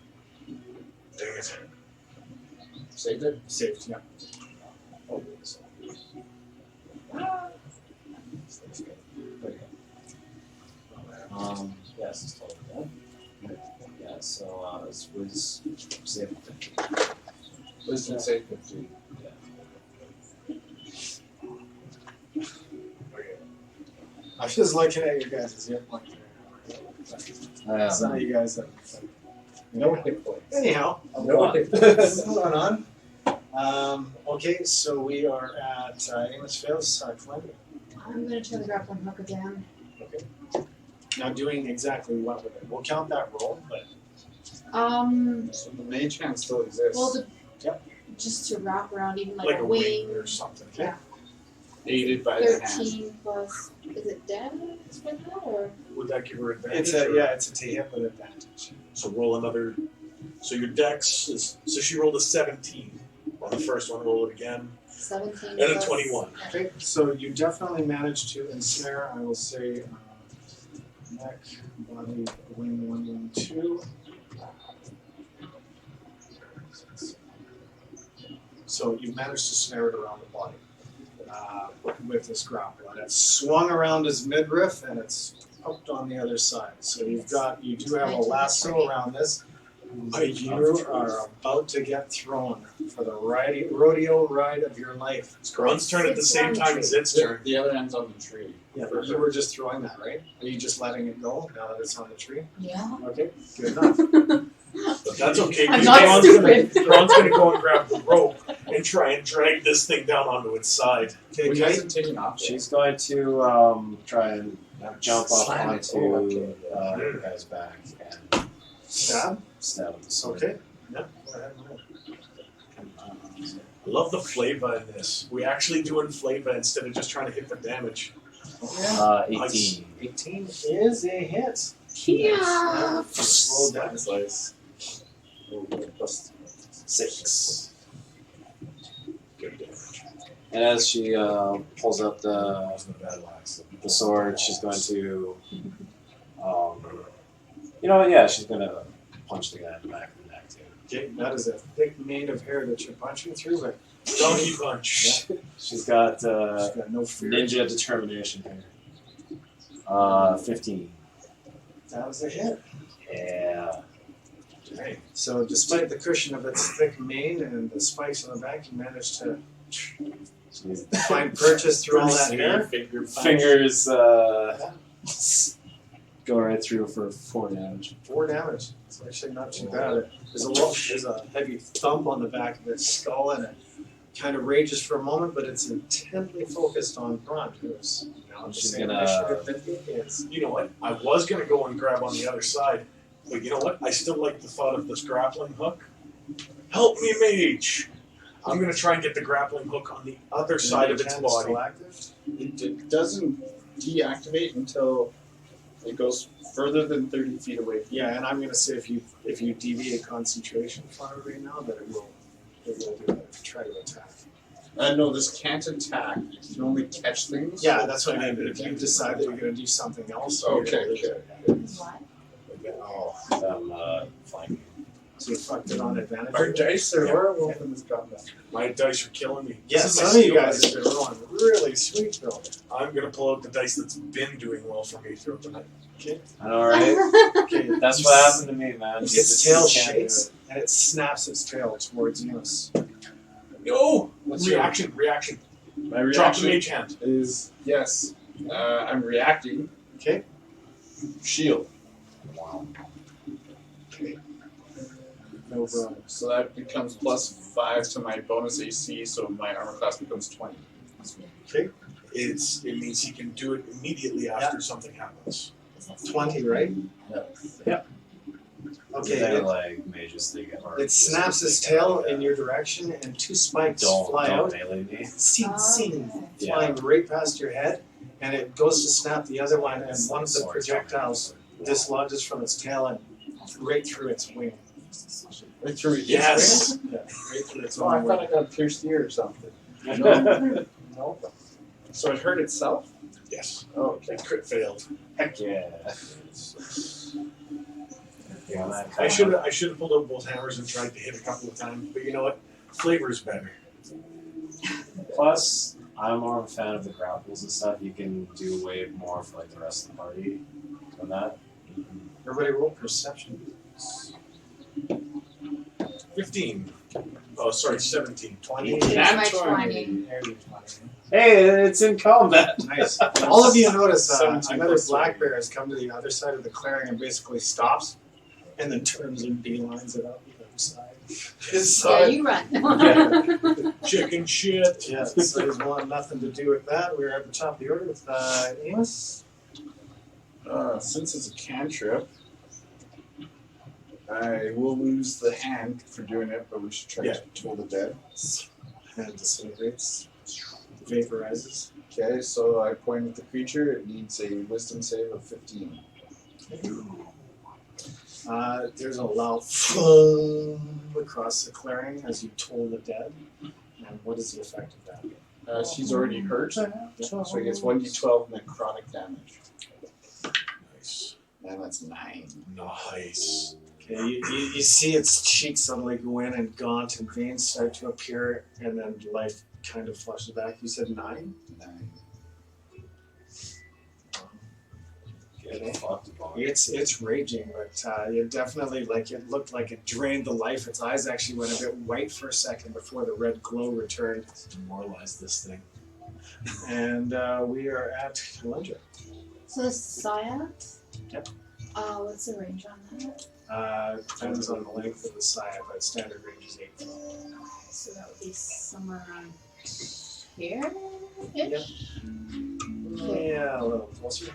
Dang it. Saved it? Saved, yeah. Yes, it's totally dead. Yeah, so this was saving 50. Wisdom save 15. I was just looking at your guys' hit point there. Some of you guys have. No hit points. Anyhow, No hit what's going on? Okay, so we are at Amos Fails, Flynn. I'm gonna try the grappling hook again. Okay. Now doing exactly what with it? We'll count that roll, but So the mage hand still exists. Well, just to wrap around, even like, Like a a wing. wing or something. Yeah. aided by the hand. 13 plus. Is it damage with that or? Would that give her advantage? it's a to hit with advantage. So roll another. So your dex is. So she rolled a 17 on the first one. Roll it again. 17 And a plus- 21. Okay, so you definitely managed to ensnare. I will say neck, body, wing, 1, 1, 2. So you managed to snare it around the body with this grapple, and it's swung around his midriff, and it's hooked on the other side. So you do have a lasso around this, but you are about to get thrown for the rodeo ride of your life. It's Grun's turn at the same time as its turn. The other end's on the tree. Yeah, but you were just throwing that, right? Are you just letting it go now that it's on the tree? Yeah. Okay, good enough. But that's okay. I'm because not Grun's stupid. Grun's gonna go and grab the rope and try and drag this thing down onto its side. Okay, Well, he Kate? hasn't taken off yet. She's going to try and jump up Slam it. onto the guy's back and Stab? stab him. Okay. Yeah, go ahead. I love the flavor in this. We actually doing flavor instead of just trying to hit the damage. 18. 18 is a hit. Yeah. Roll that. Slice. Plus 6. Good damage. And as she pulls up the Wasn't a bad wax. sword, she's going to, she's going to punch the guy in the back of the neck too. Okay, that is a thick mane of hair that you're punching through, but Donkey punch. She's got she's got no fear. ninja determination here. 15. That was a hit. Yeah. Okay. So despite the cushion of its thick mane and the spikes on the back, you managed to She's find purchase through all that hair. fingers go right through for 4 damage. 4 damage. It's actually not too bad. There's a heavy thump on the back of its skull, and it kind of rages for a moment, but it's intently focused on Grunt, who's now the She's same gonna- initiative that he is. You know what? I was gonna go and grab on the other side, but you know what? I still like the thought of this grappling hook. Help me, mage! I'm gonna try and get the grappling hook on the other side of its It's body. still active. It doesn't deactivate until it goes further than 30 feet away. Yeah, and I'm gonna say if you deviate concentration from it right now, that it will do that, try to attack. No, this can't attack. You can only catch things. Yeah, that's what I mean. But if you decide that you're gonna do something else, you're Okay, gonna lose okay. it. What? Oh, Flanking. So you fucked it on advantage. Our dice are Yeah. horrible in this combat. My dice are killing me. Yeah, This is my some of you skill guys dice. have been rolling really sweet though. I'm gonna pull out the dice that's been doing well for me throughout the night. I know, right? Okay, That's what happened to me, man. its tail shakes and it snaps its tail towards Enos. No! What's your Reaction. My Drop the reaction mage hand. is yes. I'm reacting. Okay. Shield. Wow. No problem. So that becomes +5 to my bonus AC, so my armor class becomes 20. Okay. It means he can do it immediately after something happens. 20, right? Yep. Okay. They're It, like mages, they get hard. it snaps its tail in your direction and two spikes fly Don't out. melee me. Sing, Okay. flying right past your head, and it goes to snap the other one, and It's one like of the swords. projectiles dislodges from its tail and right through its wing. Right through it. Yes! Yeah, right through its Oh, I own thought wing. I got a pierced ear or something. No. No. So it hurt itself? Yes. Oh, okay. It crit failed. Heck yeah. Yeah, man. I should have pulled out both hammers and tried to hit a couple of times, but you know what? Flavor's better. Plus, I'm more of a fan of the grapples and stuff. You can do way more for like the rest of the party than that. Everybody roll perception. 15. Oh, sorry, 17. 20. Here's my 20. Hey, it's in combat. Nice. All of you notice 17 another plus black 20. bear has come to the other side of the clearing and basically stops, and then turns and beelines it up the other side. Yeah, you run. Chicken shit. Yeah, so there's nothing to do with that. We're at the top of the order with Amos. Since it's a cantrip, I will lose the hand for doing it, but we should try Yeah. to toll the dead. And disintegrates, vaporizes. Okay, so I point at the creature. It needs a wisdom save of 15. There's a loud thum across the clearing as you toll the dead. And what is the effect of that? She's already hurt, so he gets 1d12 necrotic damage. Nice. And that's 9. Nice. Okay, you see its cheeks suddenly go in and gaunt and veins start to appear, and then life kind of flushes back. You said 9? 9. Get fucked, boy. It's raging, but it definitely, like, it looked like it drained the life. Its eyes actually went a bit white for a second before the red glow returned. Demoralize this thing. And we are at Kalendra. So the Siat? Yep. What's the range on that? Depends on the length of the side, but standard range is 8 feet. So that would be somewhere around here-ish? Yeah, a little closer.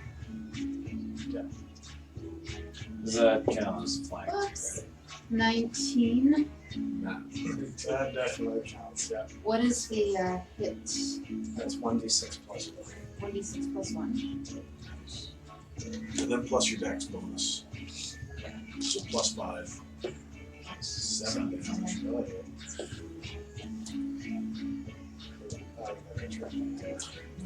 Does that count as flank? Whoops. 19. That definitely counts, yeah. What is the hit? That's 1d6 plus 1d6 plus 1. And then plus your dex bonus. So plus 5. 7 damage. Really?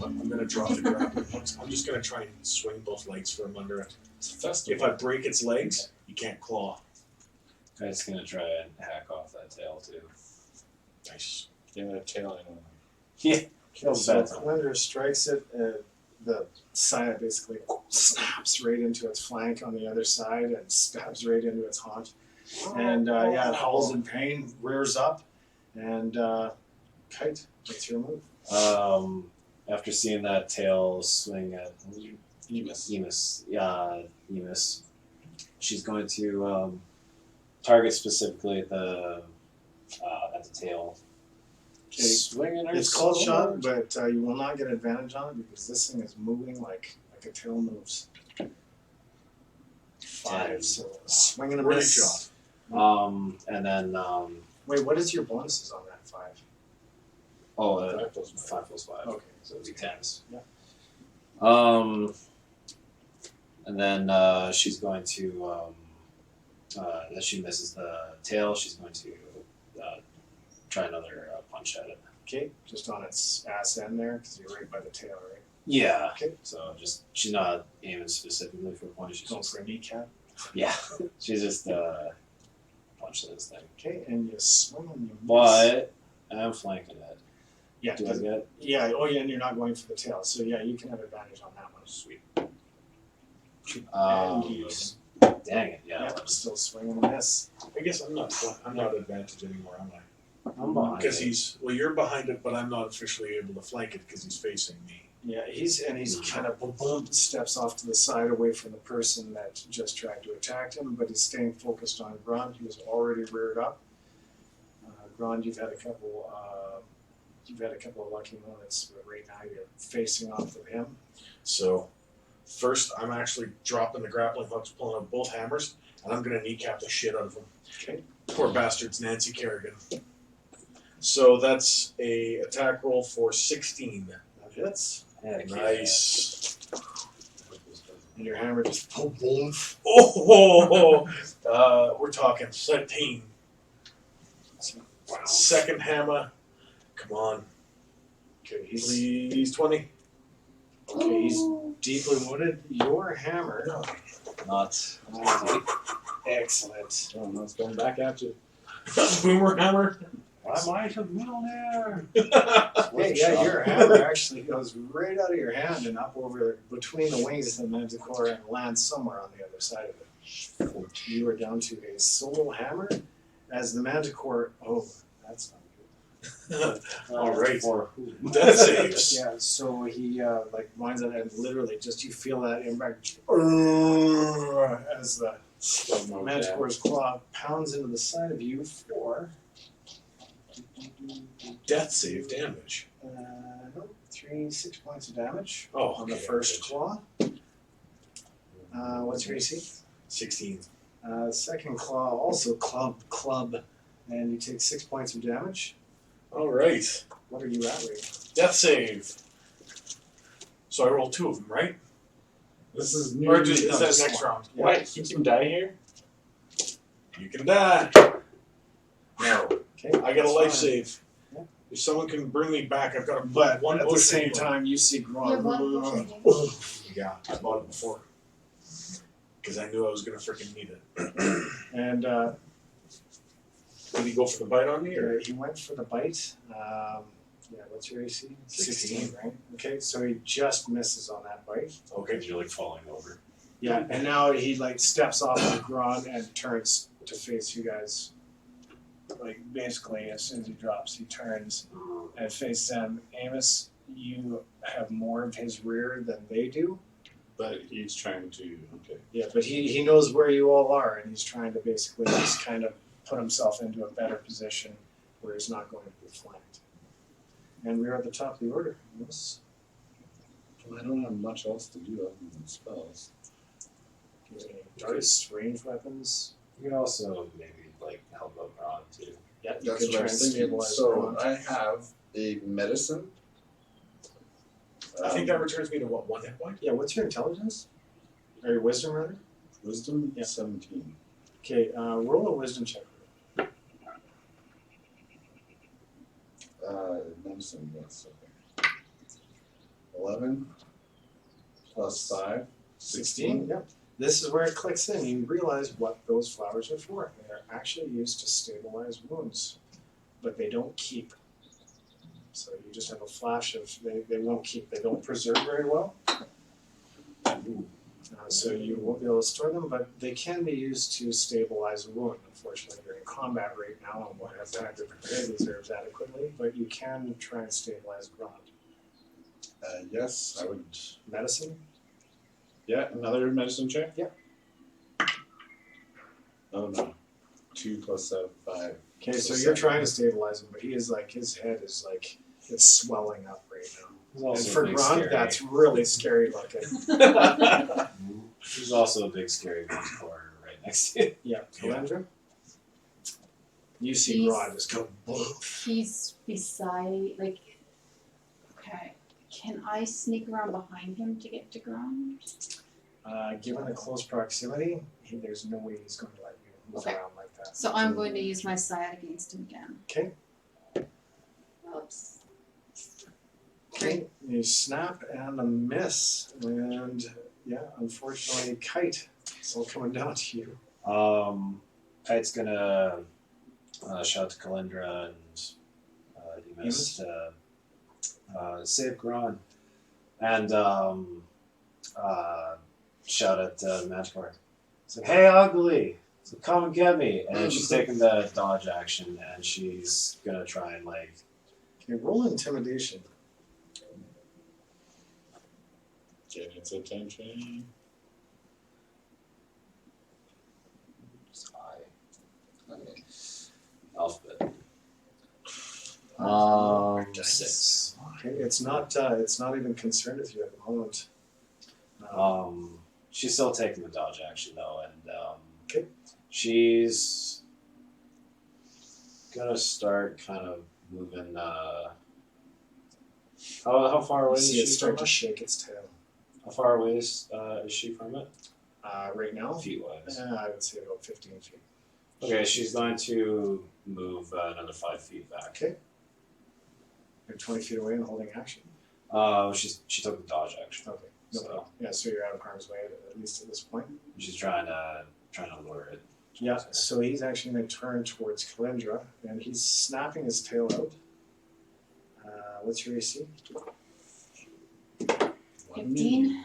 I'm gonna drop the grappling hooks. I'm just gonna try and swing both legs from under it. It's a festival. If I break its legs, you can't claw. I'm just gonna try and hack off that tail too. Nice. Give it a tail anyway. Yeah. Kills So that. Kalendra strikes it, the side basically snaps right into its flank on the other side and stabs right into its haunch. And yeah, it howls in pain, rears up, and Kite, what's your move? After seeing that tail swing at Emus. Emus, she's going to target specifically at the tail. Okay. Swinging her It's called shot, sword. but you will not get advantage on it because this thing is moving like a tail moves. 5, so swinging a Ready miss. shot. And then Wait, what is your bonuses on that 5? 5 plus 5. Okay. So it'd be 10s. Yeah. And then she's going to, as she misses the tail, she's going to try another punch at it. Okay, just on its ass end there, because you're right by the tail, right? Yeah. Okay. So just she's not aiming specifically for a point. She's Going just for a kneecap. yeah. She's just punch this thing. Okay, and you swing and you miss. But I'm flanking it. Yeah, Do I get? yeah, oh yeah, and you're not going for the tail, so yeah, you can have advantage on that one. Sweet. And you Dang it! Yeah. yep, still swing and miss. I guess I'm not advantage anymore, am I? I'm behind. Because it. you're behind it, but I'm not officially able to flank it because he's facing me. Yeah, he's kind of boom, steps off to the side away from the person that just tried to attack him, but he's staying focused on Grond, who was already reared up. Grond, you've had a couple of lucky moments, but right now you're facing off with him. So, first, I'm actually dropping the grappling hooks, pulling out both hammers, and I'm going to kneecap the shit out of him. Okay. Poor bastard's Nancy Kerrigan. So that's a attack roll for 16. That hits. Heck yeah. Nice. And your hammer just boom, boom. We're talking 17. Wow. Second hammer. Come on. Okay, Please, 20. okay, he's deeply wounded. Your hammer. Not. Excellent. Oh, no, it's going back at you. Boomer hammer. Why am I to the middle there? Hey, yeah, your hammer actually goes right out of your hand and up over between the wings of the manticore and lands somewhere on the other side of it. You are down to a solo hammer as the manticore. Oh, that's not good. All right. For who? That saves. Yeah, so he winds up and literally just you feel that impact as the manticore's claw pounds into the side of you for. Death save damage. No, 6 points of damage Oh, on the okay, first average. claw. What's your AC? 16. Second claw also club, and you take 6 points of damage. All right. What are you at right Death save. So I roll 2 of them, right? This is Or new. is that just next one. round? Yeah. What? You can die here? You can die. now? Okay, I got a that's life fine. save. Yeah. If someone can bring me back, I've got to But one at the potion same healing. time, you see You have one Grog. potion, Yeah, I bought it before. Because I knew I was going to freaking need it. And Did he go for the bite on me? Or? he went for the bite. Yeah, what's your AC? 16. Right? Okay, so he just misses on that bite. Okay. You're like falling over. Yeah, and now he steps off the ground and turns to face you guys. Basically, as soon as he drops, he turns and faces them. Amos, you have more of his rear than they do. But he's trying to. Okay. Yeah, but he knows where you all are, and he's trying to basically just kind of put himself into a better position where he's not going to be flanked. And we're at the top of the order. Yes. Well, I don't have much else to do other than spells. Do you have any darts, ranged weapons? You can also maybe help out Ron too. Yeah, you That's could what I try was and thinking. stabilize So Grog. I have a medicine. I think that returns me to what, 1 hit point? Yeah, what's your intelligence? Or your wisdom, rather? Wisdom Yeah. 17. Okay, roll a wisdom check. Medicine, yes. Okay. 11 plus 5. 16? Yep. This is where it clicks in. You realize what those flowers are for. They're actually used to stabilize wounds, but they don't keep. So you just have a flash of, they won't keep. They don't preserve very well. So you won't be able to store them, but they can be used to stabilize a wound. Unfortunately, you're in combat right now and won't have time to prepare these herbs adequately, but you can try and stabilize Grond. Yes, I would. Medicine? Yeah, another medicine check? Yeah. Oh no. 2 plus 7, 5. Okay, so So you're 7. trying to stabilize him, but he is his head is it's swelling up right now. He's And also for a big Grond, scary. that's really scary looking. He's also a big scary manticore right next to you. Yeah, Calandra? You see He's- Grond just go boom. He's beside, okay. Can I sneak around behind him to get to ground? Given the close proximity, there's no way he's going to let you move Okay. around like that. So I'm going to use my side against him again. Okay. Oops. Okay. You snap and a miss. And yeah, unfortunately, Kite, it's all coming down to you. Kite's gonna shout to Kalendra and Emus to save Gron. And shout at Magikarp. It's like, hey, ugly! So come and get me! And she's taking the dodge action, and she's gonna try and, like... Okay, roll intimidation. Get its attention. Okay. Alphabet. 6. Okay, it's not even concerned with you at the moment. She's still taking the dodge action though, and Okay. she's gonna start kind of moving. How far away is see she it start from to it? shake its tail. How far away is she from it? Right now, Feet wise. I would say about 15 feet. Okay, she's going to move another 5 feet back. Okay. You're 20 feet away and holding action. She took the dodge action. Okay. No So- problem. Yeah, so you're out of harm's way at least at this point. She's trying to lure it. Yeah, so he's actually going to turn towards Kalendra, and he's snapping his tail out. What's your AC? 15.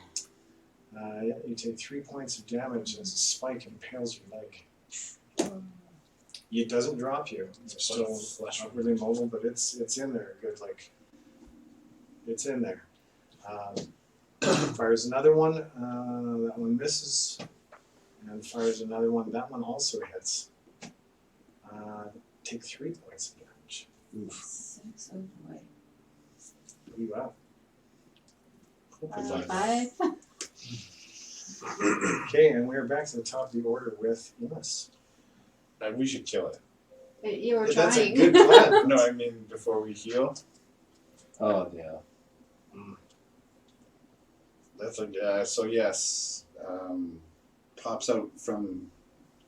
Yeah, you take 3 points of damage as a spike impales your leg. It doesn't drop you. You're still not really mobile, but it's in there. Good, like it's in there. Fires another one. That one misses, and fires another one. That one also hits. Take 3 points of damage. 6. Oh boy. You out. 5. Okay, and we're back to the top of the order with Enos. We should kill it. You were That's a trying. good plan. No, I mean before we heal. Oh yeah. That's so yes, pops out from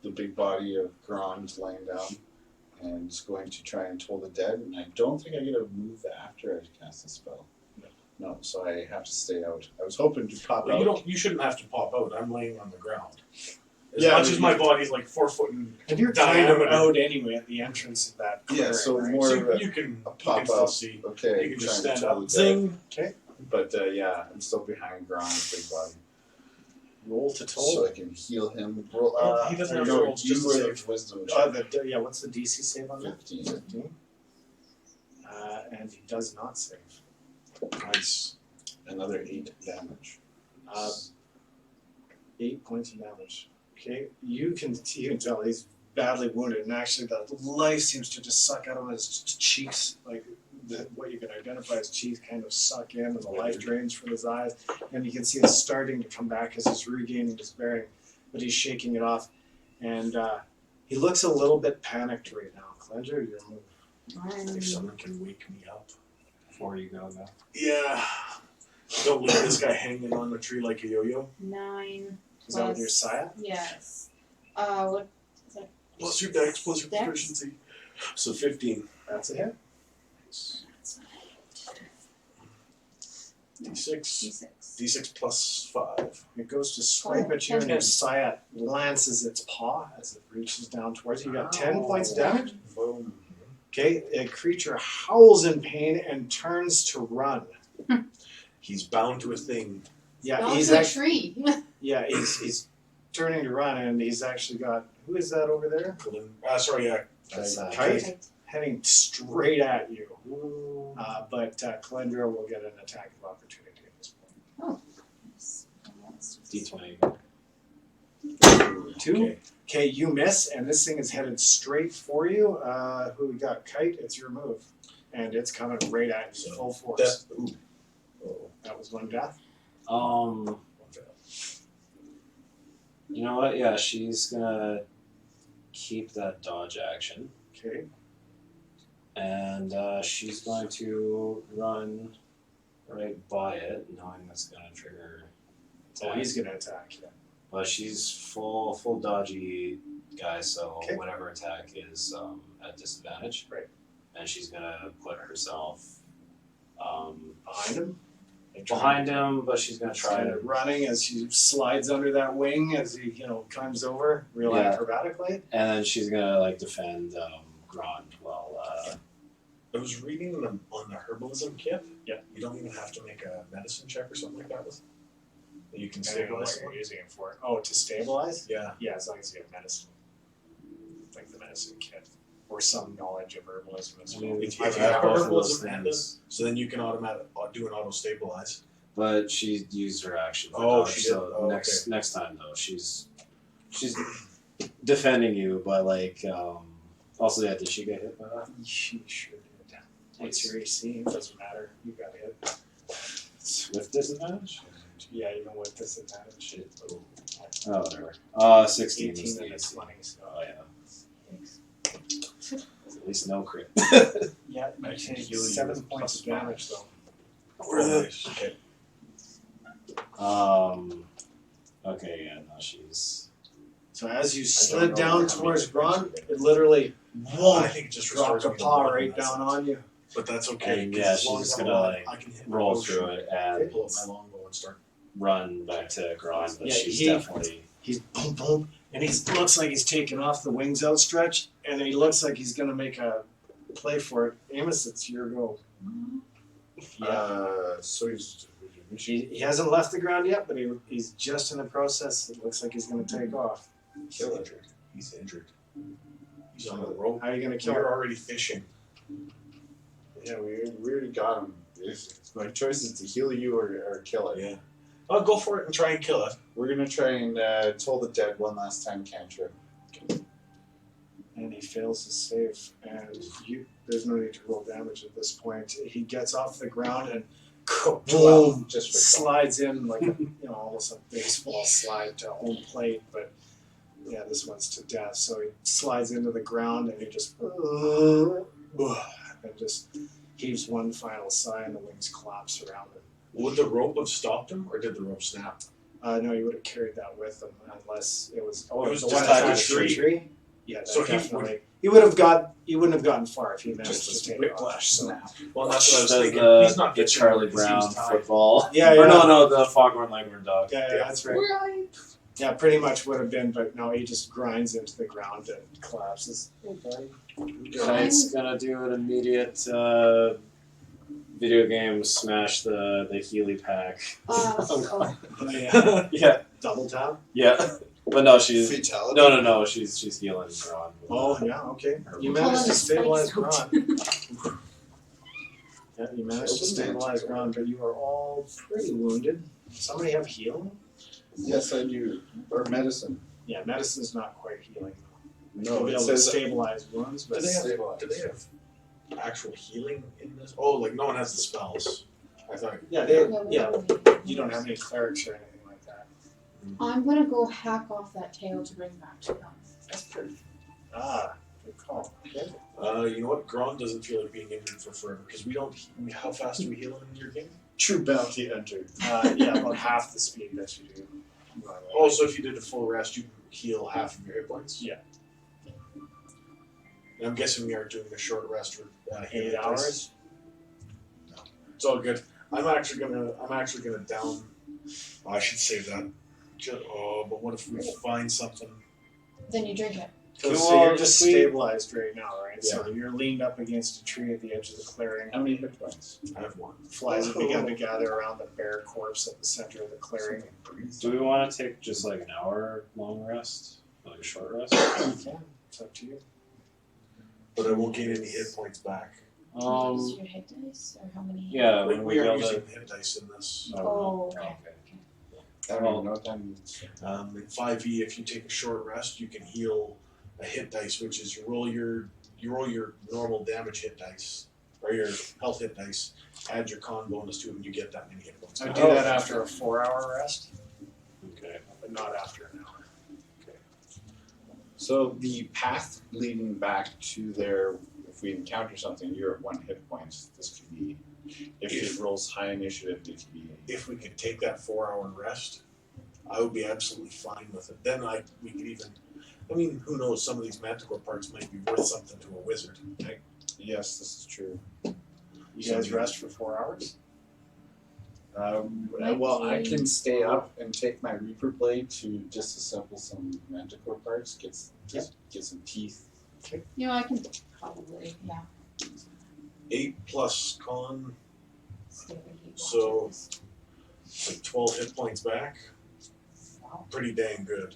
the big body of Gron's laying down and is going to try and toll the dead. And I don't think I get a move after I cast the spell. No, so I have to stay out. I was hoping to pop Well, out. you shouldn't have to pop out. I'm laying on the ground. As Yeah, much I as mean, my body's like 4 foot and And you're kind of diameter. out anyway at the entrance of that clearing, Yeah, so right? more so of a you can pop still up. see. Okay, You can just trying to stand toll up. the dead. Zing. Okay, But yeah, I'm still behind Gron's big body, roll to so toll. I can heal him. Roll, He doesn't have to no, roll, it's you just a were save. the wisdom check. What's the DC save on that? 15. 15. And he does not save. Nice. Another 8 damage. 8 points of damage. Okay, you can tell he's badly wounded, and actually the life seems to just suck out of his cheeks, like what you can identify as cheeks kind of suck in, and the life drains from his eyes, and you can see it's starting to come back as he's regaining his bearing, but he's shaking it off, and he looks a little bit panicked right now. Cleanser, your move. If someone can wake me up. Before you go now. Yeah. Don't leave this guy hanging on the tree like a yo-yo. 9. Is that with your Saya? Yes. What is that? Plus your dex, plus your Dex? proficiency. So 15. That's a hit. D6. D6. D6 plus 5. It goes to swipe at you, and your Saya lances its paw as it reaches down towards you. You got 10 points of damage. Boom. Okay, a creature howls in pain and turns to run. He's bound to a thing. Yeah, Go he's to a actually tree. he's turning to run, and he's actually got, who is that over there? Sorry, yeah. That's Kite heading straight at you. But Kalendra will get an attack of opportunity at this point. D20. 2. Okay. Okay, you miss, and this thing is headed straight for you. Who we got? Kite, it's your move. And it's coming right at you, full force. Death. Ooh. Oh. That was one death. You know what? Yeah, she's gonna keep that dodge action, Okay. and she's going to run right by it, knowing that's gonna trigger. Oh, Attack. he's going to attack you. But she's full dodgy guy, so Okay. whatever attack is at disadvantage. Right. And she's gonna put herself. Behind him? behind him, but she's gonna She's try kind to. of running as she slides under that wing as he, climbs over real Yeah. acrobatically. And then she's gonna like defend Grond while I was reading on the herbalism kit. Yeah. You don't even have to make a medicine check or something like that with it. That you can Depending on stabilize what you're someone. using it for. Oh, to stabilize? Yeah. Yeah, as long as you have medicine. Like the medicine kit. Or some knowledge of herbalism as I well. mean, If I you have have both of those herbalism and things, so then you can do an auto stabilize. but she used her action. for Oh, dodge, she did? So Oh, next time though, she's defending you, but like also yeah, did she get hit by that? She sure did. What's your AC? Doesn't matter. You got hit. With disadvantage? Yeah, even with disadvantage. Oh, whatever. 16 is 18 the and a AC. 20, so. Oh yeah. At least no crit. Yeah, I you can take heal you 7 with points of +5. damage though. Okay. Okay, yeah, no, she's. So as you I slid don't know down how many towards hit points Gron, you get. it literally I think it just dropped restores a me to paw one, right that's down it. on you. But that's okay. And 'cause yeah, as she's long just as I'm gonna, alive, like, I can hit my roll potion, through it and pull up my longbow and start. run back to Grond, but Yeah, she's he- definitely. He's boom boom, and he looks like he's taking off, the wings outstretched, and he looks like he's gonna make a play for it. Amos, it's your go. So he's. He hasn't left the ground yet, but he's just in the process. It looks like he's gonna take off. Kill it. He's injured. He's on the rope. How are you gonna kill You're him? already fishing. Yeah, we already got him. My choice is to heal you or kill it. Yeah. I'll go for it and try and kill it. We're gonna try and toll the dead one last time, cantrip. And he fails to save, and there's no need to roll damage at this point. He gets off the ground and boom, Just for slides in like almost a baseball slide to home plate, but yeah, this one's to death. So he slides into the ground and he just and just heaves one final sigh, and the wings collapse around him. Would the rope have stopped him, or did the rope snap? No, he would have carried that with him unless it was. Oh, It was the just one tied attached to a tree. Yeah, that So he definitely. He wouldn't have gotten far if he managed Just to a take whiplash off. So. snap. Well, that's what I was Does thinking. the, He's not the fishing Charlie because he was Brown tied. football. Yeah, Or yeah. no, the Foghorn Leghorn dog. Yeah, that's right. Yeah, pretty much would have been, but no, he just grinds into the ground and collapses. Hey, buddy. Knight's gonna do an immediate video game smash the Healy pack. Oh, Yeah. Yeah, Double tap. yeah. But no, she's Fatality? no. She's healing Grond. Oh, yeah, okay. You Pulling managed to the stabilize spikes out. Gron. Yeah, you managed to stabilize Gron, but you are all pretty wounded. Somebody have healing? Yes, I do. Or medicine. Yeah, medicine's not quite healing. No, You'll be it able to says stabilize wounds, but Do they have actual healing in this? Oh, like no one has the spells. I thought. yeah, you don't have any clerics or anything like that. I'm gonna go hack off that tail to bring back to them. That's proof. Ah, good call. Okay. You know what? Grond doesn't feel like being injured for forever because we don't. How fast do we heal in your game? True bounty hunter. Yeah, about half the speed that you do. Oh, so if you did a full rest, you heal half of your hit points. Yeah. And I'm guessing we aren't doing a short rest for 8 hours. No, it's all good. I'm actually gonna down. Oh, I should save that. But what if we find something? Then you drink it. So you're just stabilized right now, right? Yeah. So you're leaned up against a tree at the edge of the clearing. how many hit points? I have one. Flies have begun to gather around the bare corpse at the center of the clearing. Do we want to take just like an hour long rest, like a short rest? You can. It's up to you. But I won't gain any hit points back. Is your hit dice or how many? Yeah, Like, when we we are build using it. hit dice in this. Oh, okay. I don't even know what that means. In 5e, if you take a short rest, you can heal a hit dice, which is you roll your normal damage hit dice or your health hit dice, add your con bonus to it, and you get that many hit points. I do that after a 4-hour rest, Okay. but not after an hour. So the path leading back to there, if we encounter something, you're at 1 hit points. This could be, if it rolls high initiative, it could be. If we could take that 4-hour rest, I would be absolutely fine with it. Then we could even. I mean, who knows? Some of these manticore parts might be worth something to a wizard. Yes, this is true. You guys rest for 4 hours? Well, I can stay up and take my Reaper blade to disassemble some manticore parts, get some teeth. You know, I can probably, yeah. 8 plus con, Stay over here. So- like 12 hit points back. Wow. Pretty dang good.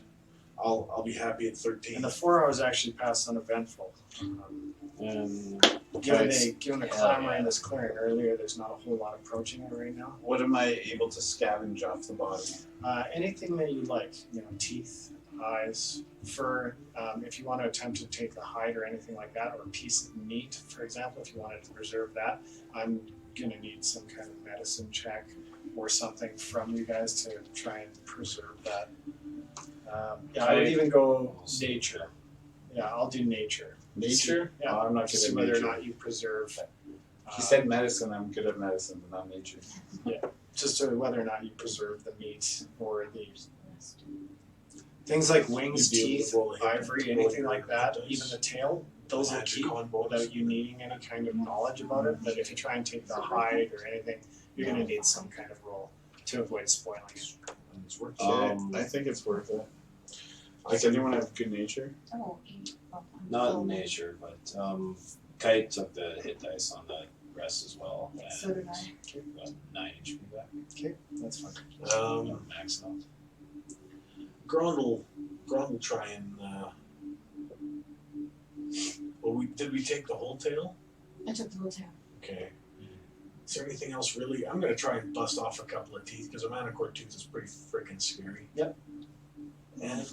I'll be happy at 13. And the 4 hours actually passed uneventful. And Given the Hell clamor yeah. in this clearing earlier, there's not a whole lot approaching it right now. What am I able to scavenge off the body? Anything that you like, teeth, eyes, fur. If you want to attempt to take the hide or anything like that, or a piece of meat, for example, if you wanted to preserve that, I'm gonna need some kind of medicine check or something from you guys to try and preserve that. I would even go nature. Yeah, I'll do nature. Nature? Yeah, Oh, I'm not to good see at whether or nature. not you preserve. He said medicine. I'm good at medicine, but not nature. Just to whether or not you preserve the meat or the things like wings, You'd be able to teeth, roll a hit ivory, roll anything your like that, dice. even the tail, those will Magic keep con bonus. without you needing any kind of knowledge about it. But if you try and take the hide or anything, you're gonna need some kind of roll to avoid spoiling it. It's worth Okay, I think it's worth it. Does anyone have good nature? Oh, 8. Well, I'm not full. in nature, but Kite took the hit dice on the rest as well. And So did I. got 9 HP back. Okay, that's fine. Max out. Gron will try and. Did we take the whole tail? I took the whole tail. Okay. Is there anything else really? I'm gonna try and bust off a couple of teeth because a manicore tooth is pretty freaking scary. Yep. And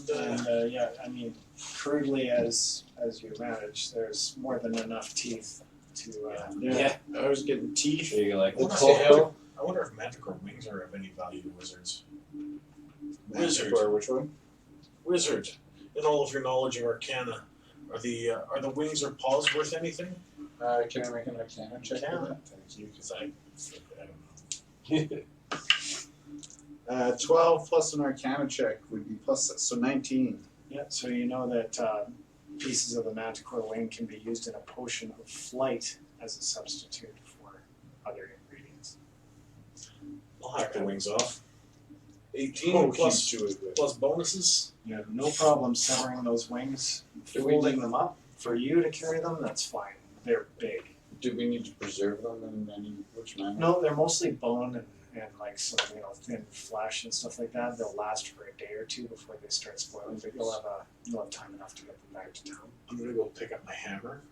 Crudely as you manage, there's more than enough teeth to. Yeah, I was getting teeth. You like I the wonder- I wonder if manticore wings are of any value to wizards. Wizard. Manticore, which one? Wizard. In all of your knowledge of Arcana, are the wings or paws worth anything? Can I make an Arcana check Yeah. for that? Thank you, because I don't know. 12 plus an Arcana check would be so 19. Yeah, so you know that pieces of the manticore wing can be used in a potion of flight as a substitute for other ingredients. I'll hack the wings off. 18 Oh, plus he's doing good. plus bonuses. You have no problem severing those wings, Do we folding them up. For you to carry them, that's fine. They're big. Do we need to preserve them in any which manner? No, they're mostly bone and like some thin flesh and stuff like that. They'll last for a day or two before they start spoiling, but you'll have time enough to get them back to town. I'm gonna go pick up my hammer.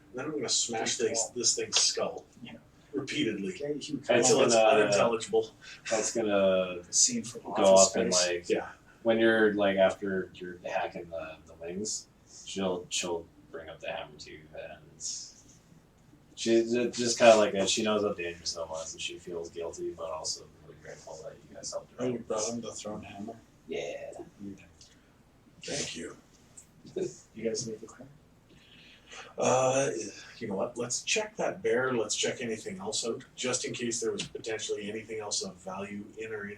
And then I'm gonna smash this thing's skull. Yeah. Repeatedly. Okay, you Until it's unintelligible. That's gonna the scene from go Office up and Space. like Yeah. when you're like after you're hacking the wings, she'll bring up the hammer to you and she's just kind of like she knows how dangerous that was and she feels guilty but also really grateful that you guys helped her. Oh, you brought him the thrown hammer? Yeah. Thank you. You guys need to clear. You know what? Let's check that bear. Let's check anything else out, just in case there was potentially anything else of value in or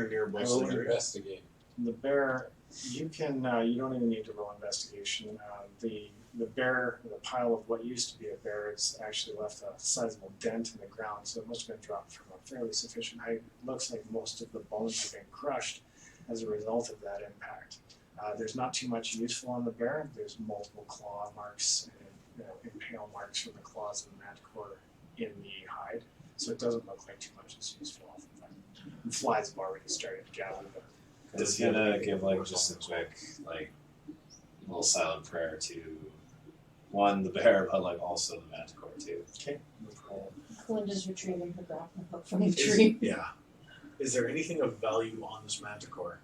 near I Boston will area. investigate. The bear, you can. You don't even need to roll investigation. The bear, the pile of what used to be a bear, has actually left a sizable dent in the ground, so it must have been dropped from a fairly sufficient height. It looks like most of the bones have been crushed as a result of that impact. There's not too much useful on the bear. There's multiple claw marks and impale marks from the claws of the manticore in the hide, so it doesn't look like too much is useful off of that. And flies have already started to gather them. It's gonna give like just a quick like little silent prayer to one the bear but like also the manticore too. Okay, no problem. Linda's retrieving her grappling hook from the tree. Yeah. Is there anything of value on this manticore?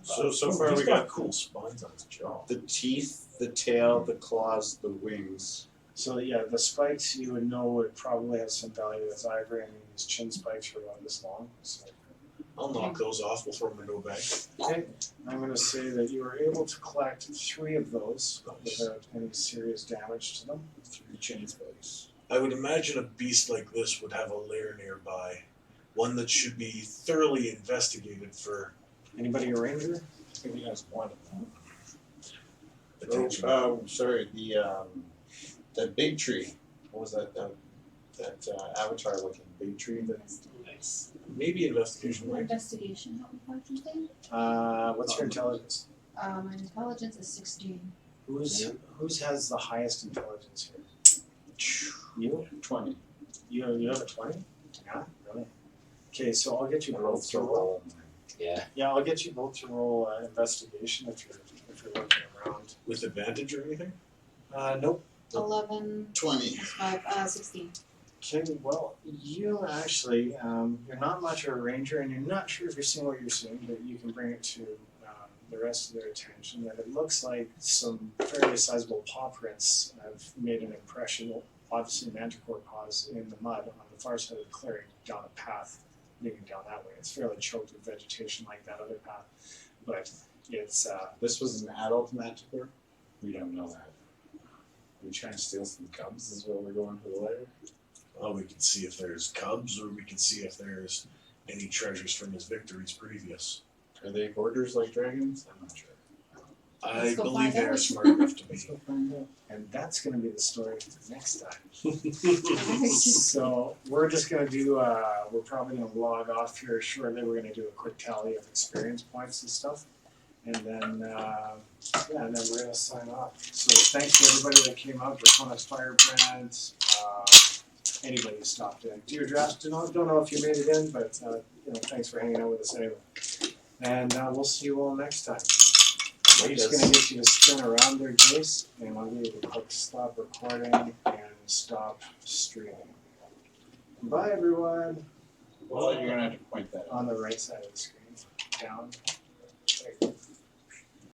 So far he's we got cool spines on his jaw. The teeth, the tail, the claws, the wings. So yeah, the spikes you would know would probably have some value as ivory. I mean, these chin spikes are about this long. So. I'll knock those off. We'll throw them into a bag. Okay, I'm going to say that you were able to collect 3 of those without any serious damage to them. 3 chain spikes. I would imagine a beast like this would have a lair nearby, one that should be thoroughly investigated for Anybody a ranger? I think he has one of them. potential. Sorry, the big tree. What was that? that avatar looking big tree that Nice. Maybe investigation, right? Investigation, what would you think? What's your intelligence? My intelligence is 16. Whose has the highest intelligence here? You? 20. You have a 20? Yeah, really? Okay, so I'll get you I rolled both to so roll. well. Yeah. Yeah, I'll get you both to roll investigation if you're looking around. With advantage or anything? Nope. 11 20. plus 5, 16. Okay, well, you actually, you're not much of a ranger, and you're not sure if you're seeing what you're seeing, but you can bring it to the rest of their attention that it looks like some fairly sizable paw prints have made an impression, obviously manticore paws, in the mud on the far side of the clearing down a path leading down that way. It's fairly choked with vegetation like that other path, but it's This was an adult manticore? We don't know that. We trying to steal some cubs is what we're going for the lair. Well, we can see if there's cubs, or we can see if there's any treasures from his victories previous. Are they hoarders like dragons? I'm not sure. I Let's go believe find they are out. smart enough to be. Let's go find out. and that's going to be the story for next time. So we're just going to do, we're probably going to log off here shortly. We're going to do a quick tally of experience points and stuff. And then, and then we're going to sign off. So thanks to everybody that came out, Draconis Firebrand, anybody who stopped in. Deirdre, don't know if you made it in, but thanks for hanging out with us anyway. And we'll see you all next time. I'm just going to get you to spin around there, Jace, and I'll give you a quick stop recording and stop streaming. Bye, everyone. Well, you're gonna have to point that out. On the right side of the screen, down.